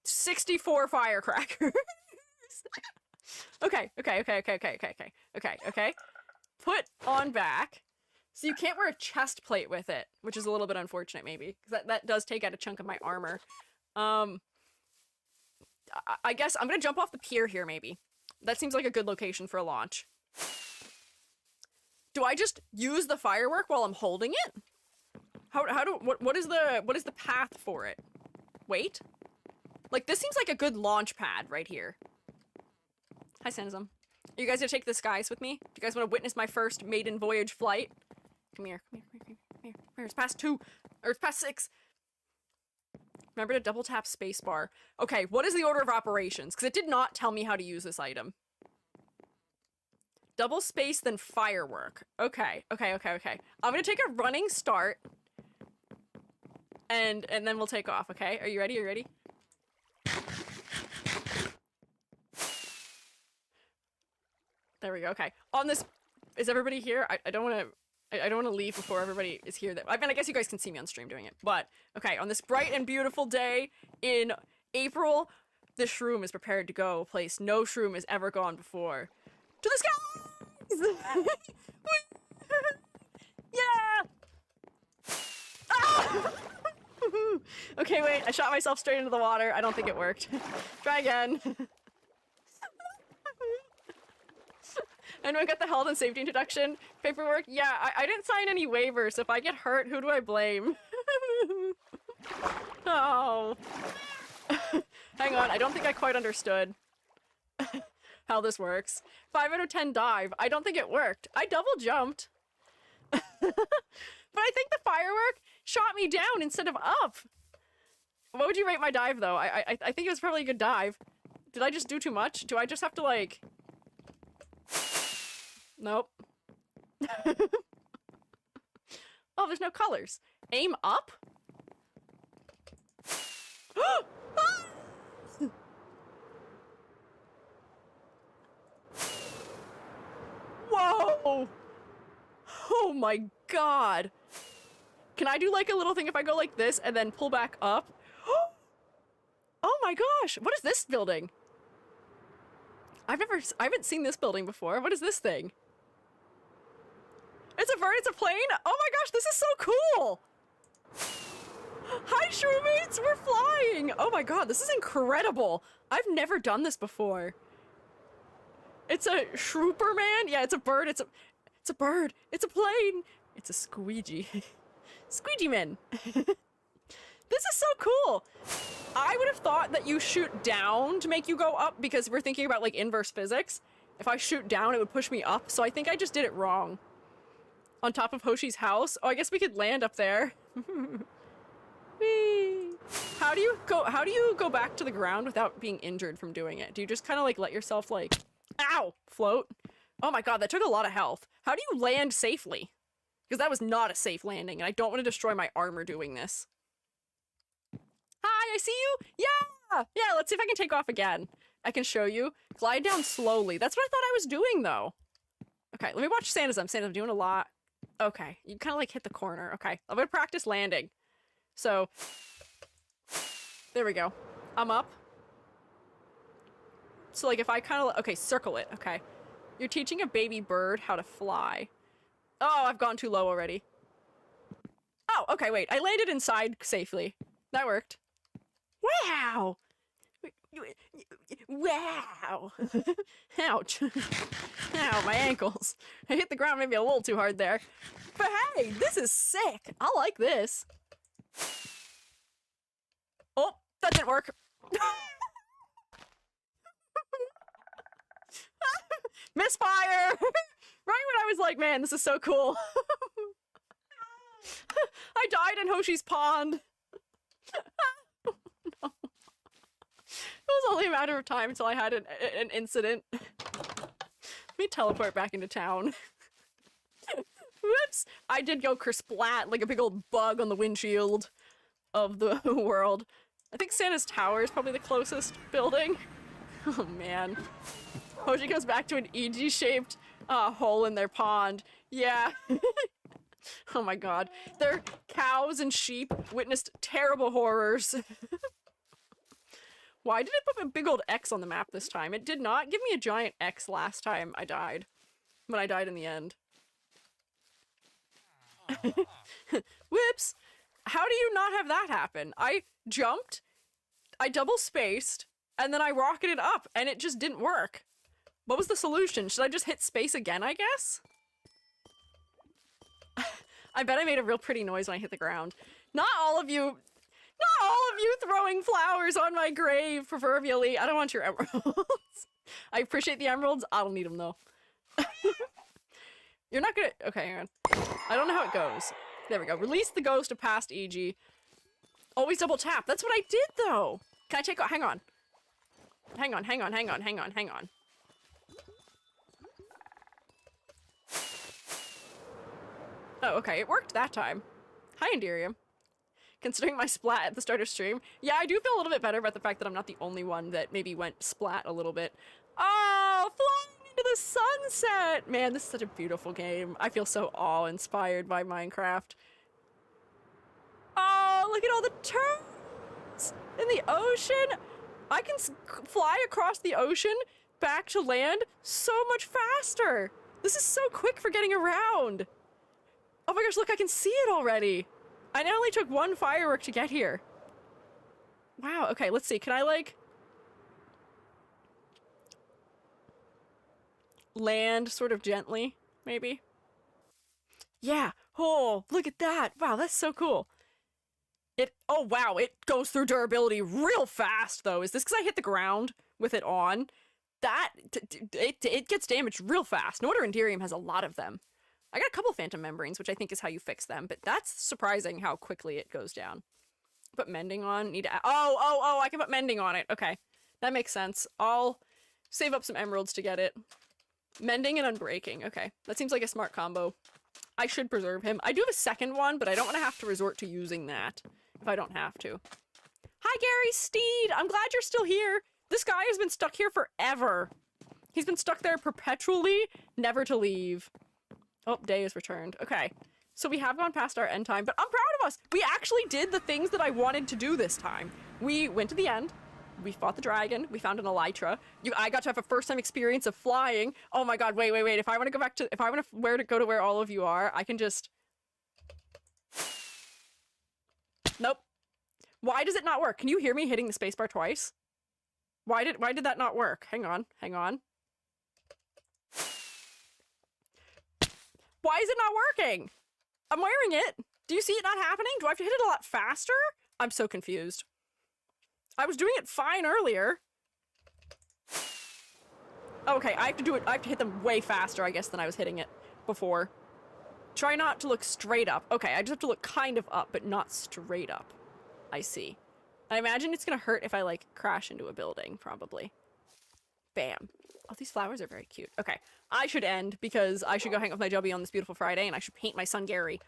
64 firecrackers. Okay. Put on back. So you can't wear a chest plate with it, which is a little bit unfortunate maybe, because that does take out a chunk of my armor. I guess I'm gonna jump off the pier here maybe. That seems like a good location for a launch. Do I just use the firework while I'm holding it? What is the path for it? Wait? Like, this seems like a good launch pad right here. Hi, Sexism. Are you guys gonna take the skies with me? Do you guys want to witness my first maiden voyage flight? Come here. It's past 2. Or it's past 6. Remember to double tap spacebar. Okay, what is the order of operations? Because it did not tell me how to use this item. Double space, then firework. Okay. I'm gonna take a running start. And then we'll take off, okay? Are you ready? There we go, okay. On this, is everybody here? I don't want to leave before everybody is here. I mean, I guess you guys can see me on stream doing it, but okay. On this bright and beautiful day in April, the shroom is prepared to go a place no shroom has ever gone before. To the skies! Yeah! Ah! Okay, wait. I shot myself straight into the water. I don't think it worked. Try again. Anyone got the health and safety introduction paperwork? Yeah, I didn't sign any waivers. If I get hurt, who do I blame? Oh. Hang on, I don't think I quite understood how this works. 5 out of 10 dive. I don't think it worked. I double jumped. But I think the firework shot me down instead of up. What would you rate my dive, though? I think it was probably a good dive. Did I just do too much? Do I just have to, like... Nope. Oh, there's no colors. Aim up? Whoa! Oh my god. Can I do like a little thing if I go like this and then pull back up? Oh my gosh, what is this building? I haven't seen this building before. What is this thing? It's a bird, it's a plane? Oh my gosh, this is so cool! Hi, Shroomates, we're flying! Oh my god, this is incredible! I've never done this before. It's a Shrooper man? Yeah, it's a bird, it's a bird, it's a plane! It's a Squiiji. Squeegee man! This is so cool! I would have thought that you shoot down to make you go up because we're thinking about like inverse physics. If I shoot down, it would push me up, so I think I just did it wrong. On top of Hoshi's house? Oh, I guess we could land up there. Whee! How do you go back to the ground without being injured from doing it? Do you just kind of like let yourself like, ow, float? Oh my god, that took a lot of health. How do you land safely? Because that was not a safe landing, and I don't want to destroy my armor doing this. I see you. Yeah! Yeah, let's see if I can take off again. I can show you. Glide down slowly. That's what I thought I was doing, though. Okay, let me watch Sandsum. Sandsum doing a lot. Okay, you kind of like hit the corner. Okay, I'm gonna practice landing. So, there we go. I'm up. So like if I kind of, okay, circle it. Okay. You're teaching a baby bird how to fly. Oh, I've gone too low already. Oh, okay, wait. I landed inside safely. That worked. Wow! Wow! Ouch. Ow, my ankles. I hit the ground maybe a little too hard there. But hey, this is sick. I like this. Oh, that didn't work. Misfire! Right when I was like, man, this is so cool. I died in Hoshi's pond. No. It was only a matter of time until I had an incident. Let me teleport back into town. Whoops! I did go kersplat like a big old bug on the windshield of the world. I think Santa's Tower is probably the closest building. Oh man. Hoshi comes back to an EG-shaped hole in their pond. Yeah. Oh my god. Their cows and sheep witnessed terrible horrors. Why did it put a big old X on the map this time? It did not give me a giant X last time I died. When I died in the end. Whoops! How do you not have that happen? I jumped, I double spaced, and then I rocketed up, and it just didn't work. What was the solution? Should I just hit space again, I guess? I bet I made a real pretty noise when I hit the ground. Not all of you throwing flowers on my grave, proverbially. I don't want your emeralds. I appreciate the emeralds. I don't need them, though. You're not gonna... Okay, hang on. I don't know how it goes. There we go. Release the ghost of past EG. Always double tap. That's what I did, though. Can I take... Hang on. Hang on. Oh, okay. It worked that time. Hi, Enderium. Considering my splat at the start of stream. Yeah, I do feel a little bit better about the fact that I'm not the only one that maybe went splat a little bit. Oh, flying into the sunset! Man, this is such a beautiful game. I feel so awe-inspired by Minecraft. Oh, look at all the turtles in the ocean! I can fly across the ocean back to land so much faster! This is so quick for getting around! Oh my gosh, look, I can see it already! I only took one firework to get here. Wow, okay, let's see. Can I, like... land sort of gently, maybe? Yeah! Oh, look at that! Wow, that's so cool. Oh wow, it goes through durability real fast, though. Is this because I hit the ground with it on? It gets damaged real fast. No wonder Enderium has a lot of them. I got a couple phantom membranes, which I think is how you fix them, but that's surprising how quickly it goes down. Put mending on, need to oh, I can put mending on it. Okay, that makes sense. I'll save up some emeralds to get it. Mending and unbreaking, okay. That seems like a smart combo. I should preserve him. I do have a second one, but I don't want to have to resort to using that if I don't have to. Hi, Gary Steed! I'm glad you're still here. This guy has been stuck here forever. He's been stuck there perpetually, never to leave. Oh, day is returned. Okay. So we have gone past our end time, but I'm proud of us! We actually did the things that I wanted to do this time. We went to the end. We fought the dragon. We found an elytra. I got to have a first-time experience of flying. Oh my god, wait. If I want to go back to... If I want to go to where all of you are, I can just... Nope. Why does it not work? Can you hear me hitting the spacebar twice? Why did that not work? Hang on. Why is it not working? I'm wearing it. Do you see it not happening? Do I have to hit it a lot faster? I'm so confused. I was doing it fine earlier. Okay, I have to hit them way faster, I guess, than I was hitting it before. Try not to look straight up. Okay, I just have to look kind of up, but not straight up. I see. I imagine it's gonna hurt if I, like, crash into a building, probably. Bam. Oh, these flowers are very cute. Okay, I should end because I should go hang out with my Jubby on this beautiful Friday, and I should paint my son Gary.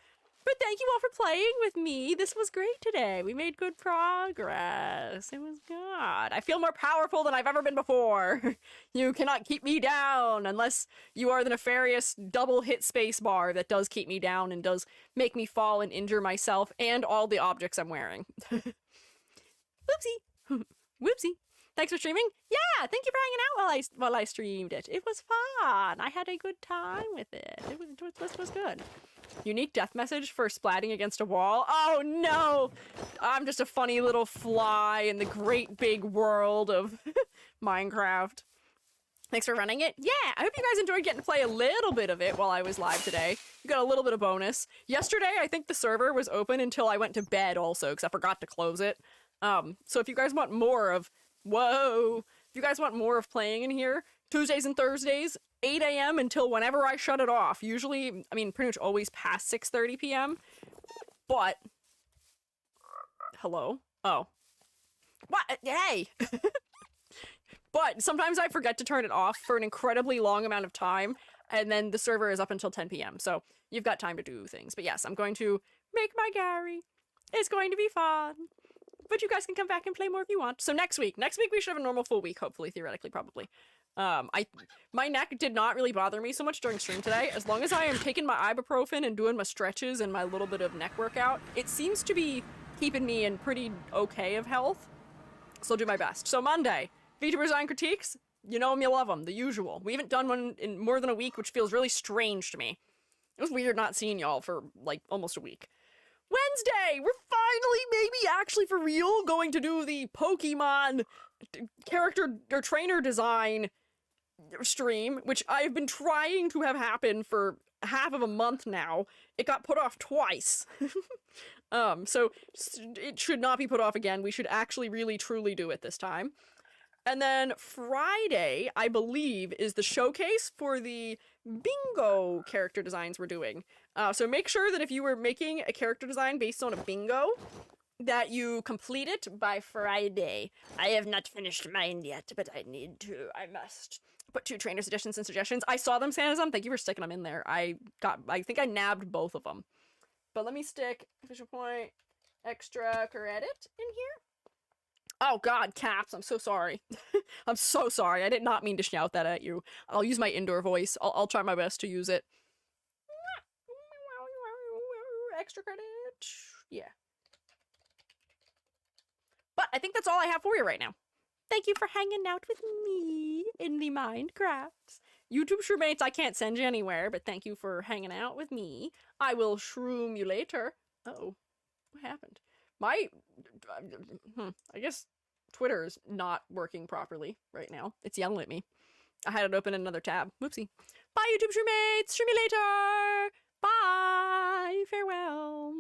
But thank you all for playing with me. This was great today. We made good progress. It was good. I feel more powerful than I've ever been before. You cannot keep me down unless you are the nefarious double hit space bar that does keep me down and does make me fall and injure myself and all the objects I'm wearing. Whoopsie. Whoopsie. Thanks for streaming. Yeah, thank you for hanging out while I streamed it. It was fun. I had a good time with it. It was good. Unique death message for splatting against a wall. Oh no! I'm just a funny little fly in the great big world of Minecraft. Thanks for running it. Yeah, I hope you guys enjoyed getting to play a little bit of it while I was live today. You got a little bit of bonus. Yesterday, I think the server was open until I went to bed also, because I forgot to close it. So if you guys want more of... Whoa! If you guys want more of playing in here, Tuesdays and Thursdays, 8 a.m. until whenever I shut it off. Usually, I mean, pretty much always past 6:30 p.m. But... Hello? Oh. What? Hey! But sometimes I forget to turn it off for an incredibly long amount of time, and then the server is up until 10 p.m. So you've got time to do things. But yes, I'm going to make my Gary. It's going to be fun. But you guys can come back and play more if you want. So next week we should have a normal full week, hopefully, theoretically, probably. My neck did not really bother me so much during stream today. As long as I am taking my ibuprofen and doing my stretches and my little bit of neck workout, it seems to be keeping me in pretty okay of health. So I'll do my best. So Monday, VTuber design critiques. You know them, you love them, the usual. We haven't done one in more than a week, which feels really strange to me. It was weird not seeing y'all for, like, almost a week. Wednesday, we're finally, maybe actually for real, going to do the Pokemon character or trainer design stream, which I've been trying to have happen for half of a month now. It got put off twice. So it should not be put off again. We should actually really truly do it this time. And then Friday, I believe, is the showcase for the bingo character designs we're doing. So make sure that if you were making a character design based on a bingo, that you complete it by Friday. I have not finished mine yet, but I need to. I must put 2 trainer suggestions and suggestions. I saw them, Sanizum. Thank you for sticking them in there. I think I nabbed both of them. But let me stick official point, extra credit in here. Oh god, caps, I'm so sorry. I'm so sorry. I did not mean to shout that at you. I'll use my indoor voice. I'll try my best to use it. Extra credit. Yeah. But I think that's all I have for you right now. Thank you for hanging out with me in the Minecrafts. YouTube Shroomates, I can't send you anywhere, but thank you for hanging out with me. I will shroom you later. Uh-oh. What happened? I guess Twitter is not working properly right now. It's yelling at me. I had it open in another tab. Whoopsie. Bye, YouTube Shroomates. Stream you later. Bye. Farewell.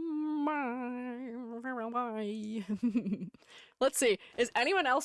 Bye. Farewell. Bye. Let's see. Is anyone else